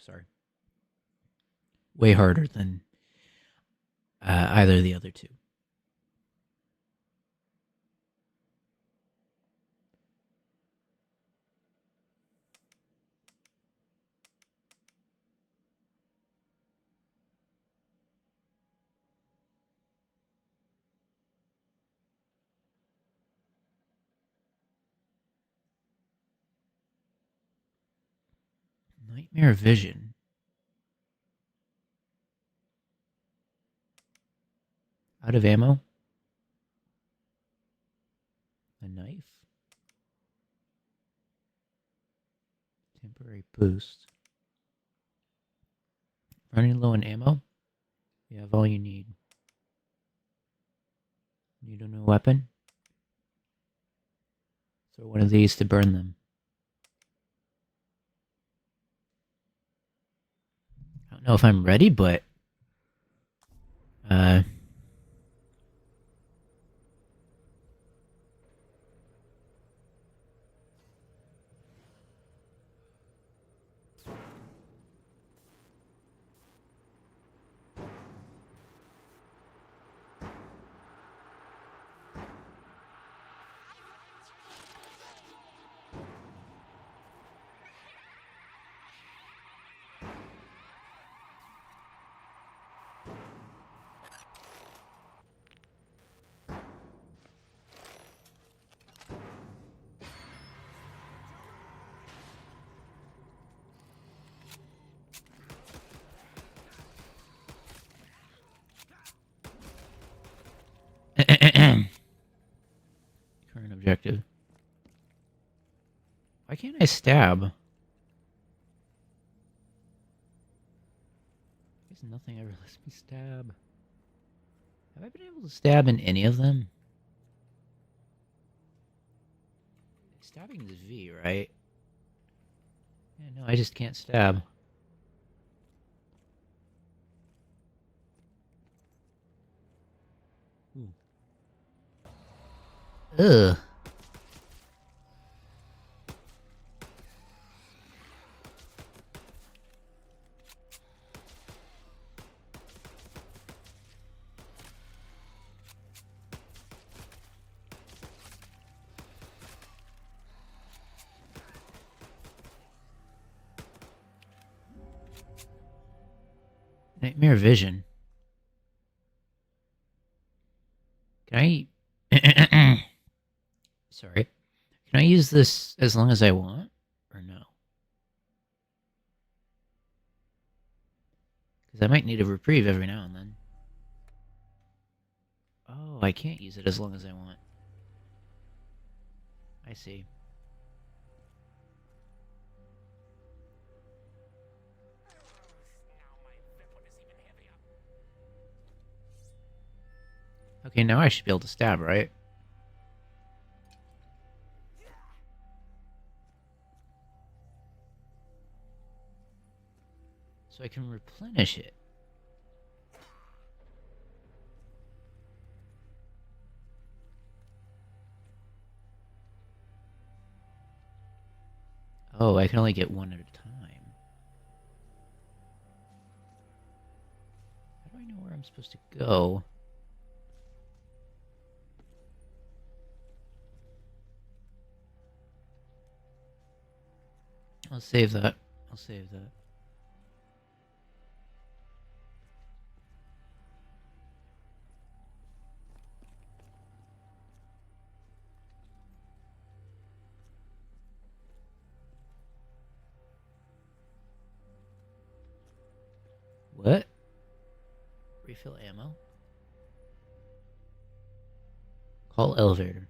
Sorry. Way harder than either of the other two. Nightmare Vision. Out of ammo. A knife. Temporary boost. Running low on ammo. You have all you need. Need a new weapon? Throw one of these to burn them. I don't know if I'm ready, but current objective. Why can't I stab? There's nothing ever lets me stab. Have I been able to stab in any of them? Stabbing is V, right? Yeah, no, I just can't stab. Ooh. Ugh. Nightmare Vision. Can I... Sorry. Can I use this as long as I want? Or no? Because I might need a reprieve every now and then. Oh, I can't use it as long as I want. I see. Okay, now I should be able to stab, right? So I can replenish it. Oh, I can only get one at a time. How do I know where I'm supposed to go? I'll save that. I'll save that. What? Refill ammo? Call elevator.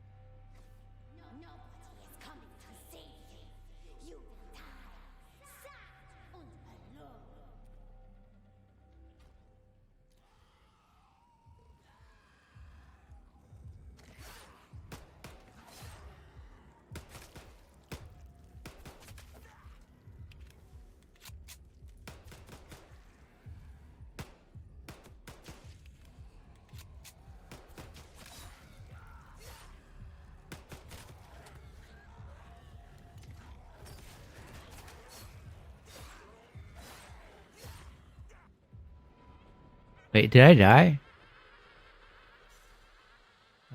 Wait, did I die?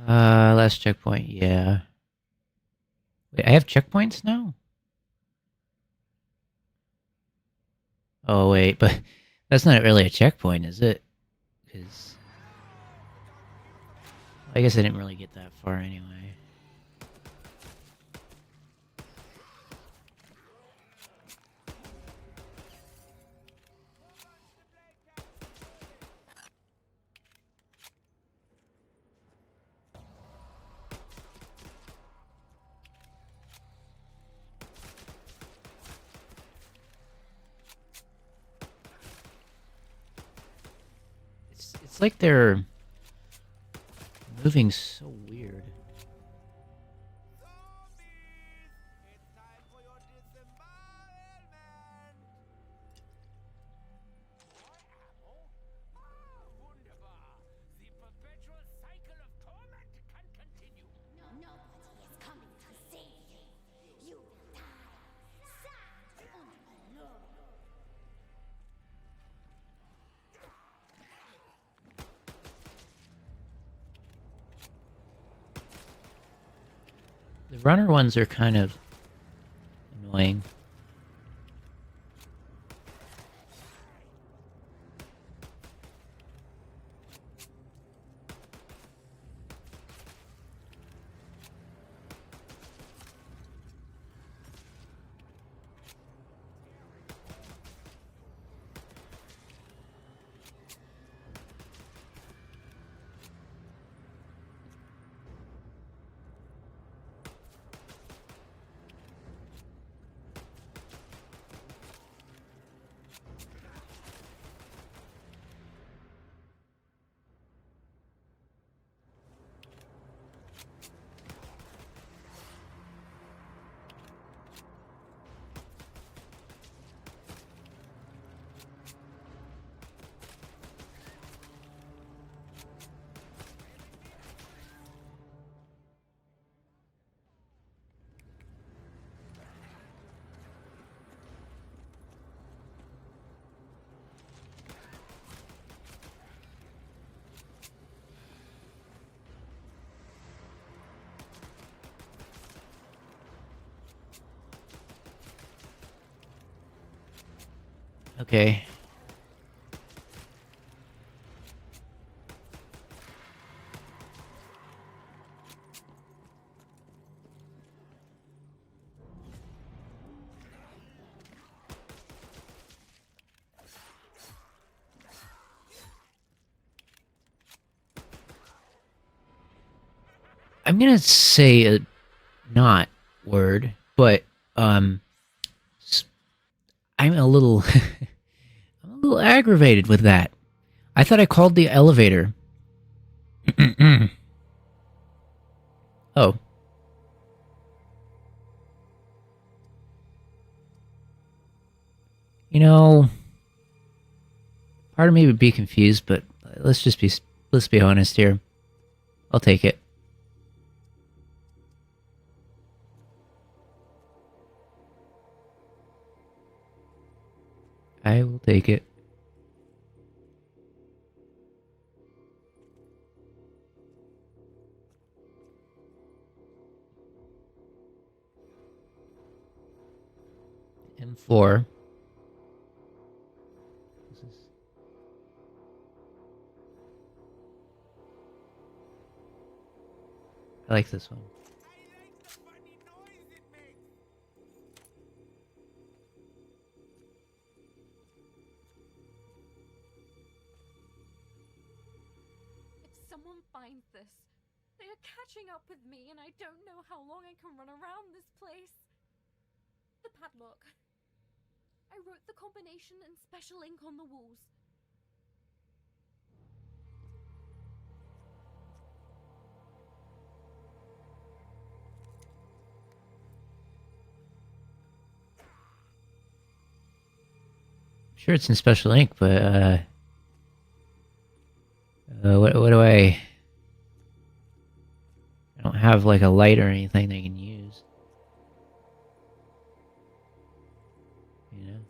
Last checkpoint, yeah. Wait, I have checkpoints now? Oh, wait, but that's not really a checkpoint, is it? Because I guess I didn't really get that far anyway. It's like they're moving so weird. The runner ones are kind of annoying. Okay. I'm gonna say a not word, but I'm a little I'm a little aggravated with that. I thought I called the elevator. Oh. You know, part of me would be confused, but let's be honest here. I'll take it. I will take it. M4. This is... I like this one. If someone finds this, they are catching up with me and I don't know how long I can run around this place. The padlock. I wrote the combination in special ink on the walls. I'm sure it's in special ink, but what do I don't have like a light or anything they can use. You know?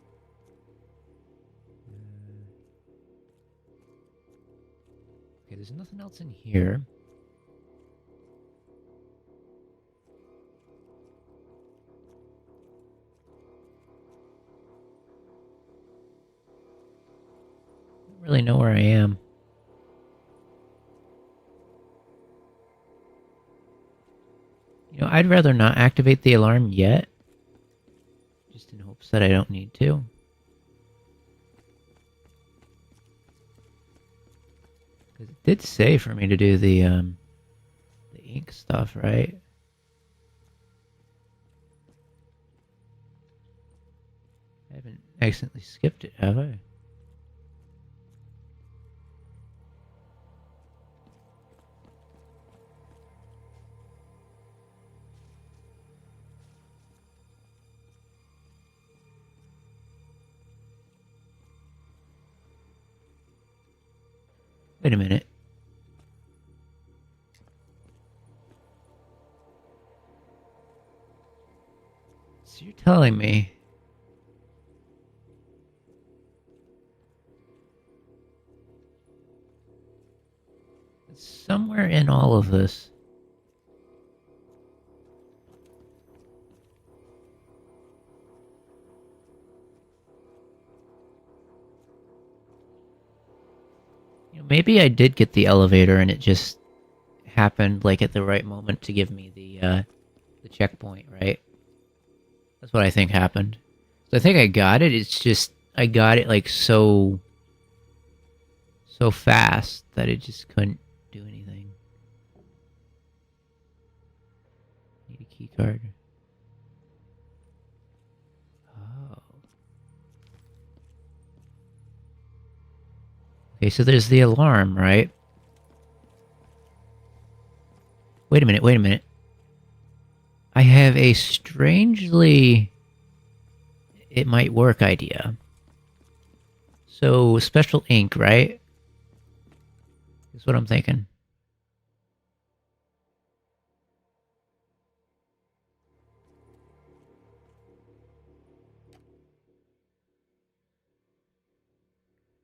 there's nothing else in here. I don't really know where I am. You know, I'd rather not activate the alarm yet. Just in hopes that I don't need to. Because it did say for me to do the ink stuff, right? I haven't accidentally skipped it, have I? Wait a minute. So you're telling me that somewhere in all of this, you know, maybe I did get the elevator and it just happened like at the right moment to give me the checkpoint, right? That's what I think happened. So I think I got it. It's just I got it like so fast that it just couldn't do anything. Need a key card. Oh. Okay, so there's the alarm, right? Wait a minute, wait a minute. I have a strangely it might work idea. So special ink, right? Is what I'm thinking.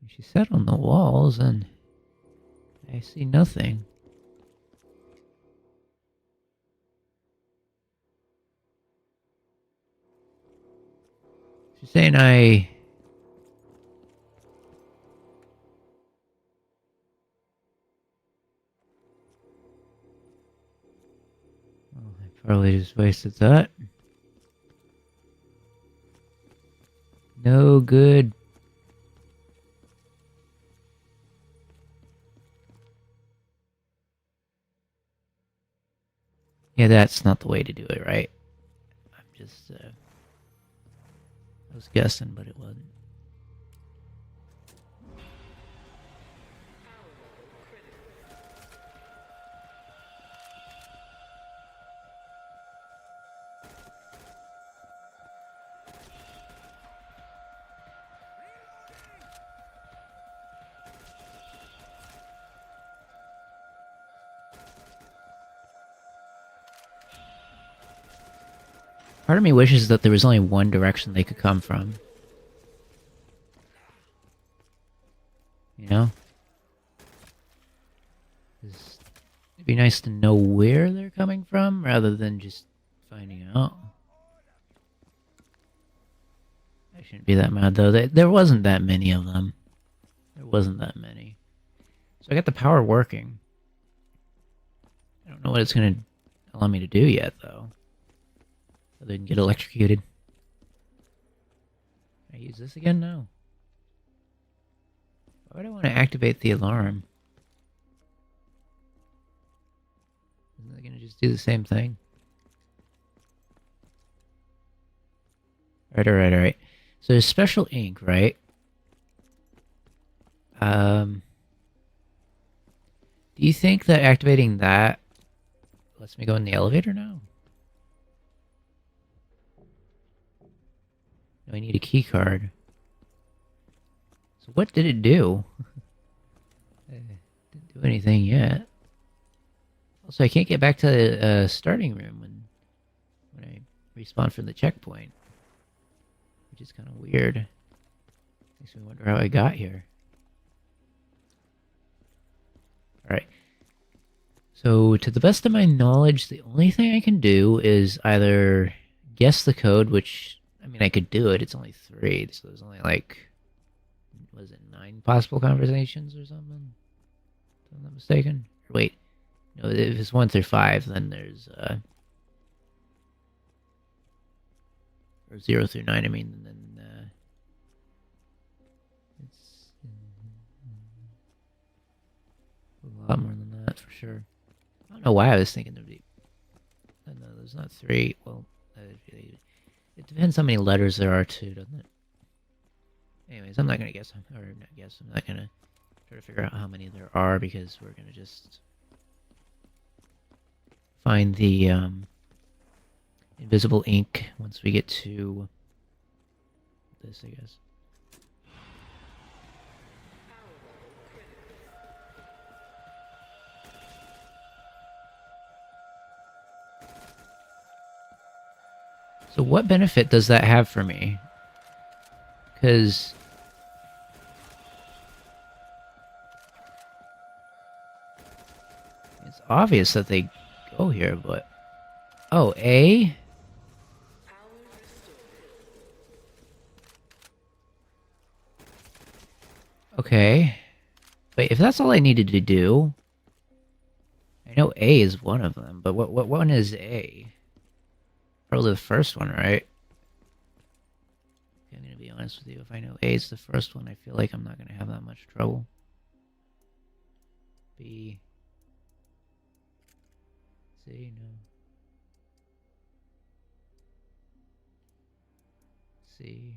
She said on the walls, and I see nothing. She's saying I probably just wasted that. No good. Yeah, that's not the way to do it, right? I'm just, I was guessing, but it wasn't. Part of me wishes that there was only one direction they could come from. You know? It'd be nice to know where they're coming from, rather than just finding out. I shouldn't be that mad, though. There wasn't that many of them. There wasn't that many. So I got the power working. I don't know what it's going to allow me to do yet, though. Other than get electrocuted. Can I use this again? No. Why would I want to activate the alarm? Isn't it going to just do the same thing? Alright, alright, alright. So there's special ink, right? Do you think that activating that lets me go in the elevator now? No, I need a key card. So what did it do? Didn't do anything yet. Also, I can't get back to the starting room when I respawn from the checkpoint. Which is kind of weird. Makes me wonder how I got here. So, to the best of my knowledge, the only thing I can do is either guess the code, which, I mean, I could do it. It's only 3, so there's only like, was it 9 possible conversations or something? If I'm not mistaken. Wait, no, if it's 1 through 5, then there's, or 0 through 9, I mean, and then, it's a lot more than that, for sure. I don't know why I was thinking there'd be, no, there's not 3, well, it depends how many letters there are too, doesn't it? Anyways, I'm not gonna guess, or not guess, I'm not gonna try to figure out how many there are, because we're gonna just find the, invisible ink once we get to this, I guess. So what benefit does that have for me? Because it's obvious that they go here, but... Oh, A? Okay. Wait, if that's all I needed to do... I know A is one of them, but what one is A? Probably the first one, right? I'm gonna be honest with you, if I know A is the first one, I feel like I'm not gonna have that much trouble. B... C, no. C...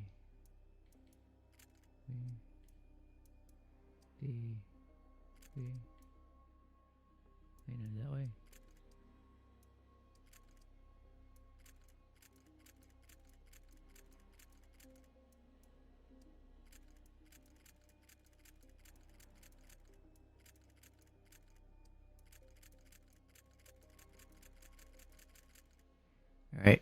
D... B... Wait, no, that way? Alright.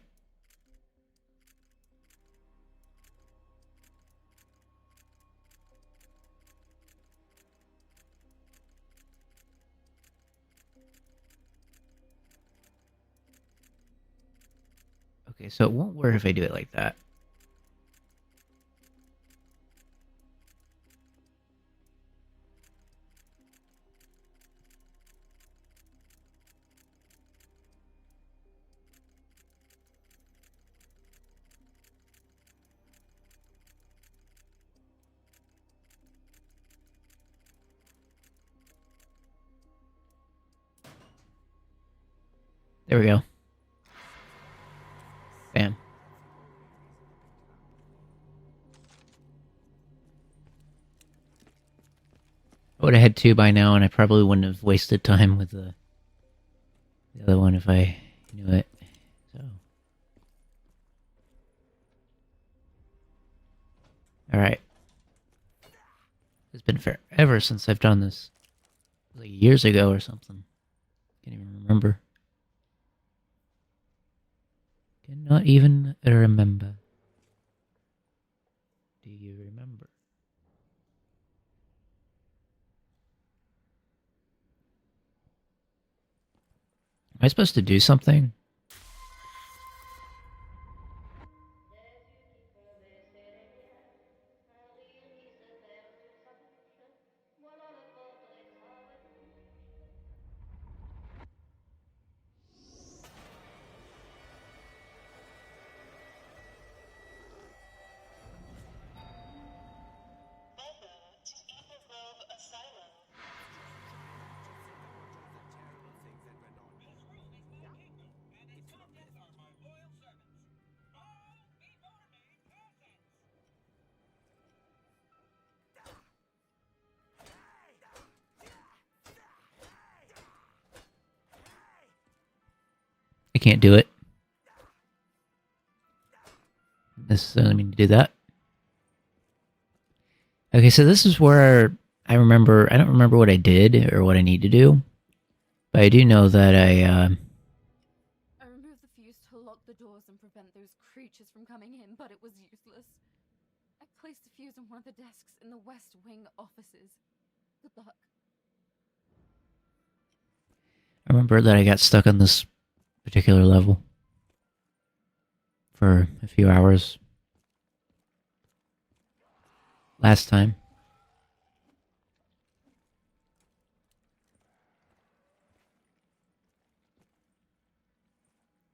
Okay, so it won't work if I do it like that. There we go. Bam. I would have had 2 by now, and I probably wouldn't have wasted time with the other one if I knew it. So. Alright. It's been forever since I've done this. Like years ago or something. Can't even remember. Cannot even remember. Do you remember? Am I supposed to do something? I can't do it. Necessarily mean to do that. Okay, so this is where I remember... I don't remember what I did or what I need to do. But I do know that I removed the fuse to lock the doors and prevent those creatures from coming in, but it was useless. I placed the fuse on one of the desks in the West Wing offices. Good luck. I remember that I got stuck on this particular level for a few hours last time.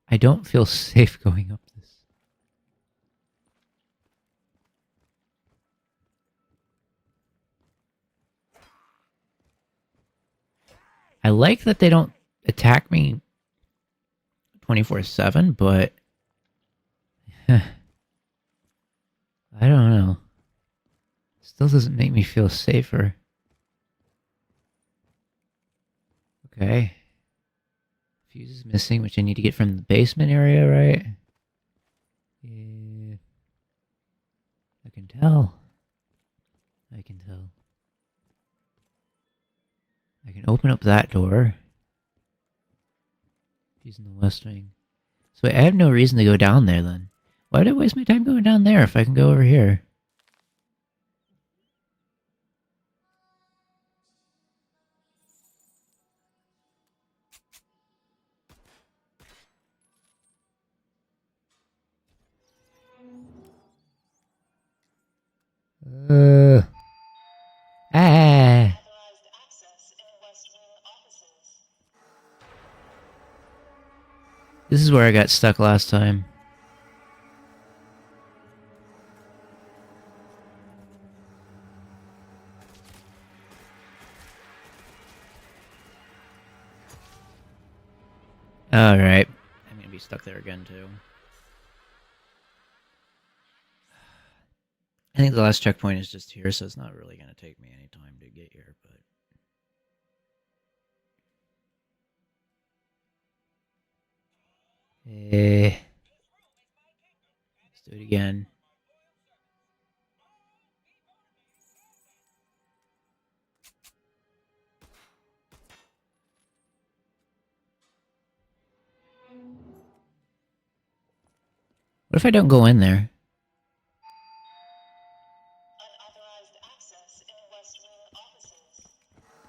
I don't feel safe going up this. I like that they don't attack me 24/7, but I don't know. Still doesn't make me feel safer. Okay. Fuse is missing, which I need to get from the basement area, right? Yeah. I can tell. I can tell. I can open up that door. Using the west wing. So wait, I have no reason to go down there then. Why did I waste my time going down there if I can go over here? Ah. This is where I got stuck last time. Alright. I'm gonna be stuck there again too. I think the last checkpoint is just here, so it's not really gonna take me any time to get here, but... Let's do it again. What if I don't go in there?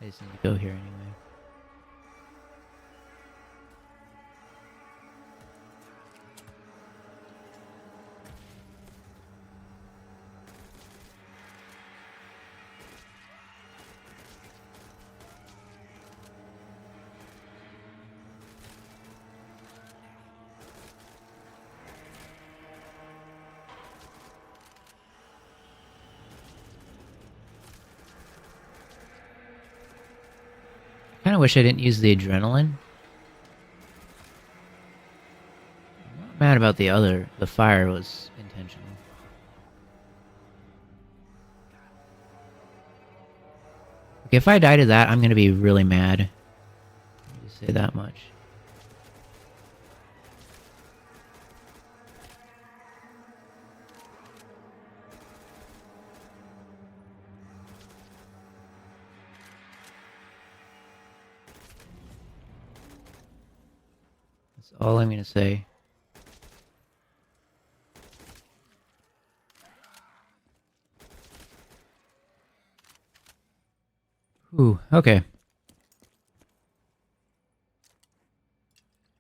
I just need to go here anyway. I kind of wish I didn't use the adrenaline. I'm not mad about the other. The fire was intentional. Okay, if I die to that, I'm gonna be really mad. Let me just say that much. That's all I'm gonna say. Ooh, okay.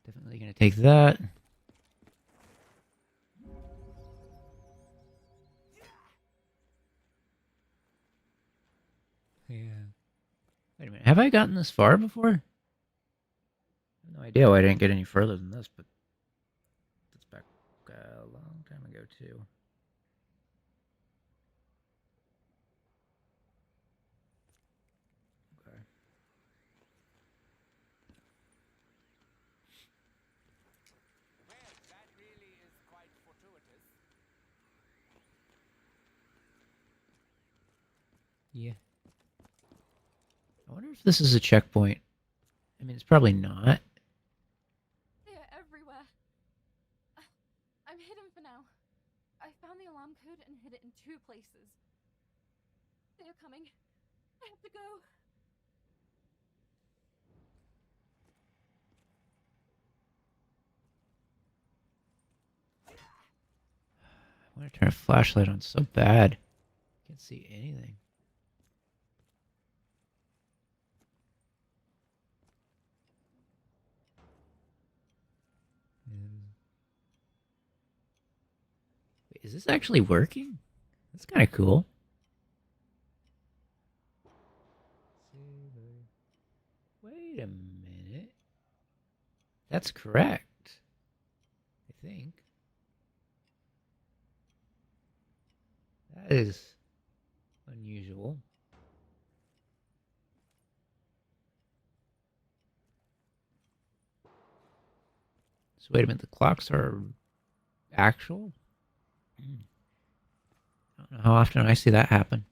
Definitely gonna take that. Yeah. Wait a minute, have I gotten this far before? I have no idea why I didn't get any further than this, but that's back a long time ago too. Okay. Well, that really is quite fortuitous. Yeah. I wonder if this is a checkpoint. I mean, it's probably not. They're everywhere. I'm hidden for now. I found the alarm code and hid it in 2 places. They are coming. I have to go. I want to turn a flashlight on so bad. Can't see anything. is this actually working? That's kind of cool. Wait a minute. That's correct. I think. That is unusual. So wait a minute, the clocks are actual? I don't know how often I see that happen.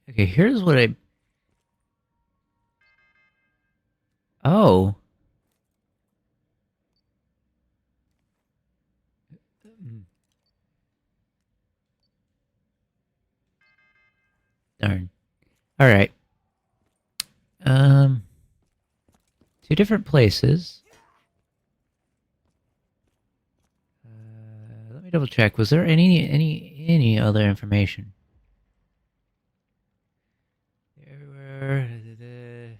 Okay, here's what I... Oh. Darn. Alright. Um... Two different places. Let me double check. Was there any other information? Everywhere, the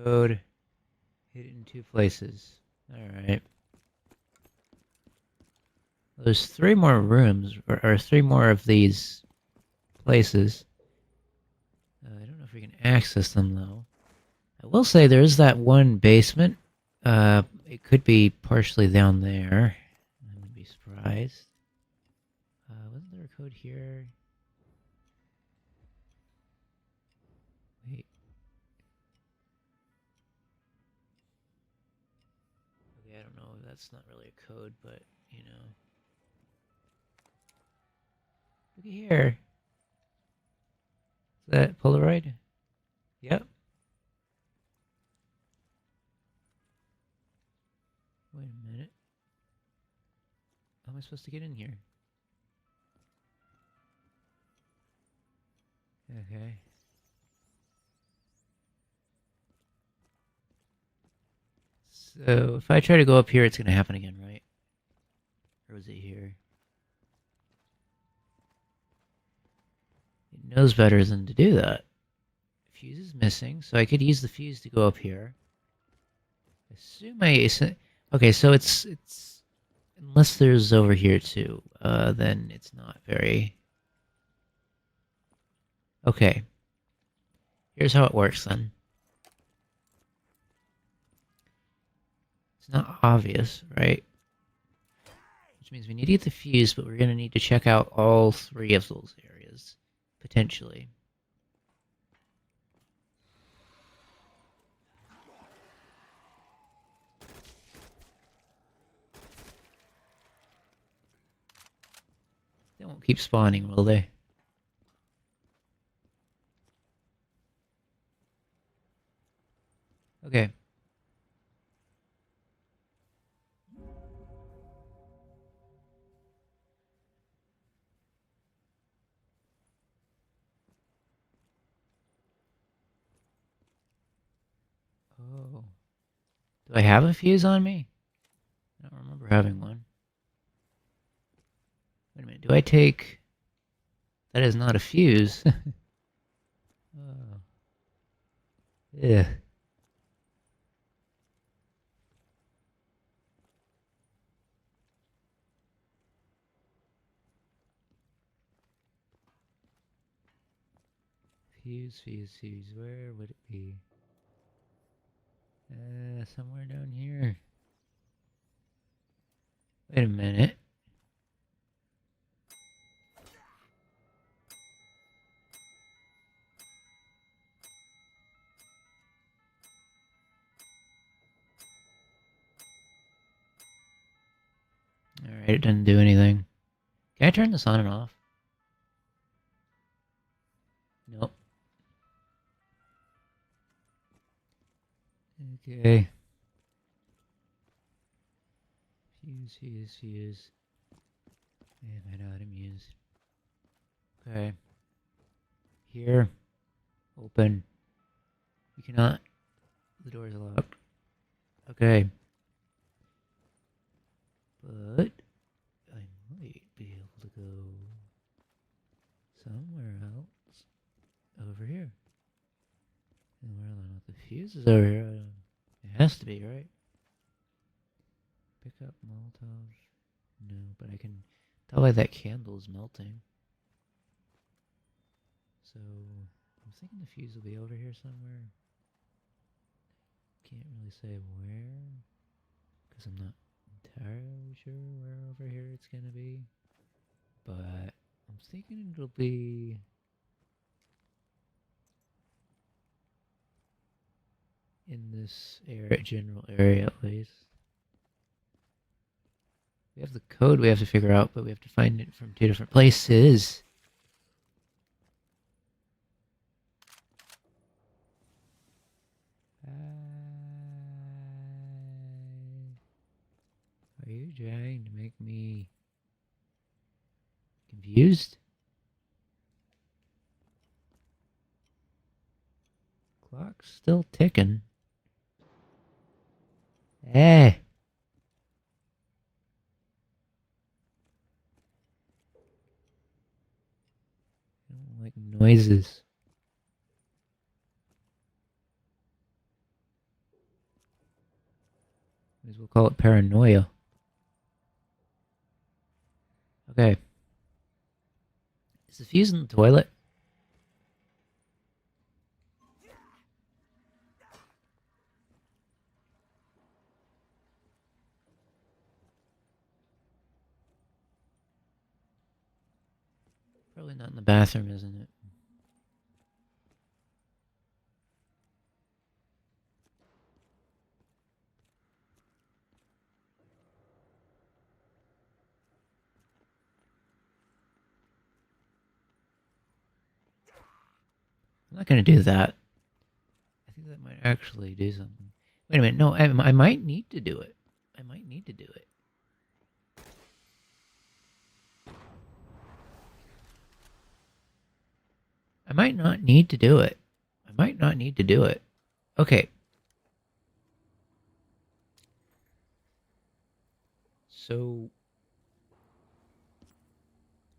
code hidden in two places. Alright. There's 3 more rooms, or 3 more of these places. I don't know if we can access them, though. I will say there is that one basement. It could be partially down there. I wouldn't be surprised. Wasn't there a code here? Wait. Okay, I don't know. That's not really a code, but, you know. Looky here. Is that Polaroid? Yep. Wait a minute. How am I supposed to get in here? Okay. So, if I try to go up here, it's going to happen again, right? Or was it here? It knows better than to do that. Fuse is missing, so I could use the fuse to go up here. Okay, so it's unless there's over here too, then it's not very... Okay. Here's how it works then. It's not obvious, right? Which means we need to get the fuse, but we're going to need to check out all 3 of those areas, potentially. They won't keep spawning, will they? Okay. Oh. Do I have a fuse on me? I don't remember having one. Wait a minute, do I take... That is not a fuse. Oh. Yeah. Fuse. Where would it be? Somewhere down here. Wait a minute. Alright, it didn't do anything. Can I turn this on and off? Nope. Okay. Fuse. Man, I know how to muse. Okay. Here. Open. You cannot. The door is locked. Okay. But I might be able to go somewhere else over here. And where are the fuses over here? It has to be, right? Pick up Molotov. No, but I can tell by that candle's melting. So I'm thinking the fuse will be over here somewhere. Can't really say where, because I'm not entirely sure where over here it's gonna be. But I'm thinking it'll be in this area, general area at least. We have the code we have to figure out, but we have to find it from 2 different places. Are you trying to make me confused? Clock's still ticking. Eh. I don't like noises. Might as well call it paranoia. Okay. Is the fuse in the toilet? Probably not in the bathroom, isn't it? I'm not gonna do that. I think that might actually do something. Wait a minute, no, I might need to do it. I might need to do it. I might not need to do it. I might not need to do it. Okay. So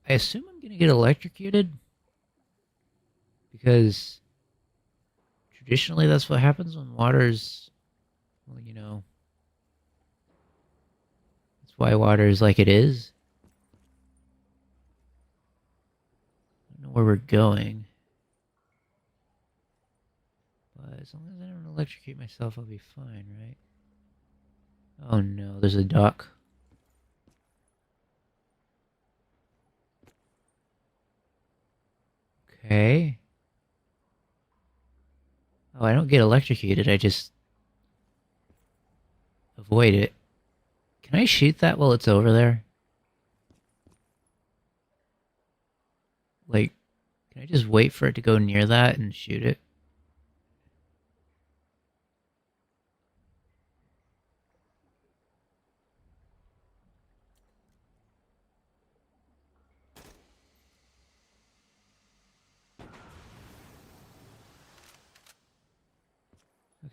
I assume I'm gonna get electrocuted because traditionally that's what happens when water's, well, you know, that's why water is like it is. I don't know where we're going. But as long as I don't electrocute myself, I'll be fine, right? Oh no, there's a duck. Okay. Oh, I don't get electrocuted, I just avoid it. Can I shoot that while it's over there? Like, can I just wait for it to go near that and shoot it?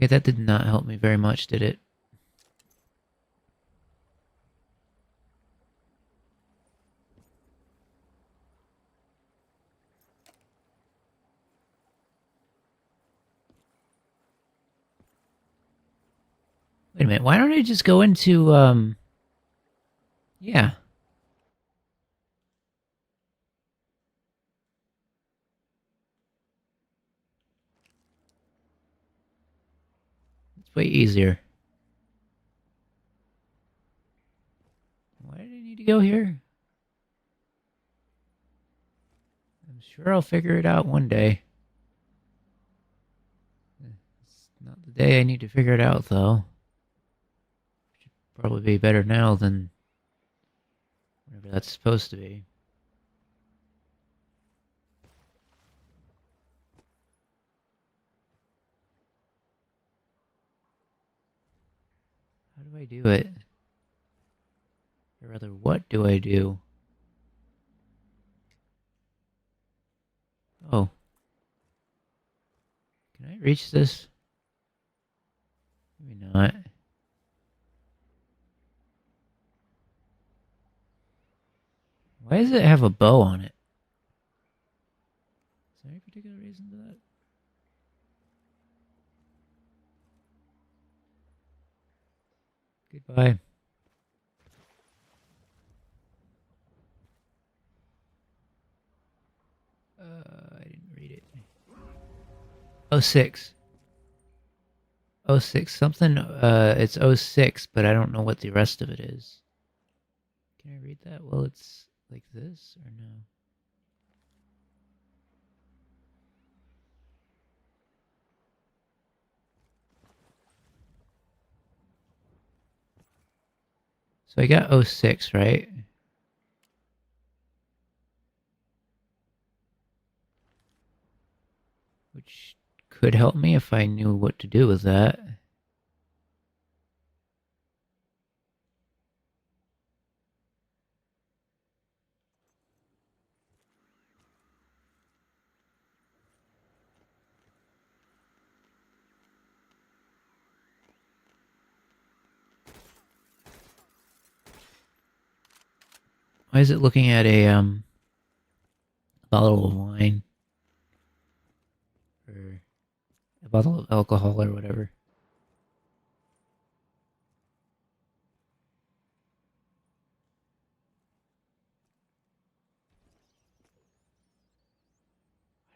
Okay, that did not help me very much, did it? Wait a minute, why don't I just go into, yeah. It's way easier. Why did I need to go here? I'm sure I'll figure it out one day. It's not the day I need to figure it out, though. Should probably be better now than whenever that's supposed to be. How do I do it? Or rather, what do I do? Oh. Can I reach this? Maybe not. Why does it have a bow on it? Is there any particular reason to that? Goodbye. I didn't read it. Oh, 06. Oh, 06 something. It's 06, but I don't know what the rest of it is. Can I read that? Well, it's like this or no? So I got 06, right? Which could help me if I knew what to do with that. Why is it looking at a bottle of wine? Or a bottle of alcohol or whatever?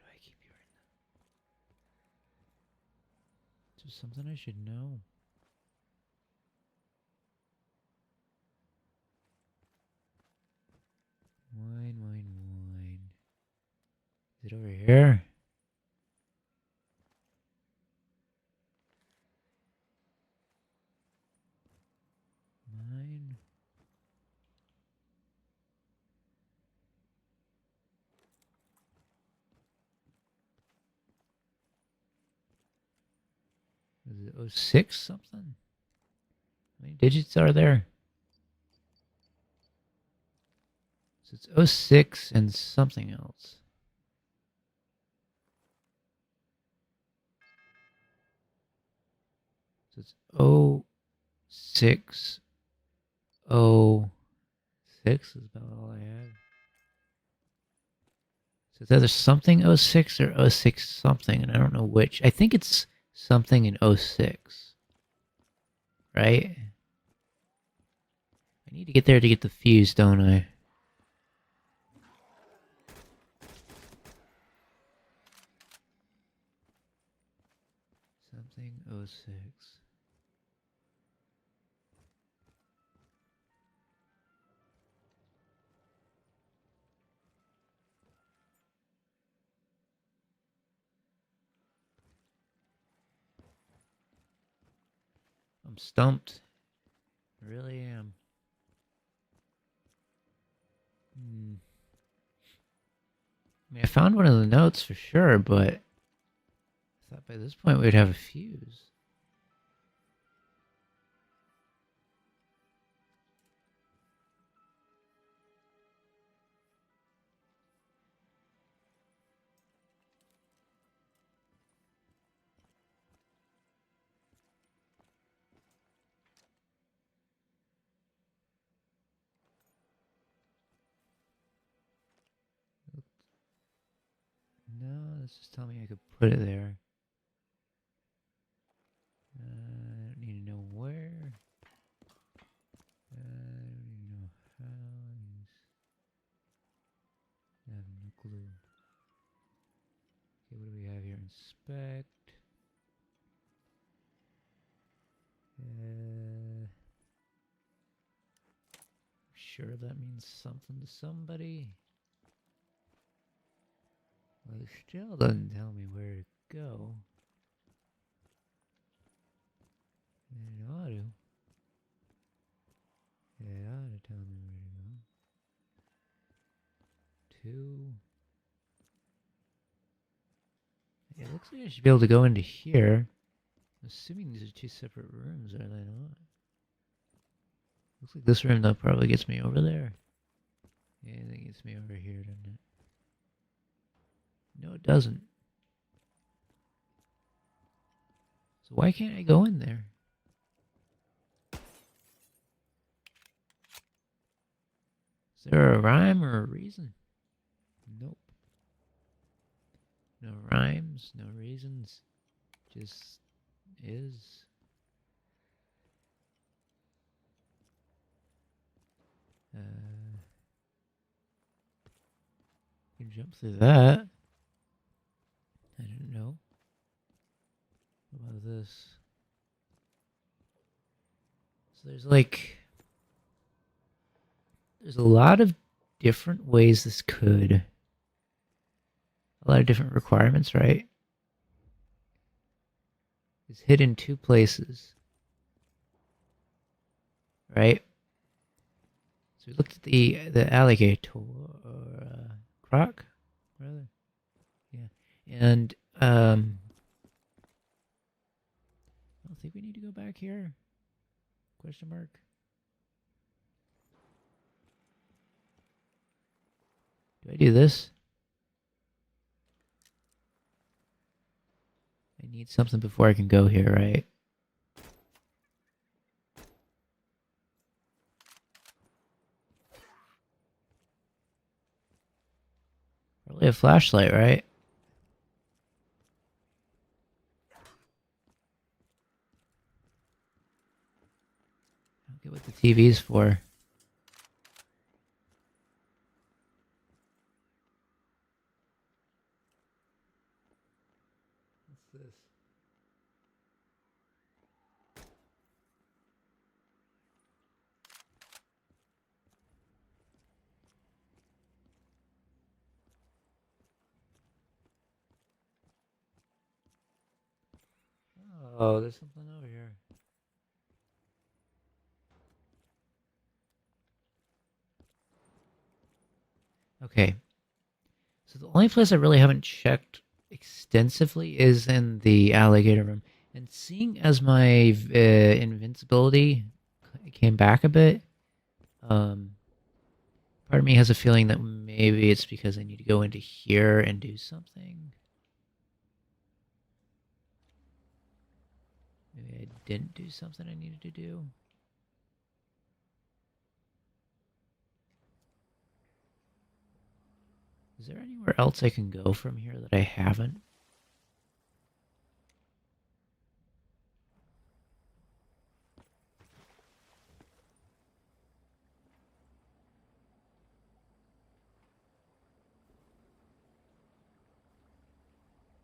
Why do I keep hearing that? Is there something I should know? Wine, wine, wine. Is it over here? Mine. Is it 06 something? How many digits are there? So it's 06 and something else. So it's 06. 06 is about all I have. So it's either something 06 or 06 something, and I don't know which. I think it's something in 06. Right? I need to get there to get the fuse, don't I? Something 06. I'm stumped. I really am. I mean, I found one of the notes for sure, but I thought by this point we'd have a fuse. No, this just tell me I could put it there. I don't need to know where. I don't even know how. I have no clue. Okay, what do we have here? Inspect. Sure that means something to somebody. Well, it still doesn't tell me where to go. It ought to. It ought to tell me where to go. 2. It looks like I should be able to go into here. I'm assuming these are 2 separate rooms, are they not? Looks like this room though probably gets me over there. Yeah, I think it gets me over here, doesn't it? No, it doesn't. So why can't I go in there? Is there a rhyme or a reason? Nope. No rhymes, no reasons. Just is. You can jump through that. I don't know. What about this? So there's like... There's a lot of different ways this could... A lot of different requirements, right? It's hid in 2 places. Right? So we looked at the alligator... croc? Rather? Yeah. And, I don't think we need to go back here. Question mark. Do I do this? I need something before I can go here, right? Probably a flashlight, right? I don't get what the TV's for. What's this? Oh, there's something over here. Okay. So the only place I really haven't checked extensively is in the alligator room. And seeing as my invincibility came back a bit, part of me has a feeling that maybe it's because I need to go into here and do something. Maybe I didn't do something I needed to do. Is there anywhere else I can go from here that I haven't?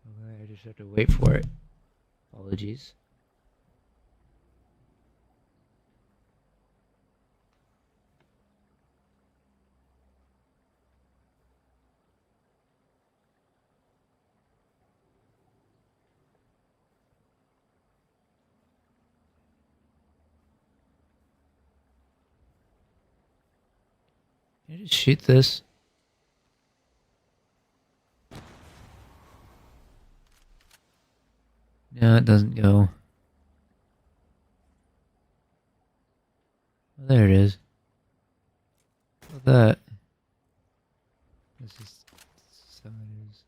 Okay, I just have to wait for it. Apologies. Can I just shoot this? No, it doesn't go. Oh, there it is. Look at that. This is so it is.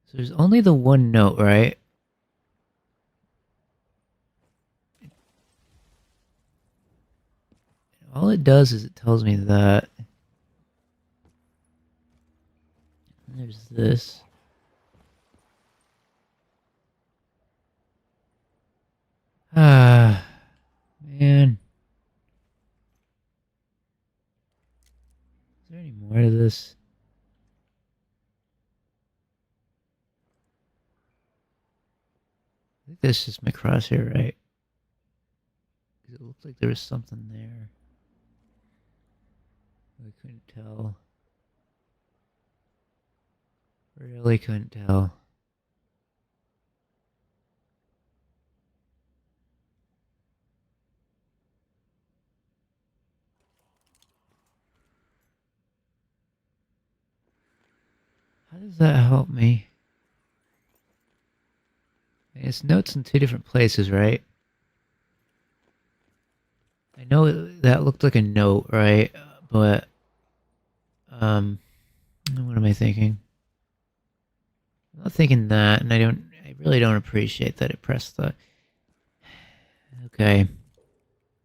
So there's only the one note, right? All it does is it tells me that. And there's this. Ah, man. Is there any more to this? I think that's just my crosshair, right? Because it looked like there was something there. I couldn't tell. Really couldn't tell. How does that help me? It's notes in 2 different places, right? I know that looked like a note, right? But, what am I thinking? I'm not thinking that, and I really don't appreciate that it pressed the... Okay.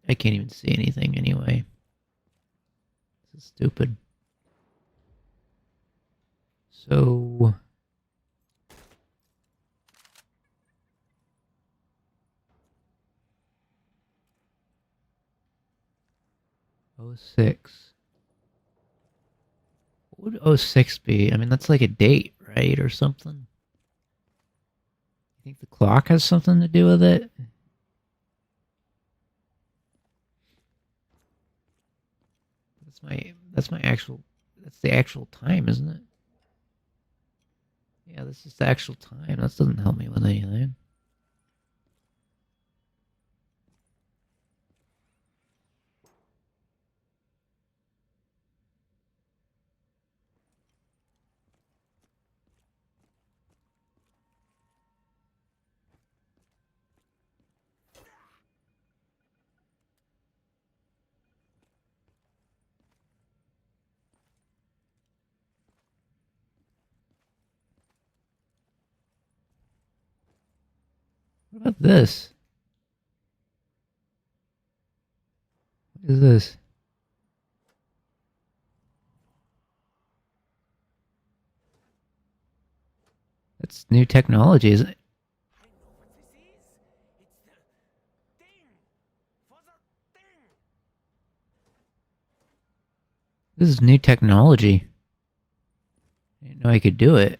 I can't even see anything anyway. This is stupid. So... '06. What would '06 be? I mean, that's like a date, right? Or something? You think the clock has something to do with it? That's the actual time, isn't it? Yeah, this is the actual time. That doesn't help me with anything. What about this? What is this? That's new technology, isn't it? I know what this is. It's the thing for the thing. This is new technology. I didn't know I could do it.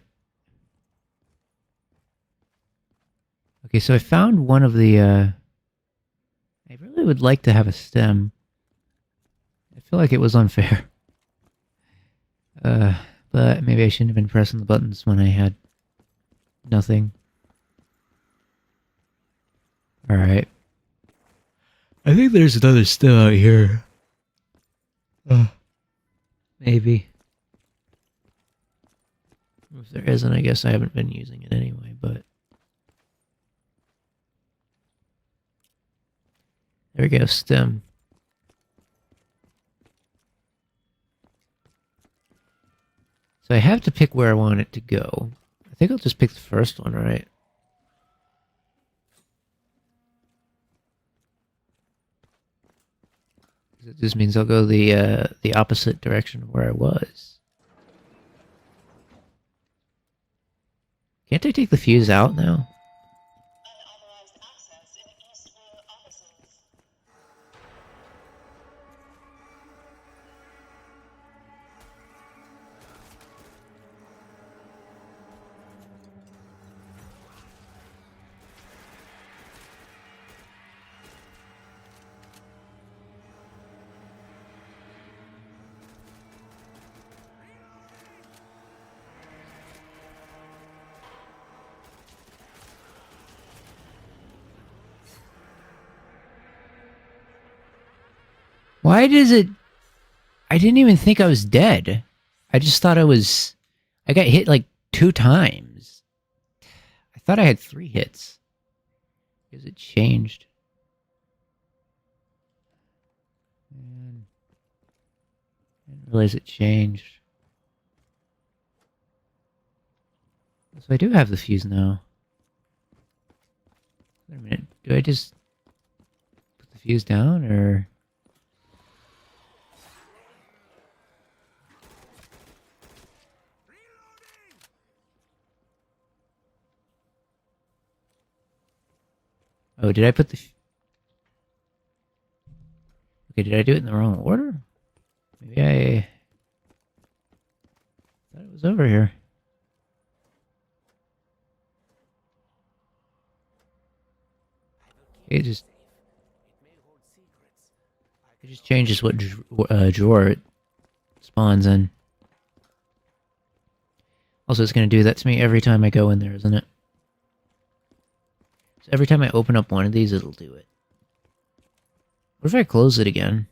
Okay, so I found one of the, I really would like to have a stem. I feel like it was unfair. But maybe I shouldn't have been pressing the buttons when I had nothing. Alright. I think there's another stem out here. Maybe. If there isn't, I guess I haven't been using it anyway, but... There we go, stem. So I have to pick where I want it to go. I think I'll just pick the first one, right? It just means I'll go the opposite direction of where I was. Can't I take the fuse out now? Unauthorized access in Eastville offices. Why does it... I didn't even think I was dead. I just thought I was... I got hit like 2 times. I thought I had 3 hits. Because it changed. Man. I didn't realize it changed. So I do have the fuse now. Wait a minute. Do I just put the fuse down, or... Oh, did I put the... Okay, did I do it in the wrong order? Maybe I... thought it was over here. I will keep It just... safe. It may hold secrets. It just changes what drawer it spawns in. Also, it's going to do that to me every time I go in there, isn't it? So every time I open up one of these, it'll do it. What if I close it again?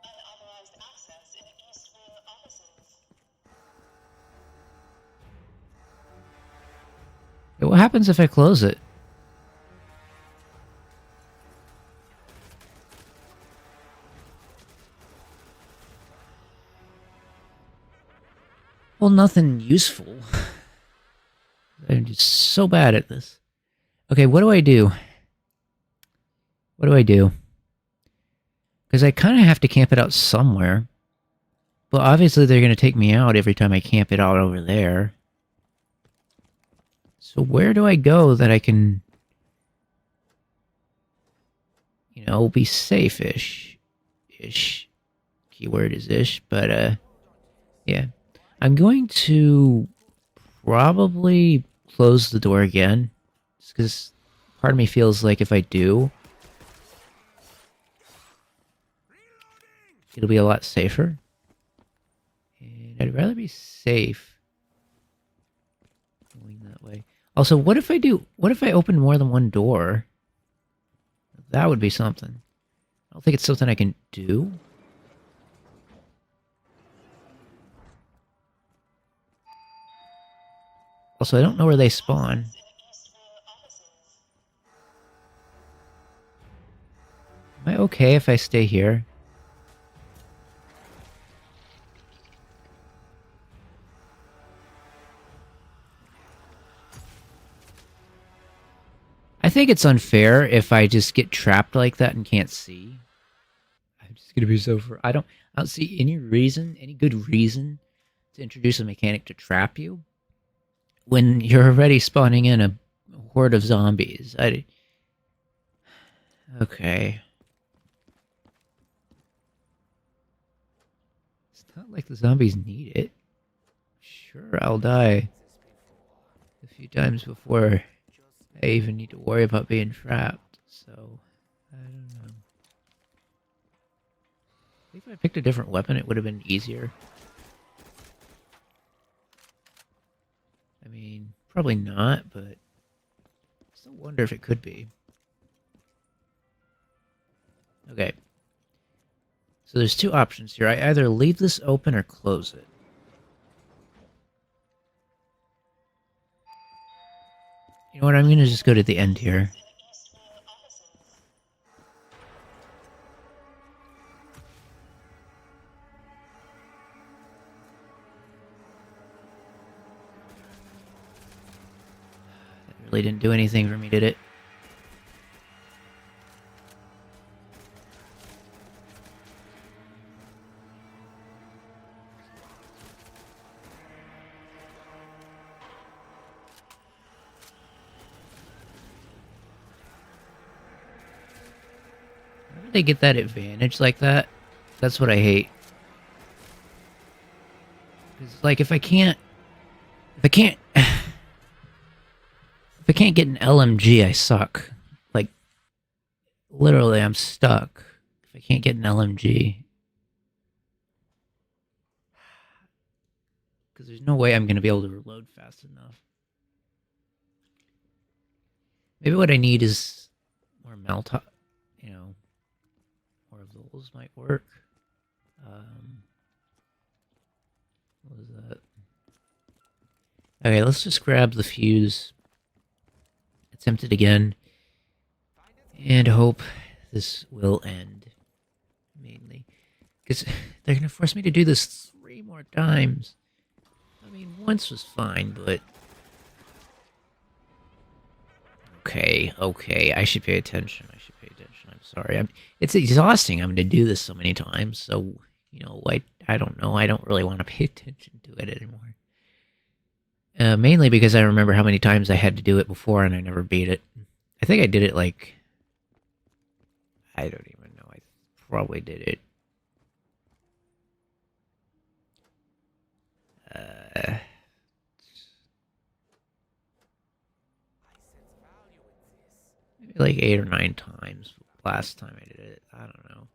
Unauthorized access in Eastville offices. Yeah, what happens if I close it? Well, nothing useful. I'm just so bad at this. Okay, what do I do? What do I do? Because I kind of have to camp it out somewhere. But obviously they're going to take me out every time I camp it out over there. So where do I go that I can, you know, be safe-ish? Ish. Keyword is ish, but, yeah. I'm going to probably close the door again. Just because part of me feels like if I do, it'll be a lot safer. And I'd rather be safe going that way. Also, what if I open more than one door? That would be something. I don't think it's something I can do. Also, I don't know where they spawn. In the east were offices. Am I okay if I stay here? I think it's unfair if I just get trapped like that and can't see. I'm just gonna be so I don't see any reason, any good reason to introduce a mechanic to trap you when you're already spawning in a horde of zombies. Okay. It's not like the zombies need it. Sure, I'll die a few times before I even need to worry about being trapped, so I don't know. I think if I picked a different weapon, it would have been easier. I mean, probably not, but I still wonder if it could be. Okay. So there's two options here. I either leave this open or close it. You know what? I'm gonna just go to the end here. In the east were offices. That really didn't do anything for me, did it? How did they get that advantage like that? That's what I hate. 'Cause, like, if I can't if I can't get an LMG, I suck. Like, literally, I'm stuck. If I can't get an LMG. Because there's no way I'm going to be able to reload fast enough. Maybe what I need is more you know, more of those might work. What was that? Okay, let's just grab the fuse. Attempt it again. And hope this will end. Mainly. Because they're going to force me to do this 3 more times. I mean, once was fine, but... Okay, I should pay attention. I'm sorry. It's exhausting. I'm going to do this so many times, so, you know, I don't know. I don't really want to pay attention to it anymore. Mainly because I remember how many times I had to do it before and I never beat it. I think I did it like... I don't even know. I probably did it. I sense value in this. Maybe like 8 or 9 times last time I did it. I don't know.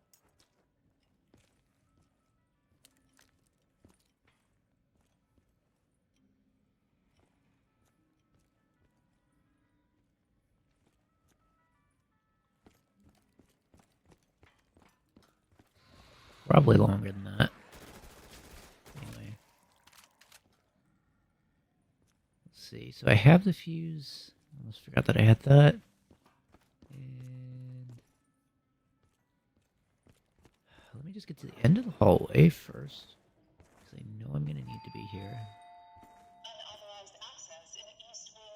Probably longer than that. Anyway. Let's see. So I have the fuse. Almost forgot that I had that. And let me just get to the end of the hallway first. Because I know I'm going to need to be here. Unauthorized access in the east were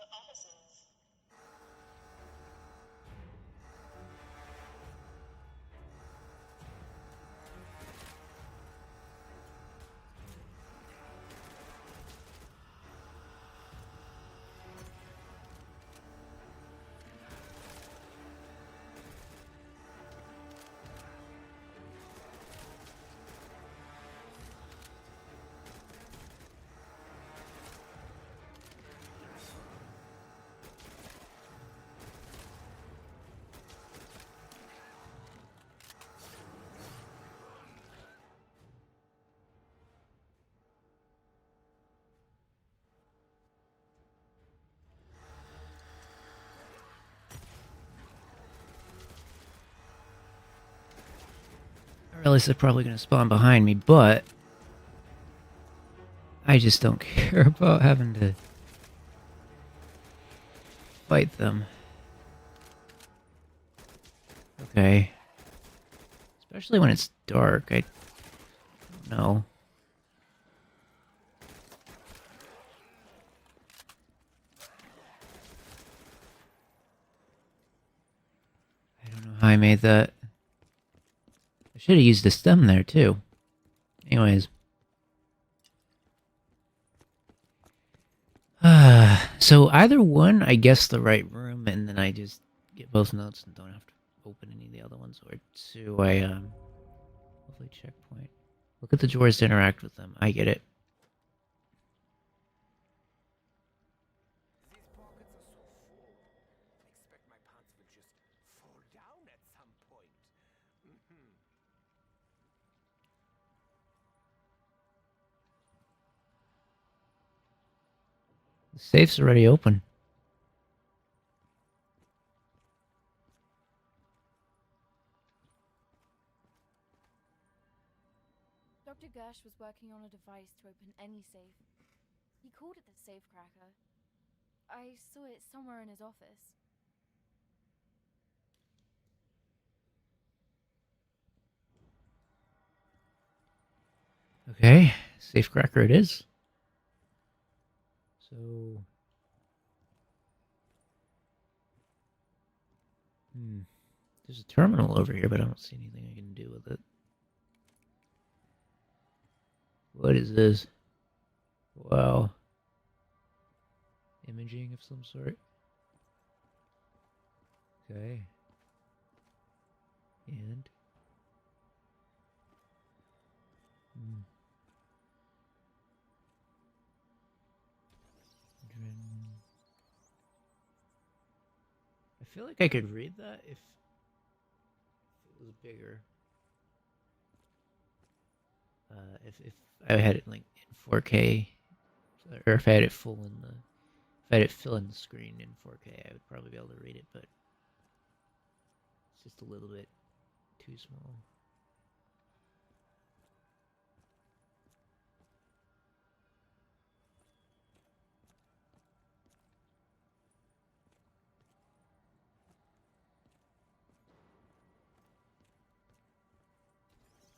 realize they're probably going to spawn behind me, but I just don't care about having to fight them. Okay. Especially when it's dark, I don't know. I don't know how I made that. I should have used a stem there, too. Anyways. So either one, I guess the right room, and then I just get both notes and don't have to open any of the other ones, or two, I, hopefully checkpoint. Look at the drawers to interact with them. I get it. These pockets are so full. I expect my pants will just fall down at some point. The safe's already open. Dr. Gersh was working on a device to open any safe. He called it the safecracker. I saw it somewhere in his office. Okay, safecracker it is. So... There's a terminal over here, but I don't see anything I can do with it. What is this? Wow. Imaging of some sort. Okay. And... I feel like I could read that if it was bigger. If I had it like in 4K, or if I had it full in the, if I had it fill in the screen in 4K, I would probably be able to read it, but it's just a little bit too small.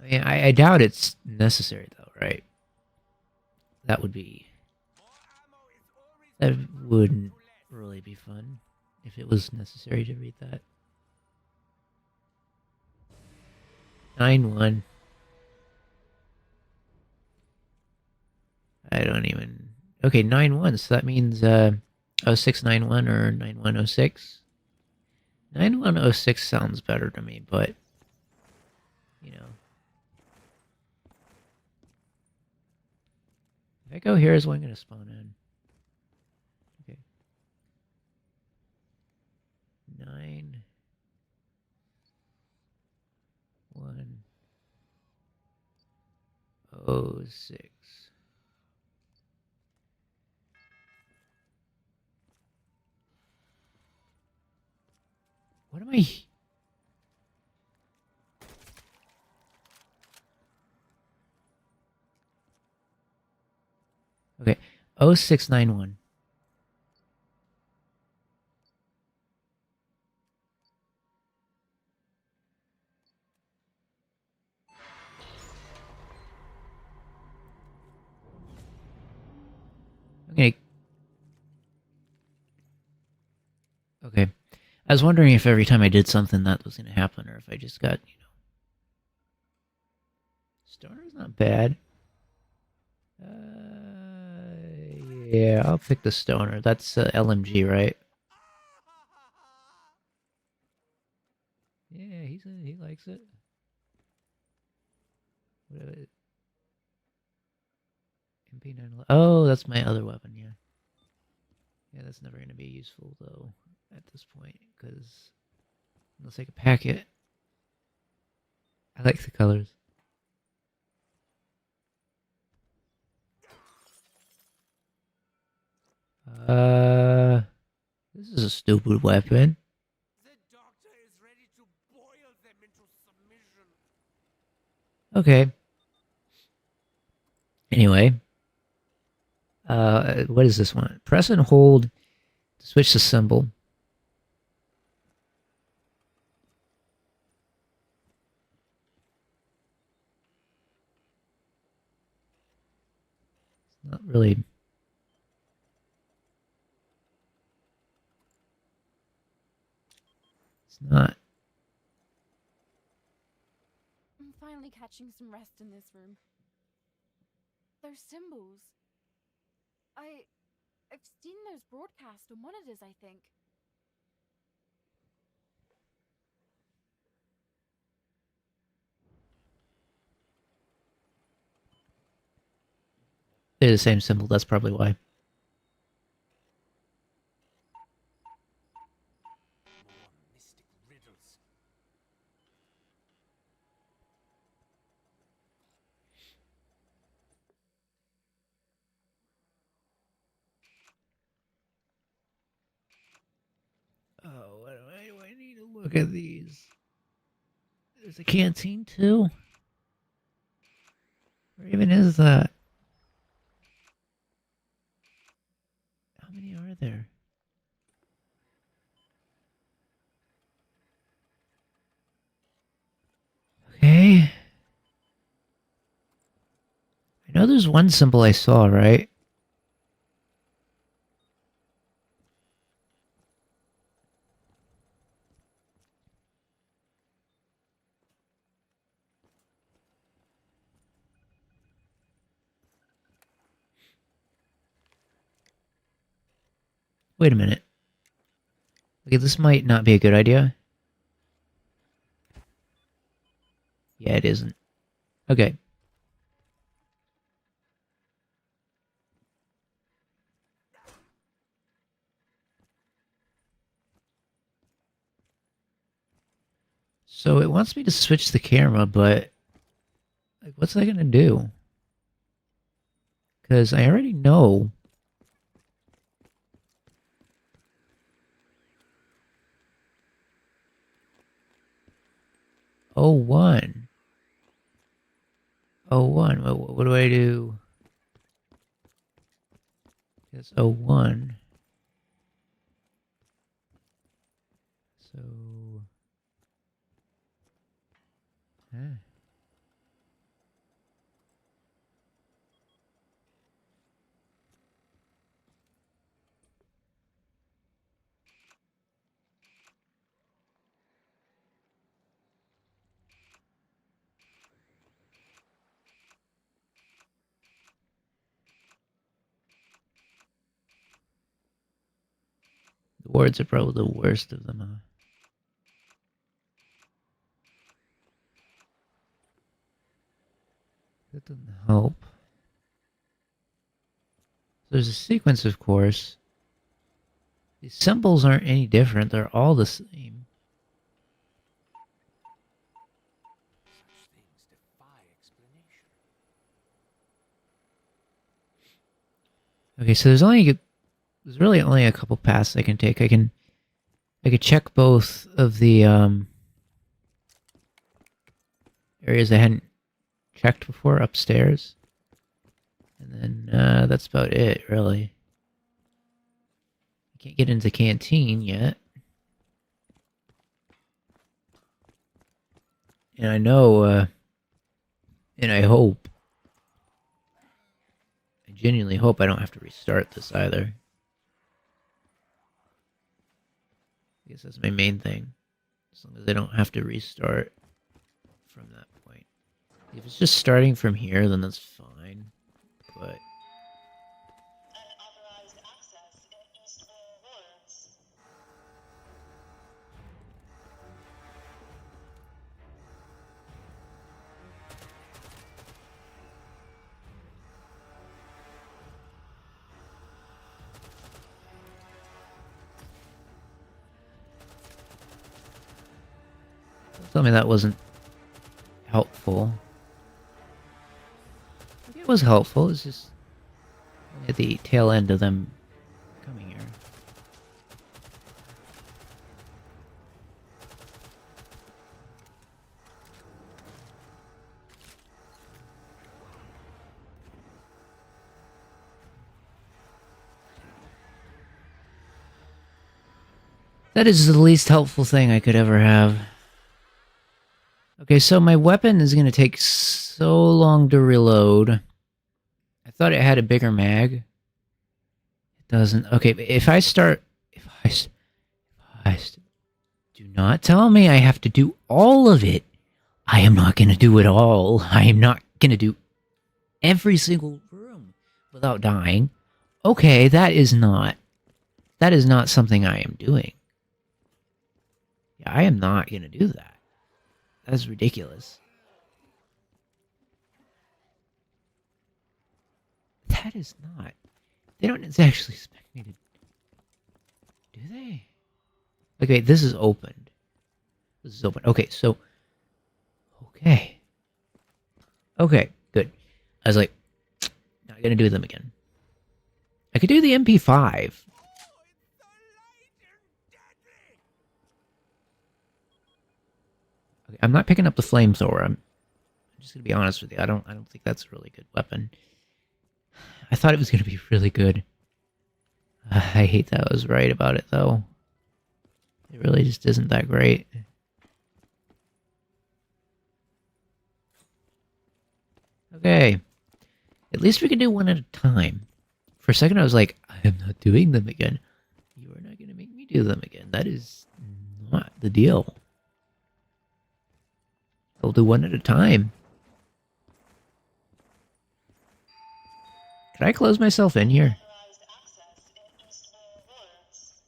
I mean, I doubt it's necessary though, right? That would be... That wouldn't really be fun if it was necessary to read that. 9-1. I don't even... Okay, 9-1, so that means 0691 or 9106. 9106 sounds better to me, but... You know... If I go here, is one going to spawn in? Okay. 9... 1... 06. What am I... Okay, 0691. Okay. Okay. I was wondering if every time I did something that was going to happen, or if I just got, you know... Stoner's not bad. Yeah, I'll pick the Stoner. That's LMG, right? Yeah, he likes it. What is it? MP9. Oh, that's my other weapon, yeah. Yeah, that's never going to be useful, though, at this point, because unless I can pack it. I like the colors. This is a stupid weapon. The doctor is ready to boil them into submission. Okay. Anyway, what is this one? Press and hold to switch the symbol. Not really. It's not. I'm finally catching some rest in this room. Those symbols. I've seen those broadcast on monitors, I think. They're the same symbol. That's probably why. More mystic riddles. Oh, why do I need to look at these? There's a canteen too? Where even is that? How many are there? Okay. I know there's one symbol I saw, right? Wait a minute. Okay, this might not be a good idea. Yeah, it isn't. Okay. So it wants me to switch the camera, but like, what's that gonna do? Because I already know. Oh, one. Oh, one. What do I do? It's oh, one. So. Huh. The words are probably the worst of them, huh? That doesn't help. There's a sequence, of course. These symbols aren't any different. They're all the same. Such things defy explanation. Okay, so there's really only a couple paths I can take. I could check both of the areas I hadn't checked before upstairs. And then that's about it, really. I can't get into the canteen yet. And I know, and I hope, I genuinely hope I don't have to restart this either. I guess that's my main thing. As long as I don't have to restart from that point. If it's just starting from here, then that's fine. But Unauthorized access in East Wall Woods. don't tell me that wasn't helpful. It was helpful. It's just only at the tail end of them coming here. That is the least helpful thing I could ever have. Okay, so my weapon is going to take so long to reload. I thought it had a bigger mag. It doesn't. Okay, but if I start... do not tell me I have to do all of it. I am not going to do it all. I am not going to do every single room without dying. Okay, that is not something I am doing. Yeah, I am not going to do that. That's ridiculous. That is not. They don't actually expect me to... Do they? Okay, this is opened. This is open. Okay, so... Okay. Okay, good. I was like, not gonna do them again. I could do the MP5. Okay, I'm not picking up the flamethrower. I'm just gonna be honest with you. I don't think that's a really good weapon. I thought it was gonna be really good. I hate that I was right about it though. It really just isn't that great. Okay. At least we can do one at a time. For a second I was like, I am not doing them again. You are not going to make me do them again. That is not the deal. I'll do one at a time. Can I close myself in here? Authorized access in East Worlds.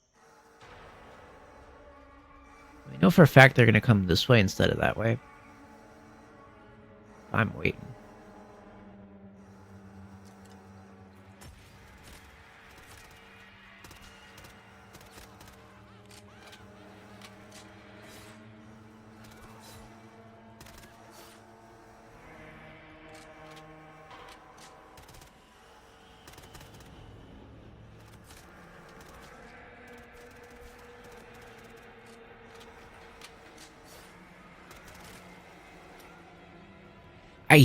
I know for a fact they're going to come this way instead of that way. I'm waiting. I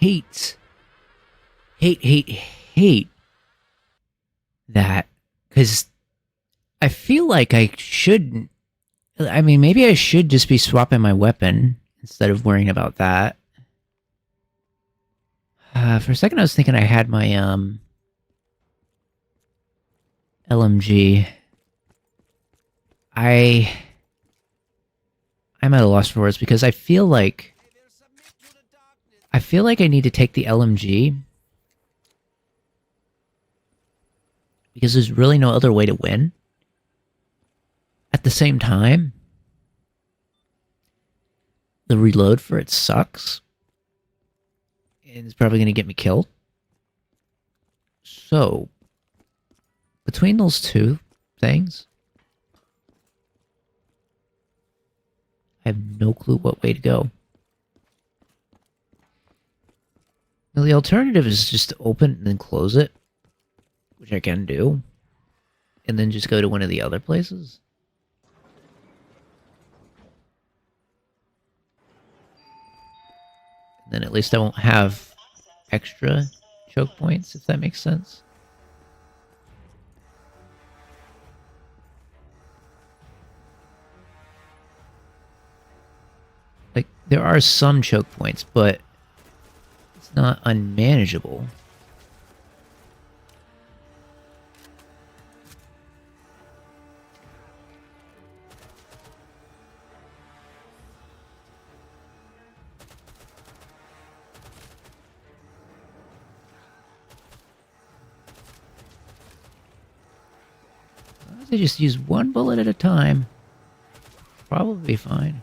hate that, because I feel like I shouldn't. I mean, maybe I should just be swapping my weapon instead of worrying about that. For a second I was thinking I had my LMG. I'm at a loss for words because I feel like I need to take the LMG because there's really no other way to win. At the same time, the reload for it sucks. And it's probably going to get me killed. So, between those two things, I have no clue what way to go. Now, the alternative is just to open and then close it, which I can do, and then just go to one of the other places. And then at least I won't have extra choke points, if that makes sense. Like, there are some choke points, but it's not unmanageable. As long as I just use one bullet at a time, probably be fine.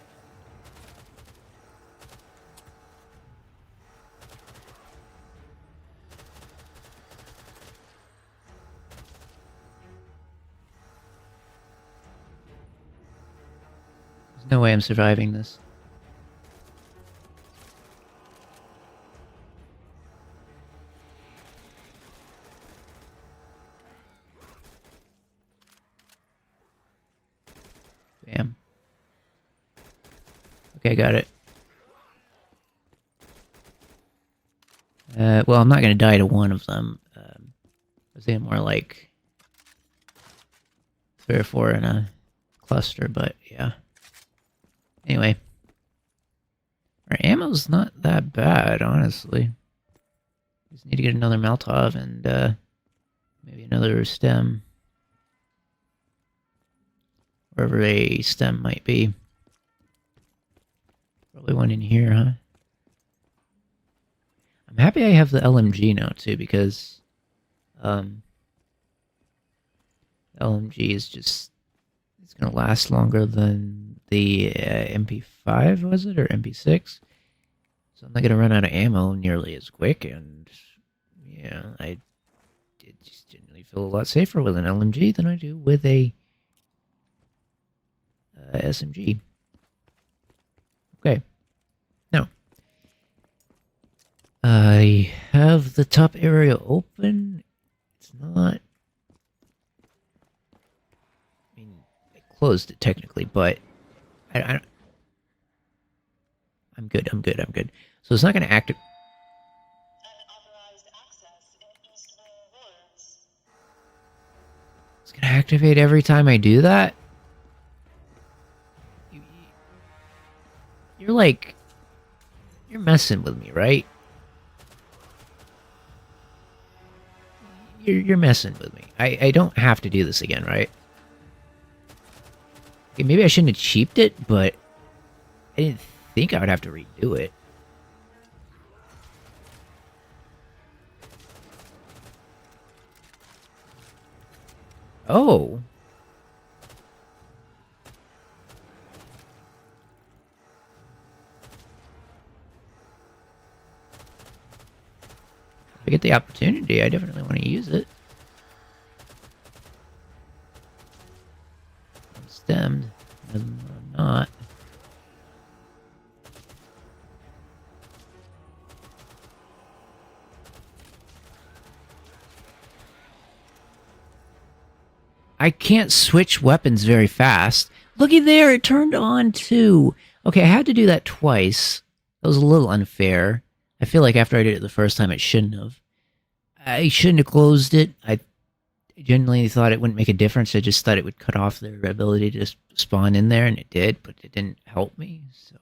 There's no way I'm surviving this. Bam. Okay, got it. Well, I'm not gonna die to one of them. I was thinking more like 3 or 4 in a cluster, but yeah. Anyway. Our ammo's not that bad, honestly. Just need to get another Maltov and maybe another stem. Wherever a stem might be. Probably one in here, huh? I'm happy I have the LMG now, too, because... LMG is just... It's gonna last longer than the MP5, was it? Or MP6? So I'm not gonna run out of ammo nearly as quick, and... Yeah, I just generally feel a lot safer with an LMG than I do with a... SMG. Okay. Now, I have the top area open. It's not... I mean, I closed it technically, but I'm good, I'm good, I'm good. So it's not going to activate... Unauthorized access in Eastwell Woods. It's going to activate every time I do that? You're like... You're messing with me, right? You're messing with me. I don't have to do this again, right? Okay, maybe I shouldn't have cheaped it, but I didn't think I would have to redo it. Oh. If I get the opportunity, I definitely want to use it. I'm stemmed. I'm not. I can't switch weapons very fast. Looky there, it turned on too. Okay, I had to do that twice. That was a little unfair. I feel like after I did it the first time, it shouldn't have. I shouldn't have closed it. I genuinely thought it wouldn't make a difference. I just thought it would cut off their ability to just spawn in there, and it did, but it didn't help me, so...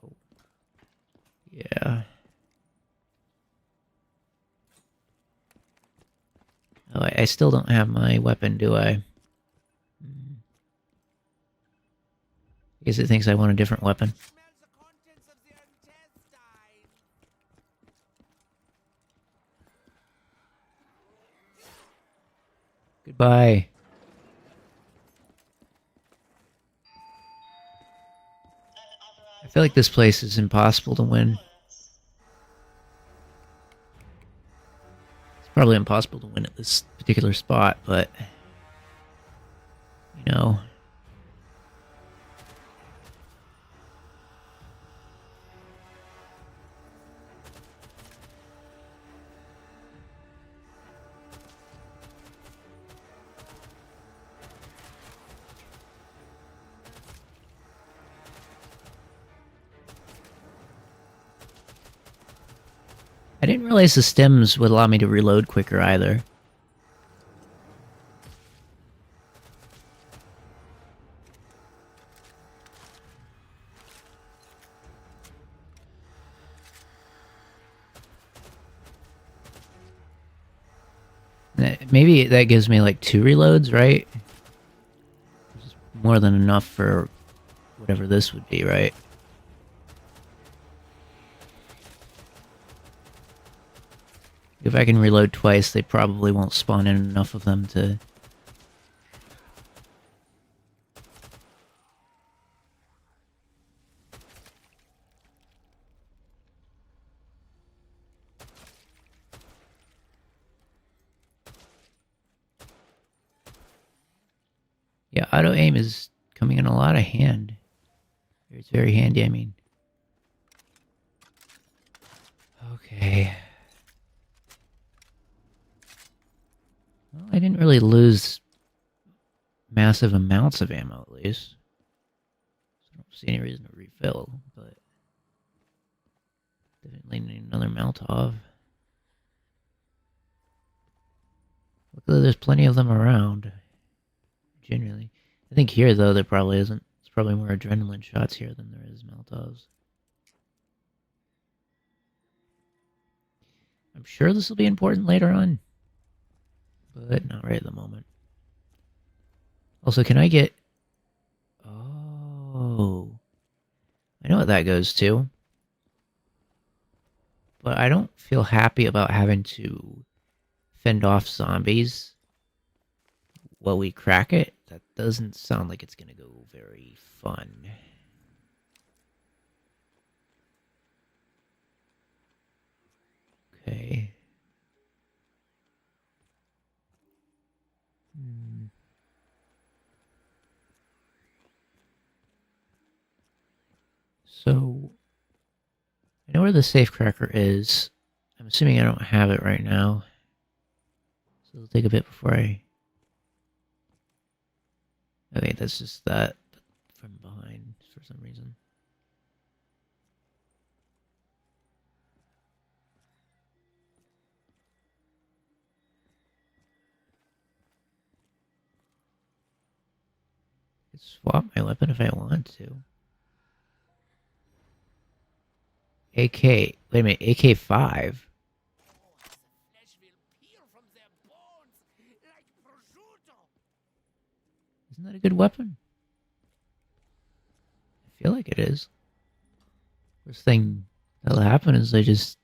Yeah. Oh, I still don't have my weapon, do I? I guess it thinks I want a different weapon. Smells the contents of the intestine. Goodbye. I feel like this place is impossible to win. It's probably impossible to win at this particular spot, but... You know... I didn't realize the stems would allow me to reload quicker either. Maybe that gives me like 2 reloads, right? Which is more than enough for whatever this would be, right? If I can reload twice, they probably won't spawn in enough of them to... Yeah, auto-aim is coming in a lot of hand. It's very handy, I mean. Okay. Well, I didn't really lose massive amounts of ammo, at least. So I don't see any reason to refill, but... Definitely need another Molotov. Luckily, there's plenty of them around. Generally. I think here, though, there probably isn't. probably more adrenaline shots here than there is Molotovs. I'm sure this will be important later on, but not right at the moment. Also, can I get... Oh... I know what that goes to. But I don't feel happy about having to fend off zombies while we crack it. That doesn't sound like it's gonna go very fun. Okay. So, I know where the safecracker is. I'm assuming I don't have it right now. So it'll take a bit before I... Okay, that's just that from behind for some reason. I could swap my weapon if I want to. AK... Wait a minute, AK-5? Oh, the flesh will peel from their bones like prosciutto. Isn't that a good weapon? I feel like it is. First thing that'll happen is I just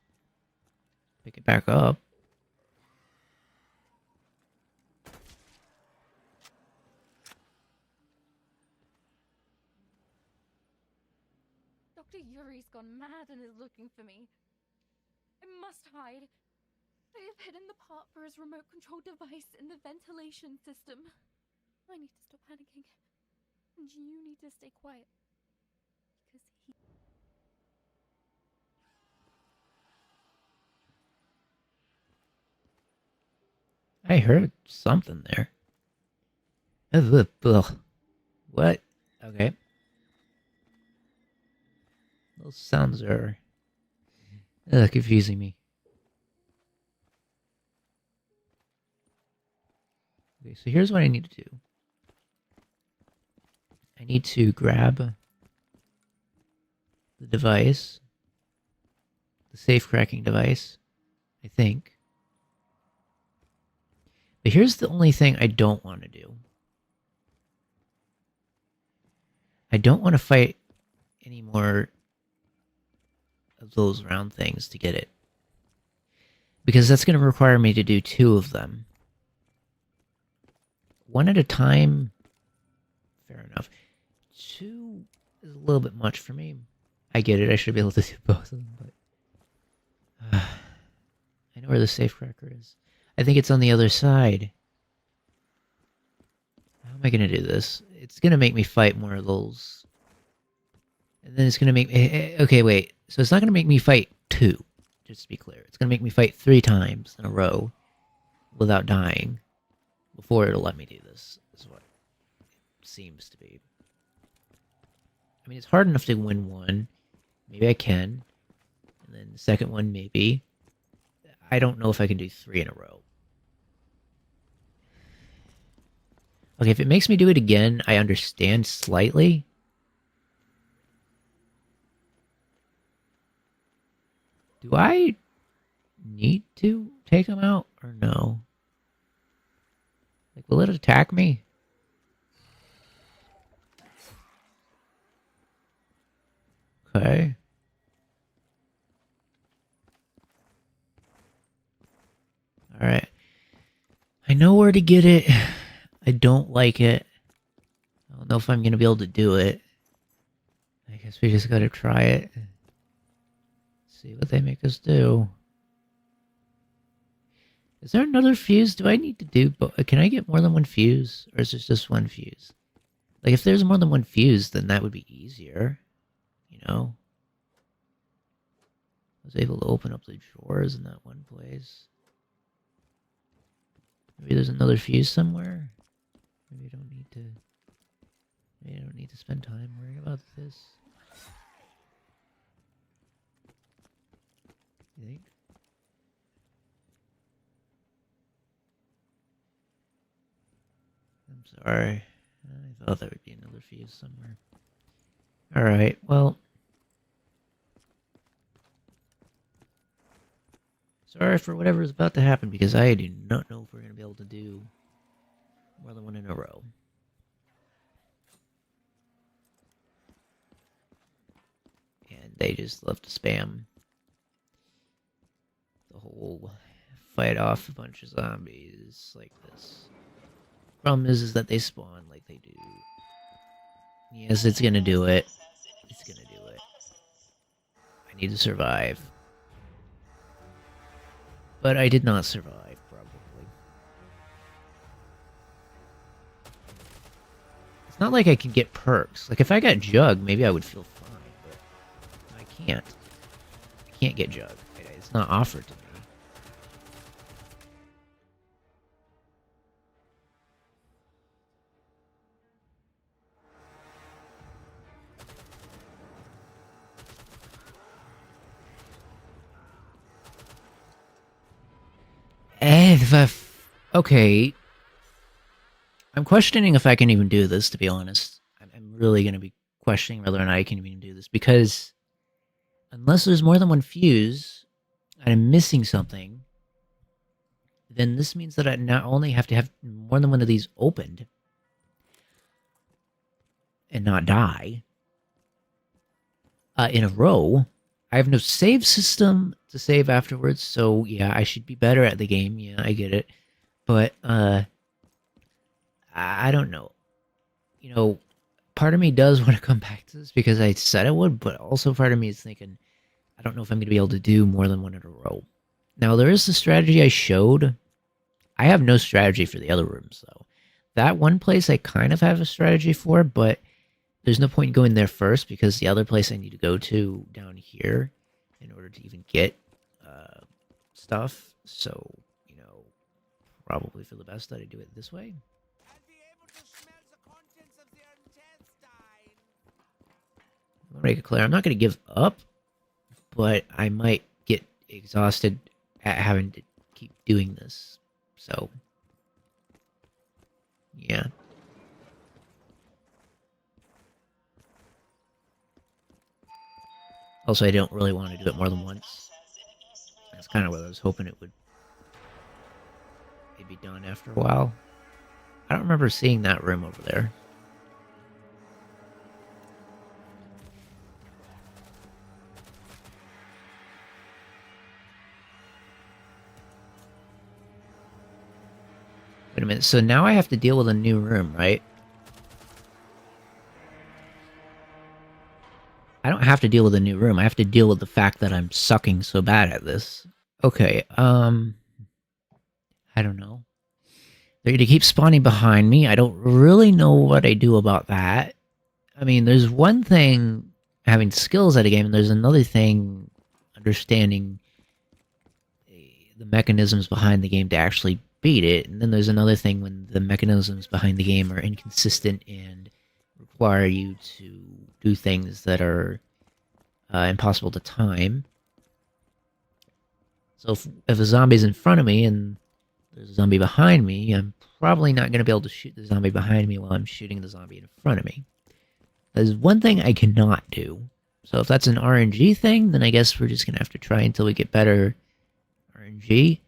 pick it back up. Dr. Yuri's gone mad and is looking for me. I must hide. I have hidden the part for his remote control device in the ventilation system. I need to stop panicking. And you need to stay quiet. Because he... I heard something there. Ugh. What? Okay. Those sounds are confusing me. Okay, so here's what I need to do. I need to grab the device, the safe cracking device, I think. But here's the only thing I don't want to do. I don't want to fight any more of those round things to get it. Because that's going to require me to do 2 of them. 1 at a time, fair enough. 2 is a little bit much for me. I get it, I should be able to do both of them, but... I know where the safecracker is. I think it's on the other side. How am I going to do this? It's going to make me fight more of those. And then it's going to make me... Okay, wait. So it's not going to make me fight 2, just to be clear. It's going to make me fight 3 times in a row without dying before it'll let me do this, is what it seems to be. I mean, it's hard enough to win 1. Maybe I can. And then the second one, maybe. I don't know if I can do 3 in a row. Okay, if it makes me do it again, I understand slightly. Do I need to take him out or no? Like, will it attack me? Okay. Alright. I know where to get it. I don't like it. I don't know if I'm gonna be able to do it. I guess we just gotta try it. See what they make us do. Is there another fuse? Do I need to do... Can I get more than 1 fuse? Or is it just 1 fuse? Like, if there's more than 1 fuse, then that would be easier. You know? I was able to open up the drawers in that one place. Maybe there's another fuse somewhere? Maybe I don't need to... Maybe I don't need to spend time worrying about this. You think? I'm sorry. I thought there would be another fuse somewhere. Alright, well. Sorry for whatever is about to happen, because I do not know if we're going to be able to do more than one in a row. And they just love to spam the whole fight off a bunch of zombies like this. Problem is that they spawn like they do. Yes, it's gonna do it. It's gonna do it. I need to survive. But I did not survive, probably. It's not like I can get perks. Like, if I got Jug, maybe I would feel fine, but I can't. I can't get Jug. It's not offered to me. Okay. I'm questioning if I can even do this, to be honest. I'm really going to be questioning whether or not I can even do this, because unless there's more than one fuse, and I'm missing something, then this means that I not only have to have more than one of these opened and not die in a row. I have no save system to save afterwards, so yeah, I should be better at the game. Yeah, I get it. But, I don't know. You know, part of me does want to come back to this because I said I would, but also part of me is thinking, I don't know if I'm going to be able to do more than one in a row. Now, there is the strategy I showed. I have no strategy for the other rooms, though. That one place I kind of have a strategy for, but there's no point in going there first because the other place I need to go to down here in order to even get stuff. So, you know, probably for the best that I do it this way. I'll be able to smell the contents of their intestine. I'm gonna make it clear, I'm not going to give up, but I might get exhausted at having to keep doing this. So, yeah. Also, I don't really want to do it more than once. That's kind of what I was hoping it would be done after a while. I don't remember seeing that room over there. Wait a minute, so now I have to deal with a new room, right? I don't have to deal with a new room. I have to deal with the fact that I'm sucking so bad at this. Okay, I don't know. They're gonna keep spawning behind me. I don't really know what I do about that. I mean, there's one thing having skills at a game, and there's another thing understanding the mechanisms behind the game to actually beat it. And then there's another thing when the mechanisms behind the game are inconsistent and require you to do things that are impossible to time. So if a zombie's in front of me and there's a zombie behind me, I'm probably not going to be able to shoot the zombie behind me while I'm shooting the zombie in front of me. There's one thing I cannot do. So if that's an RNG thing, then I guess we're just going to have to try until we get better RNG.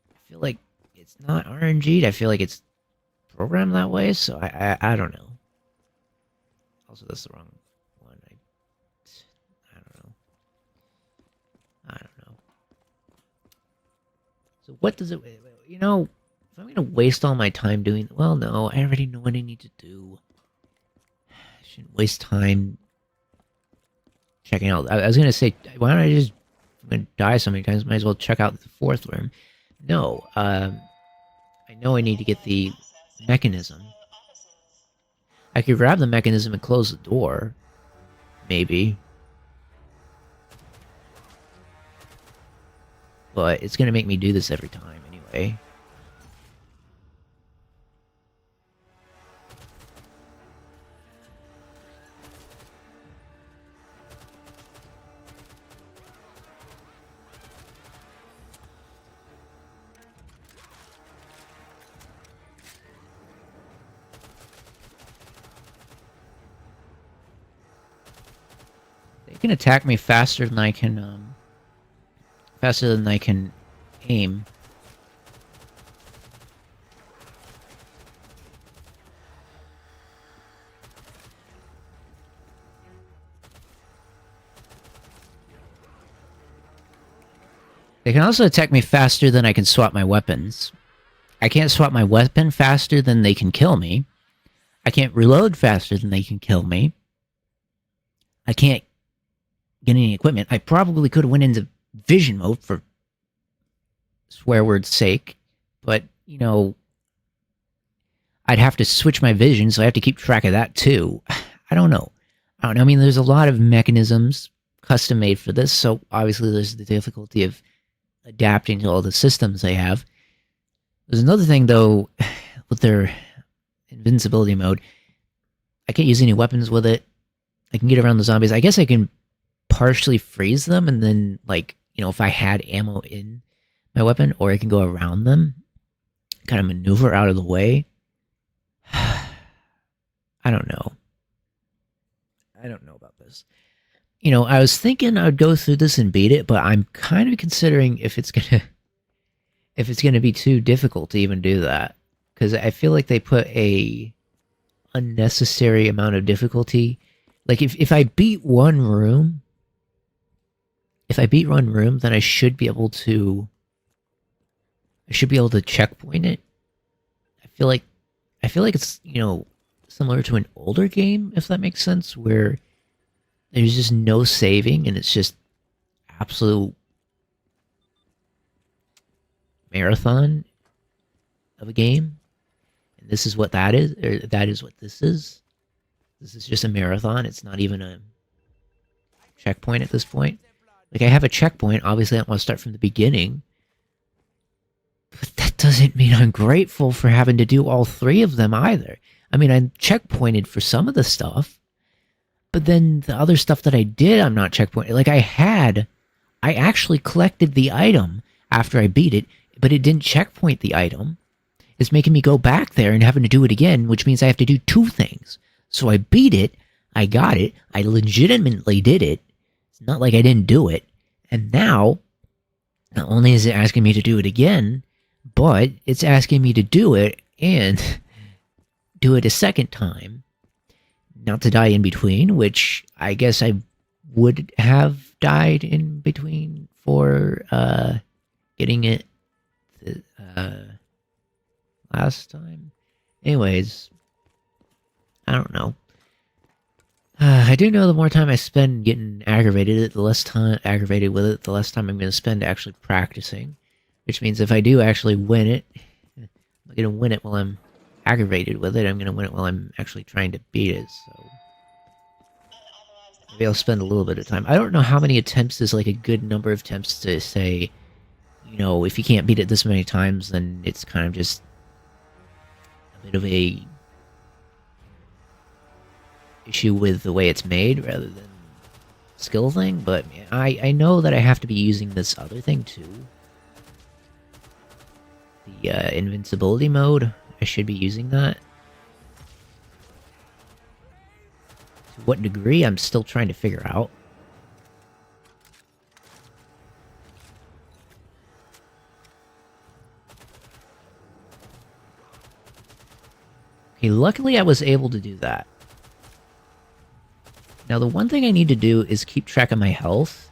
I feel like it's not RNG'd. I feel like it's programmed that way, so I don't know. Also, that's the wrong one. I don't know. I don't know. So what does it... You know, if I'm going to waste all my time doing... Well, no, I already know what I need to do. I shouldn't waste time checking out... I was going to say, why don't I just... I'm going to die so many times, might as well check out the fourth room. No, I know I need to get the mechanism. I could grab the mechanism and close the door. Maybe. But it's going to make me do this every time anyway. can attack me faster than I can, aim. They can also attack me faster than I can swap my weapons. I can't swap my weapon faster than they can kill me. I can't reload faster than they can kill me. I can't get any equipment. I probably could have went into vision mode for swear word's sake, but, you know, I'd have to switch my vision, so I have to keep track of that too. I don't know. I mean, there's a lot of mechanisms custom made for this, so obviously there's the difficulty of adapting to all the systems they have. There's another thing, though, with their invincibility mode. I can't use any weapons with it. I can get around the zombies. I guess I can partially freeze them, and then, like, you know, if I had ammo in my weapon, or I can go around them, kind of maneuver out of the way. I don't know. I don't know about this. You know, I was thinking I'd go through this and beat it, but I'm kind of considering if it's gonna be too difficult to even do that, because I feel like they put a unnecessary amount of difficulty. Like if I beat one room, then I should be able to checkpoint it. I feel like it's, you know, similar to an older game, if that makes sense, where there's just no saving and it's just absolute marathon of a game. And this is what that is, or that is what this is. This is just a marathon. It's not even a checkpoint at this point. Like, I have a checkpoint. Obviously, I don't want to start from the beginning. But that doesn't mean I'm grateful for having to do all three of them either. I mean, I'm checkpointed for some of the stuff, but then the other stuff that I did, I'm not checkpointed. Like, I actually collected the item after I beat it, but it didn't checkpoint the item. It's making me go back there and having to do it again, which means I have to do two things. So I beat it, I got it, I legitimately did it. It's not like I didn't do it. And now, not only is it asking me to do it again, but it's asking me to do it and do it a second time. Not to die in between, which I guess I would have died in between for getting it last time. Anyways, I don't know. I do know the more time I spend getting aggravated, the less time aggravated with it, the less time I'm going to spend actually practicing. Which means if I do actually win it, I'm not going to win it while I'm aggravated with it. I'm going to win it while I'm actually trying to beat it. So maybe I'll spend a little bit of time. I don't know how many attempts is like a good number of attempts to say, you know, if you can't beat it this many times, then it's kind of just a bit of a issue with the way it's made rather than skill thing. But I know that I have to be using this other thing too. The invincibility mode. I should be using that. To what degree, I'm still trying to figure out. Okay, luckily I was able to do that. Now the one thing I need to do is keep track of my health.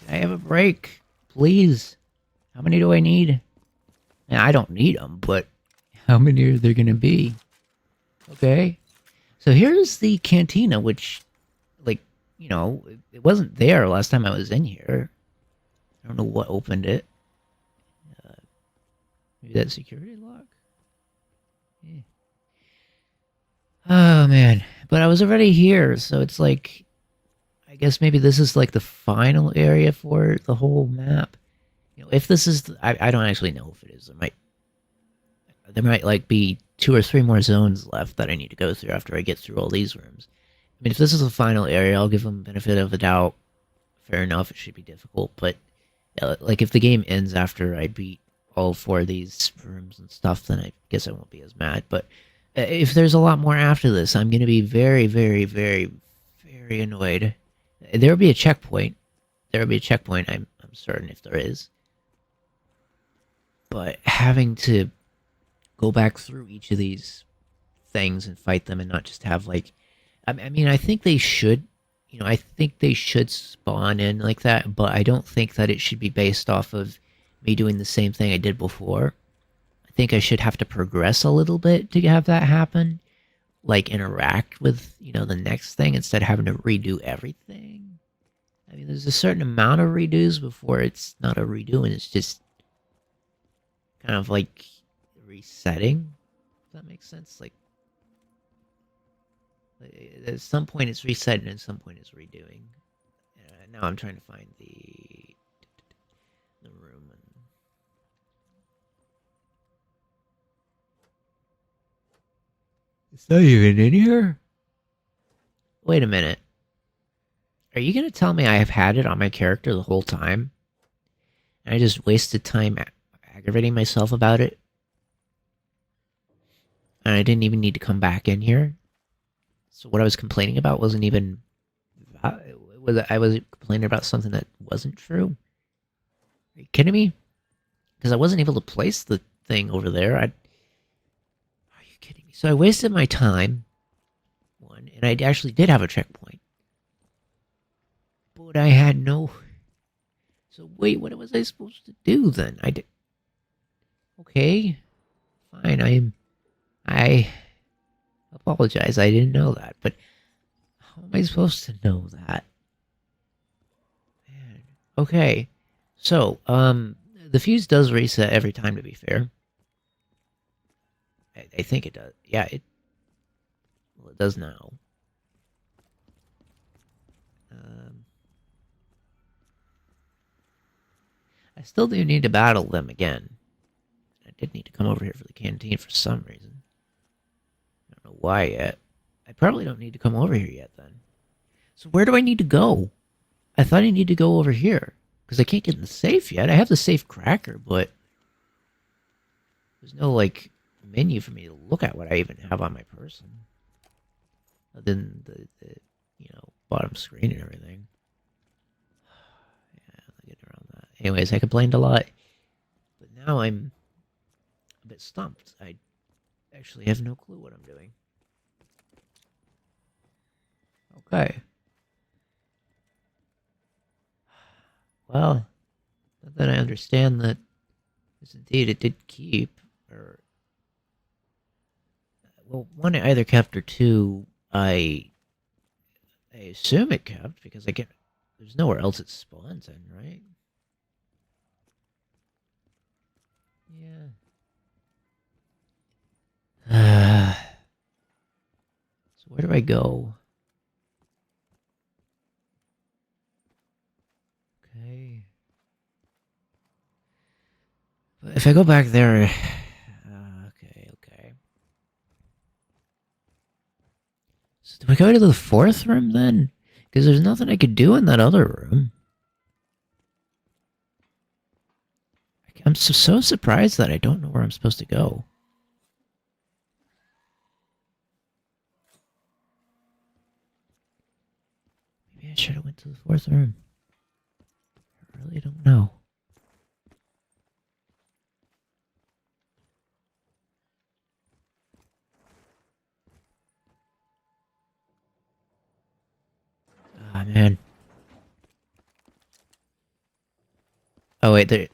I have a break, please. How many do I need? Now, I don't need them, but how many are there going to be? Okay. So here's the cantina, which, like, you know, it wasn't there last time I was in here. I don't know what opened it. Maybe that security lock? Yeah. Oh, man. But I was already here, so it's like, I guess maybe this is like the final area for the whole map. If this is, I don't actually know if it is. There might like be 2 or 3 more zones left that I need to go through after I get through all these rooms. I mean, if this is the final area, I'll give them benefit of the doubt. Fair enough, it should be difficult, but like if the game ends after I beat all 4 of these rooms and stuff, then I guess I won't be as mad. But if there's a lot more after this, I'm gonna be very, very, very, very annoyed. There'll be a checkpoint. There'll be a checkpoint. I'm certain if there is. But having to go back through each of these things and fight them and not just have like I mean I think they should I think they should spawn in like that, but I don't think that it should be based off of me doing the same thing I did before. I think I should have to progress a little bit to have that happen, like interact with the next thing instead of having to redo everything. I mean there's a certain amount of redos before it's not a redo and it's just kind of like resetting, if that makes sense. Like at some point it's resetting and at some point it's redoing. Now I'm trying to find the room. It's not even in here? Wait a minute. Are you going to tell me I have had it on my character the whole time? And I just wasted time aggravating myself about it? And I didn't even need to come back in here? So what I was complaining about wasn't even... I was complaining about something that wasn't true? Are you kidding me? Because I wasn't able to place the thing over there. Are you kidding me? So I wasted my time, one, and I actually did have a checkpoint. But I had no... So wait, what was I supposed to do then? I did... Okay. Fine, I apologize, I didn't know that, but how am I supposed to know that? Man. Okay. So, the fuse does reset every time, to be fair. I think it does. Yeah, it does now. I still do need to battle them again. I did need to come over here for the canteen for some reason. I don't know why yet. I probably don't need to come over here yet then. So where do I need to go? I thought I need to go over here. Because I can't get in the safe yet. I have the safe cracker, but... there's no, like, menu for me to look at what I even have on my person. Other than the bottom screen and everything. Yeah, I'll get around that. Anyways, I complained a lot. But now I'm a bit stumped. I actually have no clue what I'm doing. Okay. Well, not that I understand that, yes, indeed, it did keep, or... well, one, it either kept, or two, I assume it kept, because there's nowhere else it spawns in, right? Yeah. So where do I go? Okay. But if I go back there... okay. So do I go to the 4th room then? Because there's nothing I could do in that other room. I'm so surprised that I don't know where I'm supposed to go. Maybe I should have went to the 4th room. I really don't know. Ah, man. Oh, wait, there...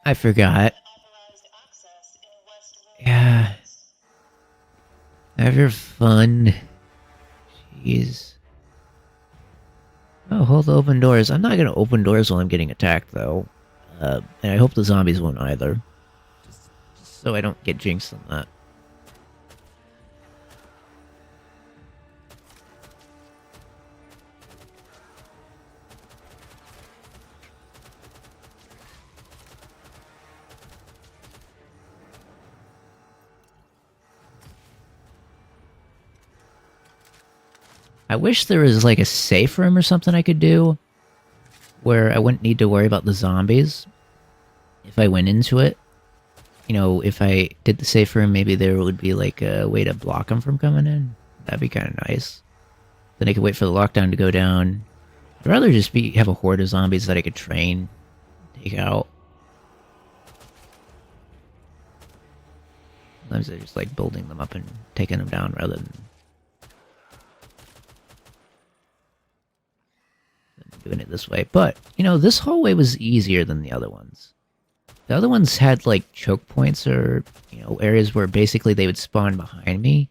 I forgot. Unauthorized access in West Yeah. Wales. Have your fun. Jeez. Oh, hold the open doors. I'm not gonna open doors while I'm getting attacked, though. And I hope the zombies won't either. Just so I don't get jinxed on that. I wish there was like a safe room or something I could do where I wouldn't need to worry about the zombies if I went into it. You know, if I did the safe room, maybe there would be like a way to block them from coming in. That'd be kind of nice. Then I could wait for the lockdown to go down. I'd rather just have a horde of zombies that I could train, take out. Sometimes I just like building them up and taking them down rather than doing it this way. But, you know, this hallway was easier than the other ones. The other ones had like choke points or, you know, areas where basically they would spawn behind me,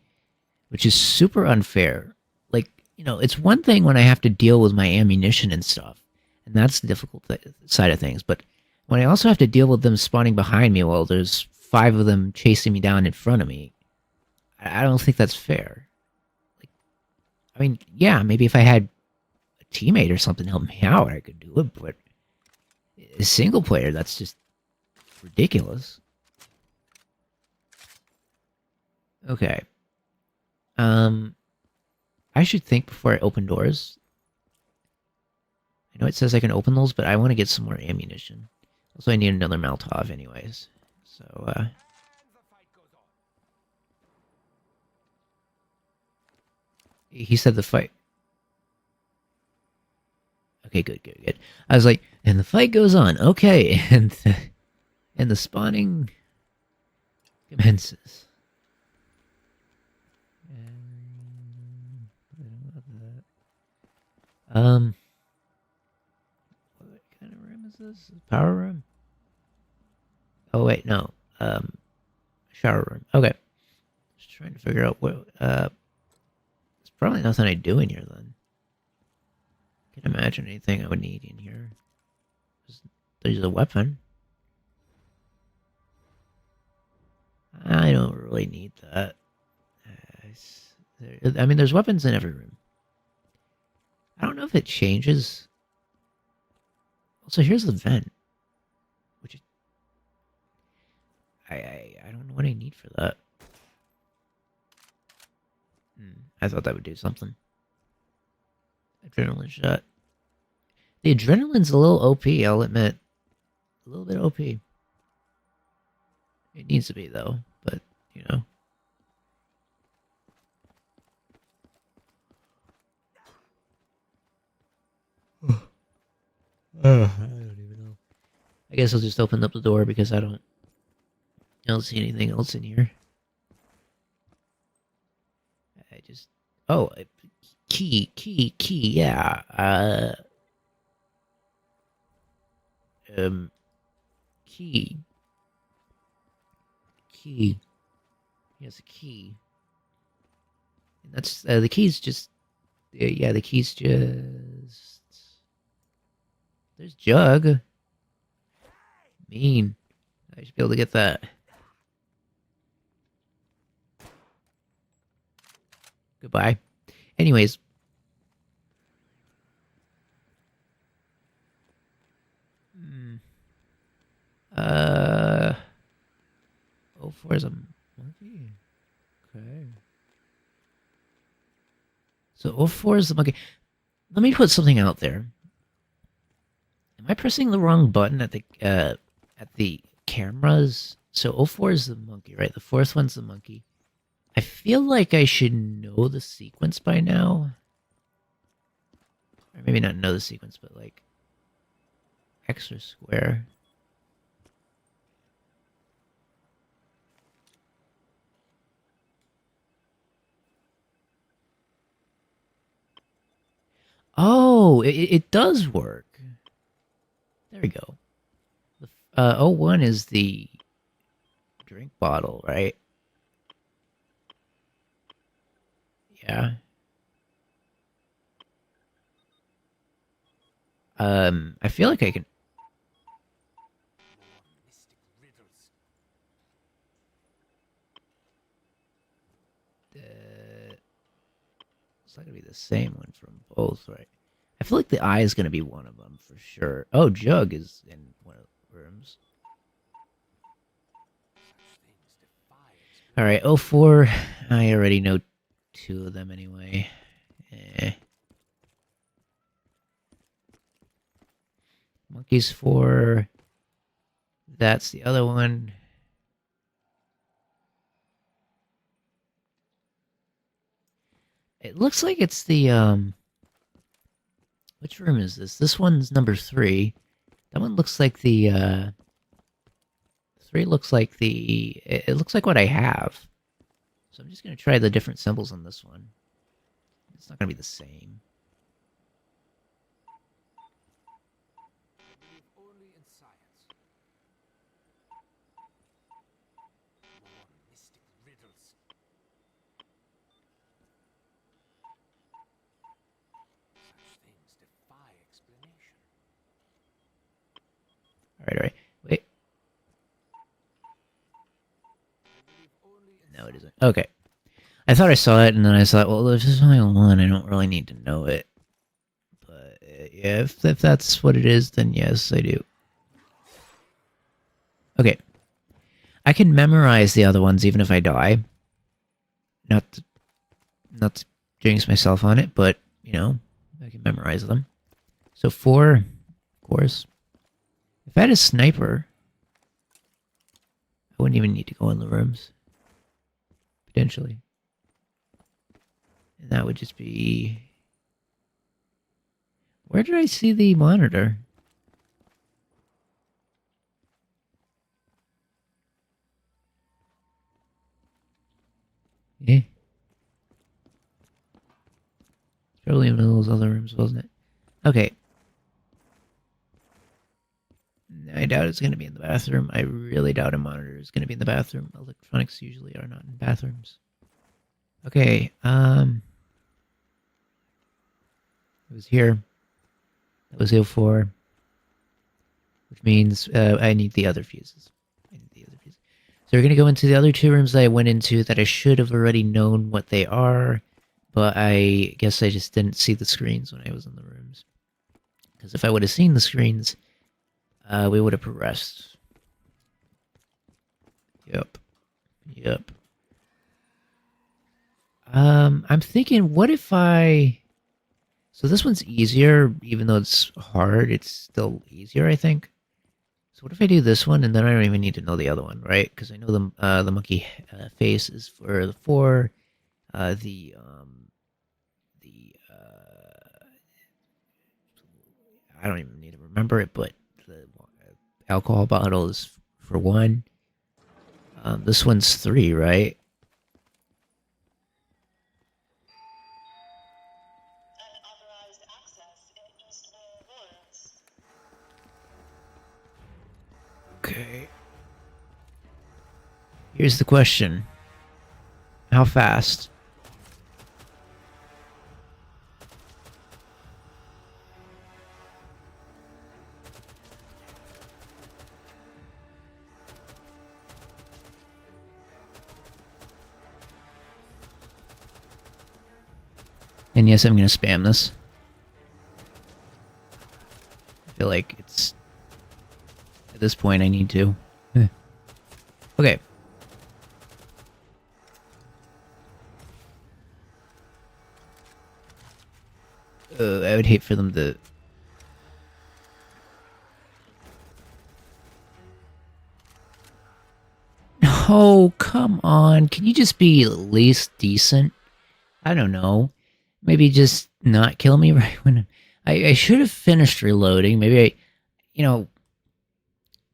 which is super unfair. Like, you know, it's one thing when I have to deal with my ammunition and stuff, and that's the difficult side of things. But when I also have to deal with them spawning behind me while there's 5 of them chasing me down in front of me, I don't think that's fair. Like, I mean, yeah, maybe if I had a teammate or something help me out, I could do it, but a single player, that's just ridiculous. Okay. I should think before I open doors. I know it says I can open those, but I want to get some more ammunition. Also, I need another Molotov anyways. So, he said the fight. Okay, good. I was like, and the fight goes on. Okay, and the spawning commences. What kind of room is this? Power room? Oh wait, no. Shower room. Okay. Just trying to figure out what. There's probably nothing I do in here then. Can't imagine anything I would need in here. There's a weapon. I don't really need that. I mean, there's weapons in every room. I don't know if it changes. Also, here's the vent. Which I don't know what I need for that. I thought that would do something. Adrenaline shot. The adrenaline's a little OP, I'll admit. A little bit OP. It needs to be, though. But, you know. I don't even know. I guess I'll just open up the door because I don't see anything else in here. I just... Oh, key, yeah. Key. Yes, a key. And that's, the key's just... Yeah, the key's just... There's Jug. Mean. I should be able to get that. Goodbye. Anyways. Oh, 04 is a monkey. Okay. So 04 is the monkey. Let me put something out there. Am I pressing the wrong button at the cameras? So 04 is the monkey, right? The 4th one's the monkey. I feel like I should know the sequence by now. Or maybe not know the sequence, but like X or square. Oh, it does work. There we go. The 01 is the drink bottle, right? Yeah. I feel like I can... It's not gonna be the same one from both, right? I feel like the eye is gonna be one of them for sure. Oh, Jug is in one of the rooms. Alright, 04. I already know 2 of them anyway. Eh. Monkeys 4. That's the other one. It looks like it's the which room is this? This one's number 3. That one looks like the 3 looks like the it looks like what I have. So I'm just gonna try the different symbols on this one. It's not gonna be the same. I believe only in science. More mystic riddles. Such things defy explanation. Alright. Wait. I believe only in No, it isn't. Okay. I thought I saw it, and then I thought, well, if there's only one, I don't really need to know it. But yeah, if that's what it is, then yes, I do. Okay. I can memorize the other ones even if I die. Not to jinx myself on it, but, you know, I can memorize them. So 4, of course. If I had a sniper, I wouldn't even need to go in the rooms. Potentially. And that would just be... Where did I see the monitor? Eh. It's probably in one of those other rooms, wasn't it? Okay. I doubt it's going to be in the bathroom. I really doubt a monitor is going to be in the bathroom. Electronics usually are not in bathrooms. Okay, it was here. That was 04. Which means I need the other fuses. So we're going to go into the other 2 rooms that I went into that I should have already known what they are. But I guess I just didn't see the screens when I was in the rooms. Because if I would have seen the screens, we would have progressed. Yep. I'm thinking, what if I... So this one's easier, even though it's hard, it's still easier, I think. So what if I do this one, and then I don't even need to know the other one, right? Because I know the monkey face is for the 4. I don't even need to remember it, but the alcohol bottle is for 1. This one's 3, right? Unauthorized access in East Wall ruins. Okay. Here's the question. How fast? And yes, I'm going to spam this. I feel like it's... At this point, I need to. Okay. I would hate for them to... Oh, come on. Can you just be at least decent? I don't know. Maybe just not kill me right when... I should have finished reloading. Maybe I... You know...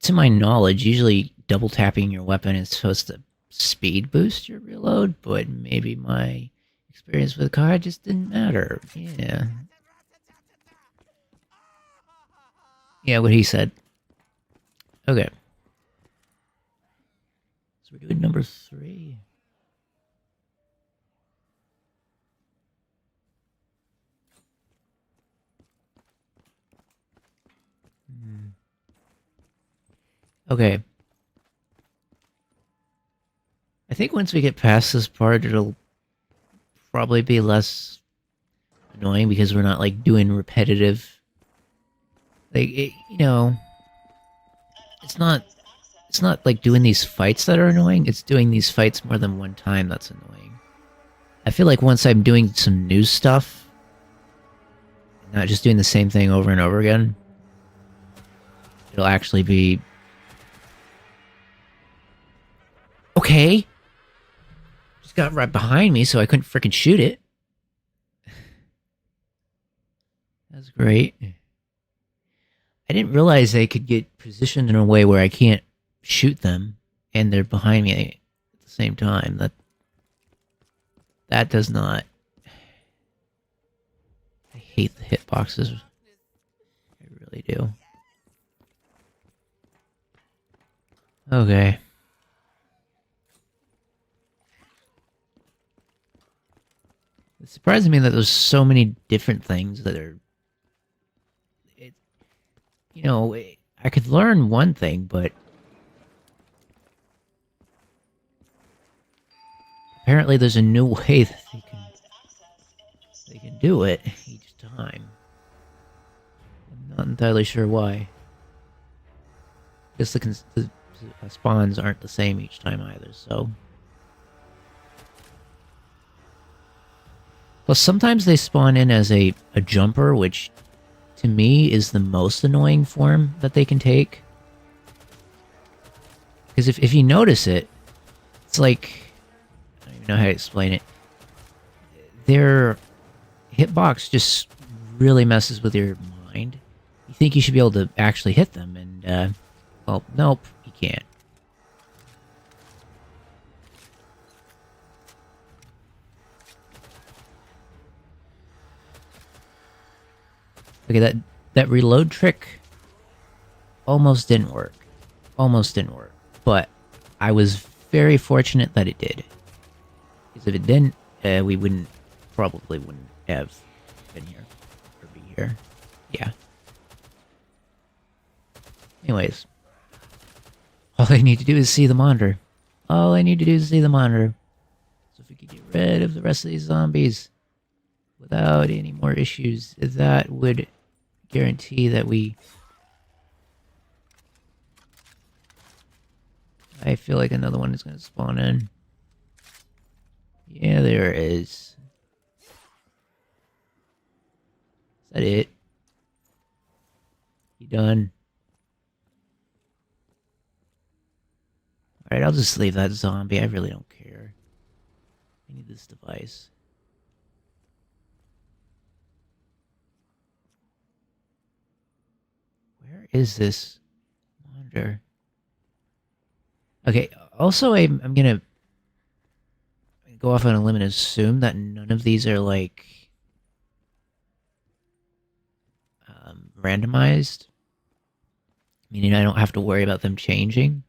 To my knowledge, usually double tapping your weapon is supposed to speed boost your reload, but maybe my experience with the car just didn't matter. Yeah. Yeah, what he said. Okay. So we're doing number 3. Okay. I think once we get past this part, it'll probably be less annoying because we're not, like, doing repetitive... Like, you know... It's not, like, doing these fights that are annoying, it's doing these fights more than one time that's annoying. I feel like once I'm doing some new stuff, not just doing the same thing over and over again, it'll actually be... Okay! Just got right behind me, so I couldn't freaking shoot it. That's great. I didn't realize they could get positioned in a way where I can't shoot them, and they're behind me at the same time. That does not... I hate the hitboxes. I really do. Okay. It surprises me that there's so many different things that are... You know, I could learn one thing, but... Apparently there's a new way that they can do it each time. I'm not entirely sure why. Guess the spawns aren't the same each time either, so... Plus, sometimes they spawn in as a jumper, which, to me, is the most annoying form that they can take. Because if you notice it, it's like... I don't even know how to explain it. Their hitbox just really messes with your mind. You think you should be able to actually hit them, and, well, nope, you can't. Okay, that reload trick almost didn't work. Almost didn't work. But I was very fortunate that it did. Because if it didn't, we probably wouldn't have been here. Or be here. Yeah. Anyways. All I need to do is see the monitor. All I need to do is see the monitor. So if we could get rid of the rest of these zombies without any more issues, that would guarantee that we... I feel like another one is going to spawn in. Yeah, there is. Is that it? You done? Alright, I'll just leave that zombie. I really don't care. I need this device. Where is this monitor? Okay, also I'm gonna go off on a limb and assume that none of these are, like, randomized. Meaning I don't have to worry about them changing.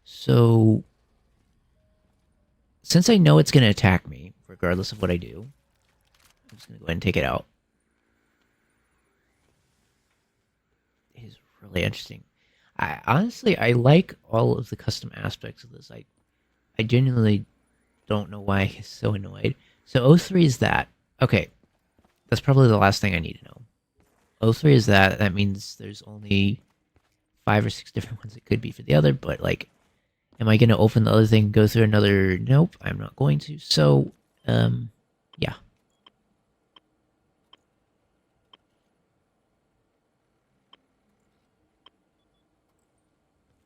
So, since I know it's going to attack me, regardless of what I do, I'm just going to go ahead and take it out. It is really interesting. Honestly, I like all of the custom aspects of this. I genuinely don't know why I get so annoyed. So O3 is that. Okay, that's probably the last thing I need to know. O3 is that. That means there's only 5 or 6 different ones it could be for the other, but, like, am I going to open the other thing and go through another? Nope, I'm not going to. So, yeah.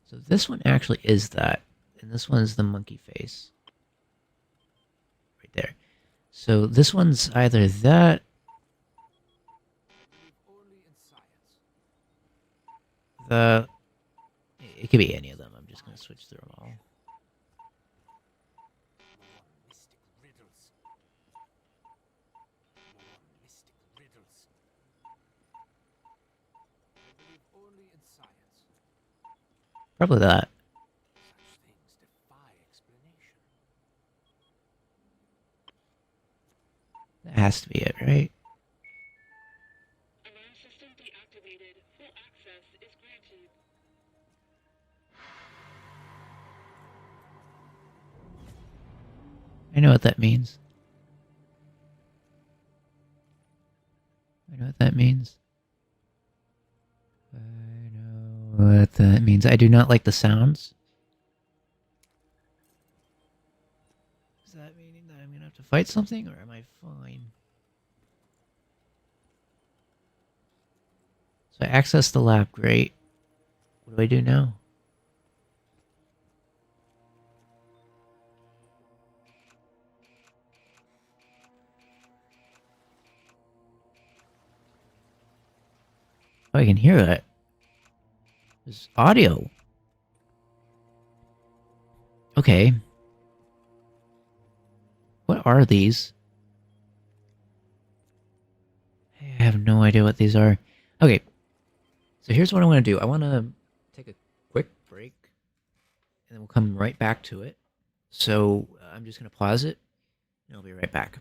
So this one actually is that, and this one is the monkey face. Right there. So this one's either that... It could be any of them. I'm just going to switch through them all. Probably that. That has to be it, right? Alarm system deactivated. Full access is granted. I know what that means. I know what that means. I know what that means. I do not like the sounds. Is that meaning that I'm gonna have to fight something, or am I fine? So I access the lab, great. What do I do now? Oh, I can hear that. There's audio. Okay. What are these? I have no idea what these are. Okay. So here's what I want to do. I want to take a quick break, and then we'll come right back to it. So I'm just going to pause it, and I'll be right back.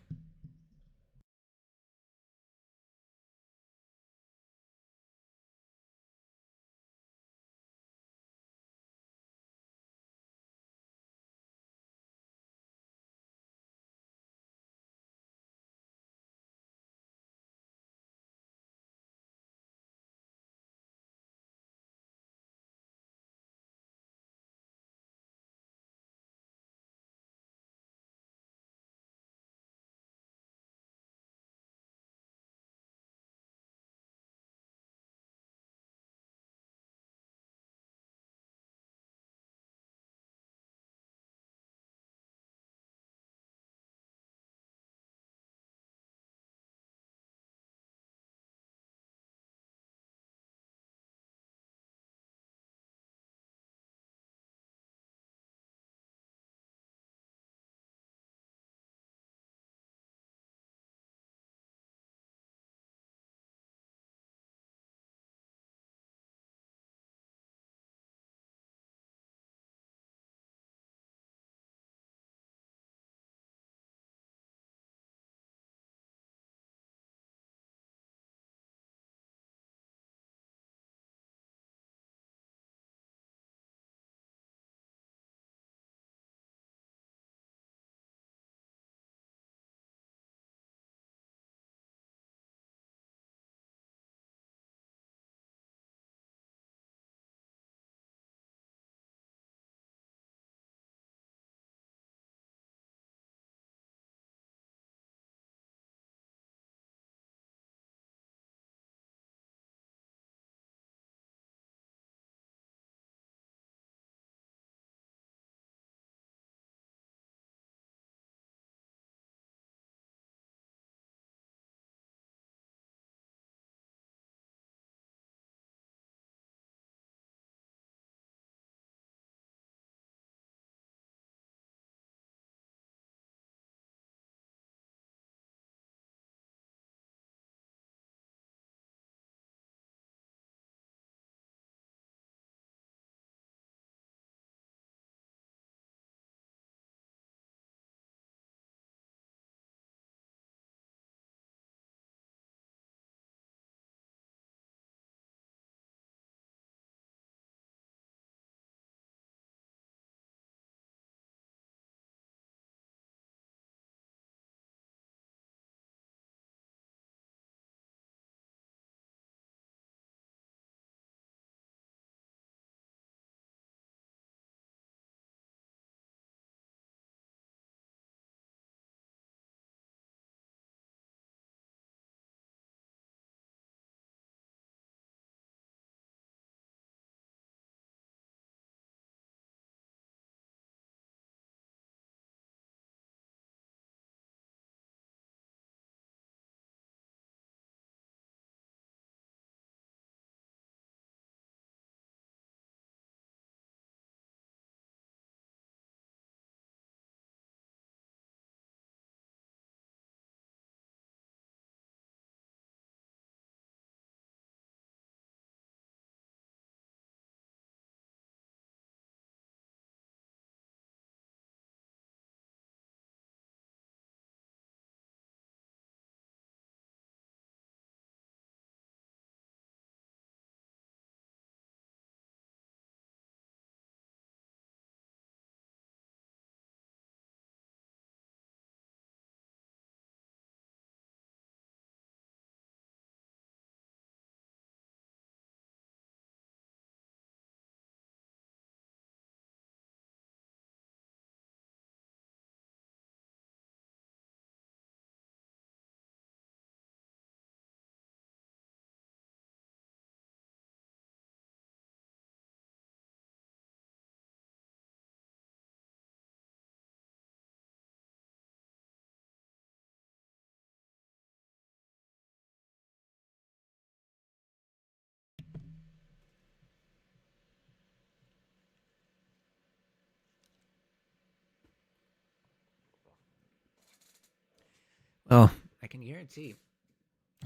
Oh, I can guarantee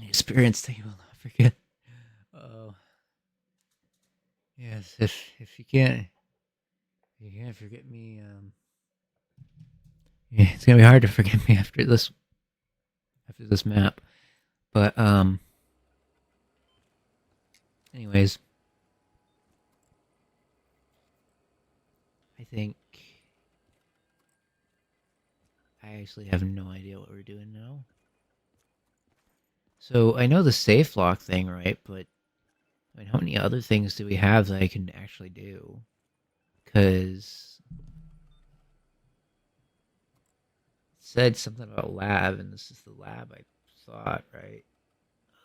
the experience that you will not forget. Oh, yes. If you can't forget me. Yeah, it's gonna be hard to forget me after this map. But anyways, I think I actually have no idea what we're doing now. So I know the safe lock thing, right? But I mean, how many other things do we have that I can actually do? Because it said something about lab, and this is the lab I thought, right?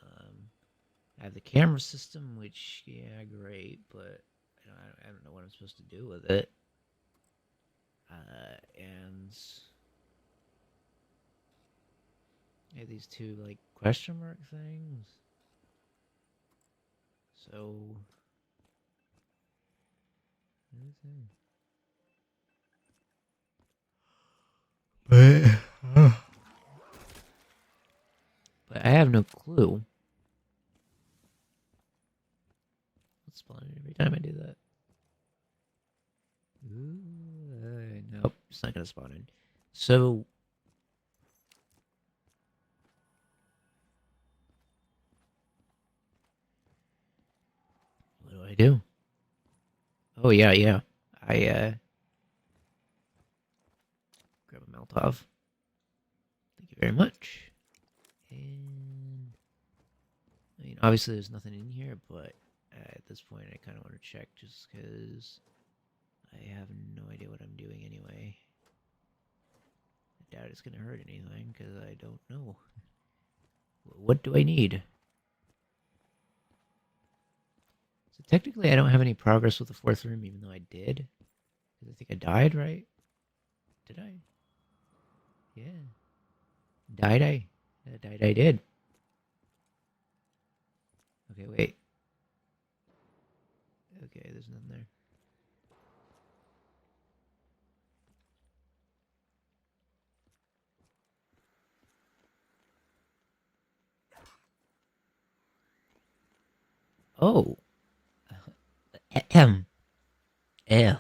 Um, I have the camera system, which yeah, great, but I don't know what I'm supposed to do with it. And I have these two like question mark things. So, but but I have no clue. What's spawning every time I do that? Nope, it's not gonna spawn in. So, what do I do? Oh yeah, yeah. I grab a Molotov. Thank you very much. And I mean, obviously there's nothing in here, but at this point I kind of want to check just because I have no idea what I'm doing anyway. I doubt it's gonna hurt anything because I don't know. What do I need? So technically, I don't have any progress with the fourth room, even though I did. Because I think I died, right? Did I? Yeah. Died I? Died I did. Okay, wait. Okay, there's nothing there. Oh. Ahem. Yeah.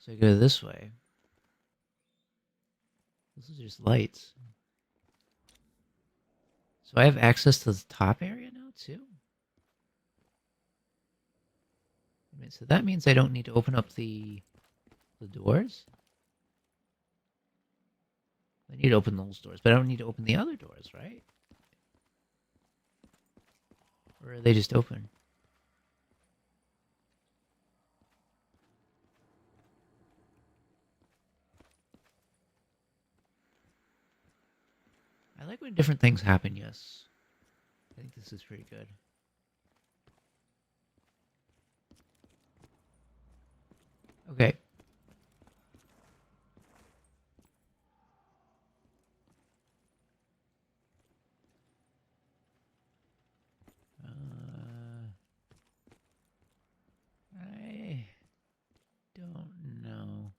So I go this way. This is just lights. So I have access to the top area now, too? I mean, so that means I don't need to open up the doors? I need to open those doors, but I don't need to open the other doors, right? Or are they just open? I like when different things happen, yes. I think this is pretty good. Okay. I don't know.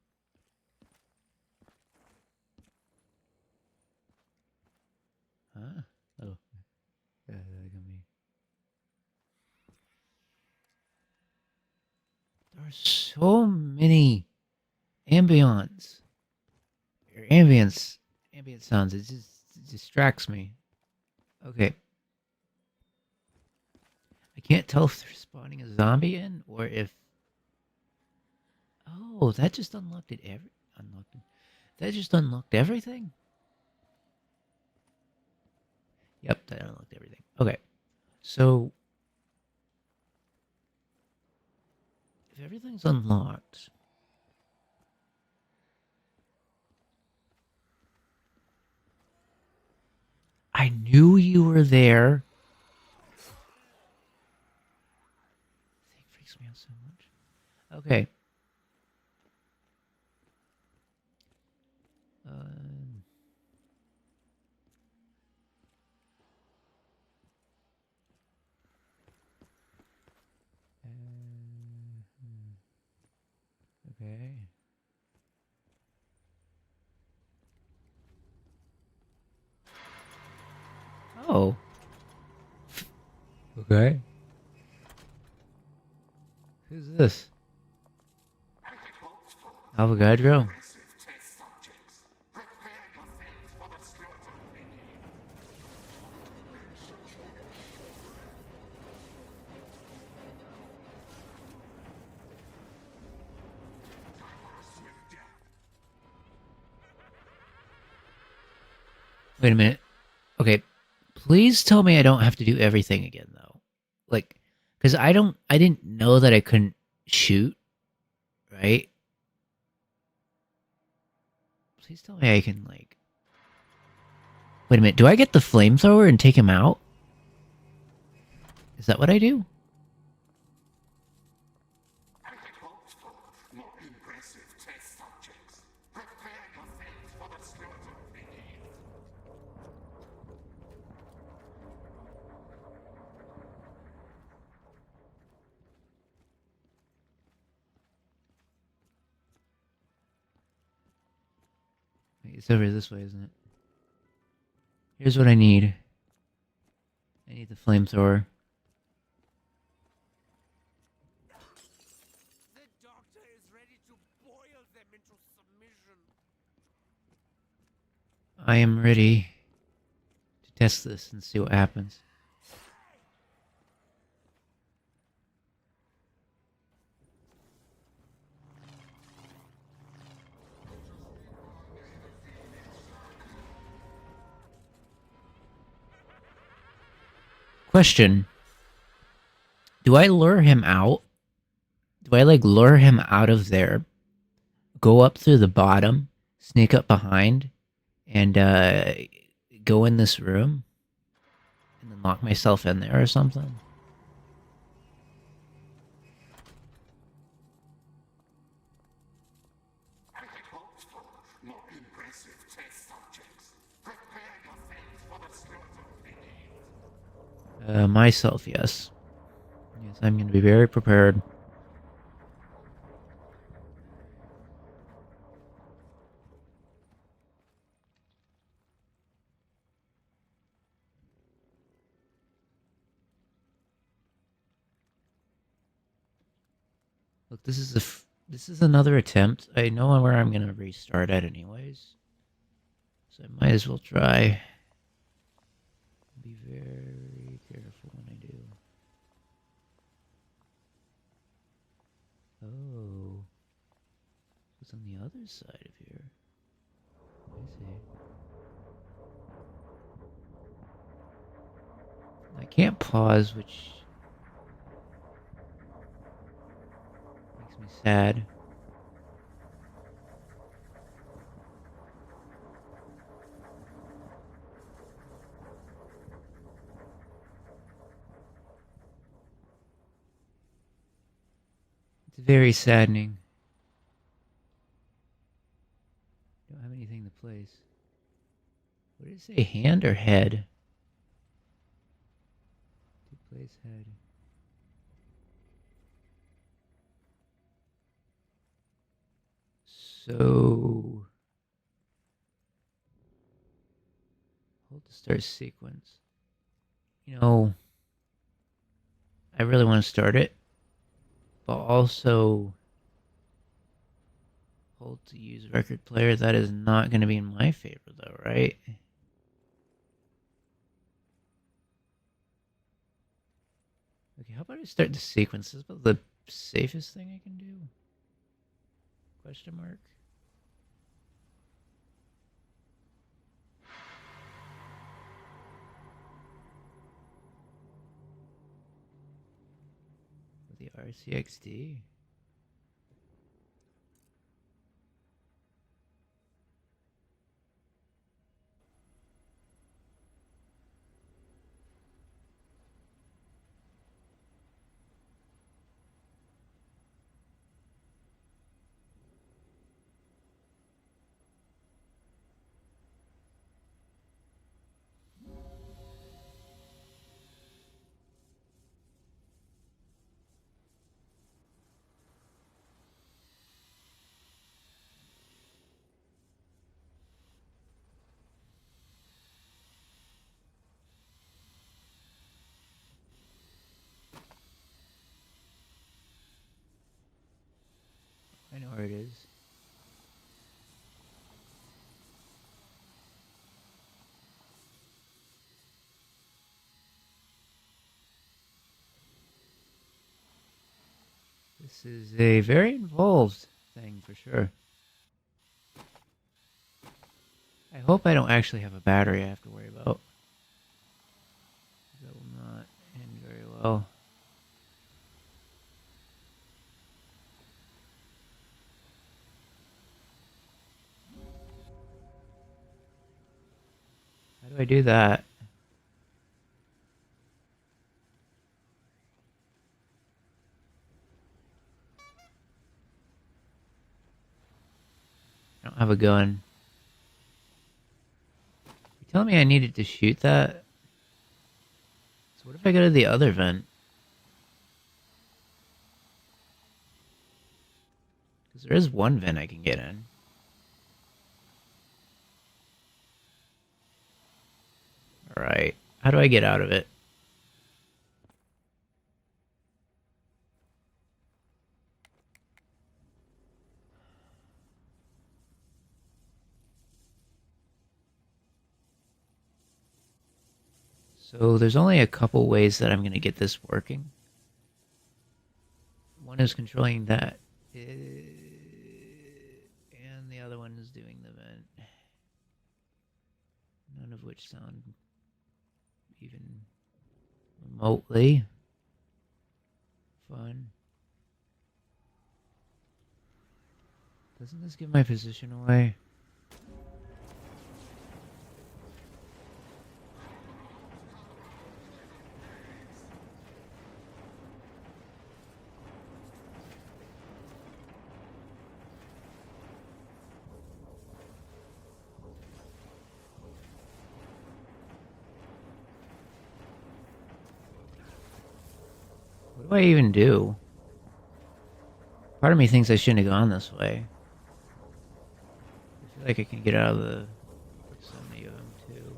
Huh? Oh. That got me. There are so many ambience or ambient sounds. It distracts me. Okay. I can't tell if they're spawning a zombie in or if. Oh, that just unlocked it. Unlocked it. That just unlocked everything. Yep, that unlocked everything. Okay, so if everything's unlocked, I knew you were there. Thing freaks me out so much. Okay. Um, Uh-oh. Okay. Who's this? Avogadro? Wait a minute. Okay. Please tell me I don't have to do everything again, though. Like, because I didn't know that I couldn't shoot, right? Please tell me I can, like... Wait a minute, do I get the flamethrower and take him out? Is that what I do? Wait, it's over this way, isn't it? Here's what I need. I need the flamethrower. The doctor is ready to boil them into submission. I am ready to test this and see what happens. Question. Do I lure him out? Do I, like, lure him out of there, go up through the bottom, sneak up behind, and go in this room? And then lock myself in there or something? Myself, yes. Yes, I'm going to be very prepared. Look, this is this is another attempt. I know where I'm going to restart at anyways. So I might as well try. Be very careful when I do. Oh. What's on the other side of here? I see. I can't pause, which makes me sad. It's very saddening. Don't have anything to place. What did it say? Hand or head? To place head. So hold to start sequence. You know, I really want to start it, but also hold to use record player. That is not going to be in my favor, though, right? Okay, how about I start the sequence? This is about the safest thing I can do? Question mark. With the RCXD. This is a very involved thing for sure. I hope I don't actually have a battery I have to worry about. That will not end very well. How do I do that? I don't have a gun. You're telling me I needed to shoot that? So what if I go to the other vent? Because there is one vent I can get in. Alright. How do I get out of it? So there's only a couple ways that I'm going to get this working. One is controlling that, and the other one is doing the vent. None of which sound even remotely fun. Doesn't this give my position away? What do I even do? Part of me thinks I shouldn't have gone this way. I feel like I can get out of the proximity of him too.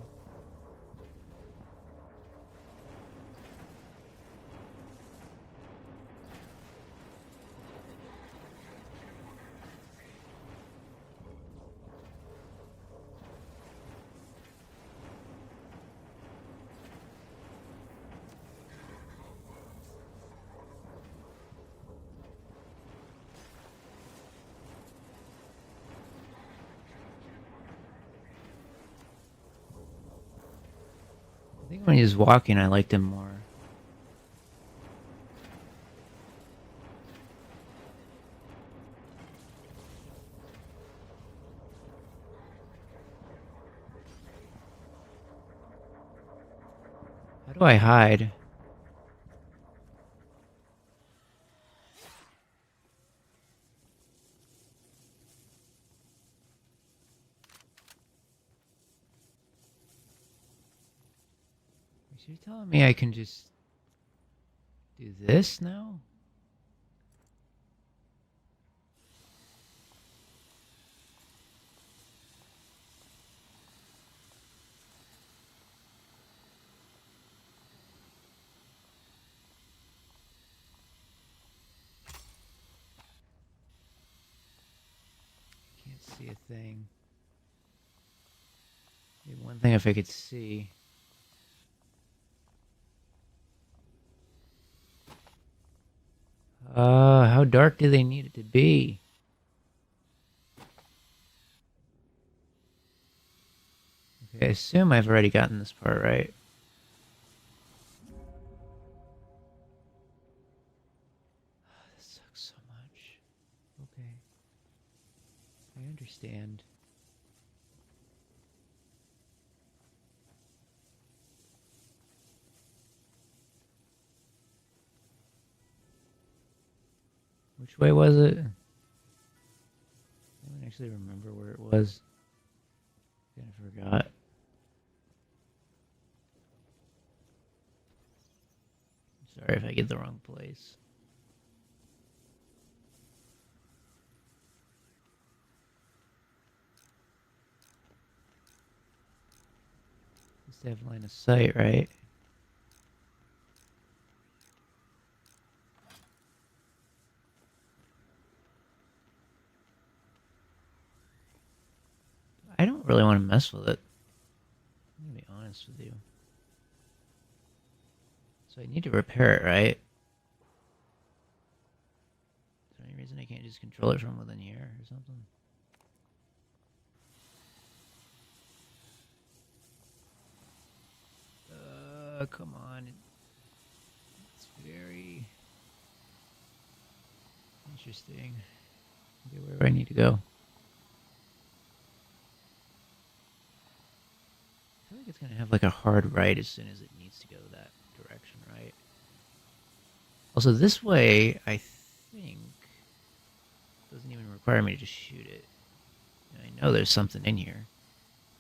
I think when he was walking, I liked him more. How do I hide? Is you telling me I can just do this now? Can't see a thing. Maybe one thing if I could see. How dark do they need it to be? Okay, I assume I've already gotten this part right. This sucks so much. Okay. I understand. Which way was it? I don't actually remember where it was. Kind of forgot. Sorry if I get the wrong place. Just have line of sight, right? I don't really want to mess with it. I'm gonna be honest with you. So I need to repair it, right? reason I can't just control it from within here or something? Come on. It's very interesting. Okay, where do I need to go? I feel like it's gonna have like a hard right as soon as it needs to go that direction, right? Also, this way, I think, doesn't even require me to just shoot it. And I know there's something in here.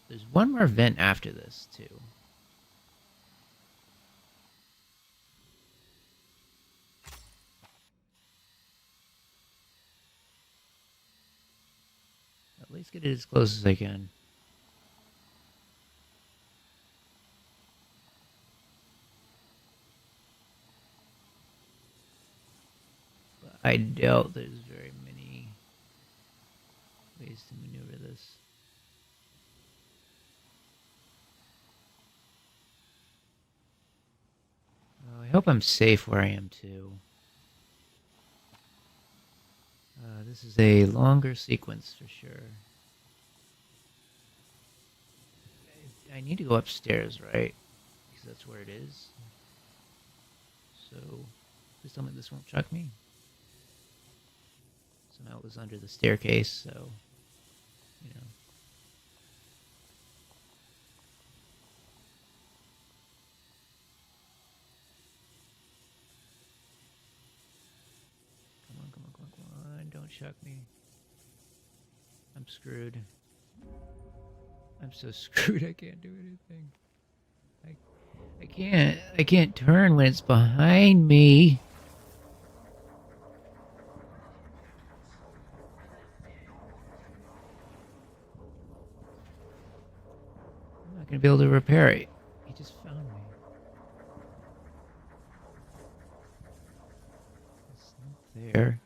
There's one more vent after this, too. At least get it as close as I can. But I doubt there's very many ways to maneuver this. Oh, I hope I'm safe where I am, too. This is a longer sequence for sure. I need to go upstairs, right? Because that's where it is. So, please tell me this won't chuck me. Somehow it was under the staircase, so, you know. Come on, don't chuck me. I'm screwed. I'm so screwed I can't do anything. I can't turn when it's behind me. I'm not gonna be able to repair it. He just found me. It's not there.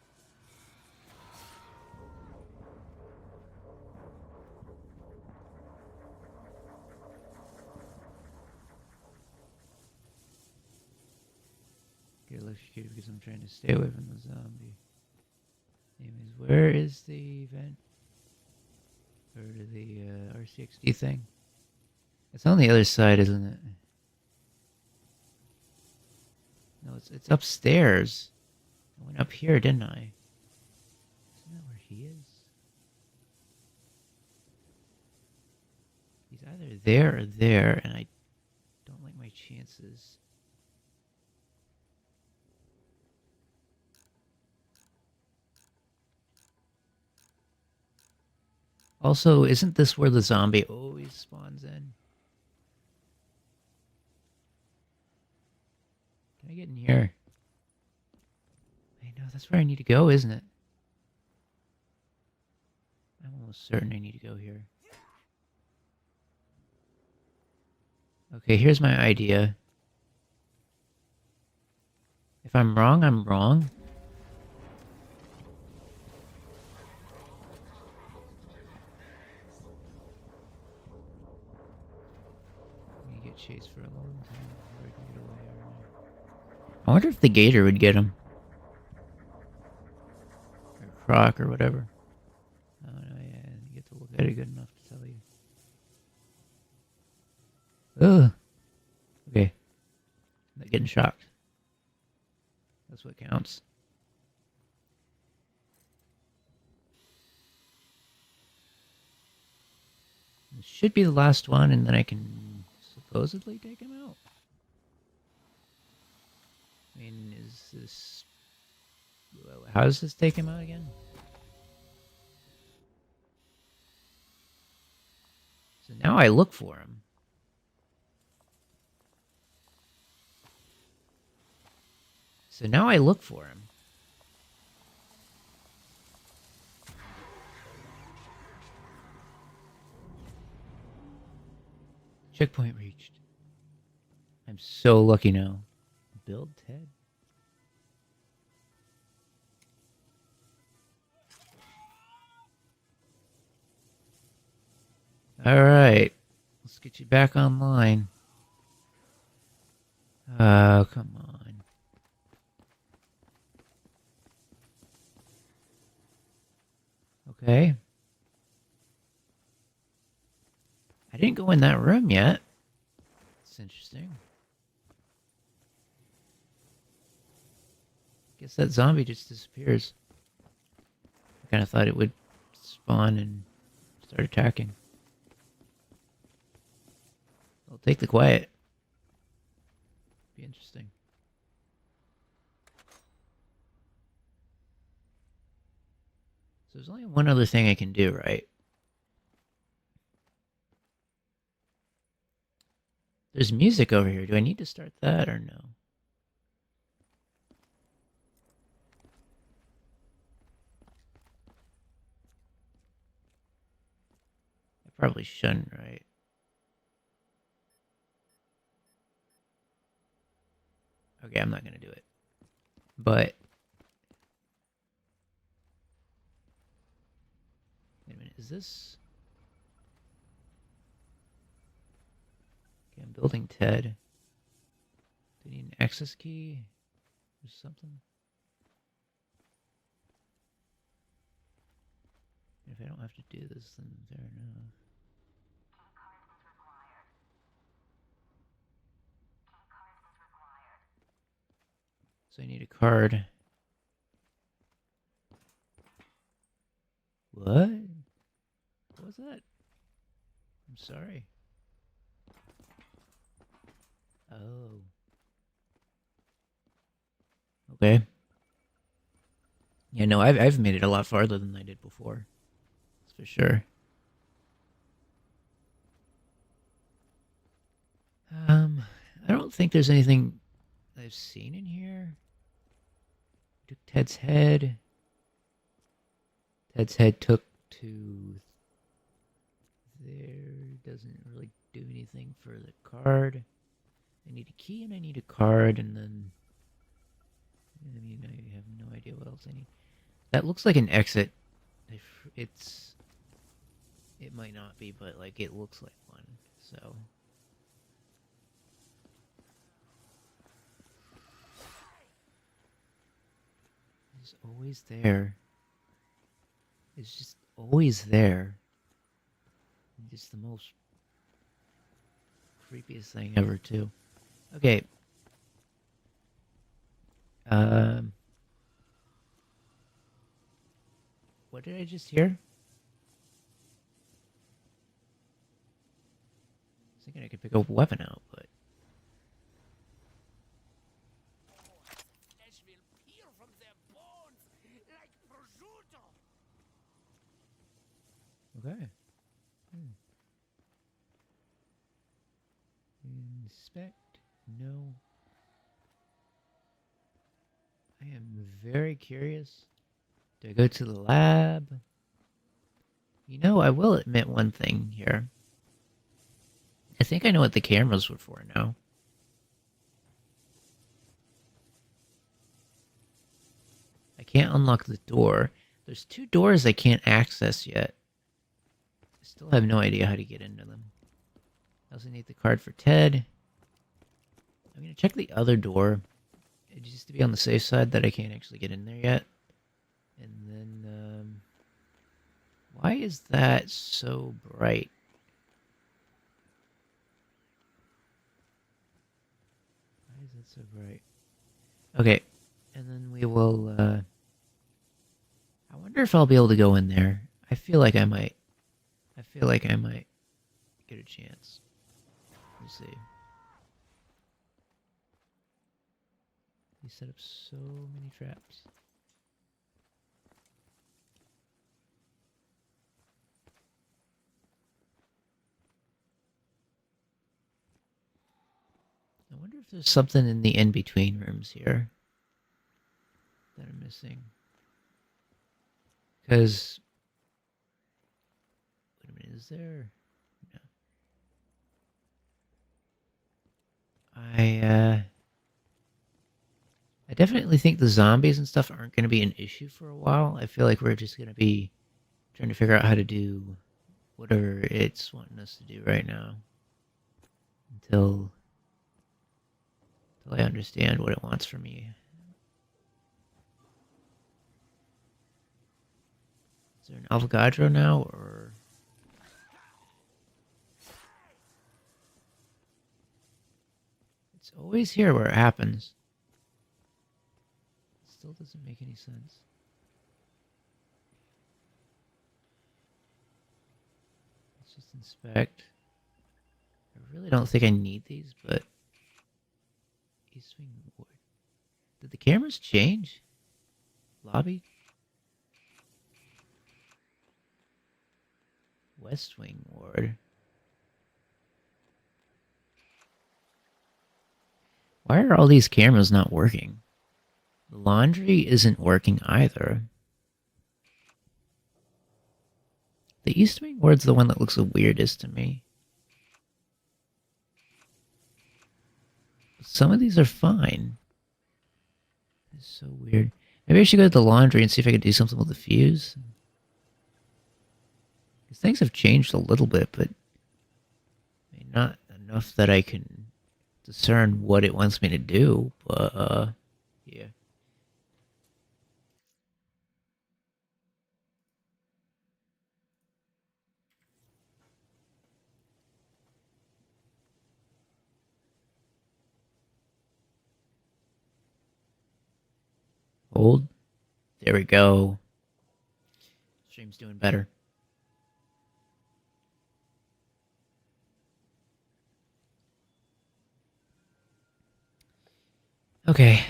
Get electrocuted because I'm trying to stay away from the zombie. Anyways, where is the event? Or the RCXD thing? It's on the other side, isn't it? No, it's upstairs. I went up here, didn't I? Isn't that where he is? He's either there or there, and I don't like my chances. Also, isn't this where the zombie always spawns in? Can I get in here? I know, that's where I need to go, isn't it? I'm almost certain I need to go here. Okay, here's my idea. If I'm wrong, I'm wrong. I'm gonna get chased for a long time before I can get away. I wonder if the gator would get him. Or croc or whatever. I don't know, yeah, I didn't get to look at it good enough to tell you. Ugh. Okay. I'm not getting shocked. That's what counts. This should be the last one, and then I can supposedly take him out. I mean, is this... How does this take him out again? So now I look for him. So now I look for him. Checkpoint reached. I'm so lucky now. Build Ted. Alright. Let's get you back online. Oh, come on. Okay. I didn't go in that room yet. It's interesting. Guess that zombie just disappears. I kind of thought it would spawn and start attacking. I'll take the quiet. Be interesting. So there's only one other thing I can do, right? There's music over here. Do I need to start that or no? I probably shouldn't, right? Okay, I'm not gonna do it. But wait a minute, is this? Okay, I'm building Ted. Do I need an access key or something? If I don't have to do this, then fair enough. So I need a card. What? What was that? I'm sorry. Oh. Okay. Yeah, no, I've made it a lot farther than I did before. That's for sure. I don't think there's anything I've seen in here. Took Ted's head. Ted's head took to there. Doesn't really do anything for the card. I need a key and I need a card, and then I mean I have no idea what else I need. That looks like an exit. It might not be, but like it looks like one. So it's always there. It's just always there. It's the most creepiest thing ever, too. Okay. What did I just hear? I was thinking I could pick a weapon out, but Flesh will peel from their bones like prosciutto. okay. Inspect. No. I am very curious. Do I go to the lab? You know, I will admit one thing here. I think I know what the cameras were for now. I can't unlock the door. There's two doors I can't access yet. I still have no idea how to get into them. I also need the card for Ted. I'm going to check the other door. Just to be on the safe side that I can't actually get in there yet. And then, why is that so bright? Why is that so bright? Okay, and then we will, I wonder if I'll be able to go in there. I feel like I might. I feel like I might get a chance. Let's see. He set up so many traps. I wonder if there's something in the in-between rooms here that I'm missing. Because, wait a minute, is there? No. I definitely think the zombies and stuff aren't going to be an issue for a while. I feel like we're just going to be trying to figure out how to do whatever it's wanting us to do right now. Until I understand what it wants from me. Is there an Avogadro now, or... It's always here where it happens. It still doesn't make any sense. Let's just inspect. I really don't think I need these, but... East Wing Ward. Did the cameras change? Lobby? West Wing Ward. Why are all these cameras not working? The laundry isn't working either. The East Wing Ward's the one that looks the weirdest to me. Some of these are fine. It's so weird. Maybe I should go to the laundry and see if I can do something with the fuse. Because things have changed a little bit, but not enough that I can discern what it wants me to do. But, yeah. Hold. There we go. Stream's doing better. Okay.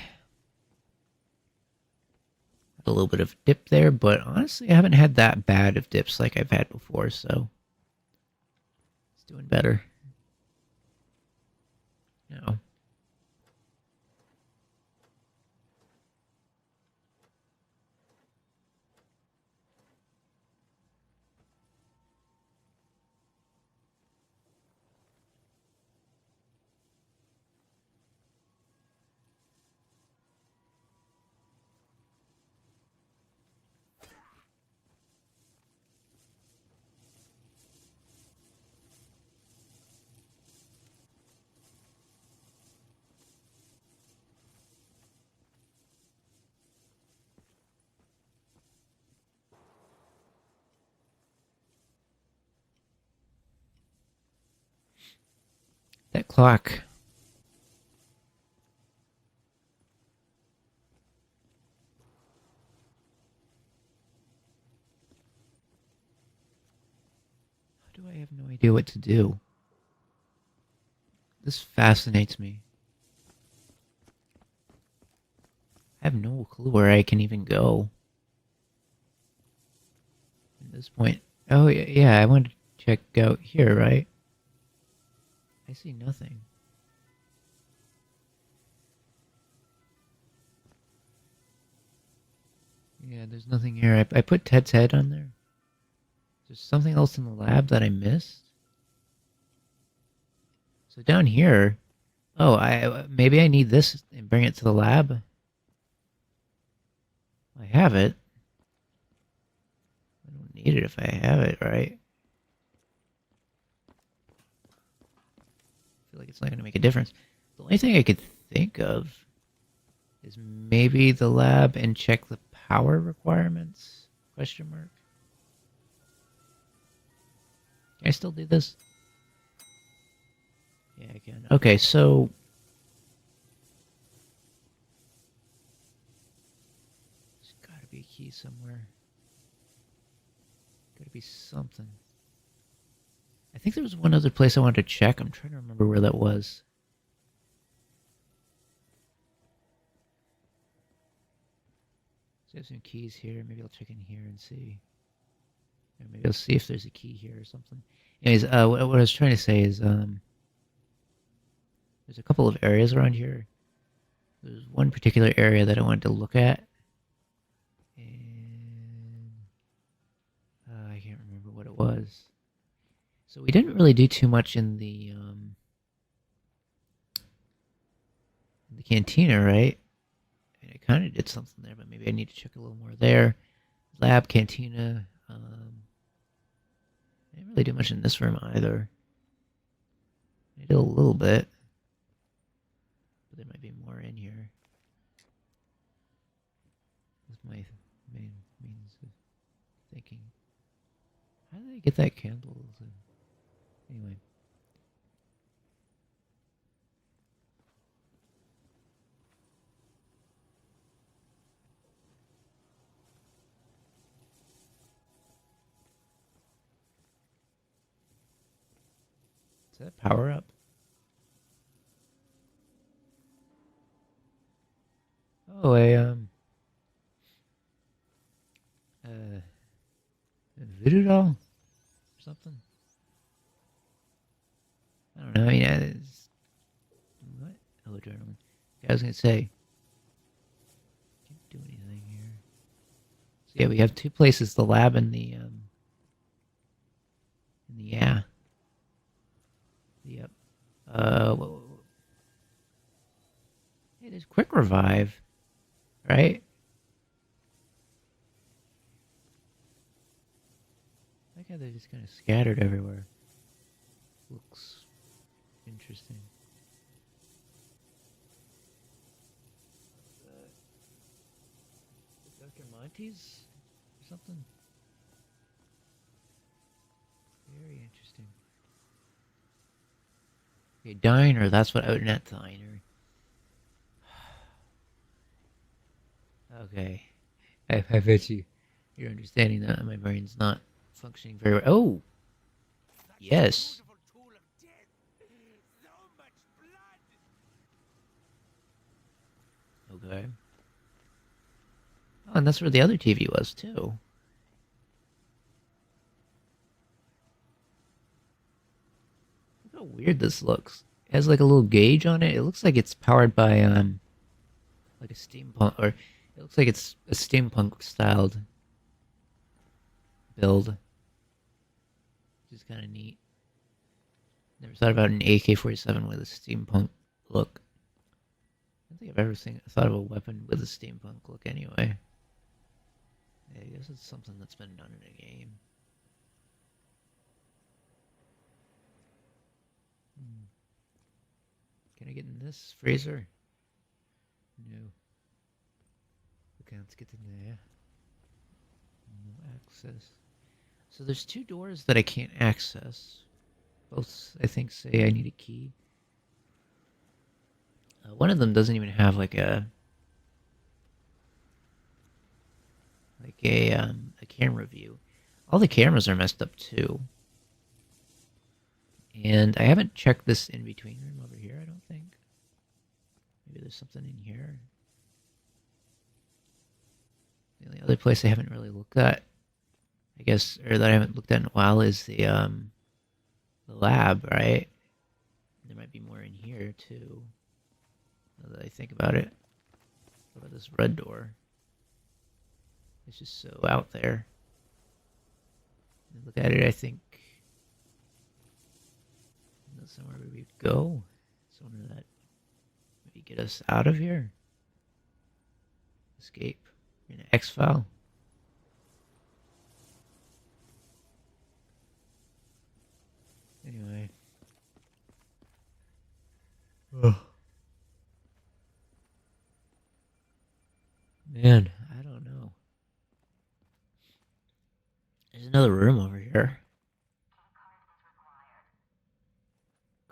A little bit of dip there, but honestly, I haven't had that bad of dips like I've had before, so it's doing better. No. That clock. How do I have no idea what to do? This fascinates me. I have no clue where I can even go. At this point. Oh, yeah, I want to check out here, right? I see nothing. Yeah, there's nothing here. I put Ted's head on there. There's something else in the lab that I missed. So down here... Oh, maybe I need this and bring it to the lab. I have it. I don't need it if I have it, right? I feel like it's not going to make a difference. The only thing I could think of is maybe the lab and check the power requirements? Question mark. Can I still do this? Yeah, I can. Okay, so... There's gotta be a key somewhere. Gotta be something. I think there was one other place I wanted to check. I'm trying to remember where that was. So I have some keys here. Maybe I'll check in here and see. Or maybe I'll see if there's a key here or something. Anyways, what I was trying to say is, there's a couple of areas around here. There's one particular area that I wanted to look at. And I can't remember what it was. So we didn't really do too much in the cantina, right? And I kind of did something there, but maybe I need to check a little more there. Lab, cantina. I didn't really do much in this room either. I did a little bit. But there might be more in here. That's my main means of thinking. How did I get that candle? Anyway. Is that power up? Oh, a voodoo doll or something. I don't know. I mean, what? Oh, adrenaline. I was gonna say, can't do anything here. So yeah, we have two places: the lab and the yeah. Yep. Hey, there's quick revive, right? I like how they're just kind of scattered everywhere. Looks interesting. Dr. Monty's or something? Very interesting. Okay, diner, that's what Outnet diner. Okay. I bet you're understanding that my brain's not functioning very well. Oh! Such a Yes. beautiful tool of death. So much blood. Okay. Oh, and that's where the other TV was, too. Look how weird this looks. It has like a little gauge on it. It looks like it's powered by, like a steampunk, or it looks like it's a steampunk styled build. Which is kind of neat. Never thought about an AK-47 with a steampunk look. I don't think I've ever thought of a weapon with a steampunk look anyway. Yeah, I guess it's something that's been done in a game. Can I get in this freezer? No. Okay, let's get in there. No access. So there's two doors that I can't access. Both, I think, say I need a key. One of them doesn't even have like a camera view. All the cameras are messed up too. And I haven't checked this in between room over here, I don't think. Maybe there's something in here. The only other place I haven't really looked at, I guess, or that I haven't looked at in a while, is the lab, right? There might be more in here too. Now that I think about it. What about this red door? It's just so out there. Look at it, I think that's somewhere where we'd go. Somewhere that maybe get us out of here. Escape. In an X file. Anyway. Ugh. Man, I don't know. There's another room over here.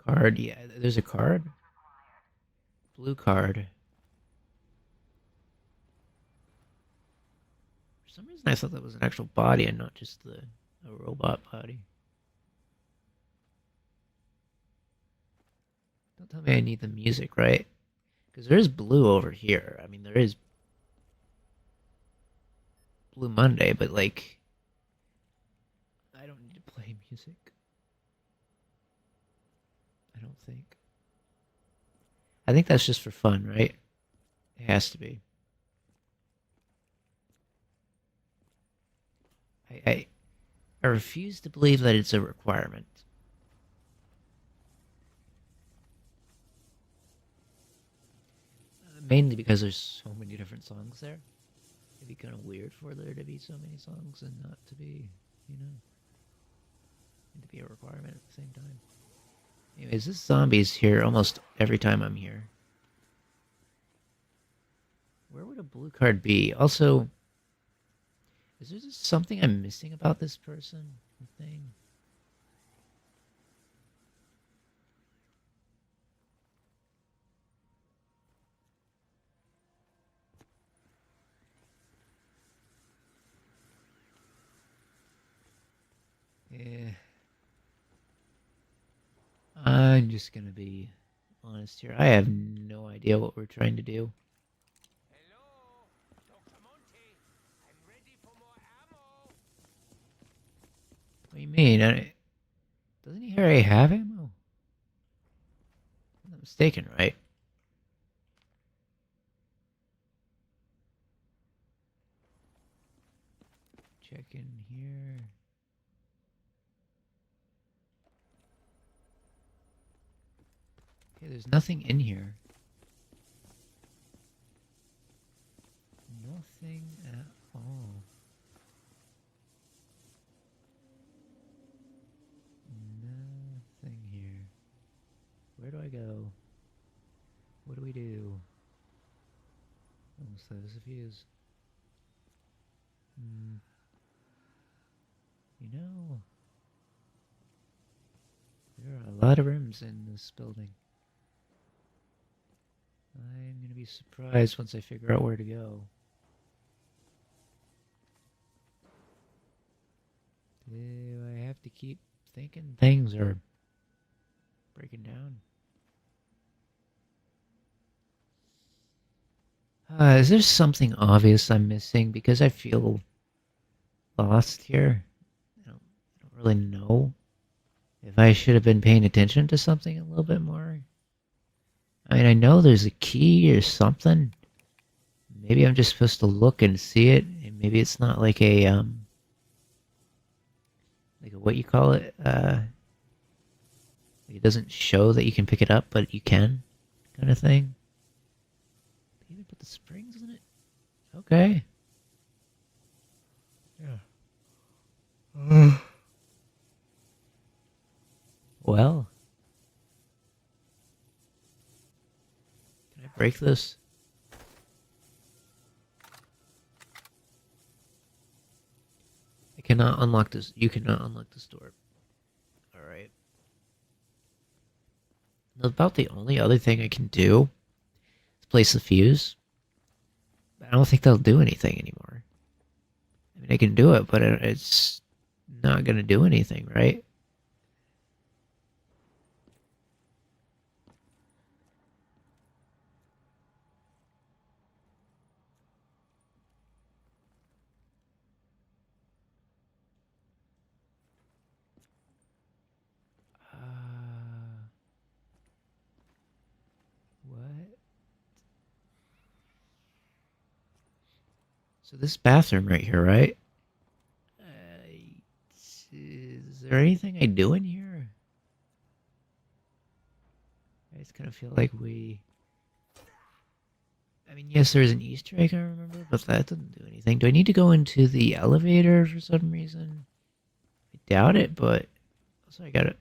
Card, yeah, there's a card. Blue card. For some reason I thought that was an actual body and not just a robot body. Don't tell me I need the music, right? Because there is blue over here. I mean, there is Blue Monday, but like, I don't need to play music. I don't think. I think that's just for fun, right? It has to be. I refuse to believe that it's a requirement. Mainly because there's so many different songs there. It'd be kind of weird for there to be so many songs and not to be, you know, and to be a requirement at the same time. Anyways, this zombie's here almost every time I'm here. Where would a blue card be? Also, is there just something I'm missing about this person? thing. Yeah. I'm just gonna be honest here. I have no idea what we're trying to do. Hello, Dr. Monty. I'm ready for more ammo. What do you mean? Doesn't he already have ammo? I'm not mistaken, right? Check in here. Okay, there's nothing in here. Nothing at all. Nothing here. Where do I go? What do we do? Almost those a fuse. You know, there are a lot of rooms in this building. I'm gonna be surprised once I figure out where to go. Do I have to keep thinking things are breaking down? Is there something obvious I'm missing? Because I feel lost here. I don't really know if I should have been paying attention to something a little bit more. I mean, I know there's a key or something. Maybe I'm just supposed to look and see it, and maybe it's not like like a, what you call it? It doesn't show that you can pick it up, but you can, kind of thing. They even put the springs in it. Okay. Yeah. Well, can I break this? I cannot unlock this. You cannot unlock this door. Alright. About the only other thing I can do is place the fuse. But I don't think that'll do anything anymore. I mean, I can do it, but it's not going to do anything, right? What? So this bathroom right here, right? Is there anything I do in here? I just kind of feel like I mean, yes, there's an Easter egg I remember, but that doesn't do anything. Do I need to go into the elevator for some reason? I doubt it, but also I gotta.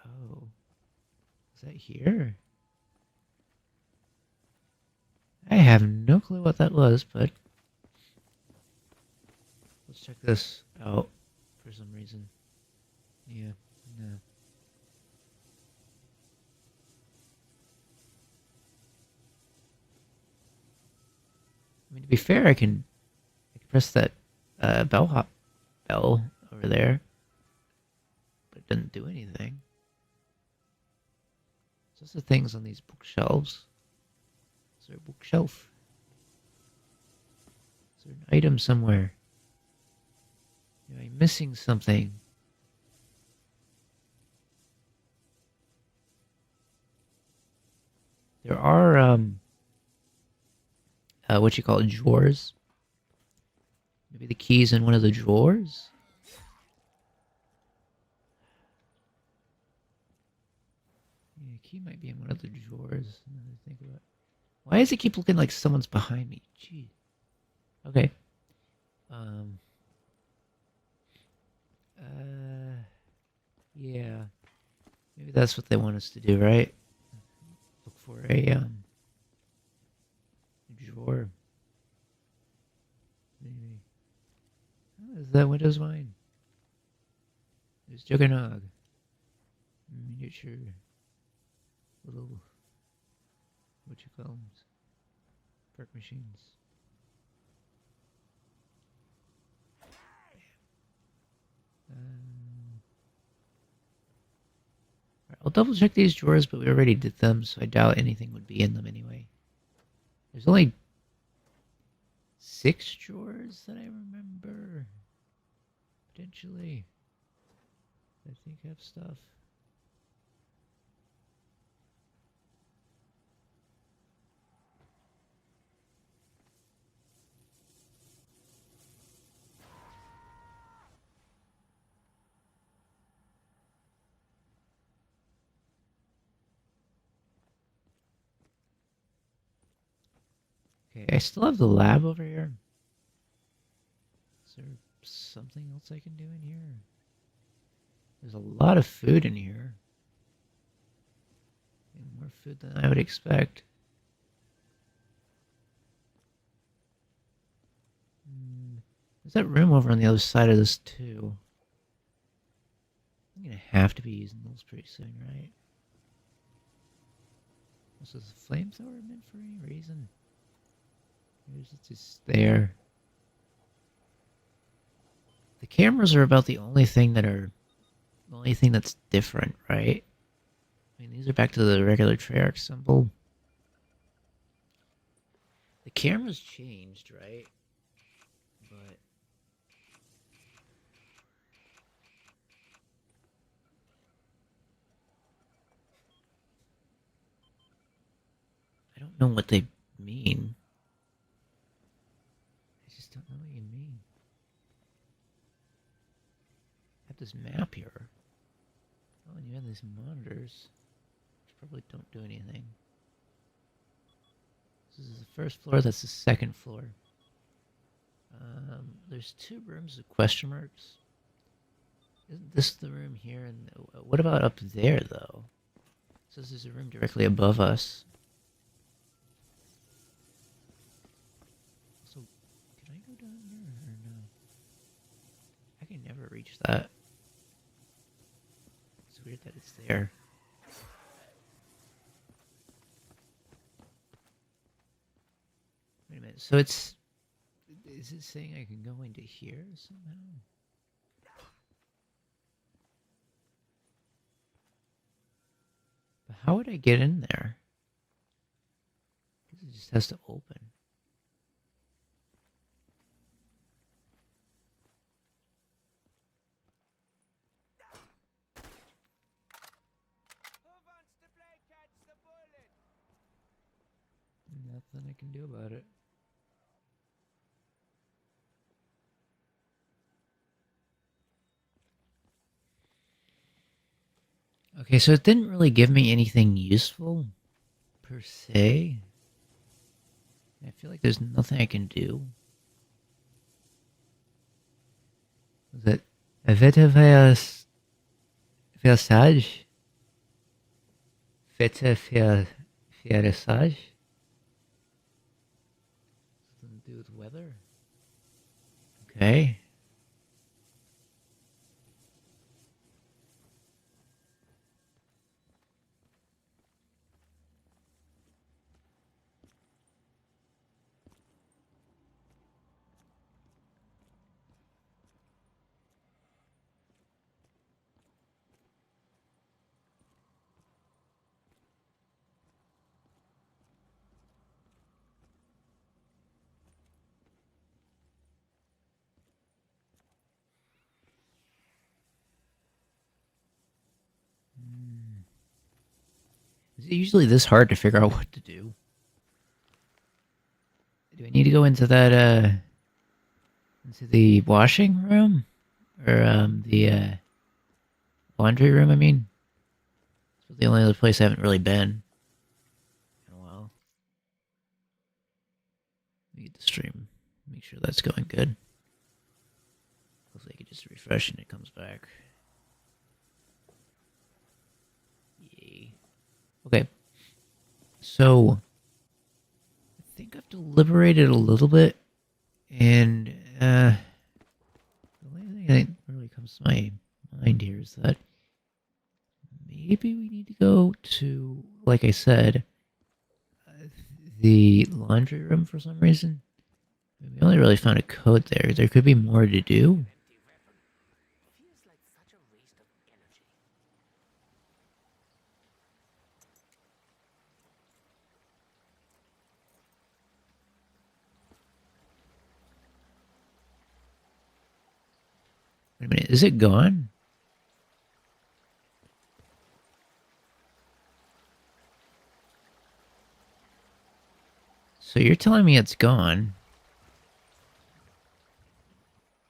Oh, is that here? I have no clue what that was, but let's check this out for some reason. Yeah, no. I mean, to be fair, I can press that bellhop bell over there, but it doesn't do anything. So what's the things on these bookshelves? Is there a bookshelf? Is there an item somewhere? Am I missing something? There are what you call it, drawers. Maybe the key's in one of the drawers? Yeah, key might be in one of the drawers. Now that I think about it. Why does it keep looking like someone's behind me? Gee. Okay. Yeah. Maybe that's what they want us to do, right? Look for a drawer. Maybe. Oh, is that Windows 1? There's Juggernog. Miniature. Little. What you call them? Perk machines. I'll double check these drawers, but we already did them, so I doubt anything would be in them anyway. There's only 6 drawers that I remember. Potentially. I think have stuff. Okay, I still have the lab over here. Is there something else I can do in here? There's a lot of food in here. And more food than I would expect. There's that room over on the other side of this too. I'm gonna have to be using those pretty soon, right? Also, is the flamethrower meant for any reason? Or is it just there? The cameras are about the only thing that's different, right? I mean, these are back to the regular Treyarch symbol. The camera's changed, right? But I don't know what they mean. I just don't know what you mean. I have this map here. Oh, and you have these monitors, which probably don't do anything. This is the first floor, that's the second floor. There's 2 rooms with question marks. Isn't this the room here? And what about up there, though? It says there's a room directly above us. So, can I go down here or no? I can never reach that. It's weird that it's there. Wait a minute, so is it saying I can go into here somehow? But how would I get in there? Because it just has to open. Who wants to play catch the bullet? Nothing I can do about it. Okay, so it didn't really give me anything useful, per se. I feel like there's nothing I can do. Is it a vetiversage? Vetiversage? Something to do with weather? Okay. Is it usually this hard to figure out what to do? Do I need to go into that, into the washing room? Or, the, laundry room, I mean? It's the only other place I haven't really been in a while. Let me get the stream. Make sure that's going good. Hopefully I can just refresh and it comes back. Yay. Okay. So, I think I've deliberated a little bit, and, the only thing that really comes to my mind here is that maybe we need to go to, like I said, the laundry room for some reason. We only really found a code there. There could be more to do. Empty weapon. Feels like such a waste of energy. Wait a minute, is it gone? So you're telling me it's gone?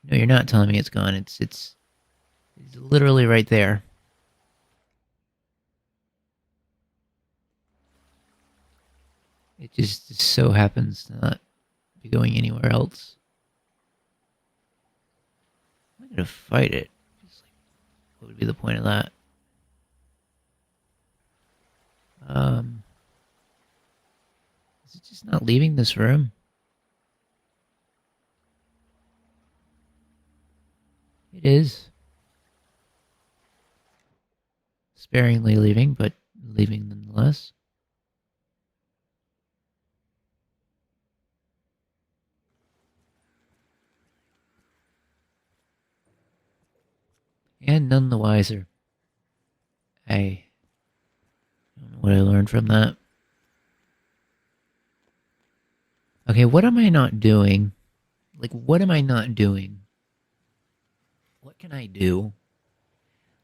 No, you're not telling me it's gone. It's literally right there. It just so happens to not be going anywhere else. I'm not gonna fight it. Just like, what would be the point of that? Is it just not leaving this room? It is. Sparingly leaving, but leaving nonetheless. And none the wiser. I don't know what I learned from that. Okay, what am I not doing? Like, what am I not doing? What can I do?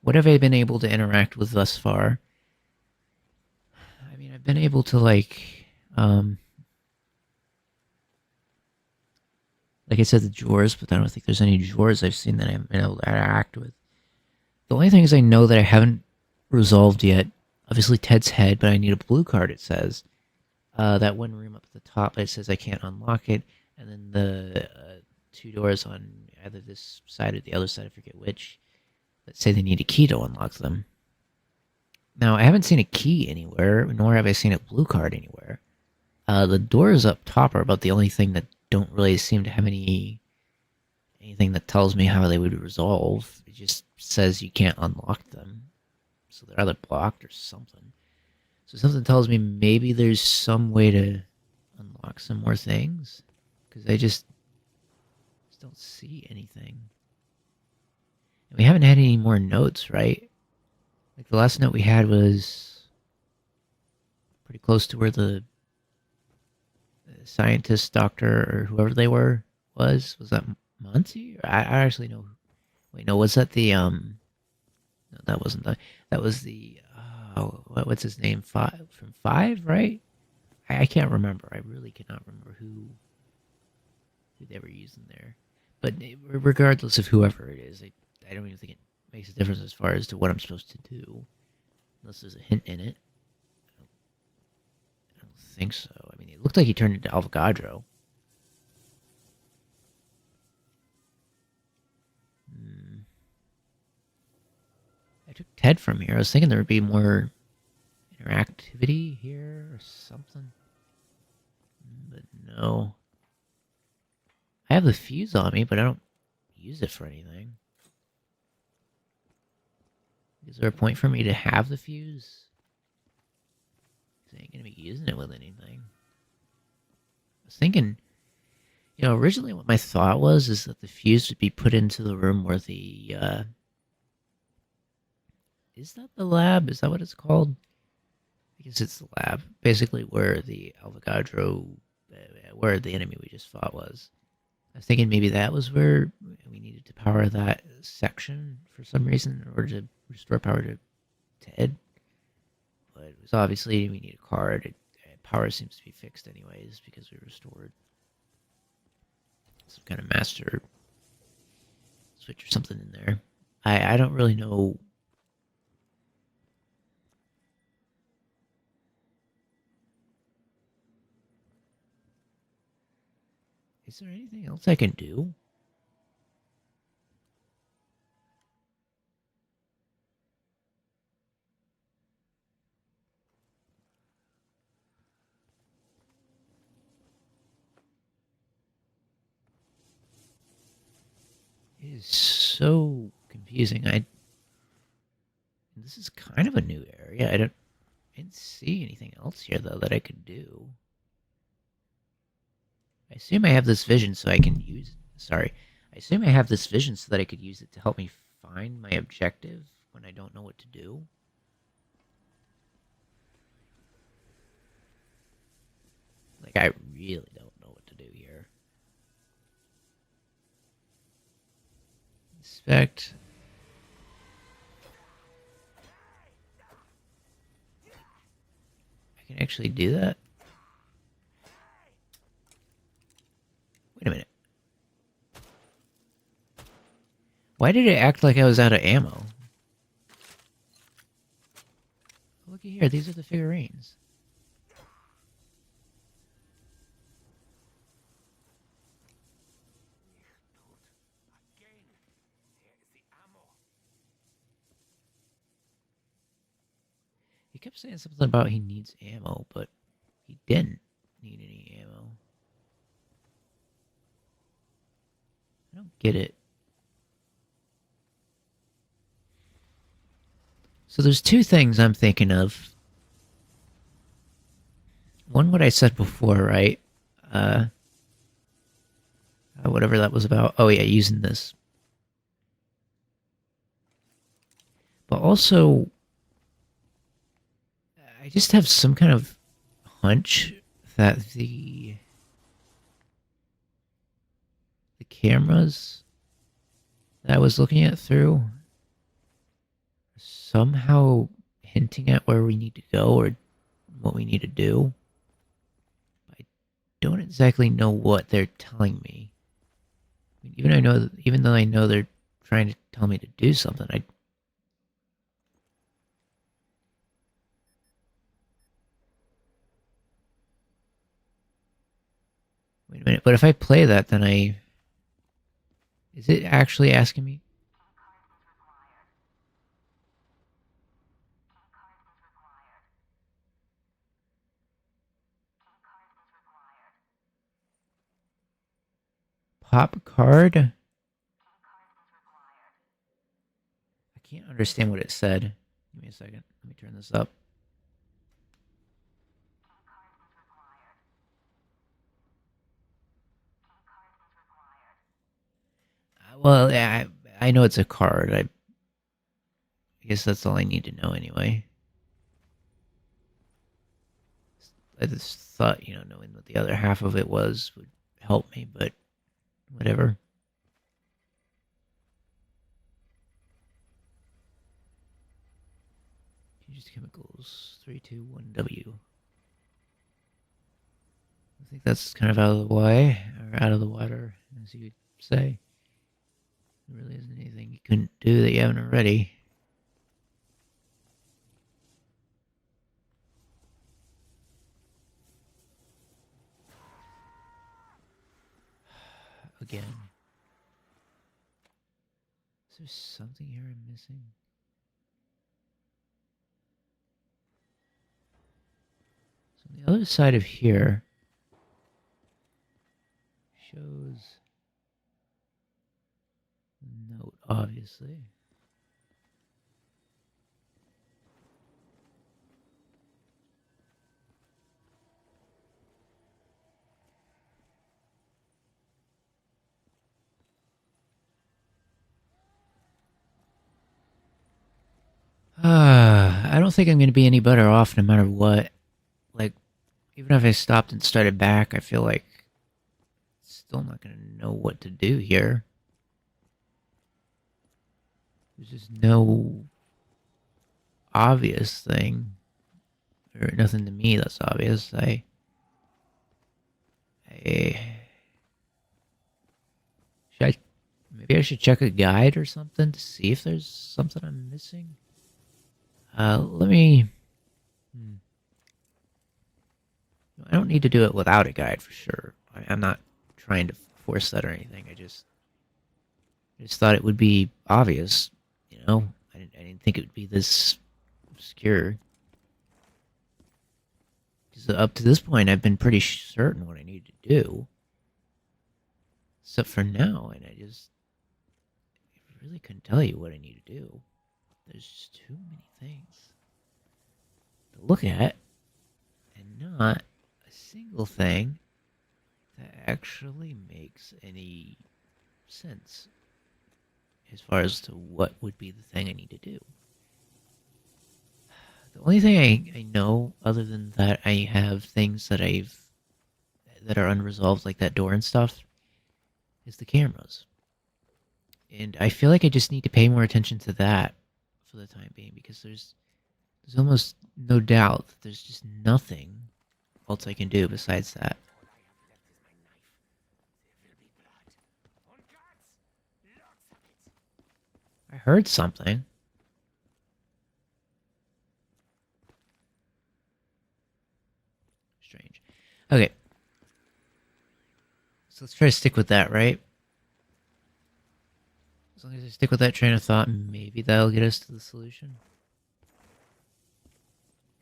What have I been able to interact with thus far? I mean, I've been able to, like I said, the drawers, but I don't think there's any drawers I've seen that I've been able to interact with. The only thing is I know that I haven't resolved yet. Obviously, Ted's head, but I need a blue card, it says. That one room up at the top, it says I can't unlock it. And then the two doors on either this side or the other side, I forget which, that say they need a key to unlock them. Now, I haven't seen a key anywhere, nor have I seen a blue card anywhere. The doors up top are about the only thing that don't really seem to have anything that tells me how they would resolve. It just says you can't unlock them. So they're either blocked or something. So something tells me maybe there's some way to unlock some more things. Because I just don't see anything. And we haven't had any more notes, right? Like the last note we had was pretty close to where the scientist, doctor, or whoever they were was. Was that Monty? I actually know. Wait, no, was that the No, that wasn't the. That was the. What's his name? From Five, right? I can't remember. I really cannot remember who they were using there. But regardless of whoever it is, I don't even think it makes a difference as far as to what I'm supposed to do, unless there's a hint in it. I don't think so. I mean, it looked like he turned into Avogadro. I took Ted from here. I was thinking there would be more interactivity here or something. But no. I have the fuse on me, but I don't use it for anything. Is there a point for me to have the fuse? I ain't gonna be using it with anything. I was thinking, originally what my thought was is that the fuse would be put into the room where the, is that the lab? Is that what it's called? I guess it's the lab. Basically where the Avogadro, where the enemy we just fought was. I was thinking maybe that was where we needed to power that section for some reason in order to restore power to Ted. But it was obviously we need a card. Power seems to be fixed anyways because we restored some kind of master switch or something in there. I don't really know. Is there anything else I can do? It is so confusing. This is kind of a new area. I didn't see anything else here, though, that I could do. I assume I have this vision so I can use... Sorry. I assume I have this vision so that I could use it to help me find my objective when I don't know what to do. Like, I really don't know what to do here. Inspect. I can actually do that? Wait a minute. Why did it act like I was out of ammo? Looky here, these are the figurines. Again. Here is the ammo. He kept saying something about he needs ammo, but he didn't need any ammo. I don't get it. So there's two things I'm thinking of. One, what I said before, right? Whatever that was about. Oh yeah, using this. But also, I just have some kind of hunch that the cameras that I was looking at through are somehow hinting at where we need to go or what we need to do. I don't exactly know what they're telling me. I mean, even though I know they're trying to tell me to do something, wait a minute, but if I play that, then is it actually asking me? Pop card? I can't understand what it said. Give me a second. Let me turn this up. Well, yeah, I know it's a card. I guess that's all I need to know anyway. I just thought, knowing what the other half of it was would help me, but whatever. Changes chemicals 321W. I think that's kind of out of the way, or out of the water, as you could say. There really isn't anything you couldn't do that you haven't already. Again. Is there something here I'm missing? So on the other side of here shows note, obviously. I don't think I'm going to be any better off no matter what. Like, even if I stopped and started back, I feel like I'm still not going to know what to do here. There's just no obvious thing. Or nothing to me that's obvious. Maybe I should check a guide or something to see if there's something I'm missing. Let me... I don't need to do it without a guide for sure. I'm not trying to force that or anything. I just thought it would be obvious, I didn't think it would be this obscure. Because up to this point, I've been pretty certain what I need to do. Except for now, and I really couldn't tell you what I need to do. there's just too many things to look at, and not a single thing that actually makes any sense as far as to what would be the thing I need to do. The only thing I know, other than that I have things that that are unresolved, like that door and stuff, is the cameras. And I feel like I just need to pay more attention to that for the time being, because there's almost no doubt that there's just nothing else I can do besides that. All I have left is my knife. There will be blood. On guards! Lots of it. I heard something. Strange. Okay. So let's try to stick with that, right? As long as I stick with that train of thought, maybe that'll get us to the solution.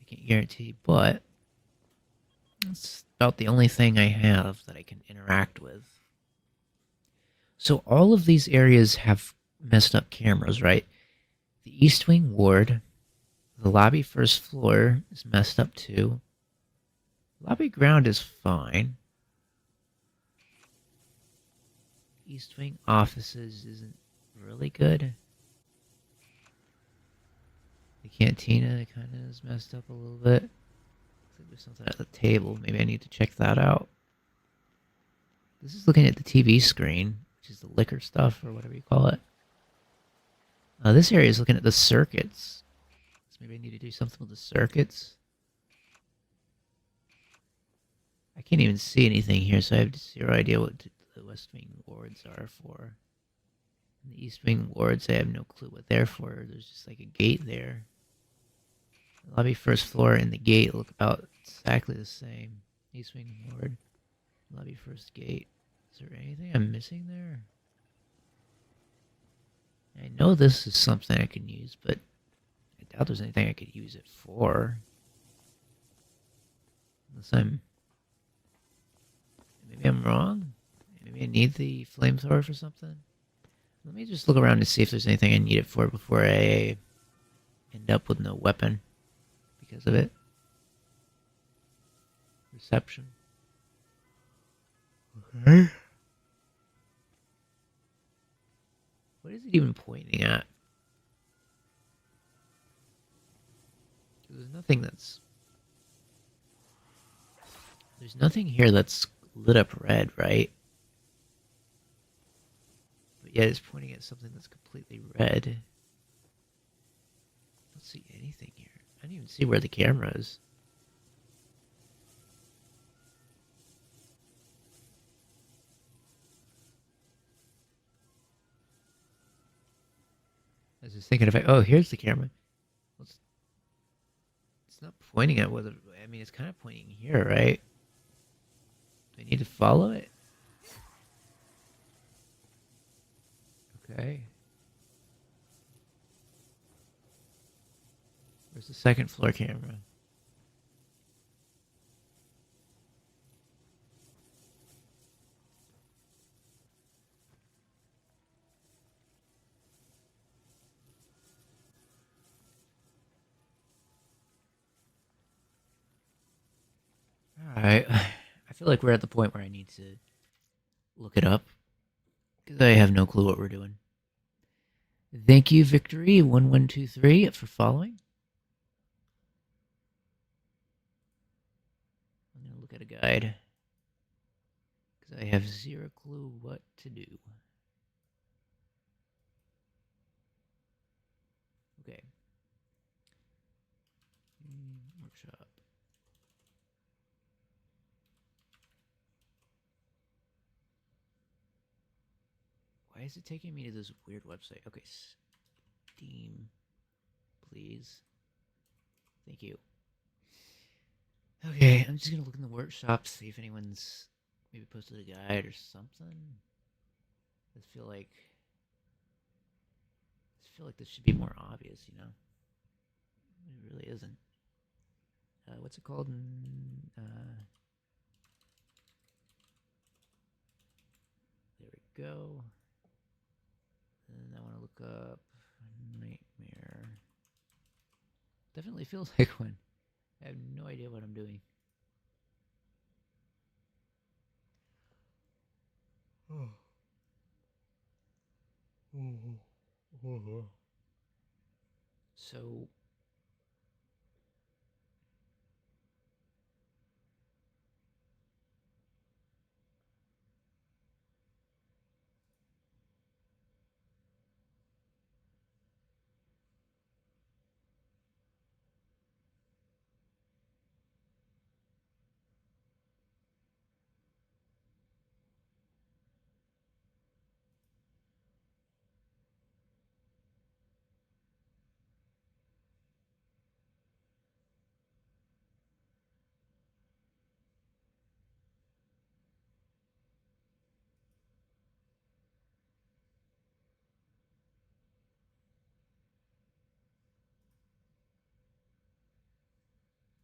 I can't guarantee, but that's about the only thing I have that I can interact with. So all of these areas have messed up cameras, right? The East Wing Ward, the lobby first floor is messed up too. Lobby ground is fine. East Wing offices isn't really good. The cantina kind of is messed up a little bit. Looks like there's something at the table. Maybe I need to check that out. This is looking at the TV screen, which is the liquor stuff or whatever you call it. This area is looking at the circuits. So maybe I need to do something with the circuits. I can't even see anything here, so I have zero idea what the West Wing wards are for. And the East Wing wards, I have no clue what they're for. There's just like a gate there. The lobby first floor and the gate look about exactly the same. East Wing ward, lobby first gate. Is there anything I'm missing there? I know this is something I can use, but I doubt there's anything I could use it for. Unless maybe I'm wrong? Maybe I need the flamethrower for something? Let me just look around to see if there's anything I need it for before I end up with no weapon because of it. Reception. Okay. What is it even pointing at? There's nothing that's... There's nothing here that's lit up red, right? But yet it's pointing at something that's completely red. I don't see anything here. I don't even see where the camera is. I was just thinking if oh, here's the camera. Well, it's not pointing at whether... I mean, it's kind of pointing here, right? Do I need to follow it? Okay. Where's the second floor camera? Alright. I feel like we're at the point where I need to look it up. Because I have no clue what we're doing. Thank you, Victory1123, for following. I'm going to look at a guide. Because I have zero clue what to do. Okay. Workshop. Why is it taking me to this weird website? Okay, Steam, please. Thank you. Okay, I'm just gonna look in the workshop, see if anyone's maybe posted a guide or something. I feel like this should be more obvious, you know? It really isn't. What's it called? There we go. And I want to look up Nightmare. Definitely feels like one. I have no idea what I'm doing. So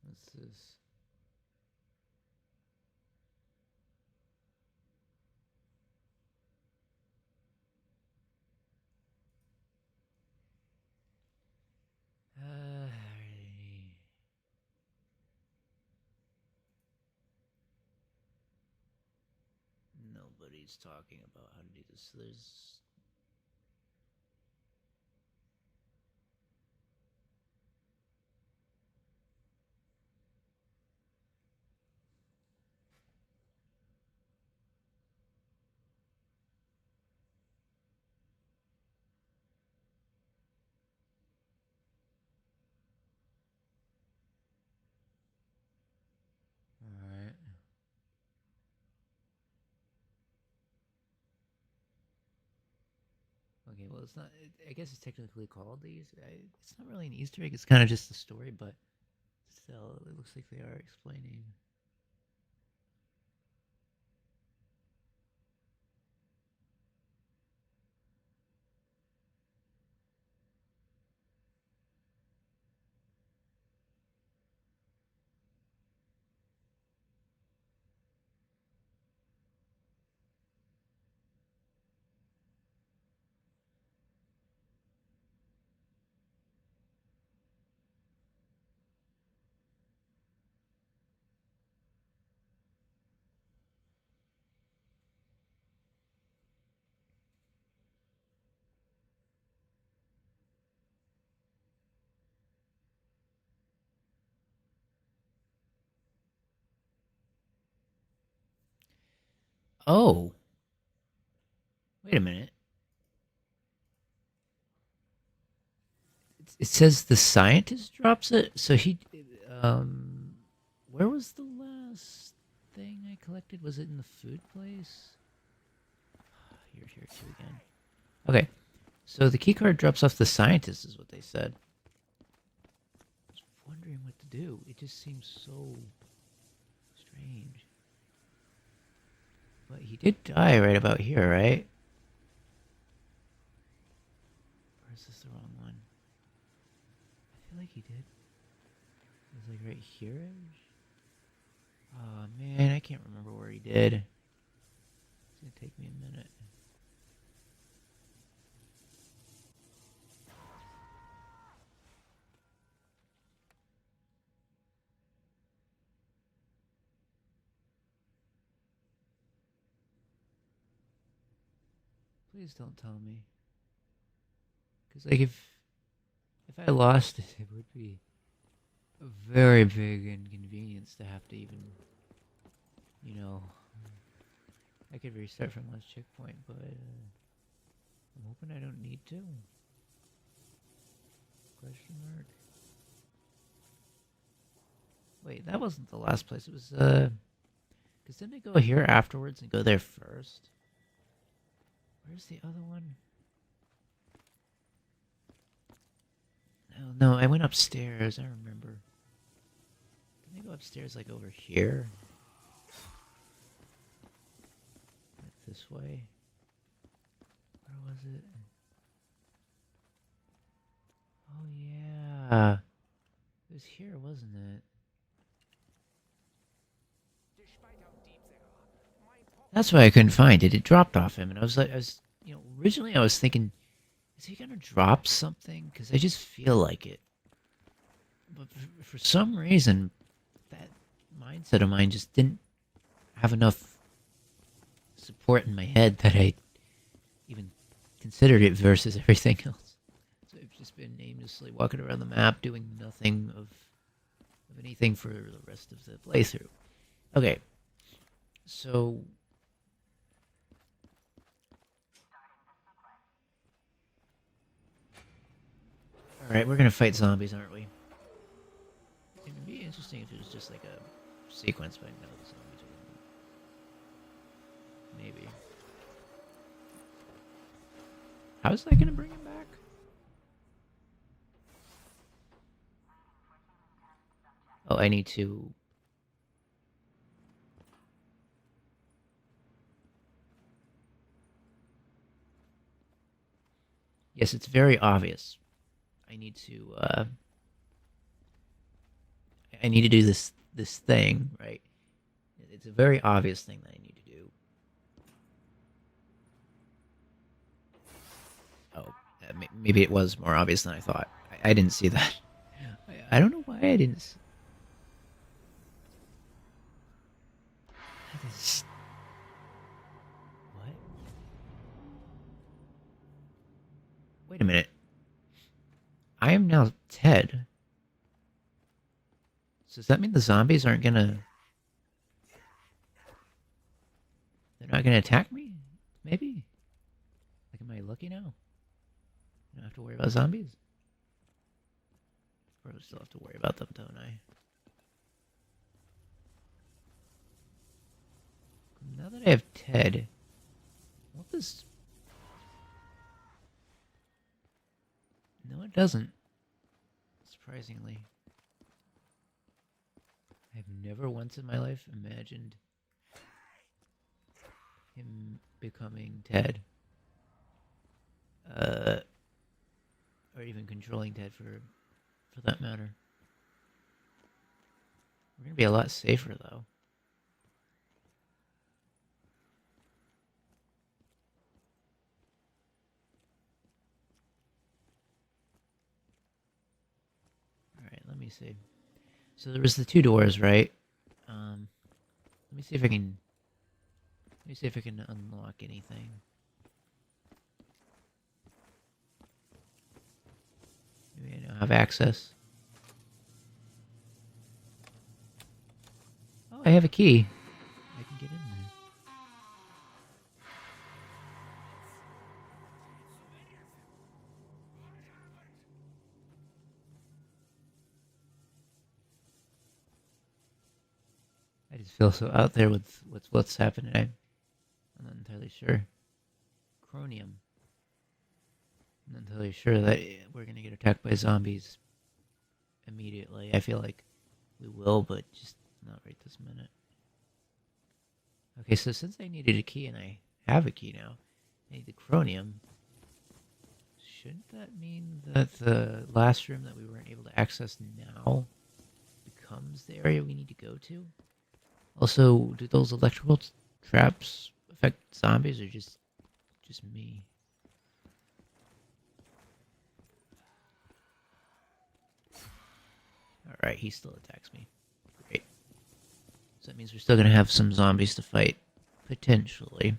what's this? Uh, Nobody's talking about how to do this. So there's. Alright. Okay, well, it's not. I guess it's technically called the Easter egg. It's not really an Easter egg. It's kind of just a story, but still, it looks like they are explaining. Oh, wait a minute. It says the scientist drops it. So he, um, where was the last thing I collected? Was it in the food place? Here too again. Okay, so the keycard drops off the scientist, is what they said. I was wondering what to do. It just seems so strange. But he did die right about here, right? Or is this the wrong one? I feel like he did. It was like right here. Oh man, I can't remember where he did. It's gonna take me a minute. Please don't tell me. Because like if I lost it, it would be a very big inconvenience to have to even, you know, I could restart from last checkpoint, but I'm hoping I don't need to. Question mark. Wait, that wasn't the last place. It was because didn't I go here afterwards and go there first? Where's the other one? No, I went upstairs. I remember. Didn't I go upstairs like over here? Like this way? Where was it? Oh yeah, it was here, wasn't it? That's why I couldn't find it. It dropped off him, and I was like, originally I was thinking, is he gonna drop something? Because I just feel like it. But for some reason, that mindset of mine just didn't have enough support in my head that I even considered it versus everything else. So I've just been aimlessly walking around the map, doing nothing of anything for the rest of the playthrough. Okay, so all right, we're gonna fight zombies, aren't we? It would be interesting if it was just like a sequence, but no, the zombies are maybe. How is that gonna bring him back? Oh, I need to. Yes, it's very obvious. I need to. I need to do this thing, right? It's a very obvious thing that I need to do. Oh, maybe it was more obvious than I thought. I didn't see that. I don't know why I didn't. That is what? Wait a minute. I am now Ted. So does that mean the zombies aren't gonna? They're not gonna attack me? Maybe. Like, am I lucky now? I don't have to worry about zombies. Or I still have to worry about them, don't I? Now that I have Ted, what does? No, it doesn't. Surprisingly, I've never once in my life imagined him becoming Ted, or even controlling Ted for that matter. We're gonna be a lot safer though. All right, let me see. So there was the two doors, right? Let me see if I can. Let me see if I can unlock anything. Maybe I now have access. Oh, I have a key. I can get in there. I just feel so out there with what's happening. I'm not entirely sure. Chromium. I'm not entirely sure that we're gonna get attacked by zombies immediately. I feel like we will, but just not right this minute. Okay, so since I needed a key and I have a key now, I need the chromium. Shouldn't that mean that the last room that we weren't able to access now becomes the area we need to go to? Also, do those electrical traps affect zombies or just me? Alright, he still attacks me. Great. So that means we're still gonna have some zombies to fight. Potentially.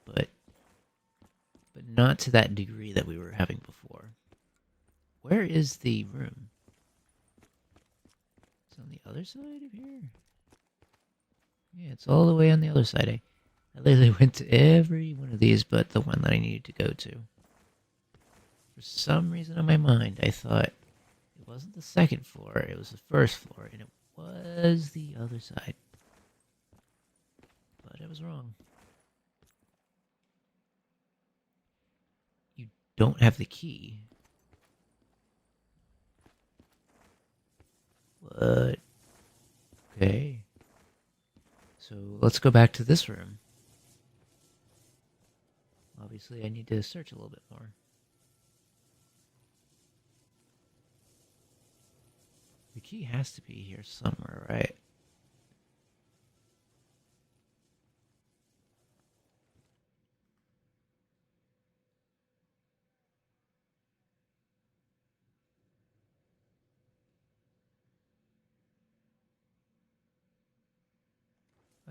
But not to that degree that we were having before. Where is the room? It's on the other side of here? Yeah, it's all the way on the other side. I literally went to every one of these but the one that I needed to go to. For some reason in my mind, I thought it wasn't the second floor, it was the first floor, and it was the other side. But I was wrong. You don't have the key. What? Okay. So let's go back to this room. Obviously, I need to search a little bit more. The key has to be here somewhere, right?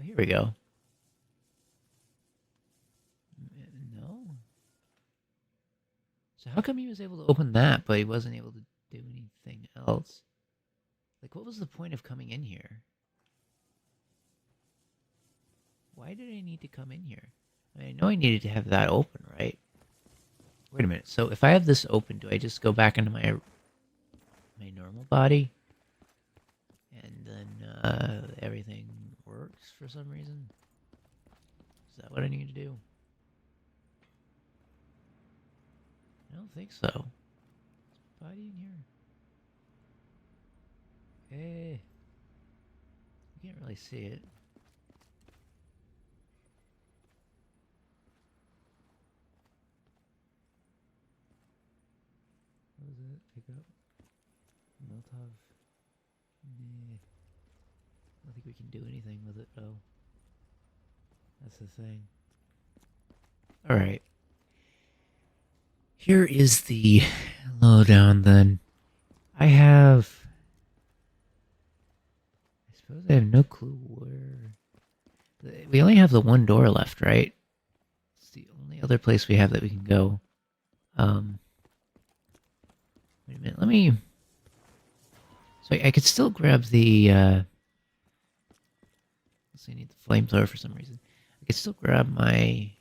here we go. No. So how come he was able to open that, but he wasn't able to do anything else? Like, what was the point of coming in here? Why did I need to come in here? I mean, I know I needed to have that open, right? Wait a minute. So if I have this open, do I just go back into my normal body? And then everything works for some reason? Is that what I need to do? I don't think so. Body in here. Hey. You can't really see it. What was it? Pick up. Molotov. Nah. I don't think we can do anything with it, though. That's the thing. Alright. Here is the lowdown, then. I suppose I have no clue where... We only have the one door left, right? It's the only other place we have that we can go. Wait a minute, let me... So I could still grab the, let's see, I need the flamethrower for some reason. I could still grab my...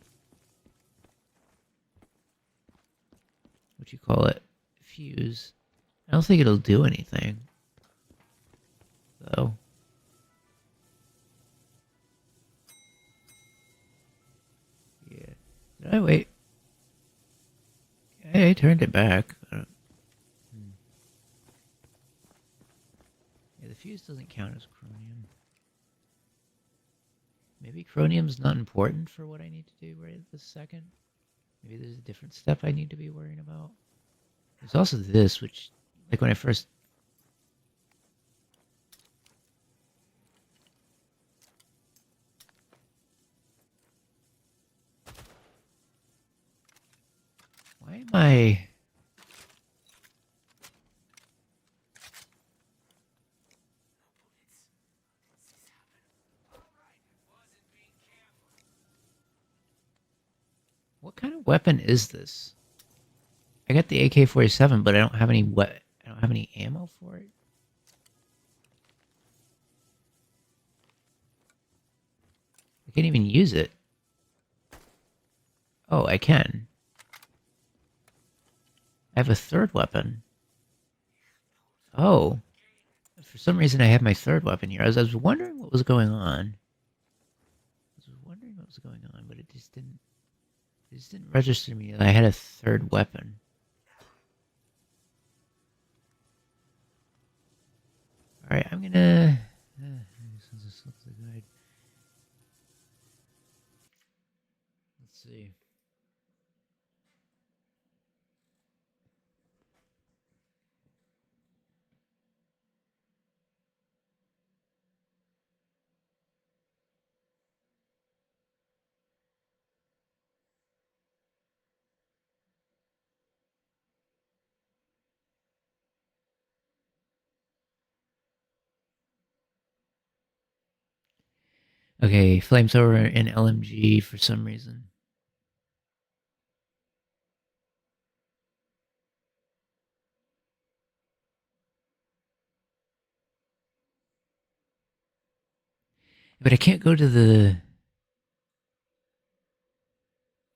What you call it? Fuse. I don't think it'll do anything. Though. Yeah. Did I wait? I turned it back. Yeah, the fuse doesn't count as chromium. Maybe chromium's not important for what I need to do right this second. Maybe there's a different step I need to be worrying about. There's also this, which, like when I first... Why am I... What kind of weapon is this? I got the AK-47, but I don't have any I don't have any ammo for it. I can't even use it. Oh, I can. I have a third weapon. Oh. For some reason I have my third weapon here. I was wondering what was going on. But it just didn't register to me that I had a third weapon. Alright, I'm gonna... Let's see. Okay, flamethrower and LMG for some reason. But I can't go to the...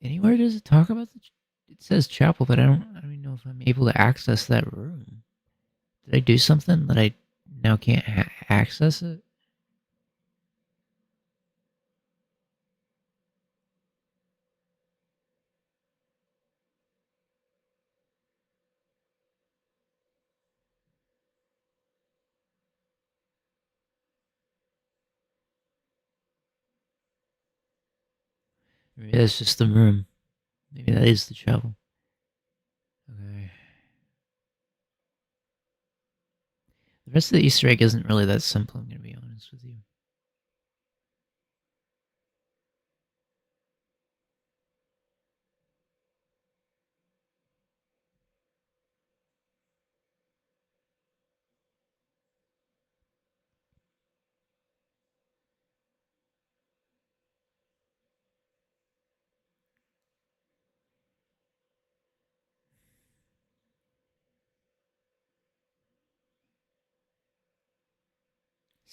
Anywhere does it talk about the... It says chapel, but I don't even know if I'm able to access that room. Did I do something that I now can't access it? Maybe that's just the room. Maybe that is the chapel. Okay. The rest of the Easter egg isn't really that simple, I'm going to be honest with you.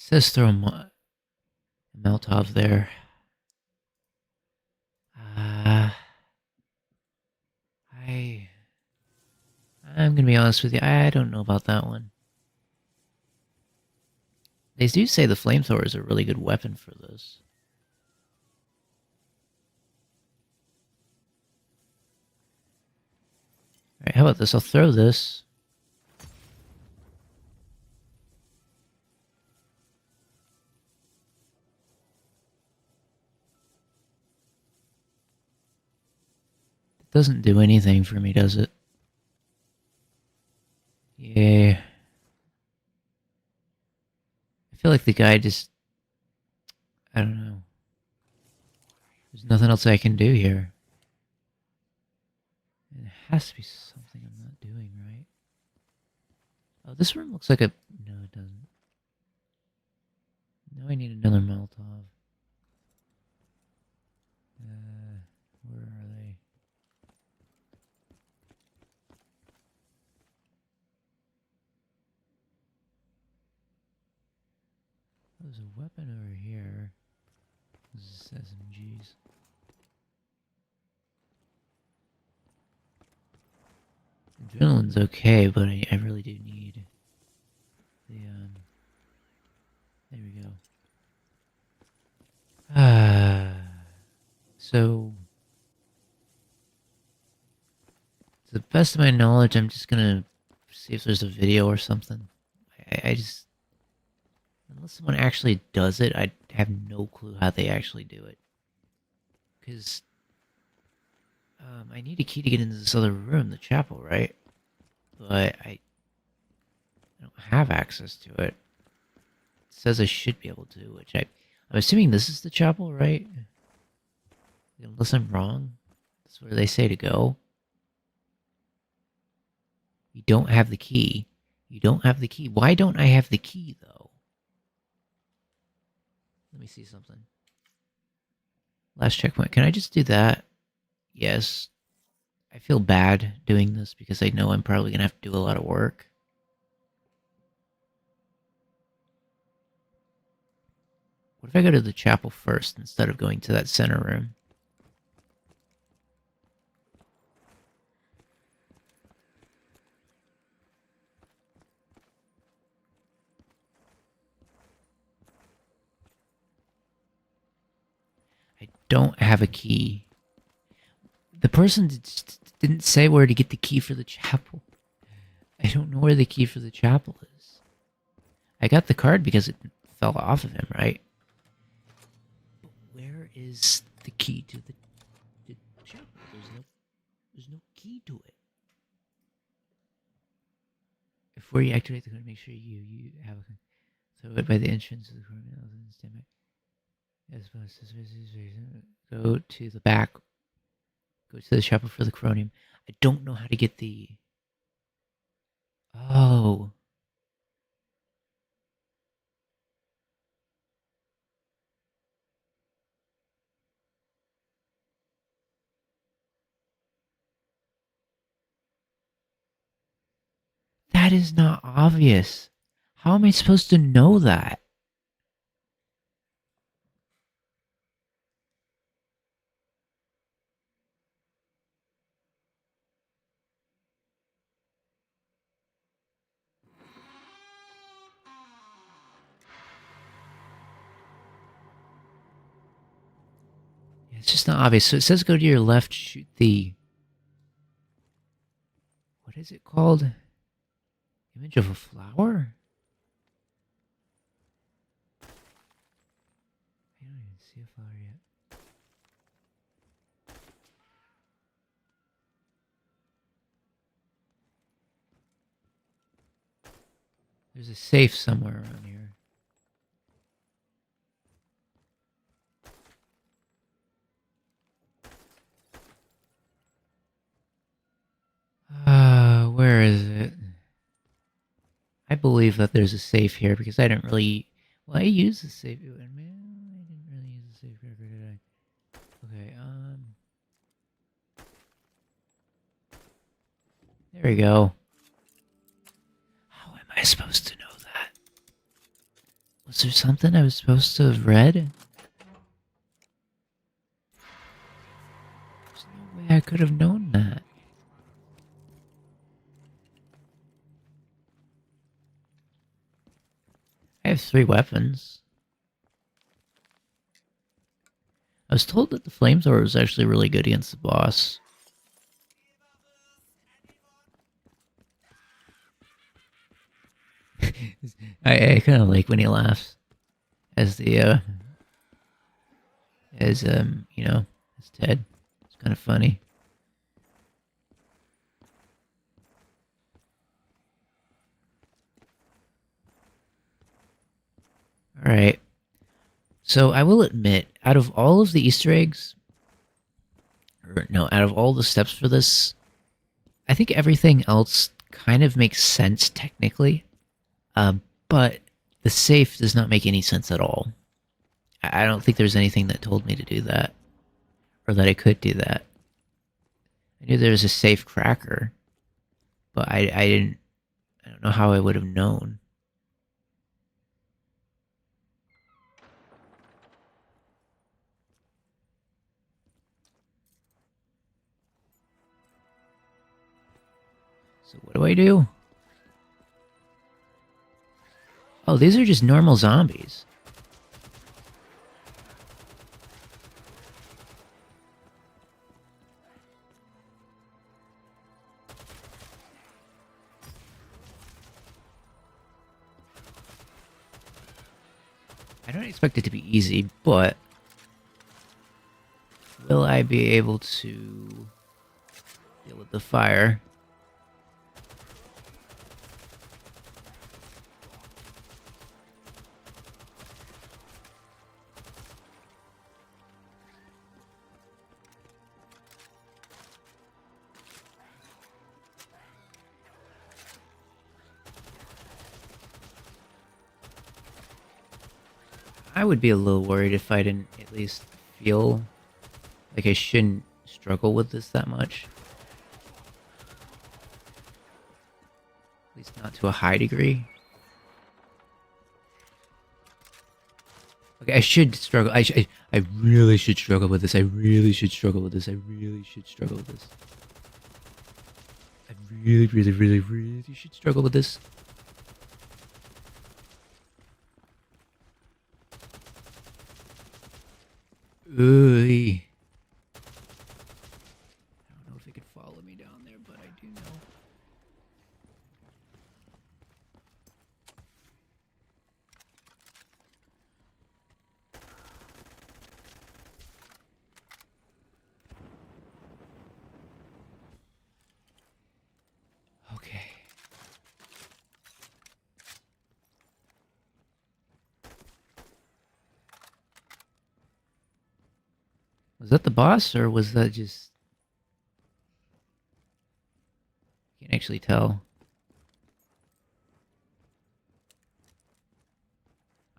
says throw a Molotov there. I'm gonna be honest with you, I don't know about that one. They do say the flamethrower is a really good weapon for this. Alright, how about this? I'll throw this. It doesn't do anything for me, does it? Yeah. I feel like the guy just... I don't know. There's nothing else I can do here. It has to be something I'm not doing, right? Oh, this room looks like a... No, it doesn't. Now I need another Molotov. Where are they? There's a weapon over here. This is SMGs. Adrenaline's okay, but I really do need the, there we go. So, to the best of my knowledge, I'm just gonna see if there's a video or something. I just... Unless someone actually does it, I have no clue how they actually do it. Because... I need a key to get into this other room, the chapel, right? But I don't have access to it. It says I should be able to, which I'm assuming this is the chapel, right? Unless I'm wrong. That's where they say to go. You don't have the key. You don't have the key. Why don't I have the key, though? Let me see something. Last checkpoint. Can I just do that? Yes. I feel bad doing this because I know I'm probably going to have to do a lot of work. What if I go to the chapel first instead of going to that center room? I don't have a key. The person didn't say where to get the key for the chapel. I don't know where the key for the chapel is. I got the card because it fell off of him, right? But where is the key to the chapel? There's no key to it. Before you activate the code, make sure you have a... Throw it by the entrance of the courtyard and stand by. Go to the back. Go to the chapel for the Chronium. I don't know how to get the... Oh. That is not obvious. How am I supposed to know that? It's just not obvious. So it says go to your left, shoot the... What is it called? Image of a flower? I don't even see a flower yet. There's a safe somewhere around here. Where is it? I believe that there's a safe here because I didn't really... Well, I used the safe... Man, I didn't really use the safe cracker, did I? Okay, there we go. How am I supposed to know that? Was there something I was supposed to have read? There's no way I could have known that. I have 3 weapons. I was told that the flamethrower was actually really good against the boss. I kind of like when he laughs as the you know, as Ted. It's kind of funny. All right. So I will admit, out of all of the Easter eggs, or no, out of all the steps for this, I think everything else kind of makes sense technically, but the safe does not make any sense at all. I don't think there's anything that told me to do that, or that I could do that. I knew there was a safe cracker, but I don't know how I would have known. So what do I do? Oh, these are just normal zombies. I don't expect it to be easy, but will I be able to deal with the fire? I would be a little worried if I didn't at least feel like I shouldn't struggle with this that much. At least not to a high degree. Okay, I should struggle. I really should struggle with this. I really should struggle with this. I really should struggle with this. I really, really, really, really should struggle with this. Ooh. I don't know if it could follow me down there, but I do know. Okay. Was that the boss, or was that just... Can't actually tell.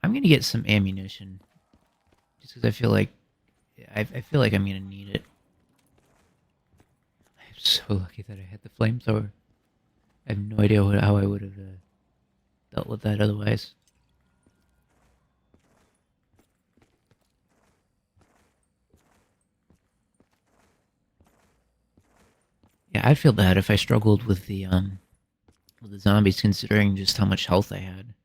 I'm gonna get some ammunition. Just because I feel like... I feel like I'm gonna need it. I'm so lucky that I had the flamethrower. I have no idea how I would have dealt with that otherwise. Yeah, I'd feel bad if I struggled with the zombies, considering just how much health I had.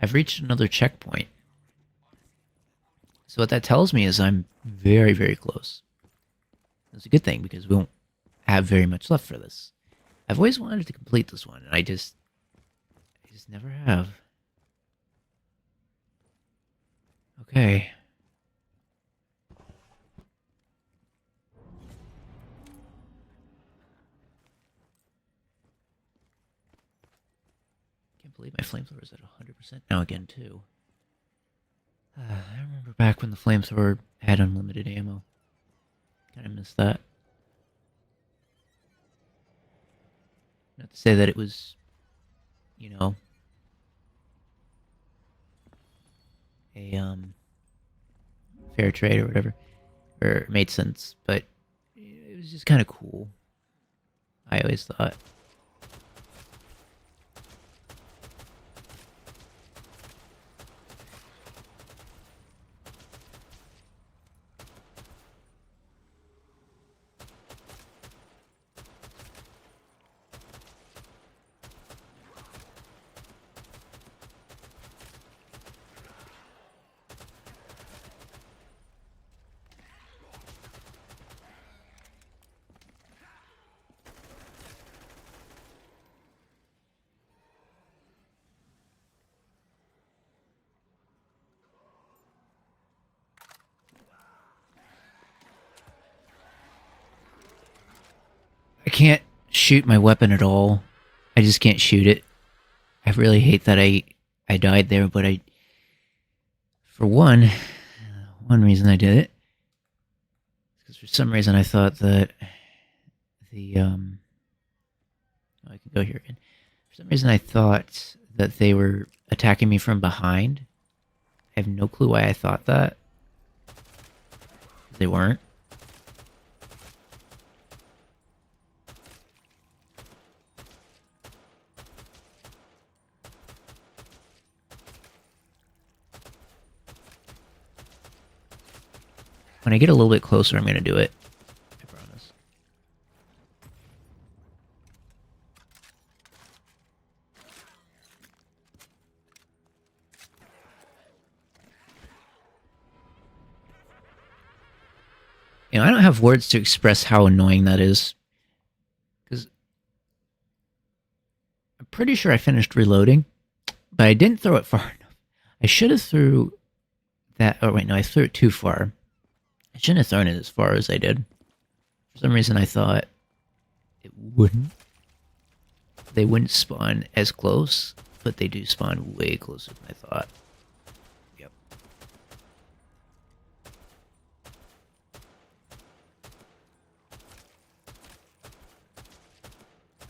I've reached another checkpoint. So what that tells me is I'm very, very close. That's a good thing, because we won't have very much left for this. I've always wanted to complete this one, and I just never have. Okay. Can't believe my flamethrower is at 100% now again, too. I remember back when the flamethrower had unlimited ammo. Kinda missed that. Not to say that it was, you know, a fair trade or whatever, or made sense, but it was just kind of cool. I always thought. I can't shoot my weapon at all. I just can't shoot it. I really hate that I died there, but for one reason I did it, because for some reason I thought that the I can go here again. For some reason I thought that they were attacking me from behind. I have no clue why I thought that. They weren't. When I get a little bit closer, I'm going to do it. I promise. You know, I don't have words to express how annoying that is. Because I'm pretty sure I finished reloading, but I didn't throw it far enough. I should have threw that... Oh, wait, no, I threw it too far. I shouldn't have thrown it as far as I did. For some reason, I thought it wouldn't. They wouldn't spawn as close, but they do spawn way closer than I thought. Yep.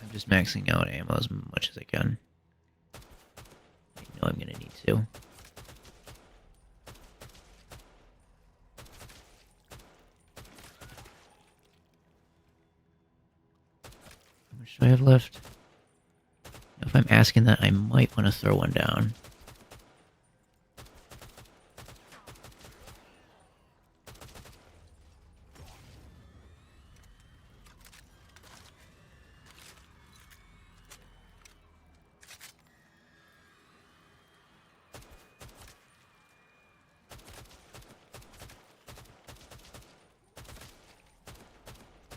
I'm just maxing out ammo as much as I can. I know I'm gonna need to. How much do I have left? If I'm asking that, I might want to throw one down.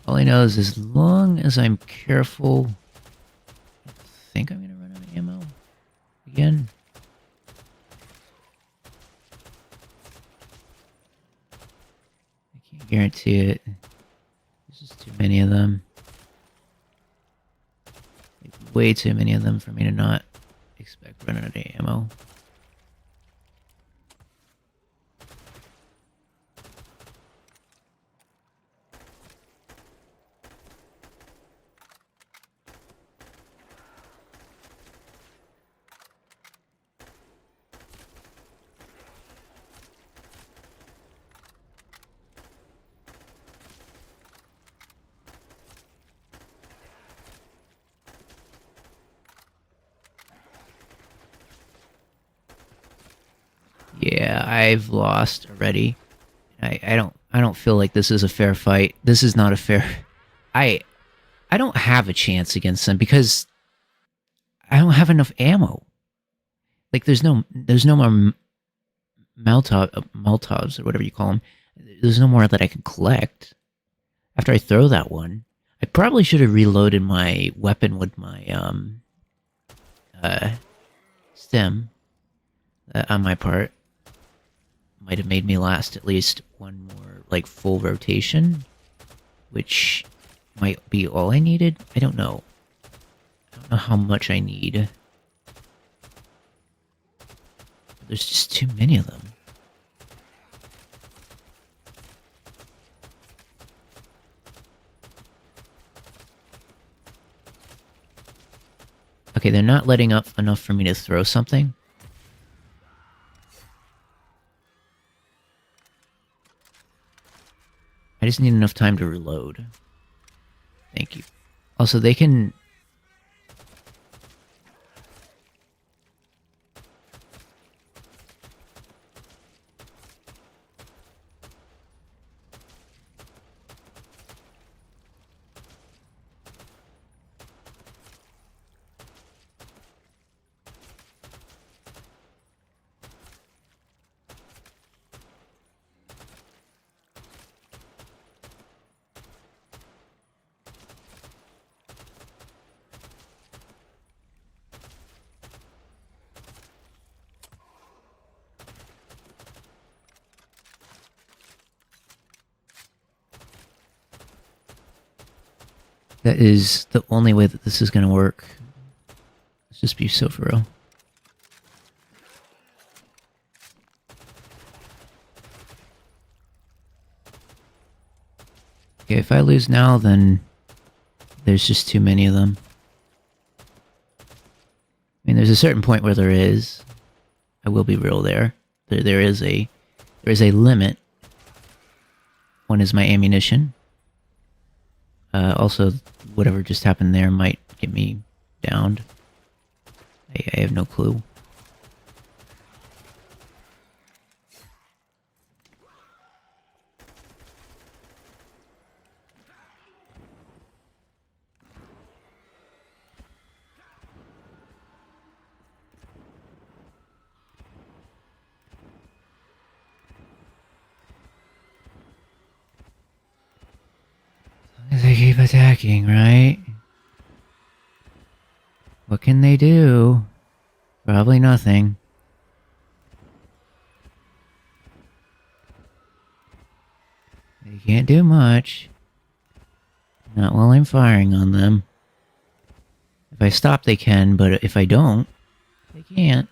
All I know is as long as I'm careful... I think I'm going to run out of ammo again. I can't guarantee it. There's just too many of them. Like, way too many of them for me to not expect running out of ammo. Yeah, I've lost already. I don't feel like this is a fair fight. This is not a fair... I don't have a chance against them because I don't have enough ammo. Like there's no more Molotovs or whatever you call them. There's no more that I can collect. After I throw that one, I probably should have reloaded my weapon with my stem on my part. Might have made me last at least one more, like, full rotation, which might be all I needed. I don't know. I don't know how much I need. There's just too many of them. Okay, they're not letting up enough for me to throw something. I just need enough time to reload. Thank you. Also, they can... That is the only way that this is gonna work. Let's just be so for real. Okay, if I lose now, then there's just too many of them. I mean, there's a certain point where there is. I will be real there. There is a limit. One is my ammunition. Also, whatever just happened there might get me downed. I have no clue. They keep attacking, right? What can they do? Probably nothing. They can't do much. Not while I'm firing on them. If I stop, they can, but if I don't, they can't.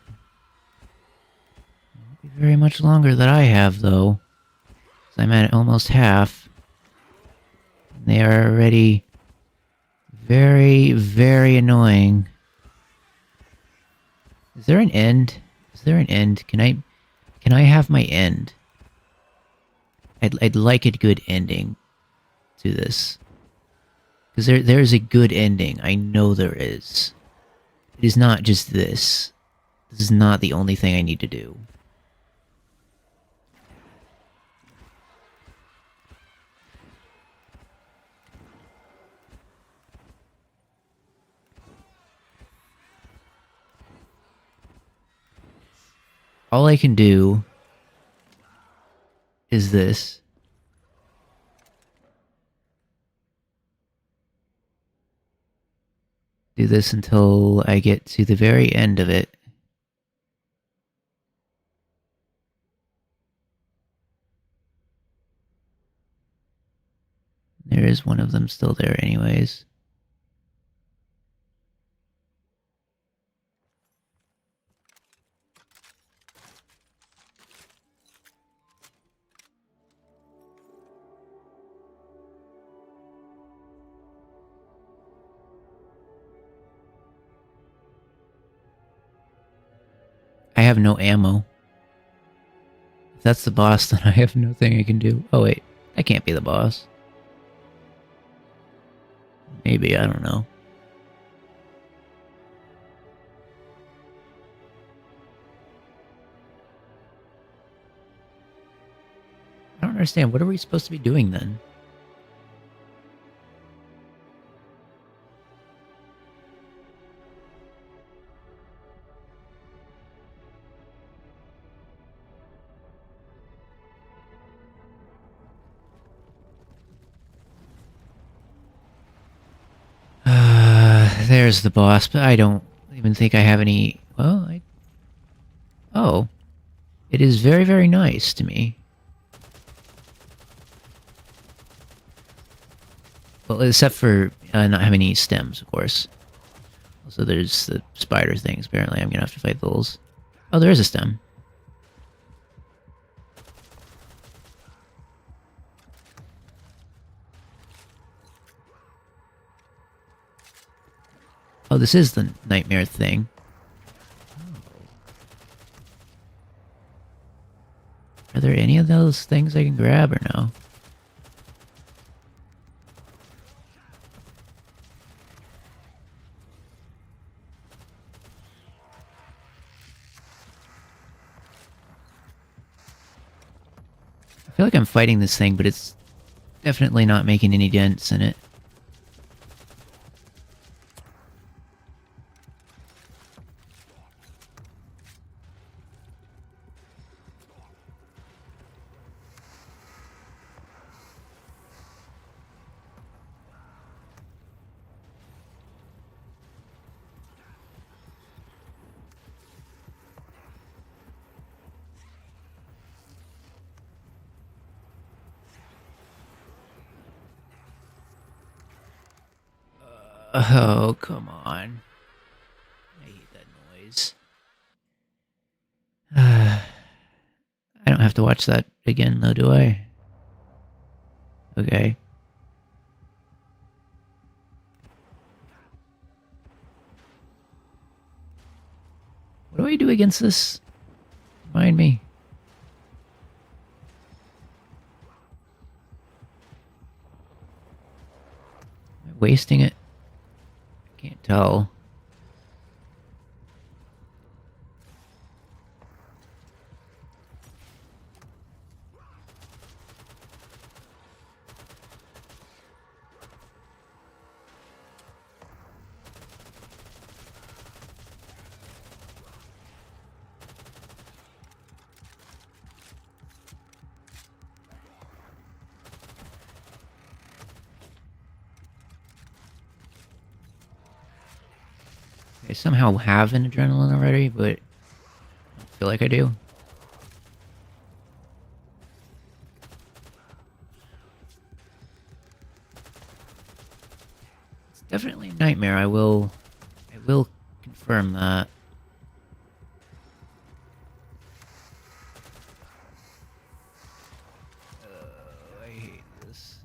It won't be very much longer that I have, though. 'Cause I'm at almost half. They are already very, very annoying. Is there an end? Is there an end? Can I have my end? I'd like a good ending to this. Because there's a good ending. I know there is. It is not just this. This is not the only thing I need to do. All I can do is this. Do this until I get to the very end of it. There is one of them still there anyways. I have no ammo. If that's the boss, then I have nothing I can do. Oh wait, that can't be the boss. Maybe, I don't know. I don't understand. What are we supposed to be doing then? There's the boss, but I don't even think I have any... Well, Oh. It is very, very nice to me. Well, except for not having any stems, of course. Also, there's the spider things. Apparently, I'm gonna have to fight those. Oh, there is a stem. Oh, this is the nightmare thing. Are there any of those things I can grab or no? feel like I'm fighting this thing, but it's definitely not making any dents in it. Oh, come on. I hate that noise. I don't have to watch that again, though, do I? Okay. What do I do against this? Remind me. Am I wasting it? I can't tell. I somehow have an adrenaline already, but I don't feel like I do. It's definitely a nightmare. I will confirm that. I hate this.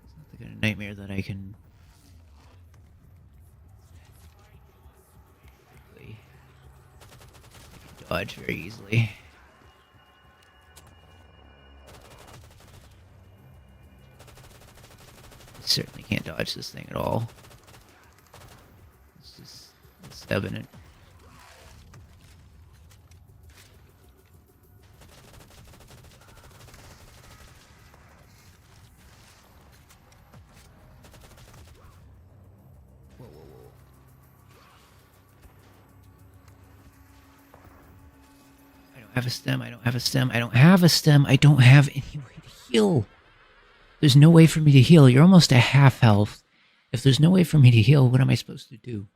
It's not the kind of nightmare that I can quickly dodge very easily. I certainly can't dodge this thing at all. It's evident. Whoa, whoa, whoa. I don't have a stem, I don't have a stem, I don't have a stem, I don't have any way to heal. There's no way for me to heal. You're almost at half health. If there's no way for me to heal, what am I supposed to do?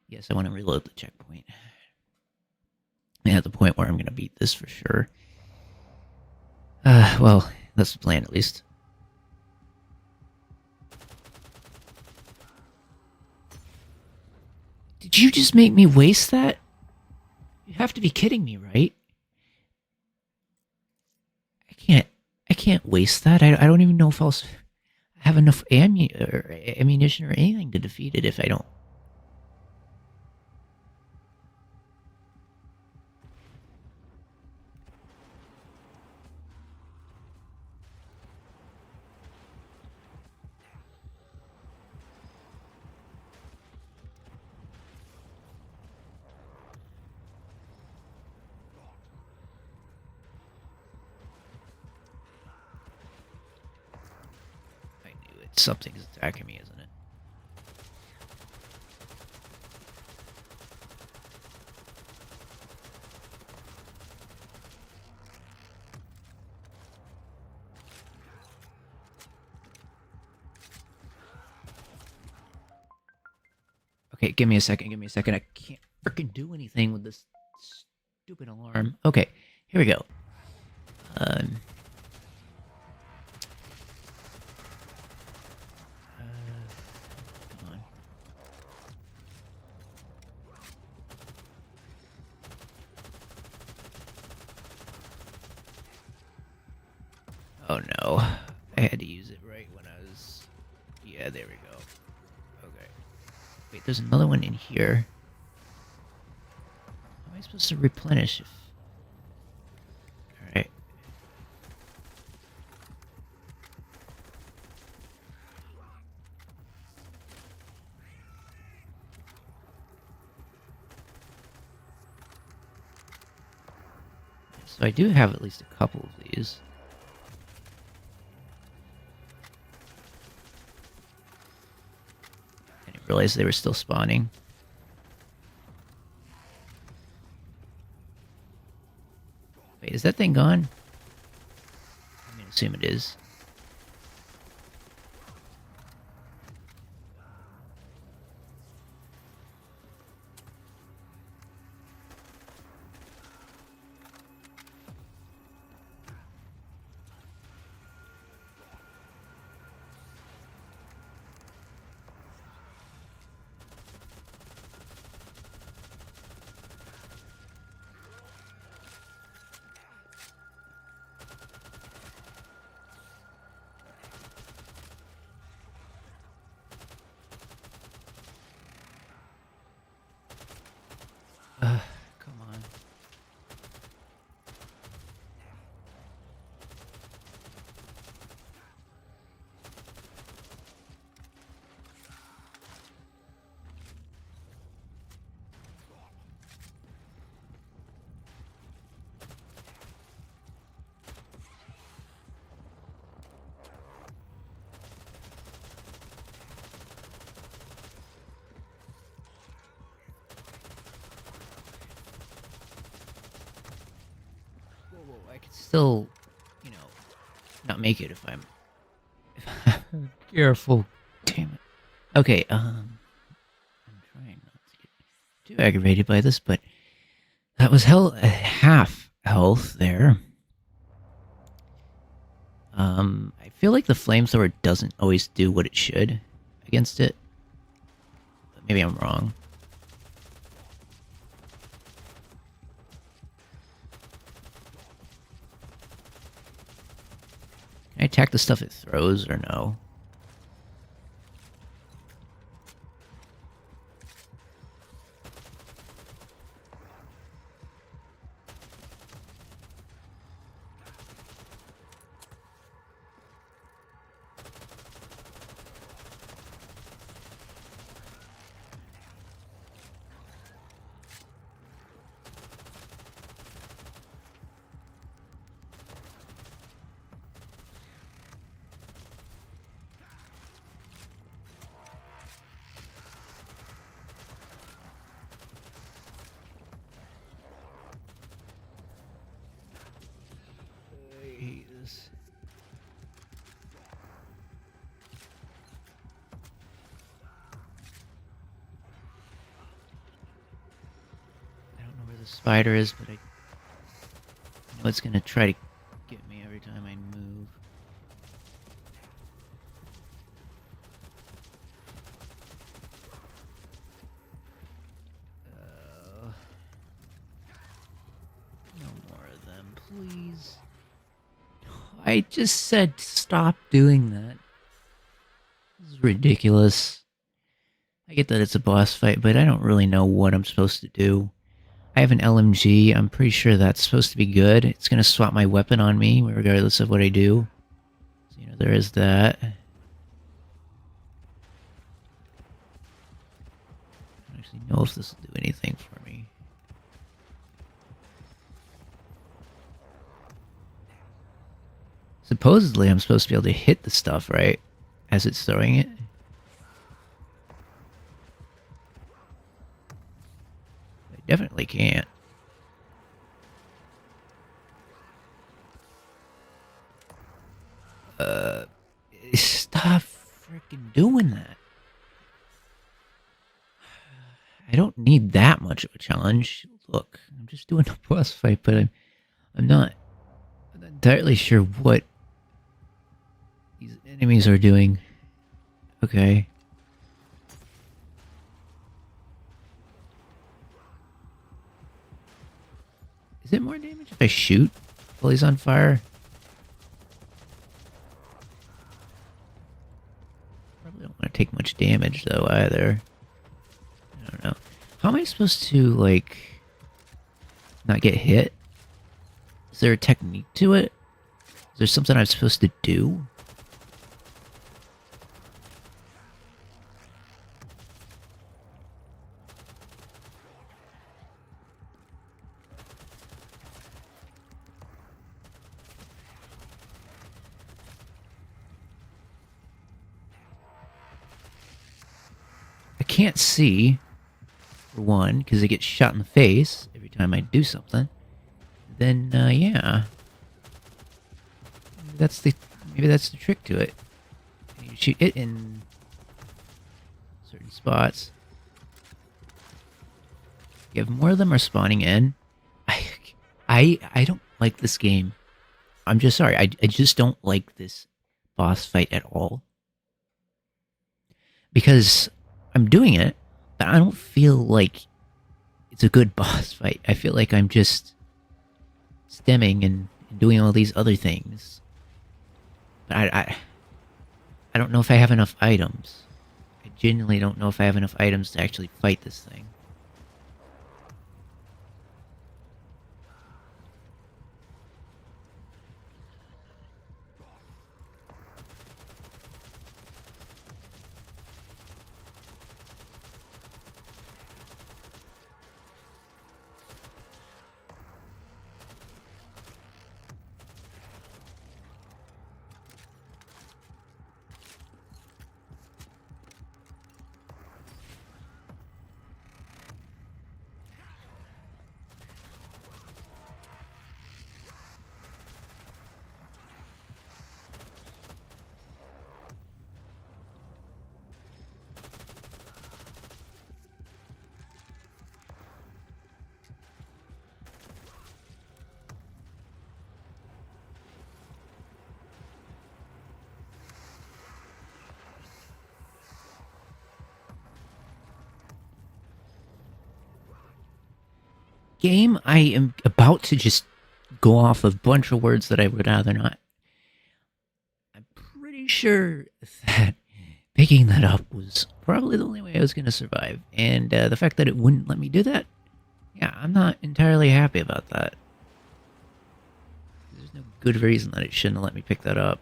Yes, I want to reload the checkpoint. I'm at the point where I'm going to beat this for sure. Well, that's the plan at least. Did you just make me waste that? You have to be kidding me, right? I can't waste that. I don't even know if I'll have enough ammunition or anything to defeat it if I don't. I knew it. Something's attacking me, isn't it? Okay, give me a second, give me a second. I can't freaking do anything with this stupid alarm. Okay, here we go. Come on. Oh no. I had to use it right when I was... Yeah, there we go. Okay. Wait, there's another one in here. How am I supposed to replenish if... Alright. So I do have at least a couple of these. I didn't realize they were still spawning. Wait, is that thing gone? I'm gonna assume it is. Come on. Whoa, I could still, you know, not make it if I'm careful. Damn it. Okay, I'm trying not to get too aggravated by this, but that was half health there. I feel like the flamethrower doesn't always do what it should against it. But maybe I'm wrong. Can I attack the stuff it throws or no? I hate this. I don't know where the spider is, but I know it's gonna try to get me every time I move. No more of them, please. I just said stop doing that. This is ridiculous. I get that it's a boss fight, but I don't really know what I'm supposed to do. I have an LMG. I'm pretty sure that's supposed to be good. It's going to swap my weapon on me, regardless of what I do. So, you know, there is that. I don't actually know if this will do anything for me. Supposedly, I'm supposed to be able to hit the stuff, right? As it's throwing it. I definitely can't. Stop freaking doing that. I don't need that much of a challenge. Look, I'm just doing a boss fight, but I'm not entirely sure what these enemies are doing. Okay. Is it more damage if I shoot while he's on fire? Probably don't want to take much damage though either. I don't know. How am I supposed to, like, not get hit? Is there a technique to it? Is there something I'm supposed to do? can't see, for one, because I get shot in the face every time I do something, then, yeah. Maybe that's the trick to it. You shoot it in certain spots. You have more of them are spawning in. I don't like this game. I'm just sorry. I just don't like this boss fight at all. Because I'm doing it, but I don't feel like it's a good boss fight. I feel like I'm just stemming and doing all these other things. But I don't know if I have enough items. I genuinely don't know if I have enough items to actually fight this thing. Game, I am about to just go off a bunch of words that I would rather not. I'm pretty sure that picking that up was probably the only way I was going to survive. And the fact that it wouldn't let me do that, yeah, I'm not entirely happy about that. There's no good reason that it shouldn't have let me pick that up.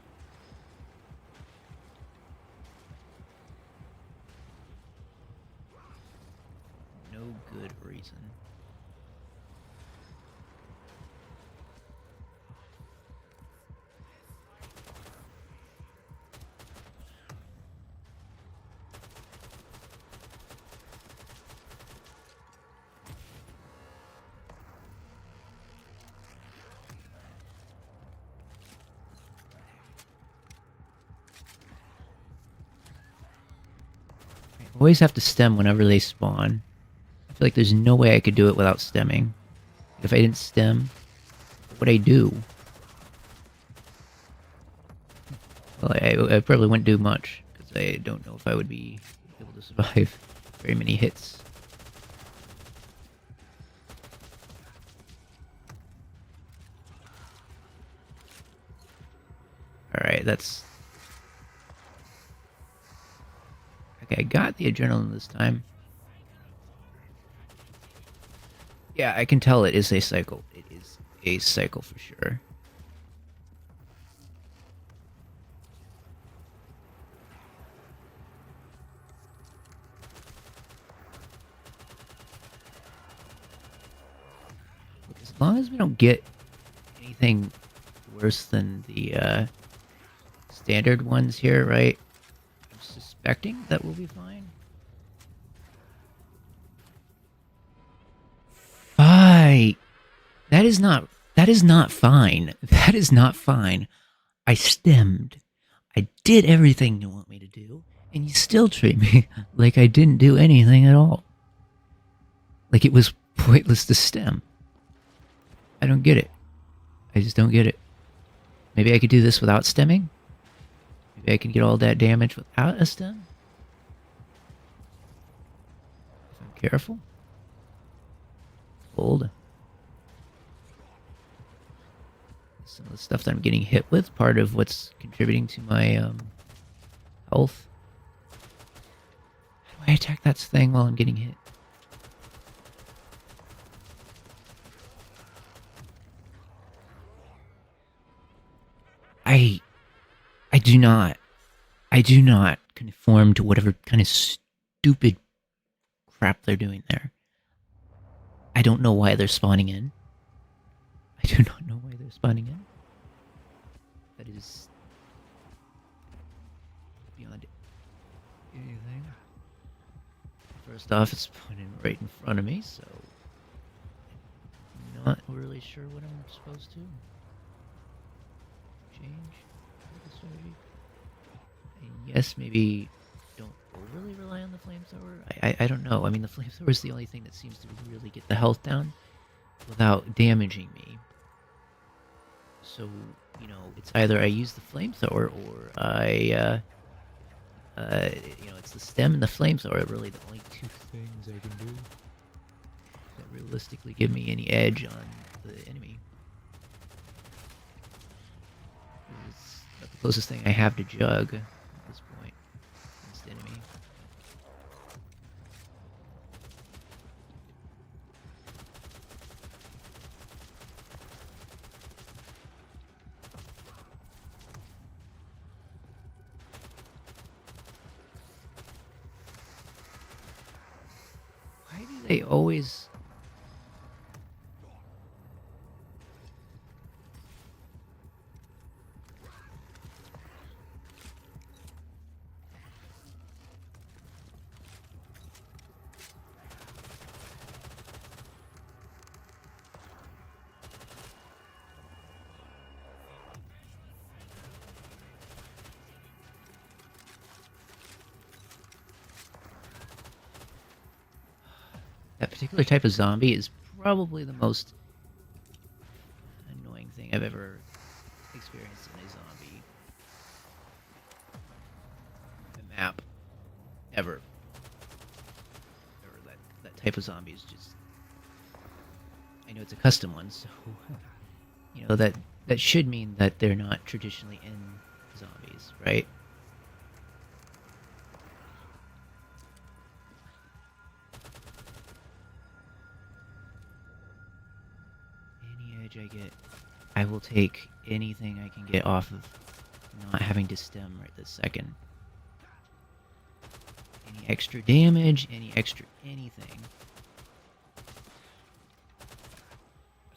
No good reason. Always have to stem whenever they spawn. I feel like there's no way I could do it without stemming. If I didn't stem, what would I do? Well, I probably wouldn't do much, because I don't know if I would be able to survive very many hits. Alright, that's... Okay, I got the adrenaline this time. Yeah, I can tell it is a cycle. It is a cycle for sure. As long as we don't get anything worse than the standard ones here, right? I'm suspecting that we'll be fine. Fight! That is not fine. That is not fine. I stemmed. I did everything you want me to do, and you still treat me like I didn't do anything at all. Like it was pointless to stem. I don't get it. I just don't get it. Maybe I could do this without stemming? Maybe I could get all that damage without a stem? If I'm careful. Hold. Some of the stuff that I'm getting hit with, part of what's contributing to my health. How do I attack that thing while I'm getting hit? I do not conform to whatever kind of stupid crap they're doing there. I don't know why they're spawning in. I do not know why they're spawning in. That is beyond anything. First off, it's pointed right in front of me, so I'm not really sure what I'm supposed to change the strategy. And yes, maybe don't overly rely on the flamethrower. I don't know. I mean, the flamethrower is the only thing that seems to really get the health down without damaging me. So, you know, it's either I use the flamethrower or I, it's the stem and the flamethrower are really the only two things I can do that realistically give me any edge on the enemy. It's about the closest thing I have to Jug at this point against the enemy. Why do they always... That particular type of zombie is probably the most annoying thing I've ever experienced in a zombie map ever. Or that type of zombie is just... I know it's a custom one, so you know that should mean that they're not traditionally in zombies, right? I get, I will take anything I can get off of not having to stem right this second. Any extra damage, any extra anything.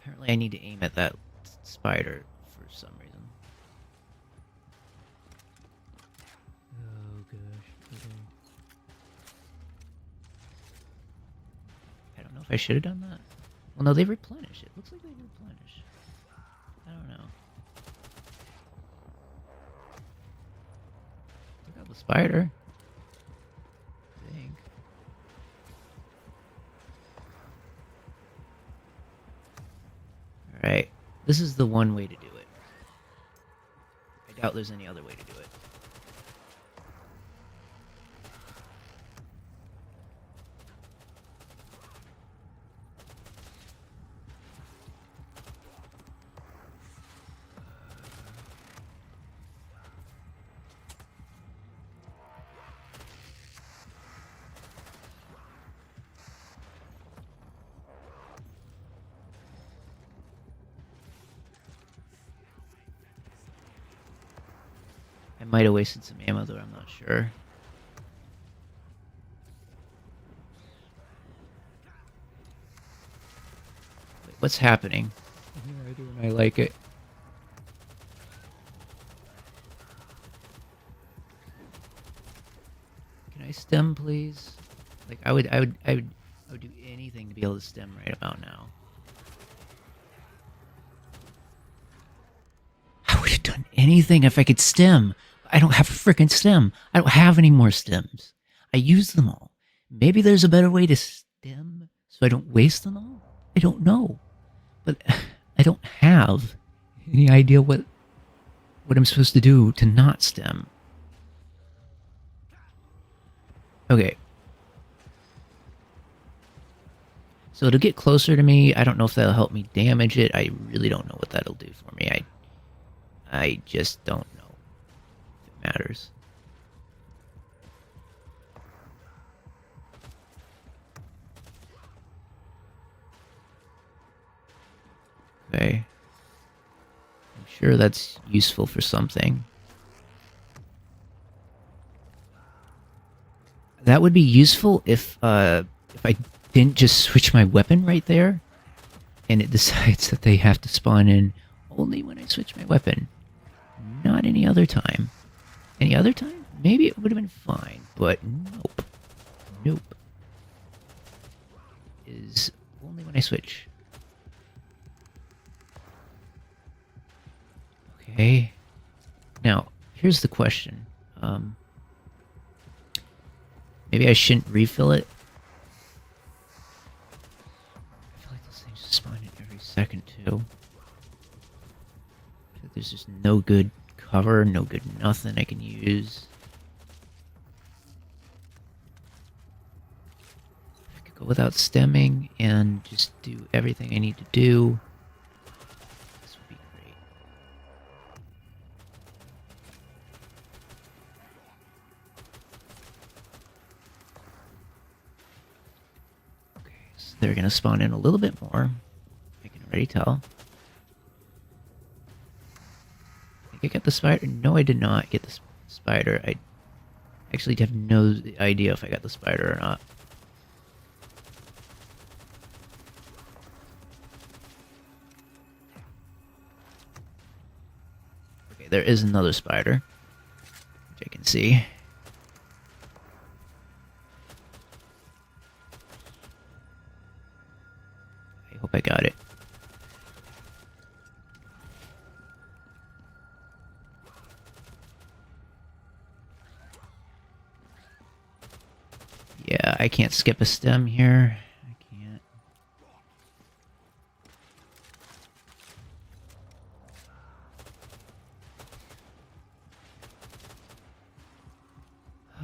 Apparently I need to aim at that spider for some reason. Oh gosh, okay. I don't know if I should have done that. Well, no, they replenish. It looks like they replenish. I don't know. Look out the spider. I think. Alright. This is the one way to do it. I doubt there's any other way to do it. I might have wasted some ammo, though I'm not sure. Wait, what's happening? I do and I like it. Can I stem, please? Like, I would do anything to be able to stem right about now. I would have done anything if I could stem. I don't have a freaking stem. I don't have any more stems. I used them all. Maybe there's a better way to stem so I don't waste them all? I don't know. But I don't have any idea what I'm supposed to do to not stem. Okay. So to get closer to me, I don't know if that'll help me damage it. I really don't know what that'll do for me. I just don't know if it matters. Okay. I'm sure that's useful for something. That would be useful if I didn't just switch my weapon right there, and it decides that they have to spawn in only when I switch my weapon. Not any other time. Any other time? Maybe it would have been fine, but nope. Nope. is only when I switch. Okay. Now, here's the question. Maybe I shouldn't refill it. I feel like those things just spawn in every second, too. I feel like there's just no good cover, no good nothing I can use. I could go without stemming and just do everything I need to do. This would be great. Okay, so they're gonna spawn in a little bit more. I can already tell. I think I got the spider. No, I did not get the spider. I actually have no idea if I got the spider or not. Okay, there is another spider, which I can see. I hope I got it. Yeah, I can't skip a stem here. I can't.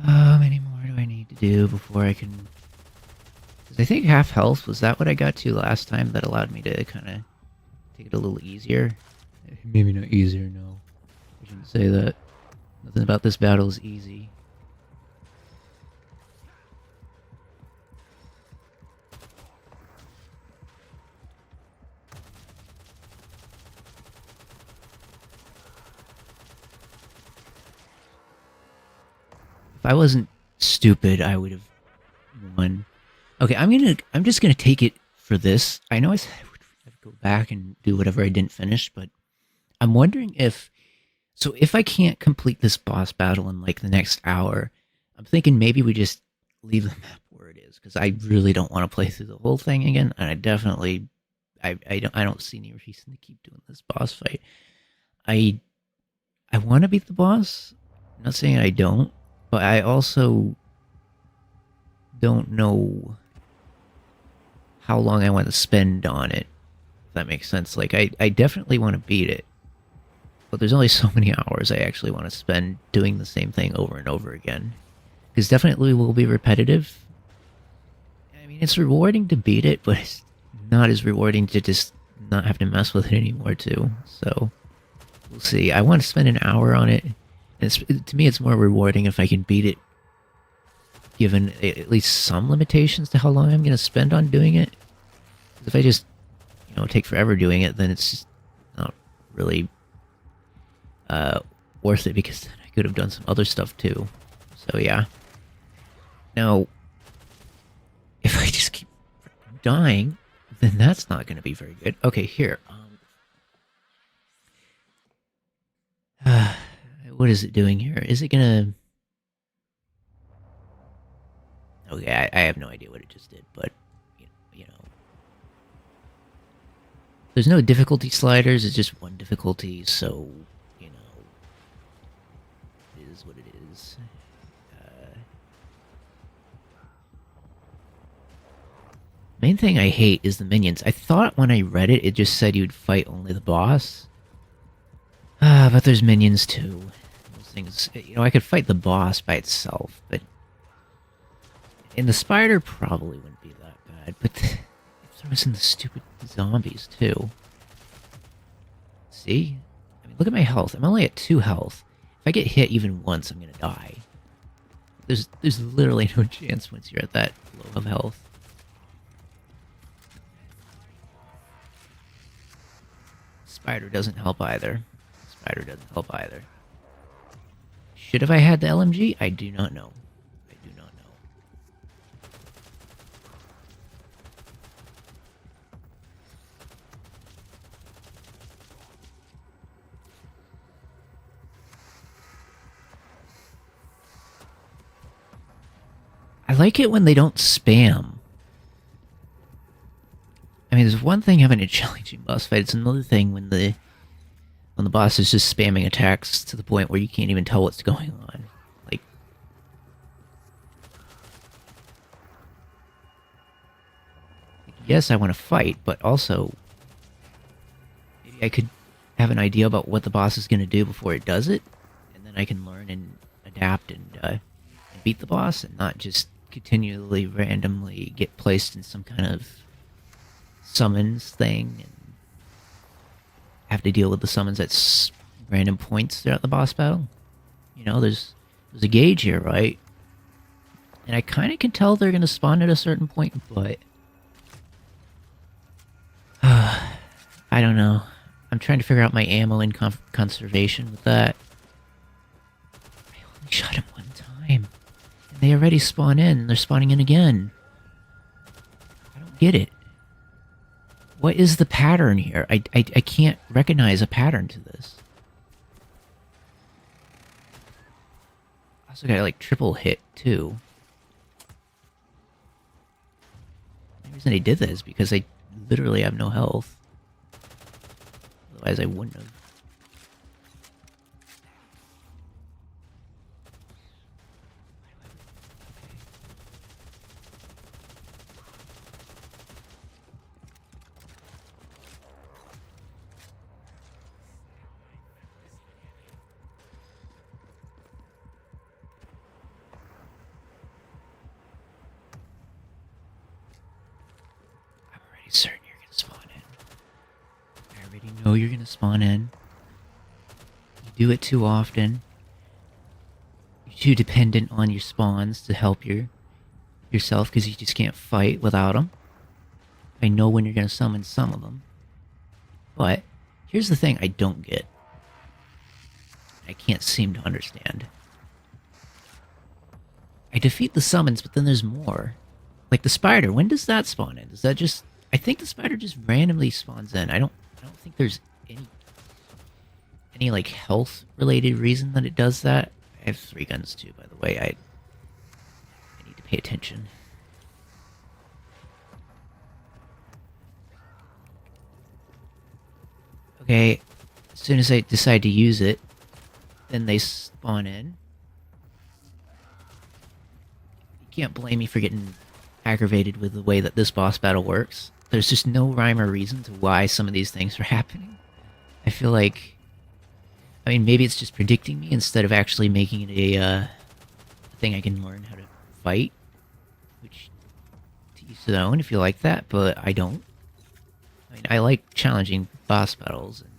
How many more do I need to do before I can... 'Cause I think half health, was that what I got to last time that allowed me to kind of take it a little easier? Maybe not easier, no. I shouldn't say that. Nothing about this battle is easy. If I wasn't stupid, I would have won. Okay, I'm just gonna take it for this. I know I said I would go back and do whatever I didn't finish, but I'm wondering if... So if I can't complete this boss battle in like the next hour, I'm thinking maybe we just leave the map where it is, because I really don't want to play through the whole thing again, and I definitely... I don't see any reason to keep doing this boss fight. I want to beat the boss. I'm not saying I don't, but I also don't know how long I want to spend on it, if that makes sense. Like, I definitely want to beat it, but there's only so many hours I actually want to spend doing the same thing over and over again. Because definitely will be repetitive. I mean, it's rewarding to beat it, but it's not as rewarding to just not have to mess with it anymore, too. So, we'll see. I want to spend an hour on it. And to me, it's more rewarding if I can beat it, given at least some limitations to how long I'm going to spend on doing it. If I just, take forever doing it, then it's just not really worth it, because then I could have done some other stuff too. So yeah. Now, if I just keep dying, then that's not going to be very good. Okay, here. What is it doing here? Is it going to... Okay, I have no idea what it just did, but, there's no difficulty sliders, it's just one difficulty, so, it is what it is. Main thing I hate is the minions. I thought when I read it, it just said you'd fight only the boss. But there's minions too. Those things, I could fight the boss by itself, but... And the spider probably wouldn't be that bad, but... There was in the stupid zombies, too. See? I mean, look at my health. I'm only at 2 health. If I get hit even once, I'm gonna die. There's literally no chance once you're at that low of health. Spider doesn't help either. Spider doesn't help either. Should have I had the LMG? I do not know. I do not know. I like it when they don't spam. There's one thing having a challenging boss fight. It's another thing when the boss is just spamming attacks to the point where you can't even tell what's going on. Like, yes, I want to fight, but also maybe I could have an idea about what the boss is going to do before it does it, and then I can learn and adapt and beat the boss, and not just continually randomly get placed in some kind of summons thing and have to deal with the summons at random points throughout the boss battle. You know, there's a gauge here, right? And I kind of can tell they're going to spawn at a certain point, but I don't know. I'm trying to figure out my ammo and conservation with that. I only shot him one time. And they already spawn in, and they're spawning in again. I don't get it. What is the pattern here? I can't recognize a pattern to this. I also got like triple hit too. The reason they did this is because I literally have no health. Otherwise I wouldn't have. Certain you're gonna spawn in. I already know you're gonna spawn in. You do it too often. You're too dependent on your spawns to help yourself because you just can't fight without them. I know when you're gonna summon some of them. But here's the thing I don't get. I can't seem to understand. I defeat the summons, but then there's more. Like the spider, when does that spawn in? Does that just... I think the spider just randomly spawns in. I don't think there's any like health related reason that it does that. I have 3 guns too, by the way. I need to pay attention. Okay, as soon as I decide to use it, then they spawn in. You can't blame me for getting aggravated with the way that this boss battle works. There's just no rhyme or reason to why some of these things are happening. I feel like... I mean, maybe it's just predicting me instead of actually making it a thing I can learn how to fight. Which, to each their own if you like that, but I don't. I mean, I like challenging boss battles, and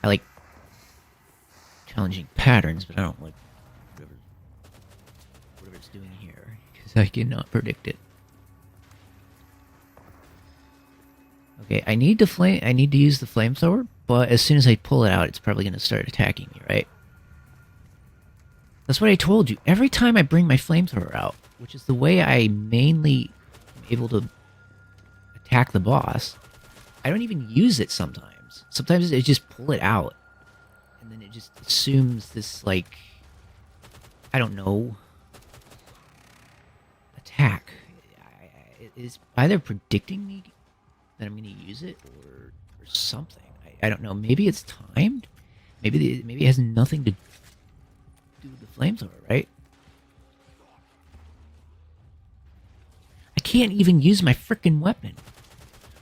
I like challenging patterns, but I don't like whatever it's doing here, because I cannot predict it. Okay, I need to use the flamethrower, but as soon as I pull it out, it's probably going to start attacking me, right? That's what I told you. Every time I bring my flamethrower out, which is the way I mainly am able to attack the boss, I don't even use it sometimes. Sometimes I just pull it out, and then it just assumes this, like, I don't know, attack. It's either predicting me that I'm going to use it, or something. I don't know. Maybe it's timed. Maybe it has nothing to do with the flamethrower, right? I can't even use my frickin' weapon.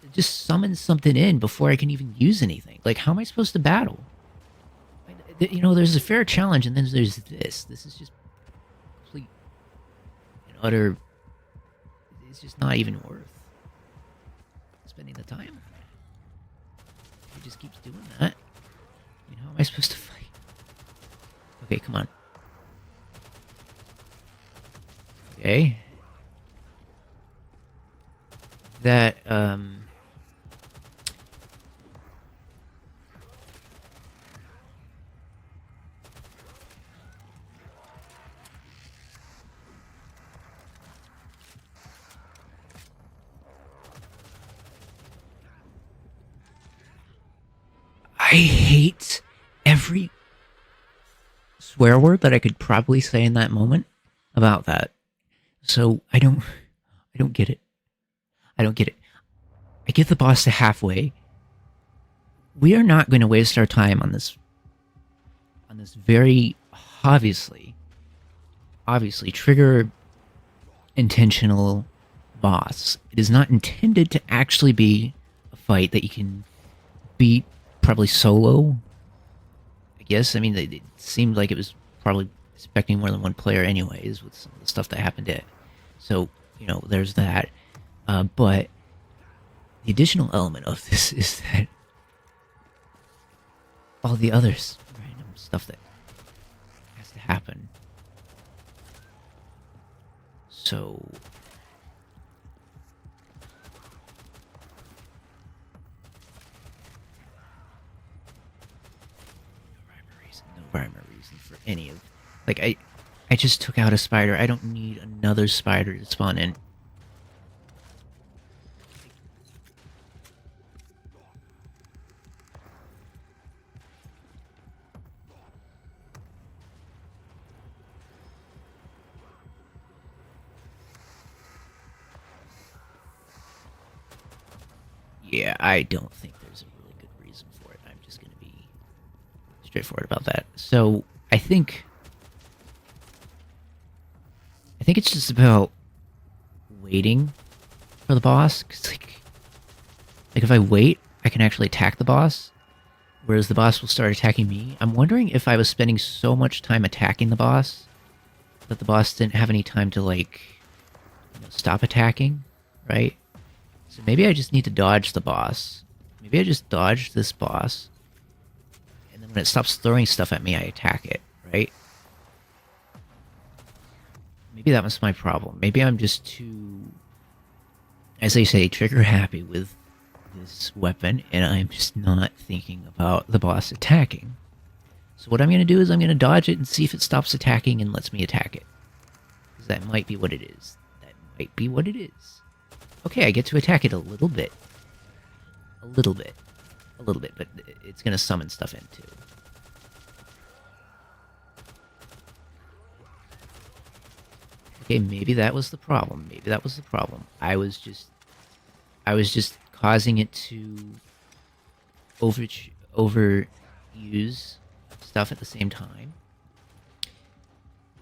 It just summons something in before I can even use anything. Like, how am I supposed to battle? You know, there's a fair challenge, and then there's this. This is just complete and utter... It's just not even worth spending the time. He just keeps doing that. I mean, how am I supposed to fight? Okay, come on. Okay. That, I hate every swear word that I could probably say in that moment about that. So I don't get it. I don't get it. I get the boss to halfway. We are not going to waste our time on this very obviously trigger intentional boss. It is not intended to actually be a fight that you can beat probably solo. I guess. I mean, it seemed like it was probably expecting more than one player anyways with some of the stuff that happened to it. So, there's that. But the additional element of this is that all the others random stuff that has to happen. So no rhyme or reason for any of, like, I just took out a spider. I don't need another spider to spawn in. Yeah, I don't think there's a really good reason for it. I'm just going to be straightforward about that. So, I think it's just about waiting for the boss. 'Cause like if I wait, I can actually attack the boss, whereas the boss will start attacking me. I'm wondering if I was spending so much time attacking the boss that the boss didn't have any time to, like, stop attacking, right? So maybe I just need to dodge the boss. Maybe I just dodge this boss, and then when it stops throwing stuff at me, I attack it, right? Maybe that was my problem. Maybe I'm just too, as they say, trigger happy with this weapon, and I'm just not thinking about the boss attacking. So what I'm going to do is I'm going to dodge it and see if it stops attacking and lets me attack it. Because that might be what it is. That might be what it is. Okay, I get to attack it a little bit. A little bit, but it's going to summon stuff in too. Okay, maybe that was the problem. I was just causing it to overuse stuff at the same time.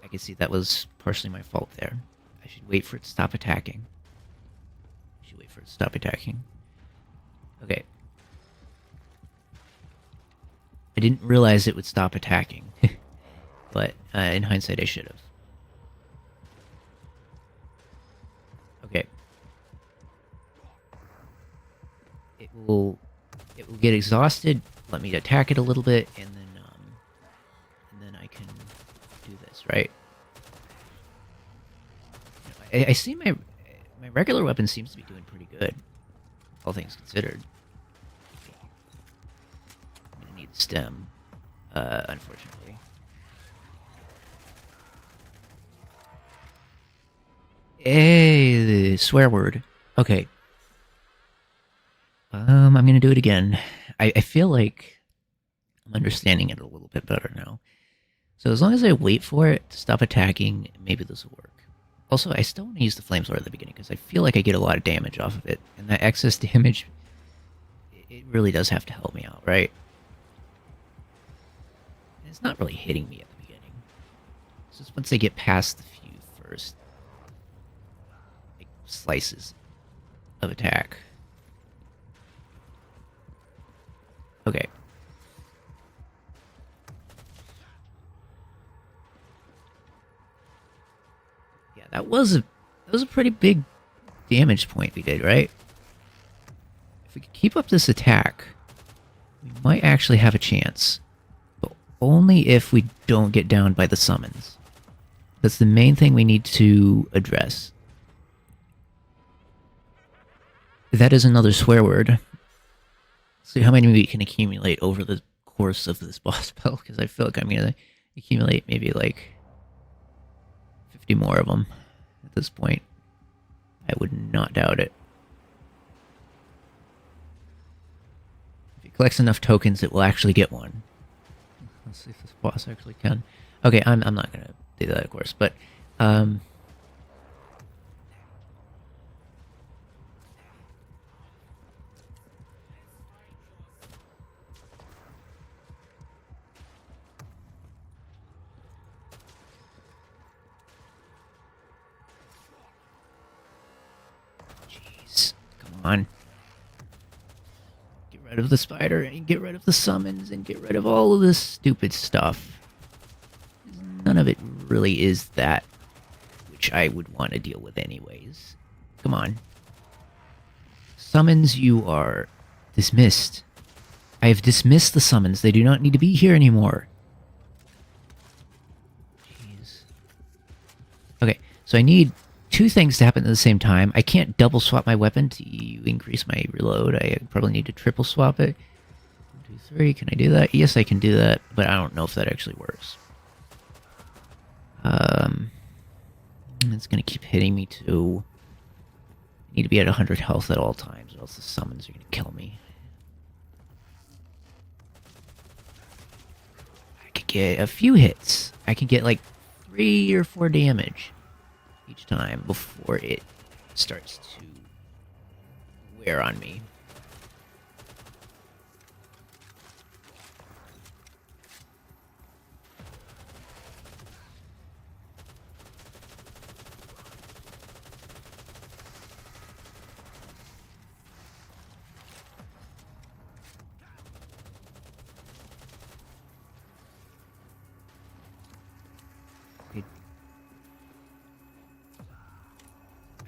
I can see that was partially my fault there. I should wait for it to stop attacking. Okay. I didn't realize it would stop attacking. But in hindsight, I should have. Okay. It will get exhausted, let me attack it a little bit, and then I can do this, right? I see my regular weapon seems to be doing pretty good, all things considered. I'm gonna need stem, unfortunately. Hey, the swear word. Okay. I'm gonna do it again. I feel like I'm understanding it a little bit better now. So as long as I wait for it to stop attacking, maybe this will work. Also, I still want to use the flamethrower at the beginning, because I feel like I get a lot of damage off of it. And that excess damage, it really does have to help me out, right? And it's not really hitting me at the beginning. It's just once I get past the few first slices of attack. Okay. Yeah, that was a pretty big damage point we did, right? If we could keep up this attack, we might actually have a chance. But only if we don't get downed by the summons. That's the main thing we need to address. That is another swear word. See how many we can accumulate over the course of this boss battle, because I feel like I'm going to accumulate maybe like 50 more of them at this point. I would not doubt it. If it collects enough tokens, it will actually get one. Let's see if this boss actually can. Okay, I'm not going to do that, of course, but on. Get rid of the spider, and get rid of the summons, and get rid of all of this stupid stuff. None of it really is that which I would want to deal with anyways. Come on. Summons, you are dismissed. I have dismissed the summons. They do not need to be here anymore. Jeez. Okay, so I need two things to happen at the same time. I can't double swap my weapon to increase my reload. I probably need to triple swap it. 1, 2, 3. Can I do that? Yes, I can do that, but I don't know if that actually works. It's gonna keep hitting me too. I need to be at 100 health at all times, or else the summons are gonna kill me. I could get a few hits. I can get like 3 or 4 damage each time before it starts to wear on me.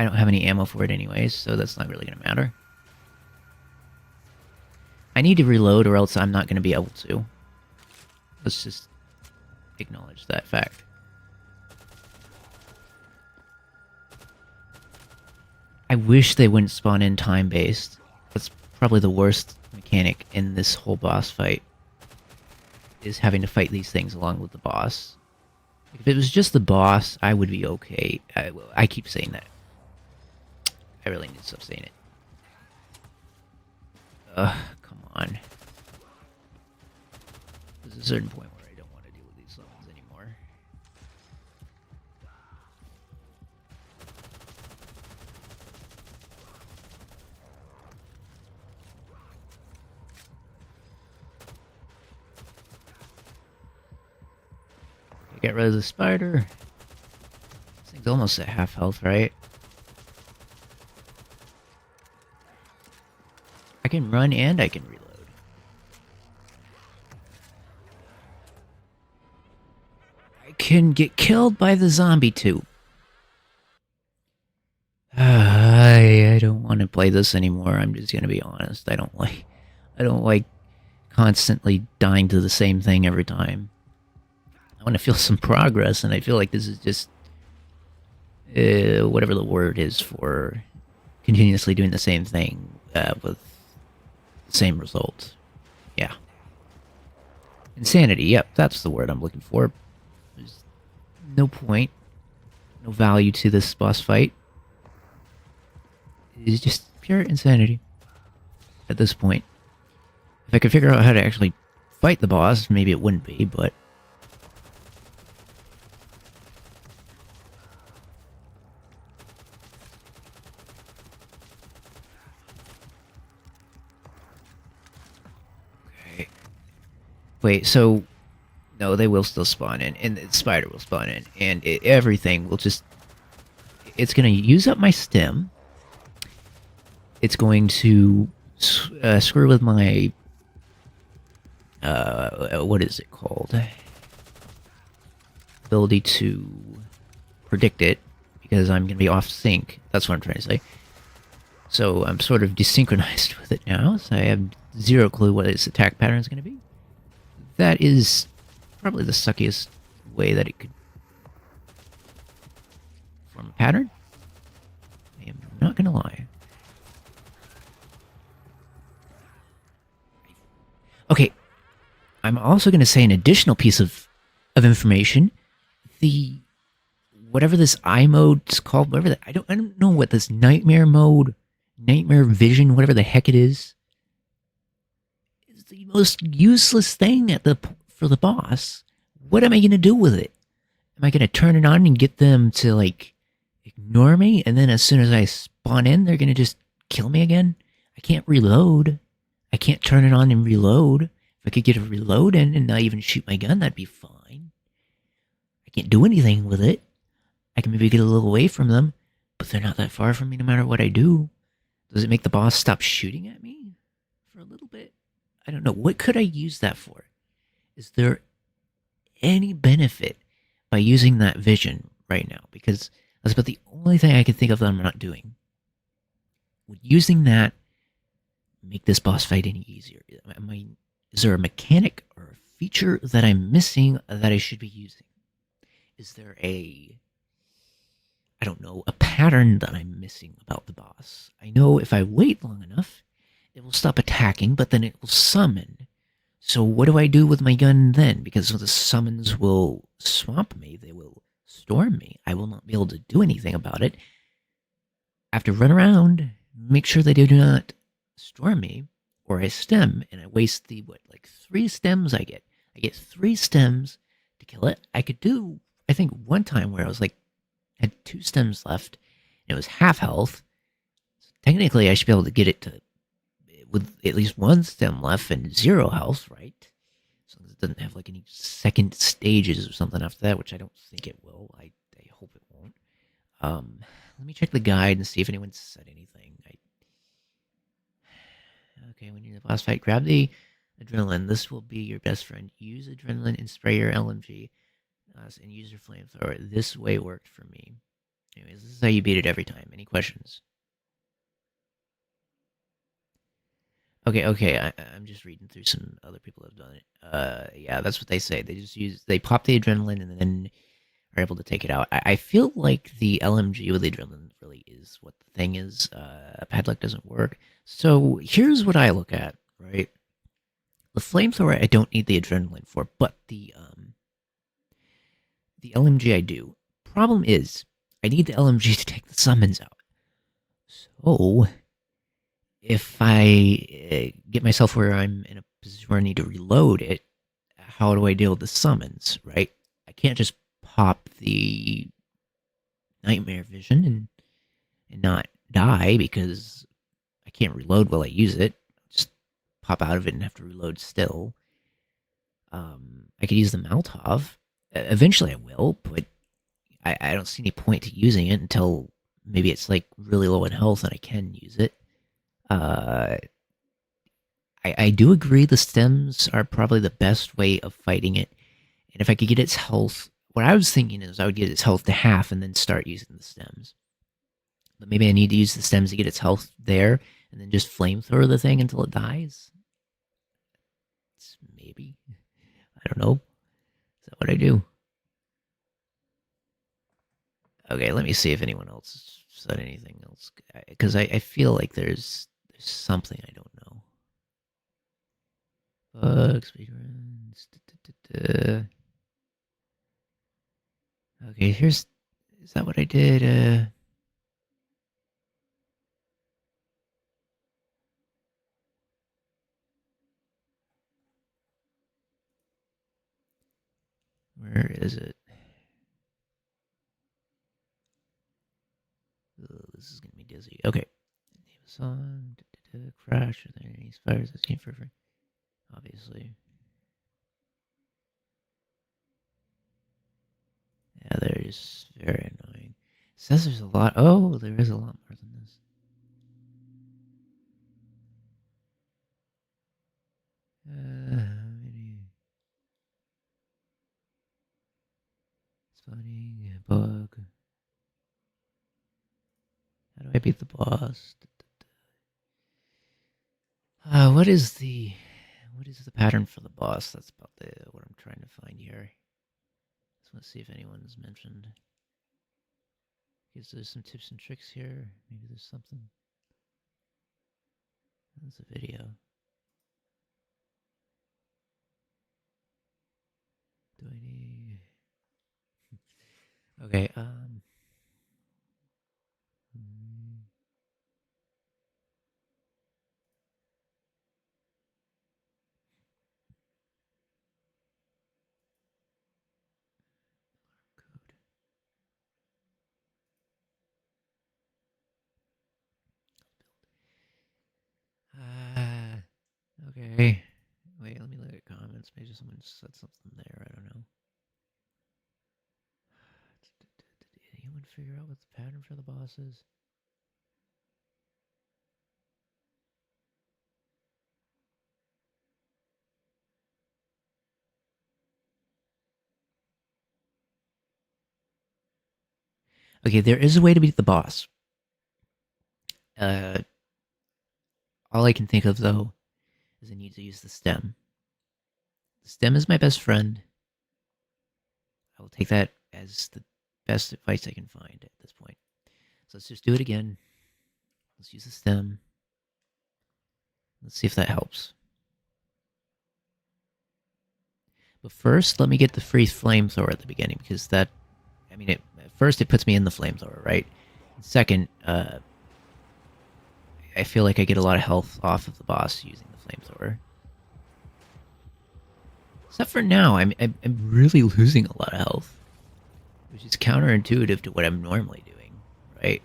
I don't have any ammo for it anyways, so that's not really going to matter. I need to reload or else I'm not going to be able to. Let's just acknowledge that fact. I wish they wouldn't spawn in time-based. That's probably the worst mechanic in this whole boss fight, is having to fight these things along with the boss. If it was just the boss, I would be okay. I keep saying that. I really need to stop saying it. Come on. There's a certain point where I don't want to deal with these summons anymore. Okay, get rid of the spider. This thing's almost at half health, right? I can run and I can reload. I can get killed by the zombie too. I don't want to play this anymore. I'm just gonna be honest. I don't like constantly dying to the same thing every time. I want to feel some progress, and I feel like this is just whatever the word is for continuously doing the same thing with same result. Yeah. Insanity, yep, that's the word I'm looking for. There's no point, no value to this boss fight. It is just pure insanity at this point. If I could figure out how to actually fight the boss, maybe it wouldn't be, but... Wait, so... No, they will still spawn in, and the spider will spawn in, and everything will just... It's going to use up my stem. It's going to screw with my... what is it called? Ability to predict it, because I'm going to be off sync. That's what I'm trying to say. So I'm sort of desynchronized with it now, so I have zero clue what its attack pattern is going to be. That is probably the suckiest way that it could form a pattern. I am not going to lie. Okay, I'm also going to say an additional piece of information. The whatever this eye mode's called, whatever that, I don't know what this nightmare mode, nightmare vision, whatever the heck it is the most useless thing for the boss. What am I going to do with it? Am I going to turn it on and get them to like ignore me, and then as soon as I spawn in, they're going to just kill me again? I can't reload. I can't turn it on and reload. If I could get a reload in and not even shoot my gun, that'd be fine. I can't do anything with it. I can maybe get a little away from them, but they're not that far from me no matter what I do. Does it make the boss stop shooting at me for a little bit? I don't know. What could I use that for? Is there any benefit by using that vision right now? Because that's about the only thing I can think of that I'm not doing. Would using that make this boss fight any easier? Is there a mechanic or a feature that I'm missing that I should be using? Is there I don't know, a pattern that I'm missing about the boss? I know if I wait long enough, it will stop attacking, but then it will summon. So what do I do with my gun then? Because the summons will swamp me, they will storm me. I will not be able to do anything about it. I have to run around, make sure they do not storm me, or I stem, and I waste the, 3 stems I get. I get 3 stems to kill it. I could do, I think, one time where I was had 2 stems left, and it was half health. So technically, I should be able to get it to with at least 1 stem left and 0 health, right? So it doesn't have any second stages or something after that, which I don't think it will. I hope it won't. Let me check the guide and see if anyone said anything. Okay, when you're in the boss fight, grab the adrenaline. This will be your best friend. Use adrenaline and spray your LMG and use your flamethrower. This way worked for me. Anyways, this is how you beat it every time. Any questions? Okay, I'm just reading through some other people have done it. Yeah, that's what they say. They pop the adrenaline and then are able to take it out. I feel like the LMG with the adrenaline really is what the thing is. Padlock doesn't work. So here's what I look at, right? The flamethrower I don't need the adrenaline for, but the LMG I do. Problem is, I need the LMG to take the summons out. So if I get myself where I'm in a position where I need to reload it, how do I deal with the summons, right? I can't just pop the nightmare vision and not die because I can't reload while I use it. Just pop out of it and have to reload still. I could use the Maltov. Eventually I will, but I don't see any point to using it until maybe it's really low in health and I can use it. I do agree the stems are probably the best way of fighting it. And if I could get its health, what I was thinking is I would get its health to half and then start using the stems. But maybe I need to use the stems to get its health there and then just flamethrower the thing until it dies. Maybe. I don't know. Is that what I do? Okay, let me see if anyone else said anything else. Because I feel like there's something I don't know. Bugs, speedruns. Okay, is that what I did? Where is it? Ugh, this is gonna be dizzy. Okay. Name a song. Crash. Are there any spiders that came for free? Obviously. Yeah, they're just very annoying. It says there's a lot. Oh, there is a lot more than this. Maybe spawning a bug. How do I beat the boss? What is the pattern for the boss? That's about what I'm trying to find here. Just want to see if anyone's mentioned. Because there's some tips and tricks here. Maybe there's something. That's a video. Do I need? Okay. Code. Okay. Wait, let me look at comments. Maybe someone said something there. I don't know. Did anyone figure out what the pattern for the boss is? Okay, there is a way to beat the boss. All I can think of, though, is I need to use the stem. The stem is my best friend. I will take that as the best advice I can find at this point. So let's just do it again. Let's use the stem. Let's see if that helps. But first, let me get the free flamethrower at the beginning, because that, I mean, at first it puts me in the flamethrower, right? Second, I feel like I get a lot of health off of the boss using the flamethrower. Except for now, I'm really losing a lot of health, which is counterintuitive to what I'm normally doing, right?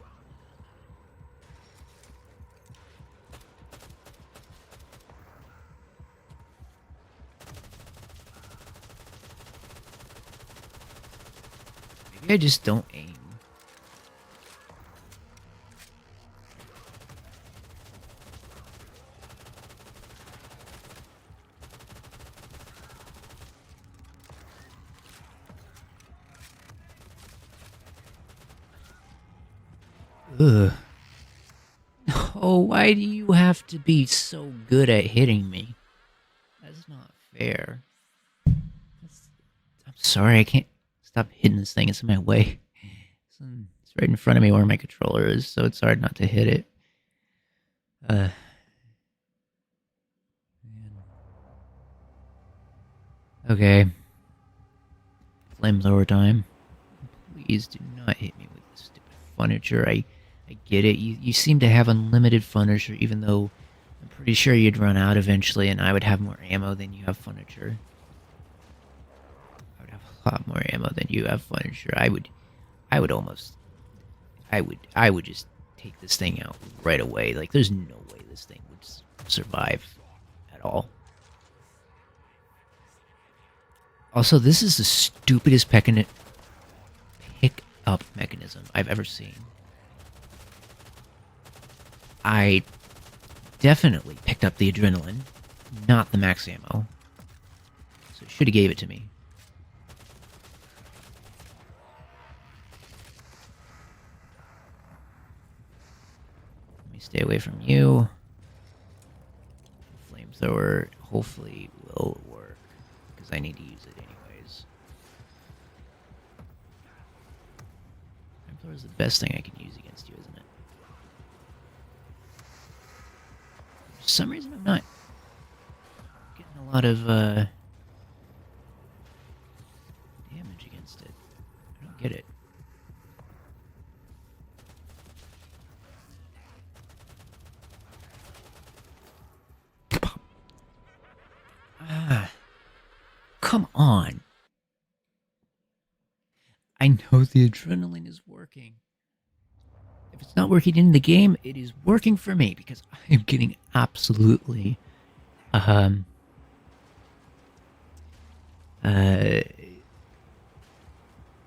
Maybe I just don't aim. Ugh. Oh, why do you have to be so good at hitting me? That's not fair. I'm sorry, I can't stop hitting this thing. It's in my way. It's right in front of me where my controller is, so it's hard not to hit it. Man. Okay. Flamethrower time. Please do not hit me with this stupid furniture. I get it. You seem to have unlimited furniture, even though I'm pretty sure you'd run out eventually, and I would have more ammo than you have furniture. I would have a lot more ammo than you have furniture. I would just take this thing out right away. Like, there's no way this thing would survive at all. Also, this is the stupidest pick-up mechanism I've ever seen. I definitely picked up the adrenaline, not the max ammo. So it should have gave it to me. Let me stay away from you. Flamethrower hopefully will work, because I need to use it anyways. Flamethrower is the best thing I can use against you, isn't it? For some reason, I'm not getting a lot of damage against it. I don't get it. Ah, come on. I know the adrenaline is working. If it's not working in the game, it is working for me, because I am getting absolutely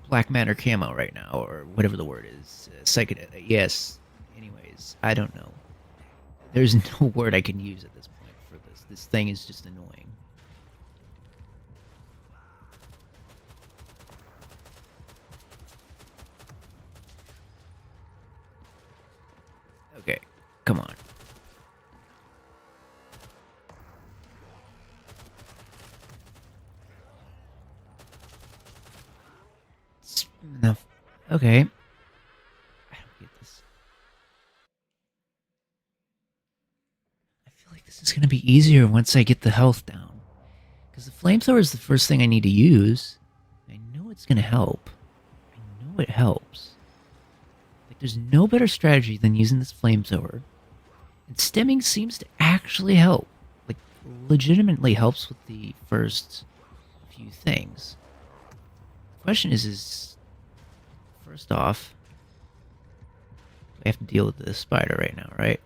black matter camo right now, or whatever the word is. Yes. Anyways, I don't know. There's no word I can use at this point for this. This thing is just annoying. Okay, come on. Enough. Okay. I don't get this. I feel like this is going to be easier once I get the health down. Because the flamethrower is the first thing I need to use. I know it's going to help. I know it helps. Like, there's no better strategy than using this flamethrower. And stemming seems to actually help. Like, legitimately helps with the first few things. The question is first off, I have to deal with this spider right now, right?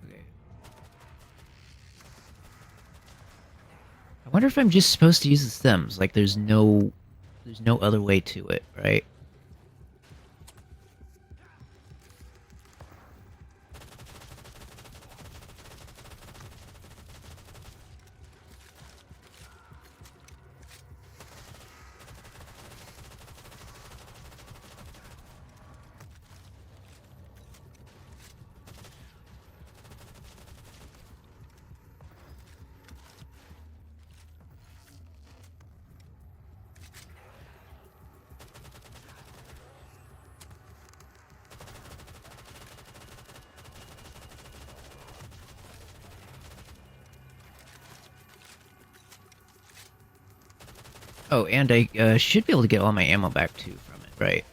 Okay. wonder if I'm just supposed to use the stems. Like, there's no other way to it, right? Oh, and I should be able to get all my ammo back too from it, right?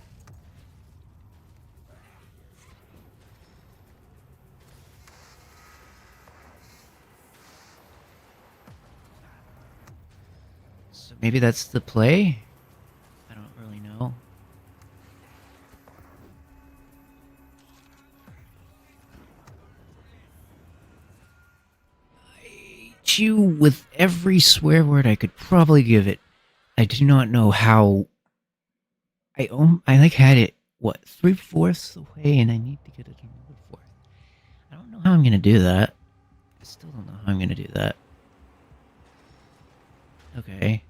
So maybe that's the play? I don't really know. I hate you with every swear word I could probably give it. I do not know how. I like had it what 3/4 the way, and I need to get it another fourth. I don't know how I'm gonna do that. I still don't know how I'm gonna do that. Okay.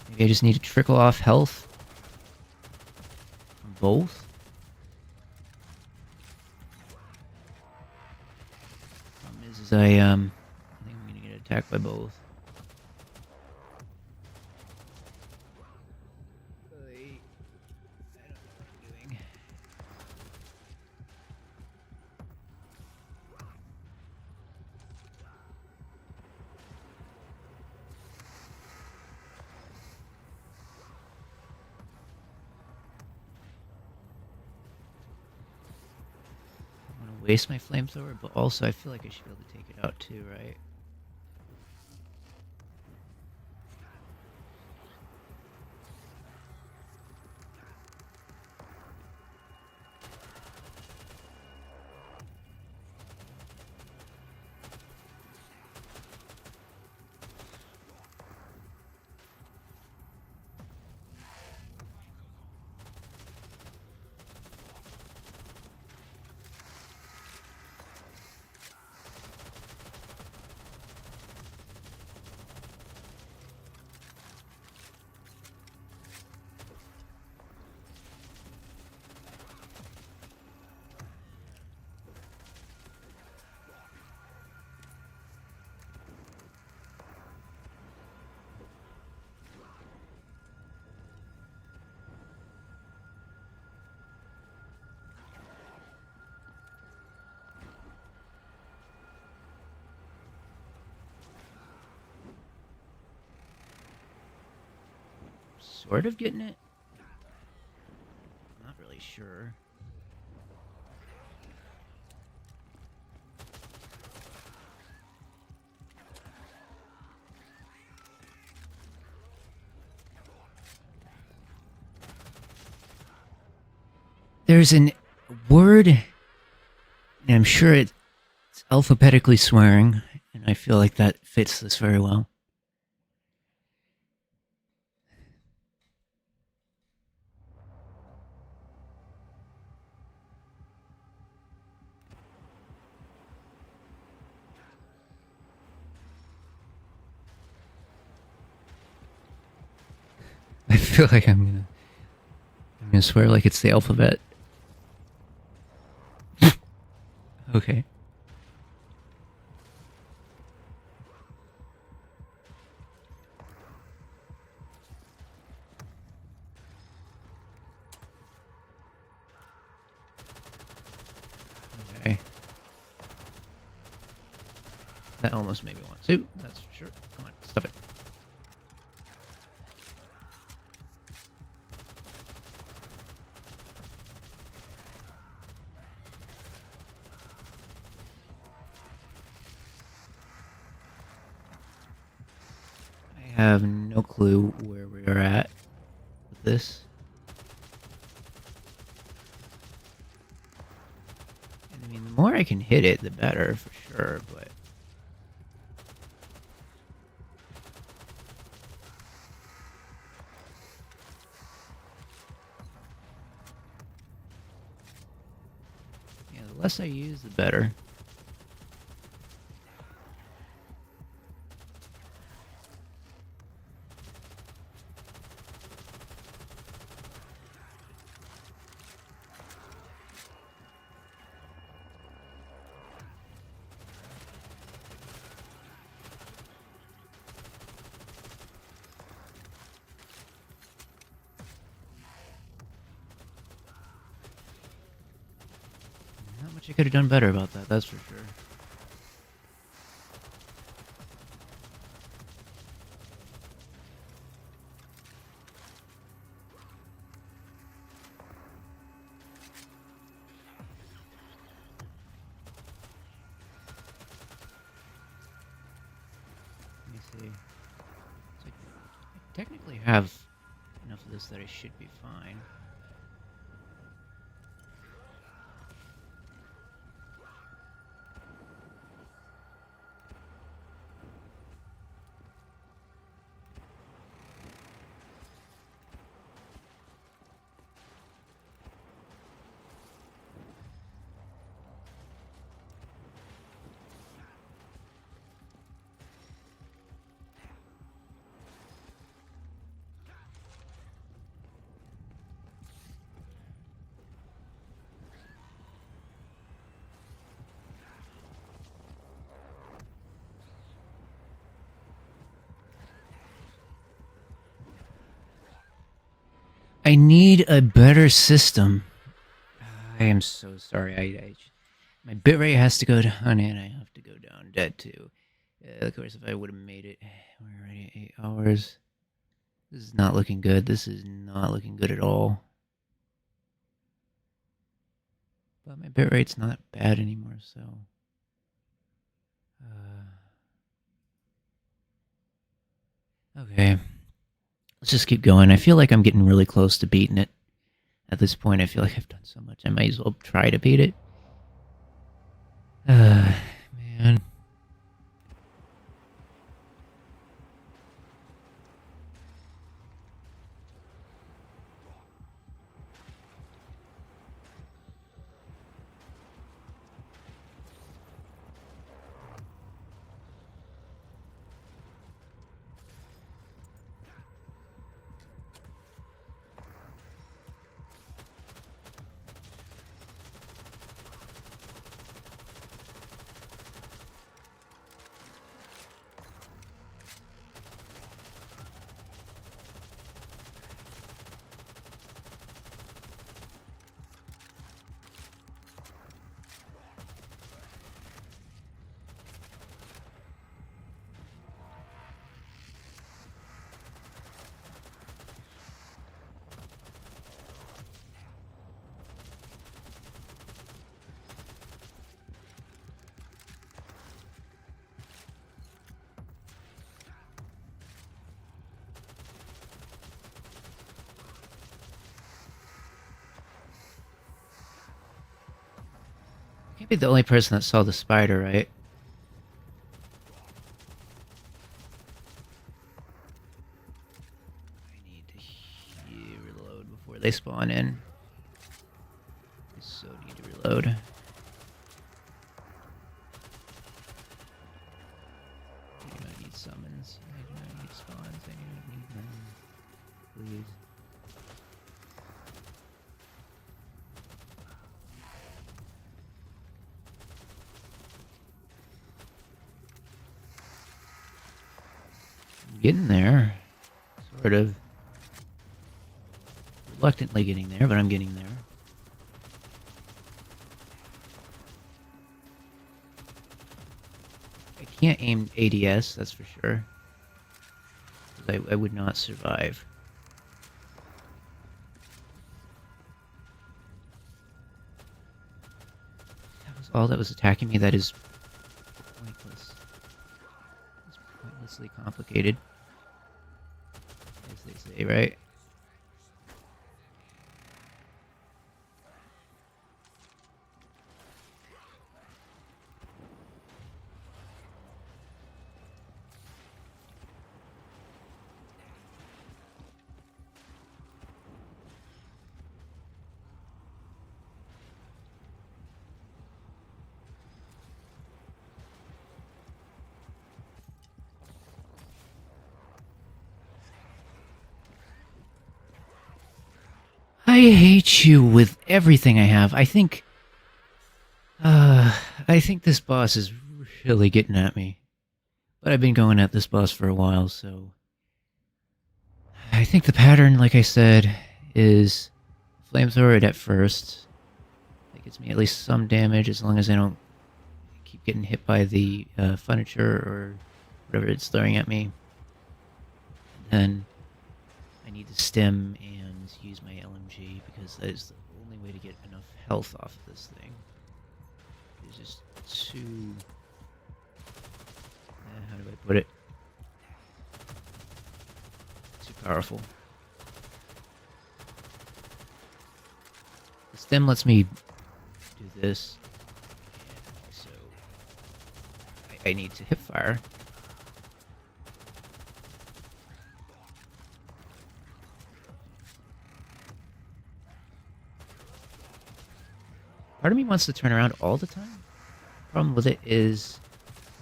Maybe I just need to trickle off health from both. Problem is I think I'm gonna get attacked by both. I don't know what I'm doing. I want to waste my flamethrower, but also I feel like I should be able to take it out too, right? Sort of getting it. Not really sure. There's an word, and I'm sure it's alphabetically swearing, and I feel like that fits this very well. I feel like I'm gonna swear like it's the alphabet. Okay. Okay. That almost made me want to. That's for sure. Come on, stop it. I have no clue where we are at with this. And I mean, the more I can hit it, the better, for sure, but... yeah, the less I use, the better. Not much I could have done better about that, that's for sure. Let me see. So I technically have enough of this that I should be fine. I need a better system. I am so sorry. My bitrate has to go down, and I have to go down dead too. Of course, if I would have made it, we're already at 8 hours. This is not looking good. This is not looking good at all. But my bitrate's not bad anymore, so... okay. Let's just keep going. I feel like I'm getting really close to beating it. At this point, I feel like I've done so much, I might as well try to beat it. Man. Can't be the only person that saw the spider, right? I need to reload before they spawn in. I so need to reload. I do not need summons. I do not need spawns. I do not need them. Please. Getting there. Sort of. Reluctantly getting there, but I'm getting there. I can't aim ADS, that's for sure. 'Cause I would not survive. That was all that was attacking me. That is pointless. It's pointlessly complicated. As they say, right? I hate you with everything I have. I think this boss is really getting at me. But I've been going at this boss for a while, so... I think the pattern, like I said, is flamethrower it at first. That gets me at least some damage as long as I don't keep getting hit by the furniture or whatever it's throwing at me. Then I need to stem and use my LMG because that is the only way to get enough health off of this thing. It's just too... how do I put it? Too powerful. The stem lets me do this. And so I need to hip fire. Part of me wants to turn around all the time. Problem with it is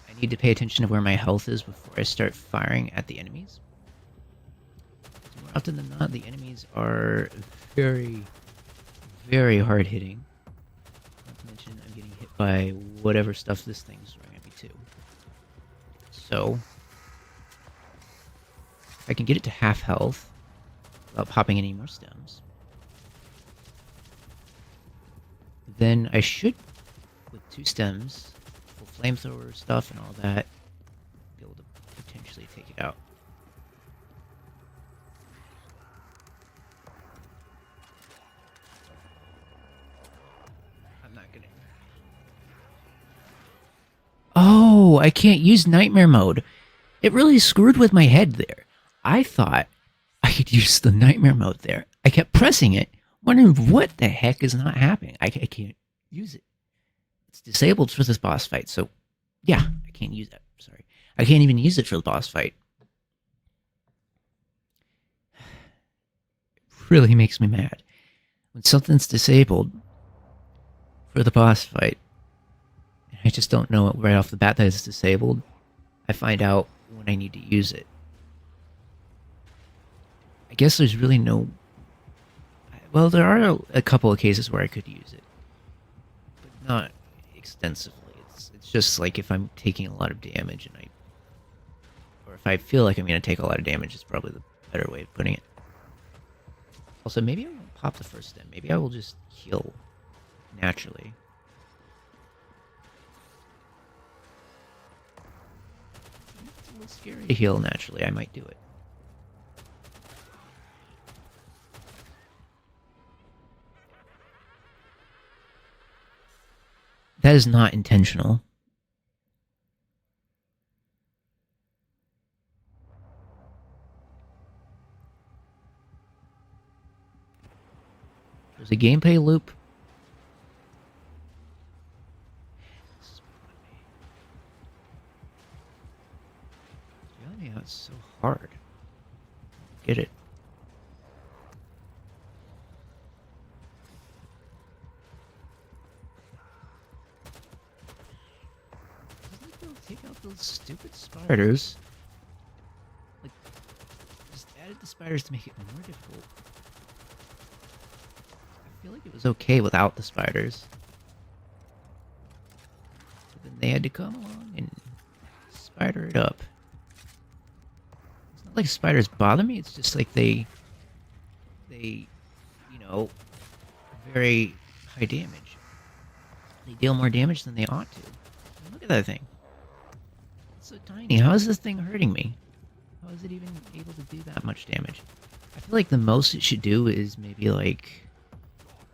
I need to pay attention to where my health is before I start firing at the enemies. More often than not, the enemies are very, very hard hitting. Not to mention I'm getting hit by whatever stuff this thing's throwing at me too. So I can get it to half health without popping any more stems. Then I should, with 2 stems, full flamethrower stuff and all that, be able to potentially take it out. I'm not gonna... Oh, I can't use nightmare mode. It really screwed with my head there. I thought I could use the nightmare mode there. I kept pressing it, wondering what the heck is not happening. I can't use it. It's disabled for this boss fight, so yeah, I can't use that. Sorry. I can't even use it for the boss fight. It really makes me mad. When something's disabled for the boss fight, and I just don't know right off the bat that it's disabled, I find out when I need to use it. I guess there's really no... Well, there are a couple of cases where I could use it, but not extensively. It's just like if I'm taking a lot of damage and or if I feel like I'm going to take a lot of damage, it's probably the better way of putting it. Also, maybe I won't pop the first stem. Maybe I will just heal naturally. It's a little scary to heal naturally. I might do it. That is not intentional. There's a gameplay loop. Tell me how it's so hard. Get it. Take out those stupid spiders. Like, just added the spiders to make it more difficult. I feel like it was okay without the spiders. But then they had to come along and spider it up. It's not like spiders bother me, it's just like they, you know, very high damage. They deal more damage than they ought to. Look at that thing. so tiny. How is this thing hurting me? How is it even able to do that much damage? I feel like the most it should do is maybe, like,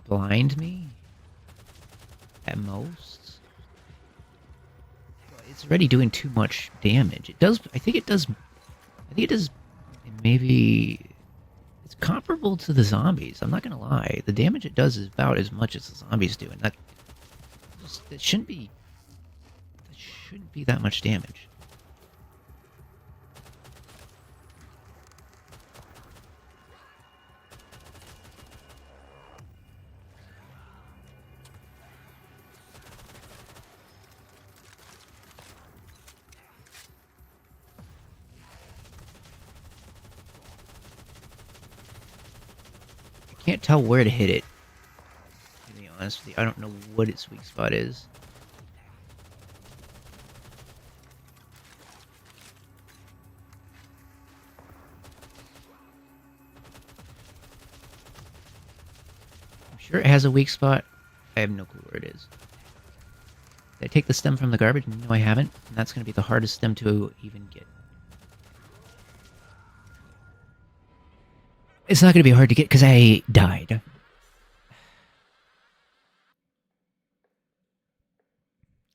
blind me? At most? But it's already doing too much damage. It does... I think it does maybe... It's comparable to the zombies, I'm not gonna lie. The damage it does is about as much as the zombies do, and that shouldn't be that much damage. I can't tell where to hit it, to be honest with you. I don't know what its weak spot is. I'm sure it has a weak spot. I have no clue where it is. Did I take the stem from the garbage? No, I haven't. And that's going to be the hardest stem to even get. It's not going to be hard to get because I died.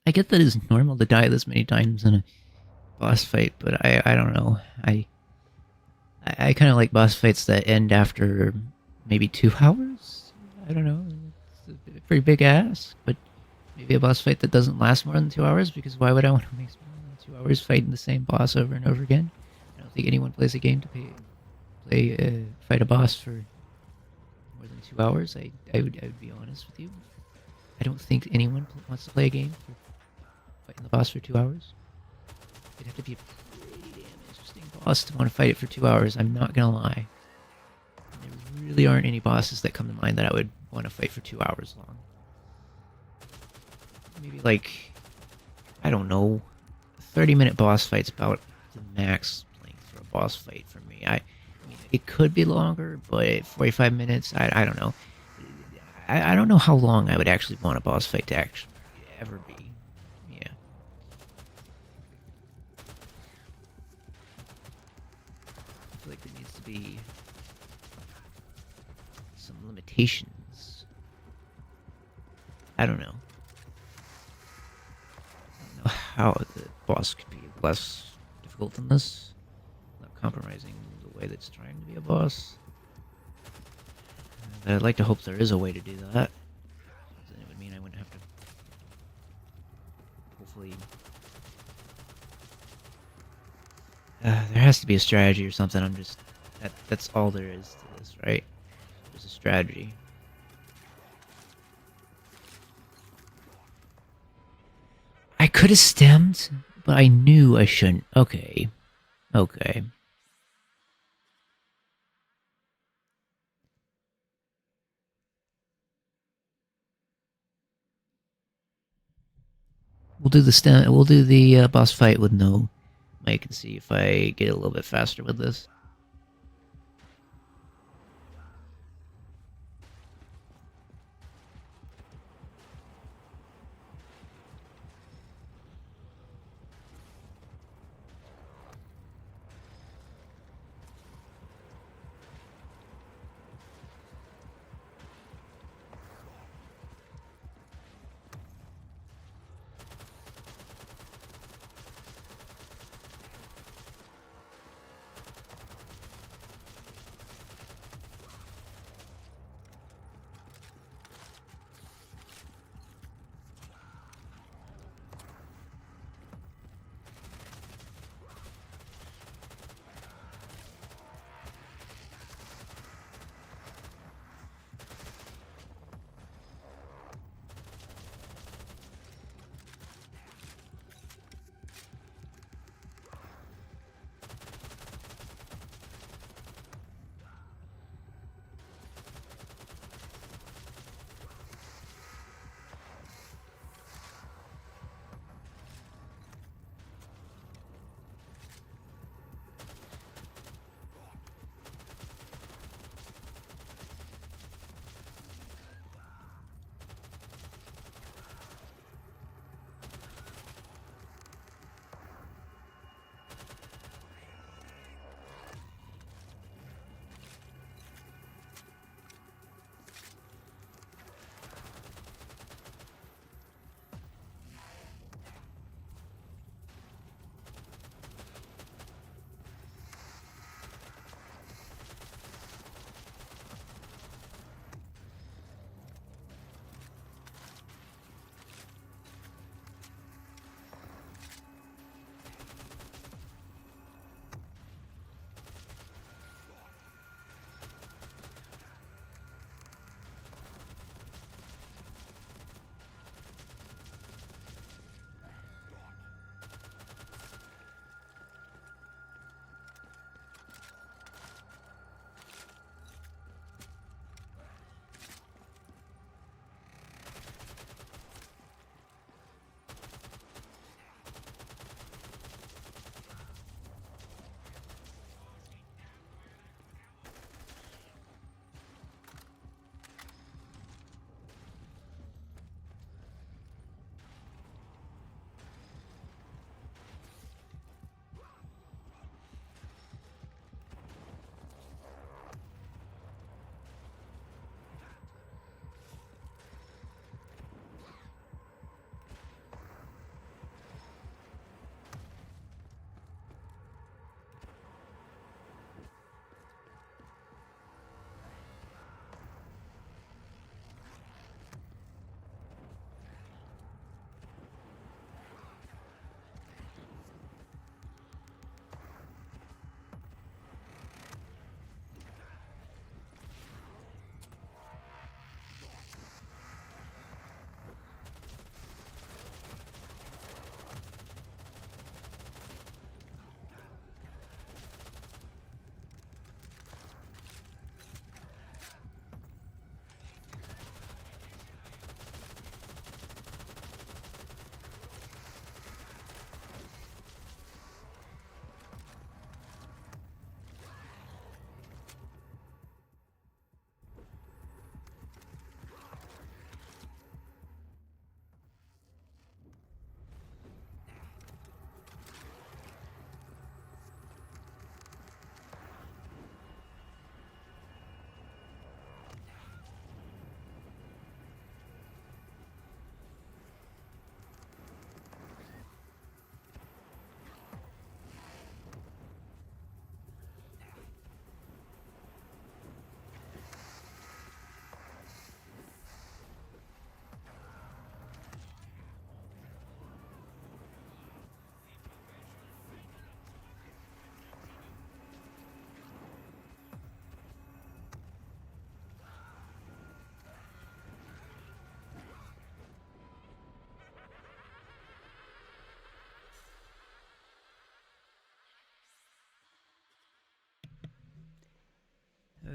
I get that it's normal to die this many times in a boss fight, but I don't know. I kind of like boss fights that end after maybe 2 hours? I don't know. It's a pretty big ask, but maybe a boss fight that doesn't last more than 2 hours, because why would I want to waste more than 2 hours fighting the same boss over and over again? I don't think anyone plays a game to fight a boss for more than 2 hours. I would be honest with you. I don't think anyone wants to play a game for fighting the boss for 2 hours. It'd have to be a pretty damn interesting boss to want to fight it for 2 hours, I'm not gonna lie. There really aren't any bosses that come to mind that I would want to fight for 2 hours long. Maybe like, I don't know, a 30-minute boss fight's about the max length for a boss fight for me. I mean, it could be longer, but 45 minutes, I don't know. I don't know how long I would actually want a boss fight to actually ever be. Yeah. I feel like there needs to be some limitations. I don't know. I don't know how the boss could be less difficult than this, not compromising the way that's trying to be a boss. I'd like to hope there is a way to do that. Then it would mean I wouldn't have to... Hopefully... there has to be a strategy or something. I'm just... That's all there is to this, right? There's a strategy. I could have stemmed, but I knew I shouldn't. Okay. Okay. We'll do the boss fight with no mic and see if I get a little bit faster with this.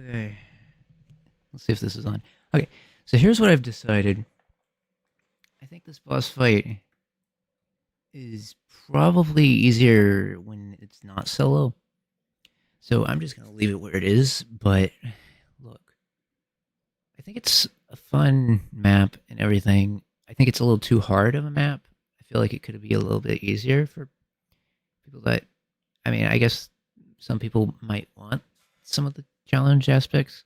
Okay. Let's see if this is on. Okay, so here's what I've decided. I think this boss fight is probably easier when it's not solo. So I'm just gonna leave it where it is, but look. I think it's a fun map and everything. I think it's a little too hard of a map. I feel like it could be a little bit easier for people that I mean, I guess some people might want some of the challenge aspects,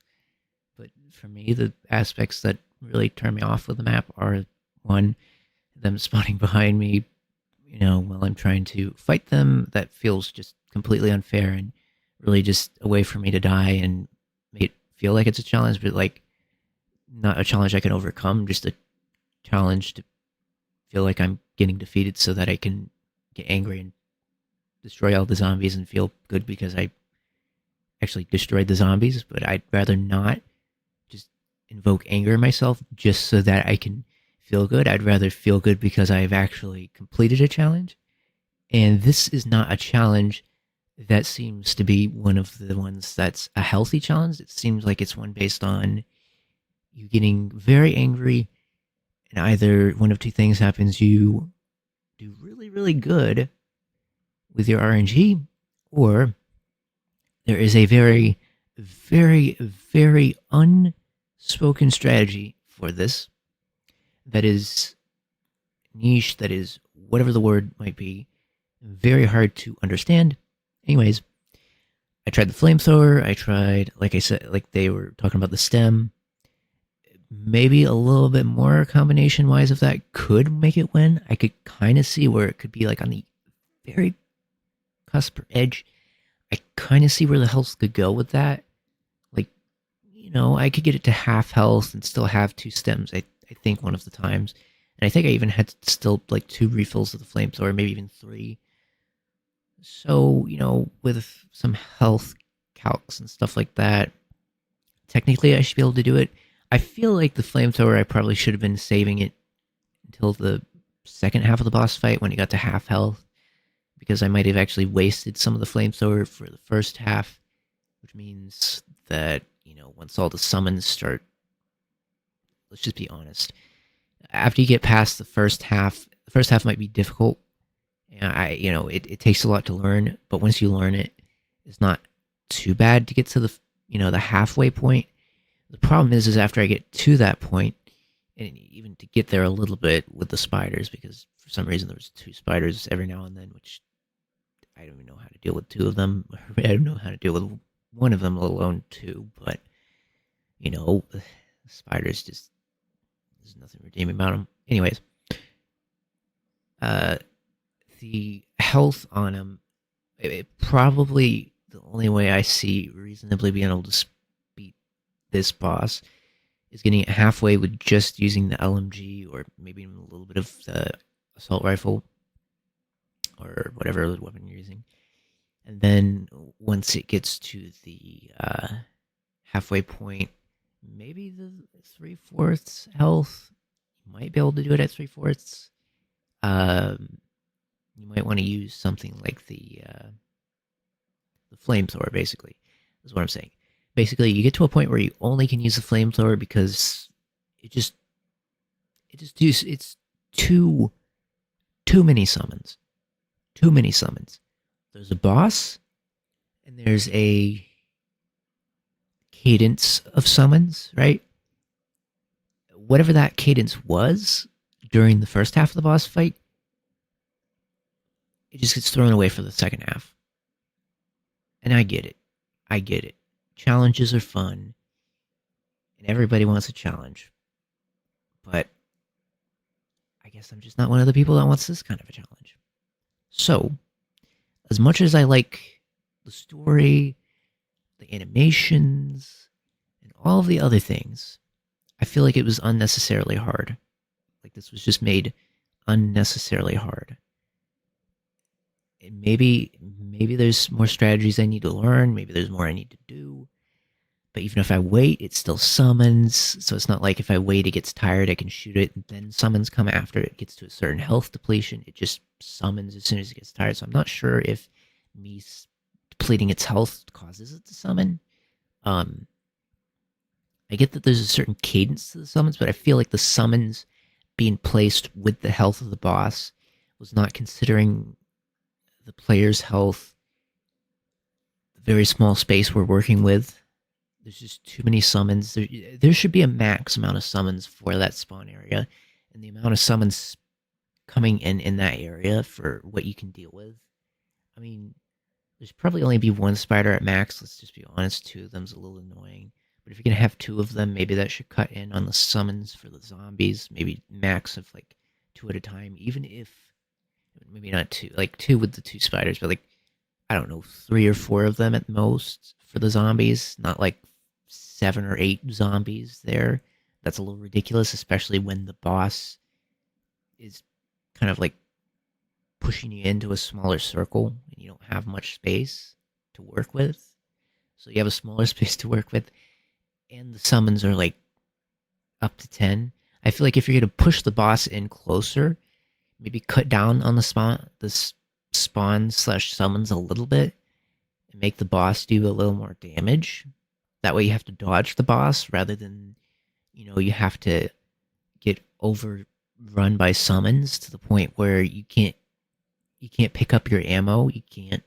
but for me, the aspects that really turn me off with the map are one, them spawning behind me, while I'm trying to fight them. That feels just completely unfair and really just a way for me to die and make it feel like it's a challenge, but like not a challenge I can overcome, just a challenge to feel like I'm getting defeated so that I can get angry and destroy all the zombies and feel good because I actually destroyed the zombies, but I'd rather not just invoke anger in myself just so that I can feel good. I'd rather feel good because I've actually completed a challenge. And this is not a challenge that seems to be one of the ones that's a healthy challenge. It seems like it's one based on you getting very angry, and either one of two things happens. You do really, really good with your RNG, or there is a very, very, very unspoken strategy for this that is niche, that is whatever the word might be, very hard to understand. Anyways, I tried the flamethrower. I tried, like I said, like they were talking about the stem. Maybe a little bit more combination wise of that could make it win. I could kind of see where it could be like on the very cusp or edge. I kind of see where the health could go with that. Like, I could get it to half health and still have two stems. I think one of the times. And I think I even had still like 2 refills of the flamethrower, maybe even 3. So, with some health calcs and stuff like that, technically I should be able to do it. I feel like the flamethrower, I probably should have been saving it until the second half of the boss fight when it got to half health, because I might have actually wasted some of the flamethrower for the first half, which means that, once all the summons start, let's just be honest, after you get past the first half might be difficult. It takes a lot to learn, but once you learn it, it's not too bad to get to the halfway point. The problem is after I get to that point, and even to get there a little bit with the spiders, because for some reason there was 2 spiders every now and then, which I don't even know how to deal with 2 of them. I don't know how to deal with one of them, let alone 2. But spiders just, there's nothing redeeming about them. Anyways, the health on them, it probably the only way I see reasonably being able to beat this boss is getting it halfway with just using the LMG, or maybe even a little bit of the assault rifle or whatever weapon you're using. And then once it gets to the halfway point, maybe the 3/4 health, you might be able to do it at 3/4. You might want to use something like the flamethrower, basically, is what I'm saying. Basically, you get to a point where you only can use the flamethrower because it's too many summons. Too many summons. There's a boss, and there's a cadence of summons, right? Whatever that cadence was during the first half of the boss fight, it just gets thrown away for the second half. And I get it. I get it. Challenges are fun, and everybody wants a challenge. But I guess I'm just not one of the people that wants this kind of a challenge. So, as much as I like the story, the animations, and all of the other things, I feel like it was unnecessarily hard. Like this was just made unnecessarily hard. And maybe there's more strategies I need to learn. Maybe there's more I need to do. But even if I wait, it still summons. So it's not like if I wait, it gets tired, I can shoot it, and then summons come after it gets to a certain health depletion. It just summons as soon as it gets tired. So I'm not sure if me depleting its health causes it to summon. I get that there's a certain cadence to the summons, but I feel like the summons being placed with the health of the boss was not considering the player's health, the very small space we're working with. There's just too many summons. There should be a max amount of summons for that spawn area, and the amount of summons coming in that area for what you can deal with. I mean, there's probably only be one spider at max. Let's just be honest. Two of them's a little annoying. But if you're gonna have two of them, maybe that should cut in on the summons for the zombies. Maybe max of like two at a time. Even if maybe not two, like two with the two spiders, but like I don't know, 3 or 4 of them at most for the zombies. Not like 7 or 8 zombies there. That's a little ridiculous, especially when the boss is kind of like pushing you into a smaller circle and you don't have much space to work with. So you have a smaller space to work with, and the summons are like up to 10. I feel like if you're going to push the boss in closer, maybe cut down on the spawn slash summons a little bit and make the boss do a little more damage. That way you have to dodge the boss rather than, you have to get overrun by summons to the point where you can't pick up your ammo, you can't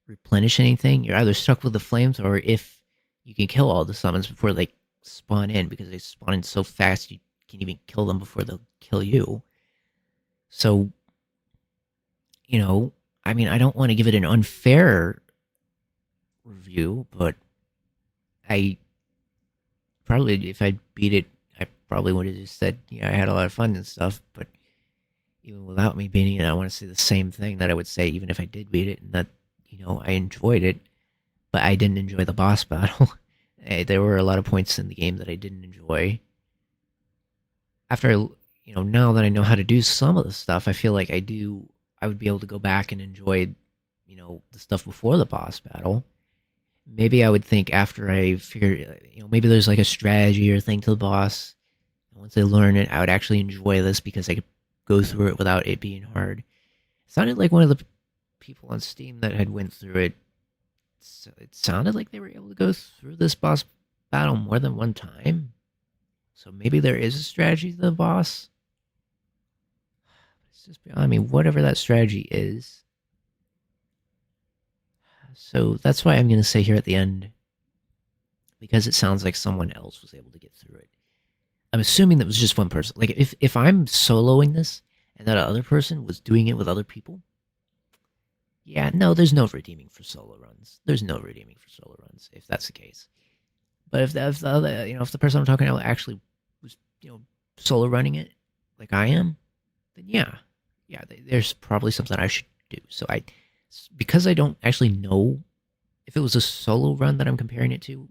replenish anything. You're either stuck with the flames, or if you can kill all the summons before they spawn in, because they spawn in so fast you can't even kill them before they'll kill you. So, I mean, I don't want to give it an unfair review, but I probably, if I beat it, I probably would have just said, yeah, I had a lot of fun and stuff, but even without me beating it, I want to say the same thing that I would say even if I did beat it, and that, I enjoyed it, but I didn't enjoy the boss battle. There were a lot of points in the game that I didn't enjoy. After, now that I know how to do some of the stuff, I feel like I would be able to go back and enjoy, the stuff before the boss battle. Maybe I would think after I figure, maybe there's like a strategy or thing to the boss. Once I learn it, I would actually enjoy this because I could go through it without it being hard. It sounded like one of the people on Steam that had went through it, it sounded like they were able to go through this boss battle more than one time. So maybe there is a strategy to the boss. It's just, I mean, whatever that strategy is. So that's why I'm going to say here at the end, because it sounds like someone else was able to get through it. I'm assuming that was just one person. Like, if I'm soloing this and that other person was doing it with other people, yeah, no, there's no redeeming for solo runs. There's no redeeming for solo runs if that's the case. But if the other, if the person I'm talking about actually was, solo running it like I am, then yeah, there's probably something I should do. So because I don't actually know if it was a solo run that I'm comparing it to,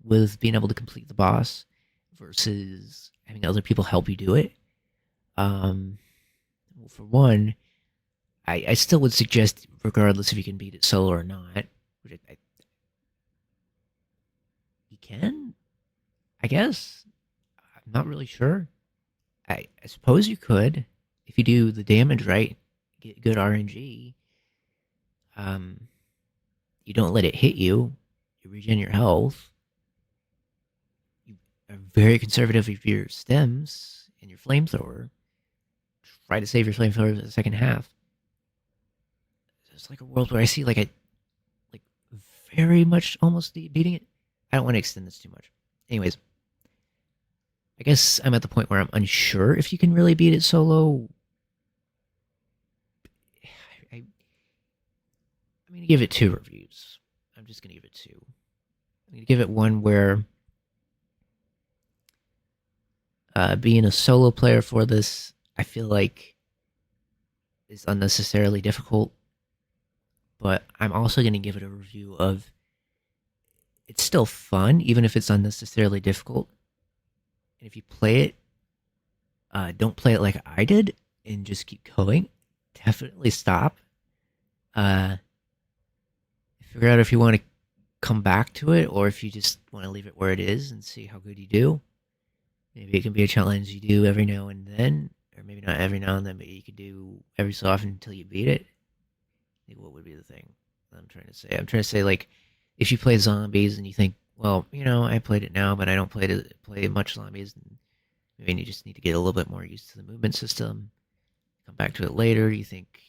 with being able to complete the boss versus having other people help you do it. Well, for one, I still would suggest, regardless if you can beat it solo or not, which you can, I guess. I'm not really sure. I suppose you could, if you do the damage right, get good RNG. You don't let it hit you. You regen your health. You are very conservative with your stems and your flamethrower. Try to save your flamethrower for the second half. It's like a world where I see like very much almost beating it. I don't want to extend this too much. Anyways, I guess I'm at the point where I'm unsure if you can really beat it solo. I'm going to give it 2 reviews. I'm just going to give it 2. I'm going to give it one where being a solo player for this, I feel like is unnecessarily difficult. But I'm also going to give it a review of it's still fun, even if it's unnecessarily difficult. And if you play it, don't play it like I did and just keep going. Definitely stop. Figure out if you want to come back to it or if you just want to leave it where it is and see how good you do. Maybe it can be a challenge you do every now and then, or maybe not every now and then, but you could do every so often until you beat it. What would be the thing I'm trying to say? I'm trying to say, like, if you play zombies and you think, well, I played it now, but I don't play much zombies. And maybe you just need to get a little bit more used to the movement system. Come back to it later. You think,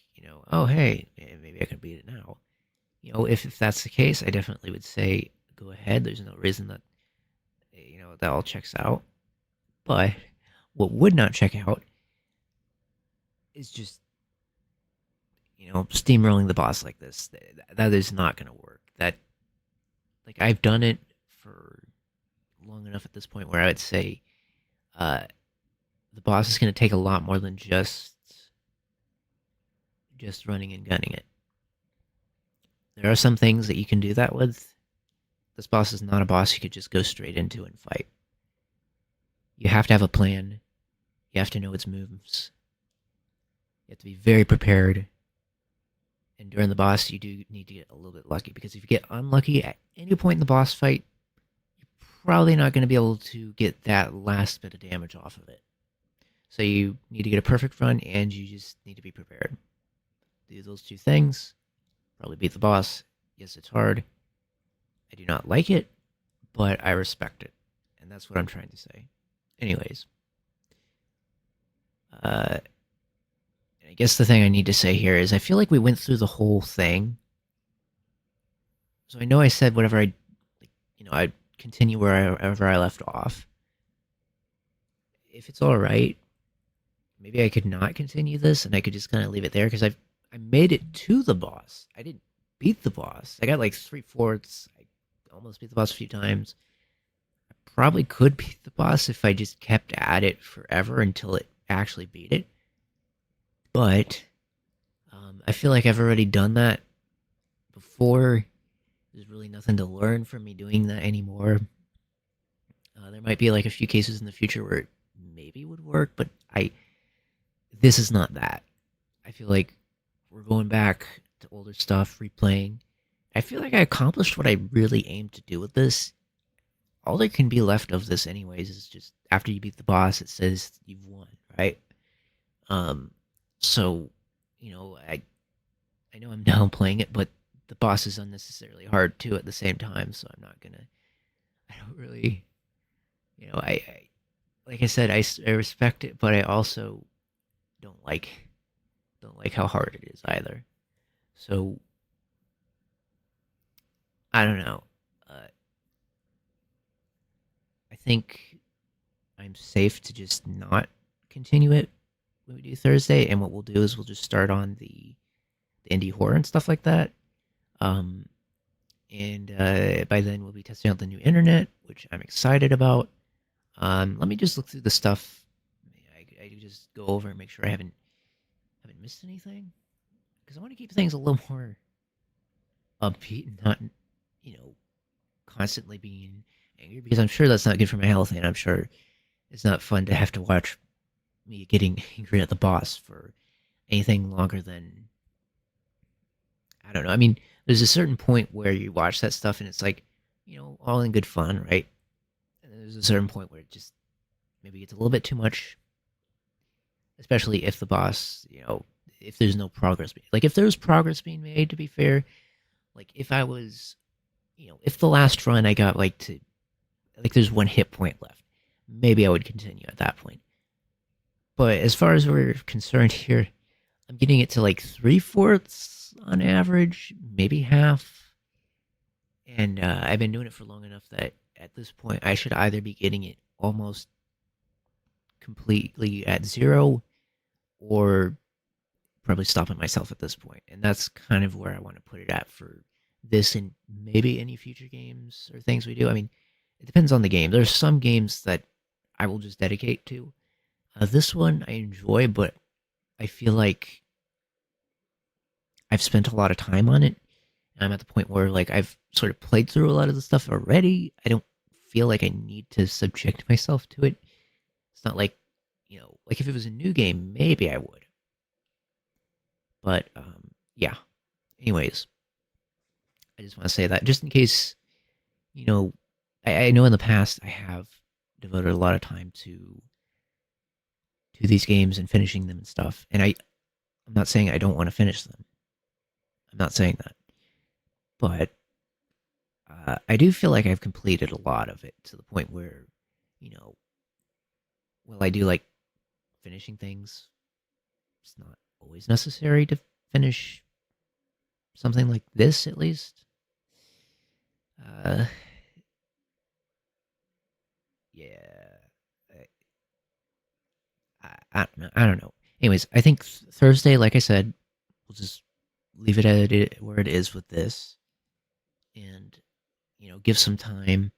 oh hey, maybe I can beat it now. If that's the case, I definitely would say go ahead. There's no reason that that all checks out. But what would not check out is just steamrolling the boss like this. That is not going to work. That like I've done it for long enough at this point where I would say uh, the boss is going to take a lot more than just running and gunning it. There are some things that you can do that with. This boss is not a boss you could just go straight into and fight. You have to have a plan. You have to know its moves. You have to be very prepared. And during the boss, you do need to get a little bit lucky, because if you get unlucky at any point in the boss fight, you're probably not going to be able to get that last bit of damage off of it. So you need to get a perfect run, and you just need to be prepared. Do those two things, probably beat the boss. Yes, it's hard. I do not like it, but I respect it. And that's what I'm trying to say. Anyways. I guess the thing I need to say here is I feel like we went through the whole thing. So I know I said whatever I'd continue wherever I left off. If it's alright, maybe I could not continue this and I could just kind of leave it there, because I made it to the boss. I didn't beat the boss. I got like 3/4. I almost beat the boss a few times. I probably could beat the boss if I just kept at it forever until it actually beat it. But I feel like I've already done that before. There's really nothing to learn from me doing that anymore. There might be like a few cases in the future where it maybe would work, but this is not that. I feel like we're going back to older stuff, replaying. I feel like I accomplished what I really aimed to do with this. All there can be left of this anyways is just after you beat the boss, it says you've won, right? So, I know I'm downplaying it, but the boss is unnecessarily hard too at the same time, so I don't really, like I said, I respect it, but I also don't like how hard it is either. So, I don't know. I think I'm safe to just not continue it when we do Thursday, and what we'll do is we'll just start on the indie horror and stuff like that. And by then we'll be testing out the new internet, which I'm excited about. Let me just look through the stuff. I do just go over and make sure I haven't missed anything, because I want to keep things a little more upbeat and not, constantly being angry, because I'm sure that's not good for my health, and I'm sure it's not fun to have to watch me getting angry at the boss for anything longer than, I don't know. I mean, there's a certain point where you watch that stuff and it's like, all in good fun, right? And there's a certain point where it just maybe gets a little bit too much, especially if the boss, if there's no progress. Like, if there's progress being made, to be fair, like, if I was, if the last run I got, there's 1 hit point left, maybe I would continue at that point. But as far as we're concerned here, I'm getting it to like 3/4 on average, maybe half. And I've been doing it for long enough that at this point I should either be getting it almost completely at 0, or probably stopping myself at this point. And that's kind of where I want to put it at for this and maybe any future games or things we do. I mean, it depends on the game. There's some games that I will just dedicate to. This one I enjoy, but I feel like I've spent a lot of time on it. And I'm at the point where I've sort of played through a lot of the stuff already. I don't feel like I need to subject myself to it. It's not like, like if it was a new game, maybe I would. But, yeah. Anyways, I just want to say that just in case, I know in the past I have devoted a lot of time to these games and finishing them and stuff. And I'm not saying I don't want to finish them. I'm not saying that. But I do feel like I've completed a lot of it to the point where, you know, well, I do like finishing things. It's not always necessary to finish something like this, at least. Uh, yeah, I don't know. I don't know. Anyways, I think Thursday, like I said, we'll just leave it at it where it is with this, and give some time,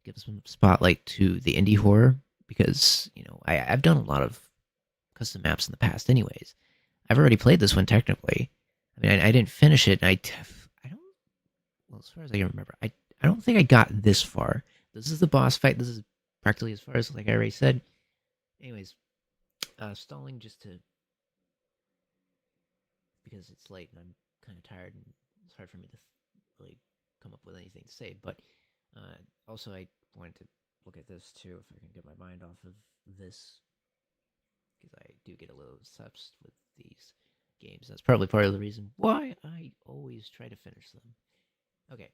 give some spotlight to the indie horror because I've done a lot of custom maps in the past. Anyways, I've already played this one technically. I mean, I didn't finish it. And I don't. Well, as far as I can remember, I don't think I got this far. This is the boss fight. This is practically as far as like I already said. Anyways, stalling just to because it's late and I'm kind of tired and it's hard for me to really come up with anything to say. But also, I wanted to look at this too if I can get my mind off of this because I do get a little obsessed with these games. That's probably part of the reason why I always try to finish them. Okay,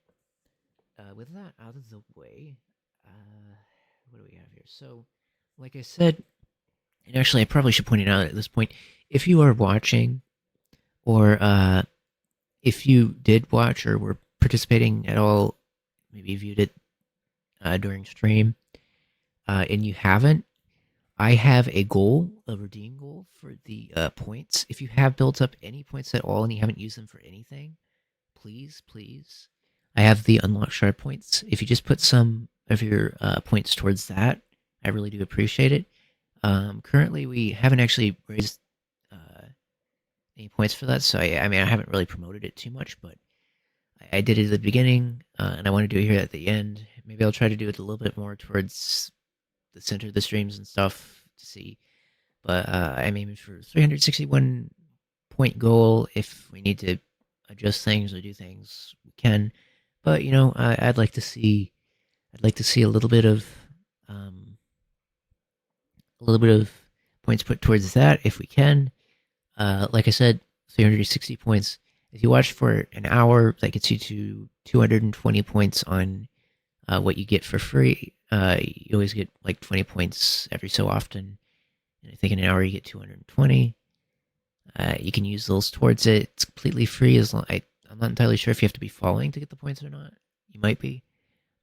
with that out of the way, what do we have here? So, like I said, and actually, I probably should point it out at this point. If you are watching, or if you did watch or were participating at all, maybe viewed it during stream, and you haven't, I have a goal, a redeem goal for the points. If you have built up any points at all and you haven't used them for anything, please, please, I have the unlock shard points. If you just put some of your points towards that, I really do appreciate it. Currently, we haven't actually raised any points for that, so I mean, I haven't really promoted it too much, but I did it at the beginning, and I want to do it here at the end. Maybe I'll try to do it a little bit more towards the center of the streams and stuff to see. But I'm aiming for 361 point goal. If we need to adjust things or do things, we can. But I'd like to see a little bit of points put towards that if we can. Like I said, 360 points. If you watch for an hour, that gets you to 220 points on what you get for free. You always get like 20 points every so often. And I think in an hour you get 220. You can use those towards it. It's completely free. I'm not entirely sure if you have to be following to get the points or not. You might be.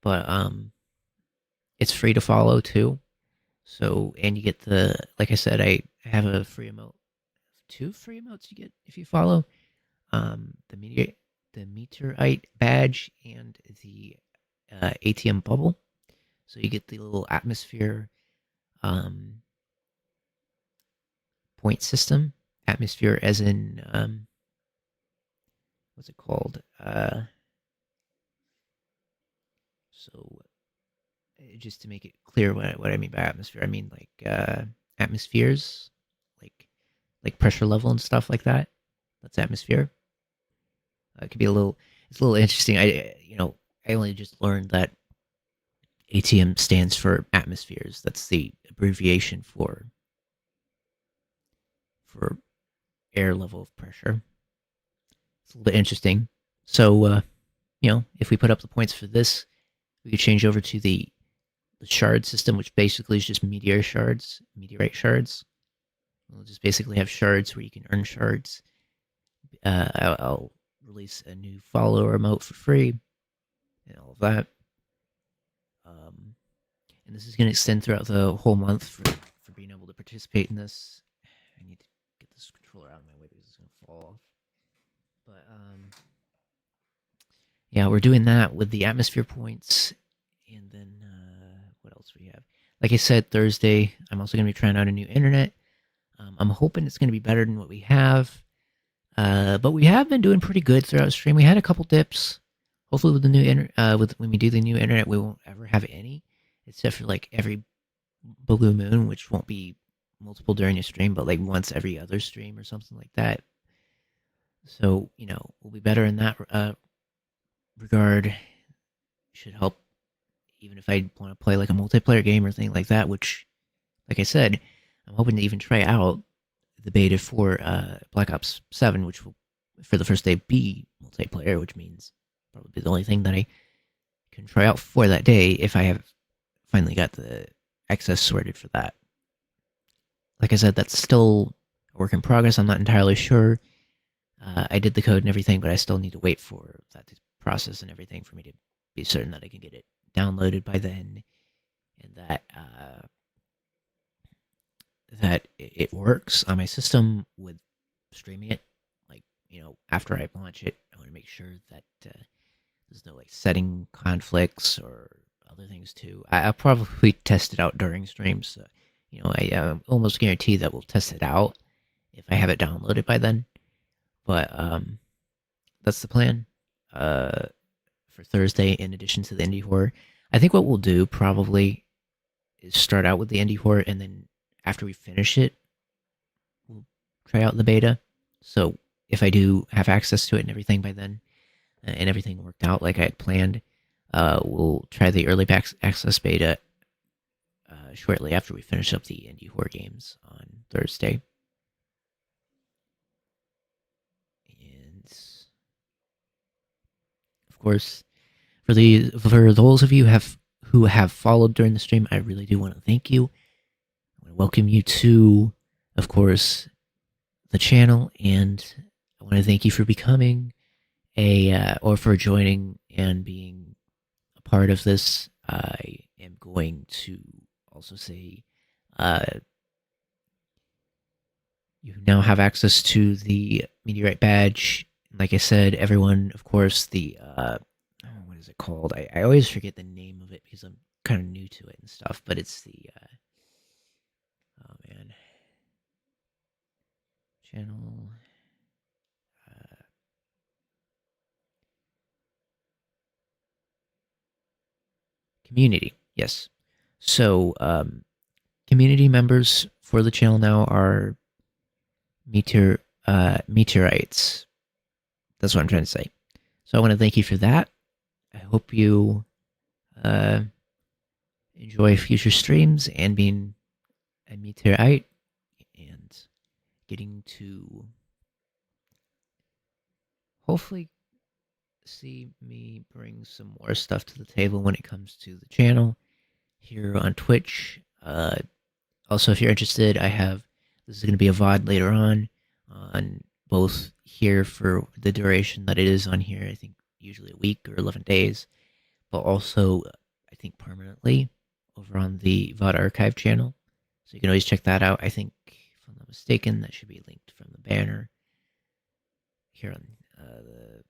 But it's free to follow too. So, and you get like I said, I have a free emote. 2 free emotes you get if you follow. The meteorite badge and the ATM bubble. So you get the little atmosphere point system. Atmosphere as in what's it called? So just to make it clear what I mean by atmosphere, I mean like atmospheres, like pressure level and stuff like that. That's atmosphere. It could be it's a little interesting. I only just learned that ATM stands for atmospheres. That's the abbreviation for air level of pressure. It's a little bit interesting. So, if we put up the points for this, we could change over to the shard system, which basically is just meteorite shards. We'll just basically have shards where you can earn shards. I'll release a new follower emote for free and all of that. And this is going to extend throughout the whole month for being able to participate in this. I need to get this controller out of my way because it's going to fall off. But yeah, we're doing that with the atmosphere points. And then what else we have? Like I said, Thursday, I'm also going to be trying out a new internet. I'm hoping it's going to be better than what we have. But we have been doing pretty good throughout the stream. We had a couple dips. Hopefully with the new when we do the new internet, we won't ever have any, except for like every blue moon, which won't be multiple during a stream, but like once every other stream or something like that. So we'll be better in that regard. Should help, even if I want to play like a multiplayer game or thing like that. Which, like I said, I'm hoping to even try out the beta for Black Ops 7, which will, for the first day, be multiplayer, which means probably the only thing that I can try out for that day if I have finally got the access sorted for that. Like I said, that's still a work in progress. I'm not entirely sure. I did the code and everything, but I still need to wait for that to process and everything for me to be certain that I can get it downloaded by then, and that it works on my system with streaming it. Like, after I launch it, I want to make sure that there's no like setting conflicts or other things too. I'll probably test it out during streams. I almost guarantee that we'll test it out if I have it downloaded by then. But that's the plan for Thursday. In addition to the indie horror, I think what we'll do probably is start out with the indie horror, and then after we finish it, we'll try out the beta. So if I do have access to it and everything by then, and everything worked out like I had planned, we'll try the early access beta shortly after we finish up the indie horror games on Thursday. And of course, for those of you who have followed during the stream, I really do want to thank you. I want to welcome you to, of course, the channel, and I want to thank you for becoming or for joining and being a part of this. I am going to also say you now have access to the meteorite badge. Like I said, everyone, of course, the what is it called? I always forget the name of it because I'm kind of new to it and stuff. But it's the oh man, channel. Community, yes. So, community members for the channel now are meteorites. That's what I'm trying to say. So I want to thank you for that. I hope you enjoy future streams and being a meteorite and getting to hopefully see me bring some more stuff to the table when it comes to the channel here on Twitch. Also, if you're interested, this is going to be a VOD later on both here for the duration that it is on here. I think usually a week or 11 days, but also I think permanently over on the VOD archive channel. So you can always check that out. I think, if I'm not mistaken, that should be linked from the banner here on the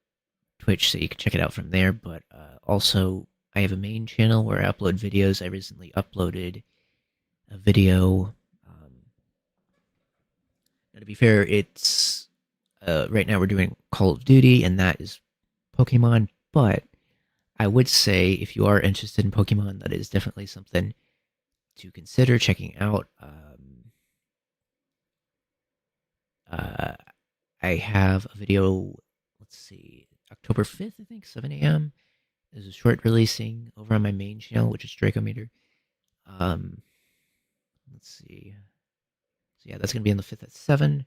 Twitch, so you can check it out from there. But also, I have a main channel where I upload videos. I recently uploaded a video. Now, to be fair, it's right now we're doing Call of Duty, and that is Pokemon. But I would say if you are interested in Pokemon, that is definitely something to consider checking out. I have a video. Let's see, October 5th, I think, 7 a.m. There's a short releasing over on my main channel, which is Dracometer. Let's see. So yeah, that's gonna be on the 5th at 7.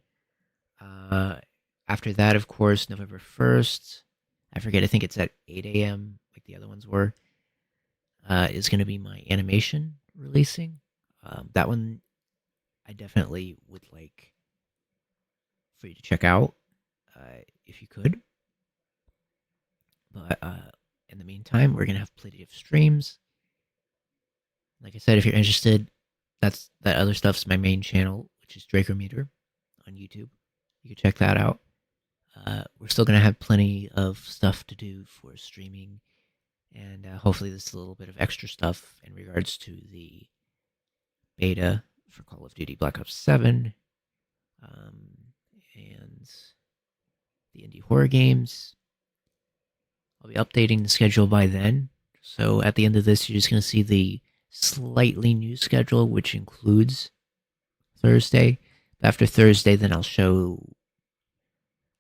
After that, of course, November 1st. I forget. I think it's at 8 a.m. like the other ones were. Is gonna be my animation releasing. That one, I definitely would like for you to check out, if you could. But in the meantime, we're gonna have plenty of streams. Like I said, if you're interested, that other stuff's my main channel, which is Dracometer on YouTube. You can check that out. We're still gonna have plenty of stuff to do for streaming, and hopefully there's a little bit of extra stuff in regards to the beta for Call of Duty Black Ops 7, and the indie horror games. I'll be updating the schedule by then. So at the end of this, you're just going to see the slightly new schedule, which includes Thursday. After Thursday, then I'll show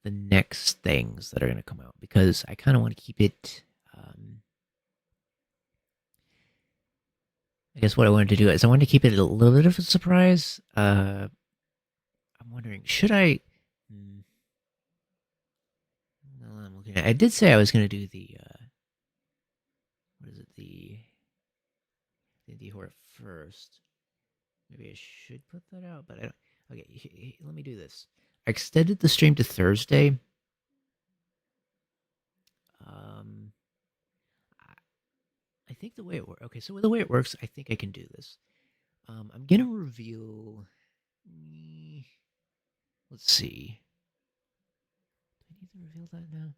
the next things that are going to come out, because I kind of want to keep it. I guess what I wanted to do is I wanted to keep it a little bit of a surprise. I'm wondering, should I? I'm looking at. I did say I was going to do the. What is indie horror first. Maybe I should put that out, but I don't. Okay, let me do this. I extended the stream to Thursday. I think the way it works. Okay, so the way it works, I think I can do this. I'm gonna reveal. Let's see. Do I need to reveal that now?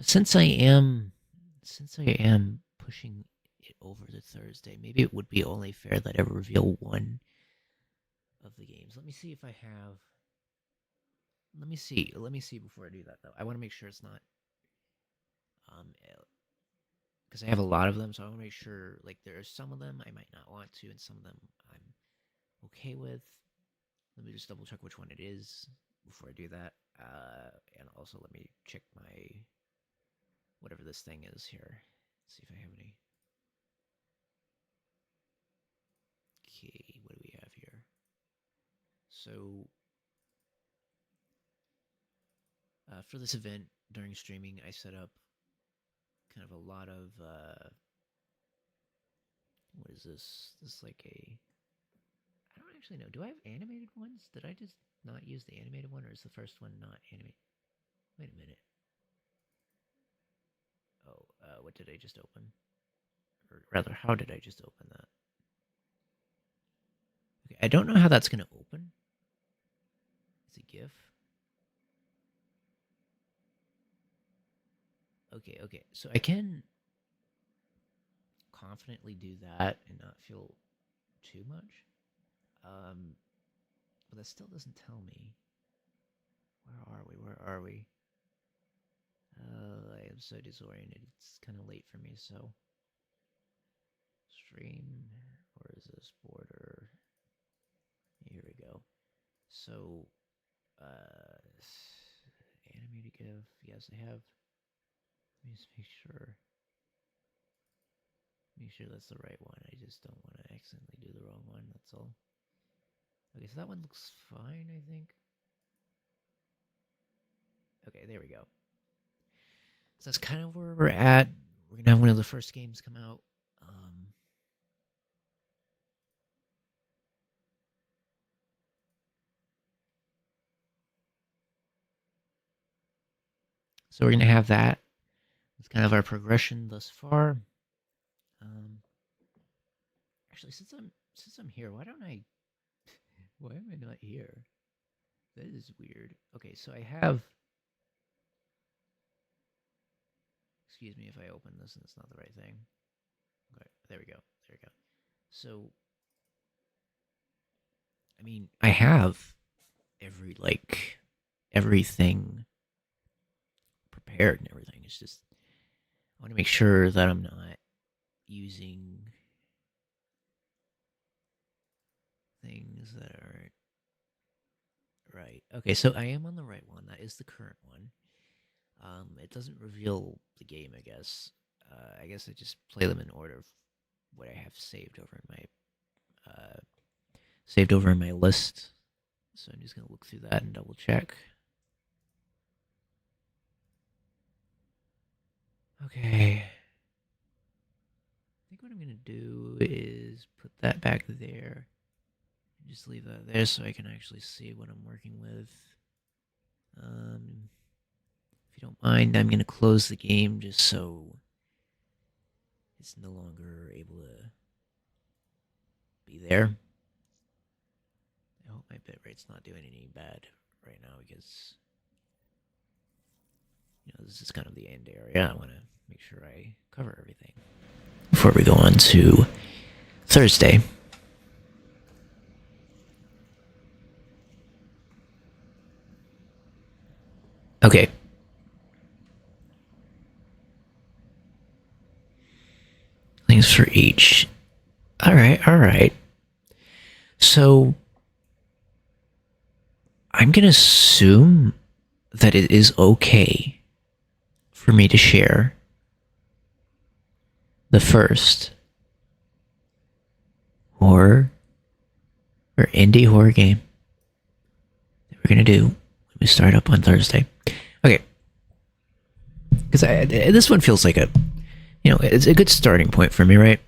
Since I am pushing it over to Thursday, maybe it would be only fair that I reveal one of the games. Let me see if I have. Let me see before I do that though. I want to make sure it's not because I have a lot of them, so I want to make sure like there are some of them I might not want to, and some of them I'm okay with. Let me just double check which one it is before I do that, and also let me check my whatever this thing is here. See if I have any. Okay, what do we have here? So for this event during streaming, I set up kind of a lot of what is this? This is like a. I don't actually know. Do I have animated ones? Did I just not use the animated one, or is the first one not animated? Wait a minute. Oh, what did I just open? Or rather, how did I just open that? Okay, I don't know how that's going to open. It's a GIF. Okay. So I can confidently do that and not feel too much. But that still doesn't tell me. Where are we? I am so disoriented. It's kind of late for me, so. Stream. Where is this border? Here we go. So, animated GIF. Yes, I have. Let me just make sure. Make sure that's the right one. I just don't want to accidentally do the wrong one. That's all. Okay, so that one looks fine, I think. Okay, there we go. So that's kind of where we're at. We're gonna have one of the first games come out. So we're gonna have that. It's kind of our progression thus far. Actually, since I'm here, why don't I? Why am I not here? That is weird. Okay, so I have. Excuse me if I open this and it's not the right thing. Okay, there we go. So, I mean, I have everything prepared and everything. It's just I want to make sure that I'm not using things that aren't right. Okay, so I am on the right one. That is the current one. It doesn't reveal the game, I guess. I guess I just play them in order of what I have saved over in my list. So I'm just gonna look through that and double check. Okay. I think what I'm gonna do is put that back there. And just leave that there so I can actually see what I'm working with. If you don't mind, I'm gonna close the game just so it's no longer able to be there. I hope my bitrate's not doing any bad right now because this is kind of the end area. I want to make sure I cover everything before we go on to Thursday. Okay. Things for each. All right. So I'm going to assume that it is okay for me to share the first horror or indie horror game that we're going to do when we start up on Thursday. Okay. because this one feels like a, it's a good starting point for me, right?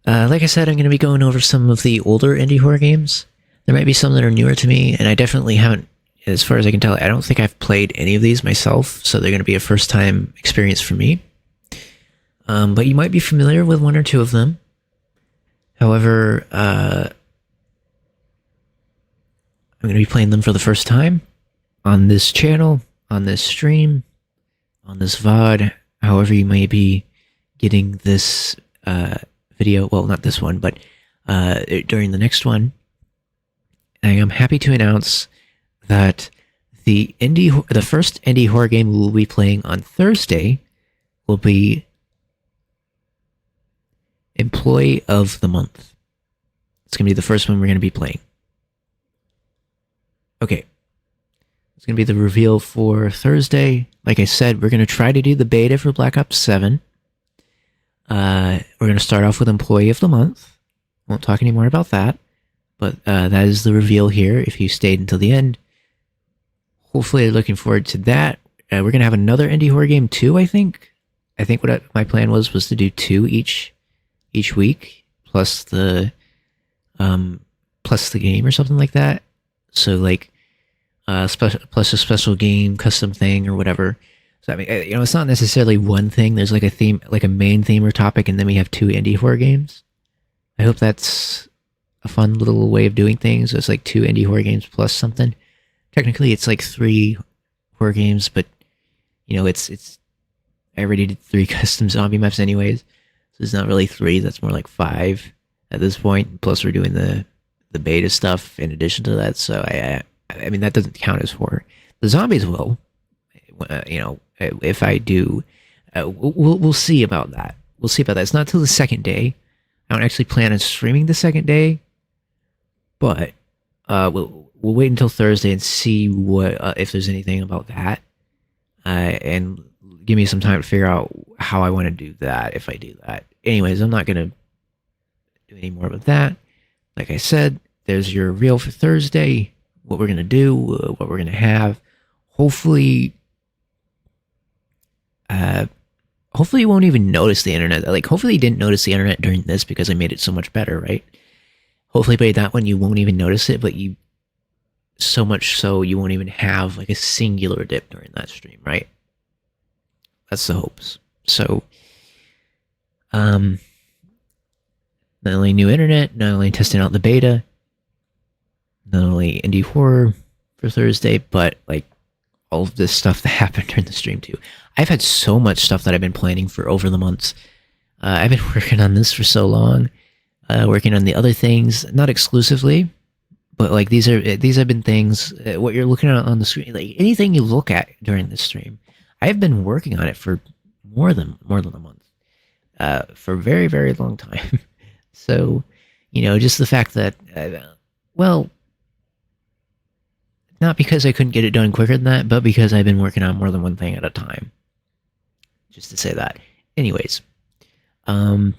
Like I said, I'm going to be going over some of the older indie horror games. There might be some that are newer to me, and I definitely haven't, as far as I can tell, I don't think I've played any of these myself, so they're going to be a first-time experience for me. But you might be familiar with one or two of them. However, I'm going to be playing them for the first time on this channel, on this stream, on this VOD, however you may be getting this video. Well, not this one, but during the next one. I am happy to announce that the first indie horror game we will be playing on Thursday will be Employee of the Month. It's going to be the first one we're going to be playing. Okay. It's going to be the reveal for Thursday. Like I said, we're going to try to do the beta for Black Ops 7. We're going to start off with Employee of the Month. Won't talk any more about that. But that is the reveal here, if you stayed until the end. Hopefully, looking forward to that. We're going to have another indie horror game too, I think. I think what my plan was to do 2 each week, plus the game or something like that. So like plus a special game, custom thing, or whatever. So I mean, it's not necessarily one thing. There's like a theme, like a main theme or topic, and then we have 2 indie horror games. I hope that's a fun little way of doing things. It's like 2 indie horror games plus something. Technically, it's like 3 horror games, but it's. I already did 3 custom zombie maps anyways, so it's not really 3. That's more like 5 at this point. Plus, we're doing the beta stuff in addition to that. So I mean that doesn't count as horror. The zombies will. If I do, we'll see about that. We'll see about that. It's not till the second day. I don't actually plan on streaming the second day, but we'll wait until Thursday and see what if there's anything about that, and give me some time to figure out how I want to do that if I do that. Anyways, I'm not gonna do any more about that. Like I said, there's your reel for Thursday. What we're gonna do, what we're gonna have. Hopefully, hopefully you won't even notice the internet. Like, hopefully you didn't notice the internet during this because I made it so much better, right? Hopefully by that one you won't even notice it, but so much so you won't even have like a singular dip during that stream, right? That's the hopes. So, not only new internet, not only testing out the beta, not only indie horror for Thursday, but like all of this stuff that happened during the stream too. I've had so much stuff that I've been planning for over the months. I've been working on this for so long, working on the other things, not exclusively, but like these have been things. What you're looking at on the screen, like anything you look at during this stream, I've been working on it for more than a month, for a very, very long time. So, just the fact that, well, not because I couldn't get it done quicker than that, but because I've been working on more than one thing at a time. Just to say that. Anyways, there's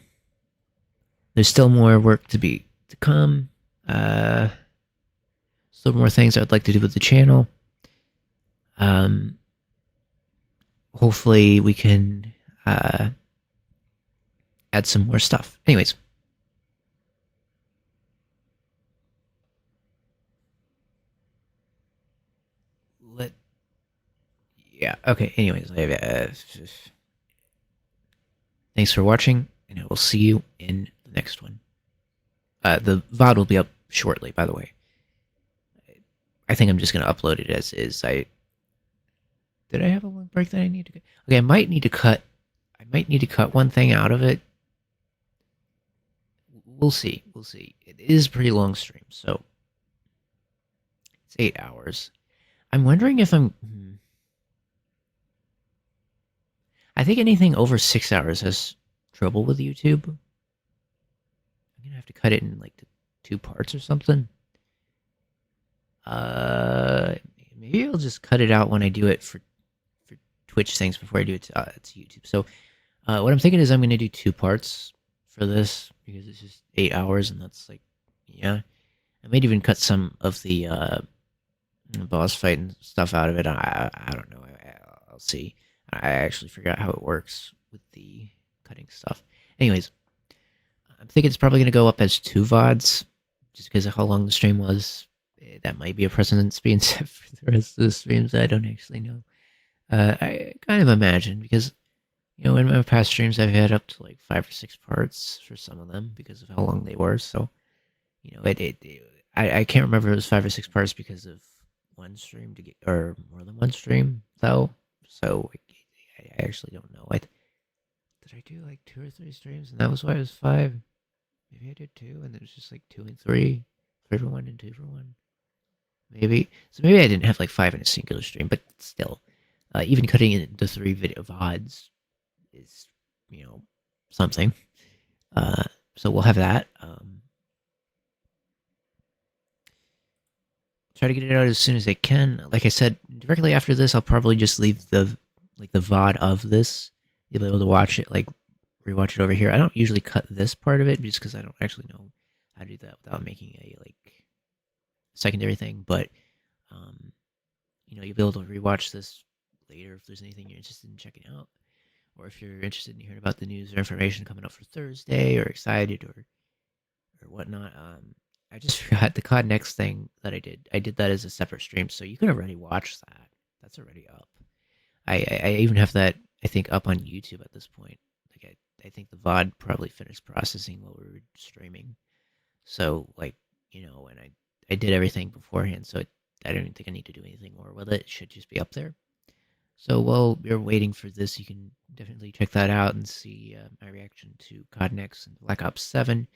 still more work to come. Still more things I'd like to do with the channel. Hopefully we can add some more stuff. Anyways. Yeah, okay, anyways. Thanks for watching, and I will see you in the next one. The VOD will be up shortly, by the way. I think I'm just going to upload it as is. Did I have a long break that I need to get? Okay, I might need to cut one thing out of it. We'll see. It is a pretty long stream, so it's 8 hours. I'm wondering if I think anything over 6 hours has trouble with YouTube. I'm gonna have to cut it in like 2 parts or something. Maybe I'll just cut it out when I do it for Twitch things before I do it to YouTube. So, what I'm thinking is I'm gonna do 2 parts for this because it's just 8 hours, and that's like, yeah. I might even cut some of the boss fight and stuff out of it. I don't know. I'll see. I actually forgot how it works with the cutting stuff. Anyways, I'm thinking it's probably going to go up as 2 VODs, just because of how long the stream was. That might be a precedence being set for the rest of the streams. I don't actually know. I kind of imagine, because in my past streams I've had up to like 5 or 6 parts for some of them because of how long they were. So I can't remember if it was 5 or 6 parts because of one stream to get, or more than one stream though. So I actually don't know. Did I do like 2 or 3 streams and that was why it was 5? Maybe I did 2 and it was just like 2 and 3, 3 for 1 and 2 for 1. Maybe, so maybe I didn't have like 5 in a singular stream, but still, even cutting in the 3 video VODs is, something. So we'll have that. Try to get it out as soon as I can. Like I said, directly after this, I'll probably just leave the VOD of this. You'll be able to watch it, like rewatch it over here. I don't usually cut this part of it just because I don't actually know how to do that without making a like secondary thing. But you'll be able to rewatch this later if there's anything you're interested in checking out, or if you're interested in hearing about the news or information coming up for Thursday, or excited, or whatnot. I just forgot the COD Next thing that I did. I did that as a separate stream, so you can already watch that. That's already up. I even have that, I think, up on YouTube at this point. Like I think the VOD probably finished processing while we were streaming. So and I did everything beforehand, so I don't even think I need to do anything more with it. It should just be up there. So while you're waiting for this, you can definitely check that out and see my reaction to COD Next and Black Ops 7.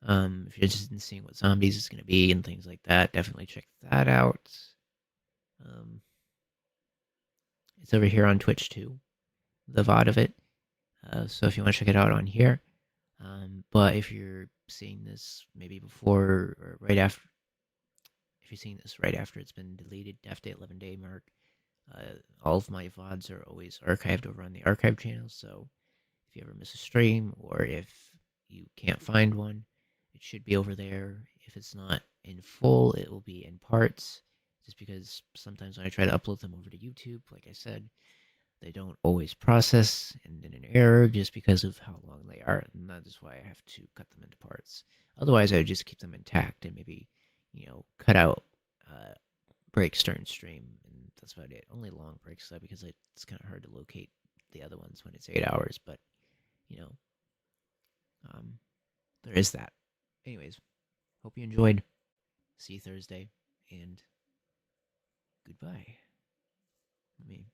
If you're interested in seeing what zombies is going to be and things like that, definitely check that out. It's over here on Twitch too, the VOD of it. So if you want to check it out on here. But if you're seeing this maybe before or right after, if you're seeing this right after it's been deleted after the 11-day mark, all of my VODs are always archived over on the archive channel. So if you ever miss a stream, or if you can't find one, it should be over there. If it's not in full, it will be in parts. Just because sometimes when I try to upload them over to YouTube, like I said, they don't always process and in an error just because of how long they are. And that is why I have to cut them into parts. Otherwise, I would just keep them intact and maybe, cut out breaks during stream. And that's about it. Only long breaks, though, because it's kind of hard to locate the other ones when it's 8 hours. But, you know, there is that. Anyways, hope you enjoyed. See you Thursday, and goodbye. Let me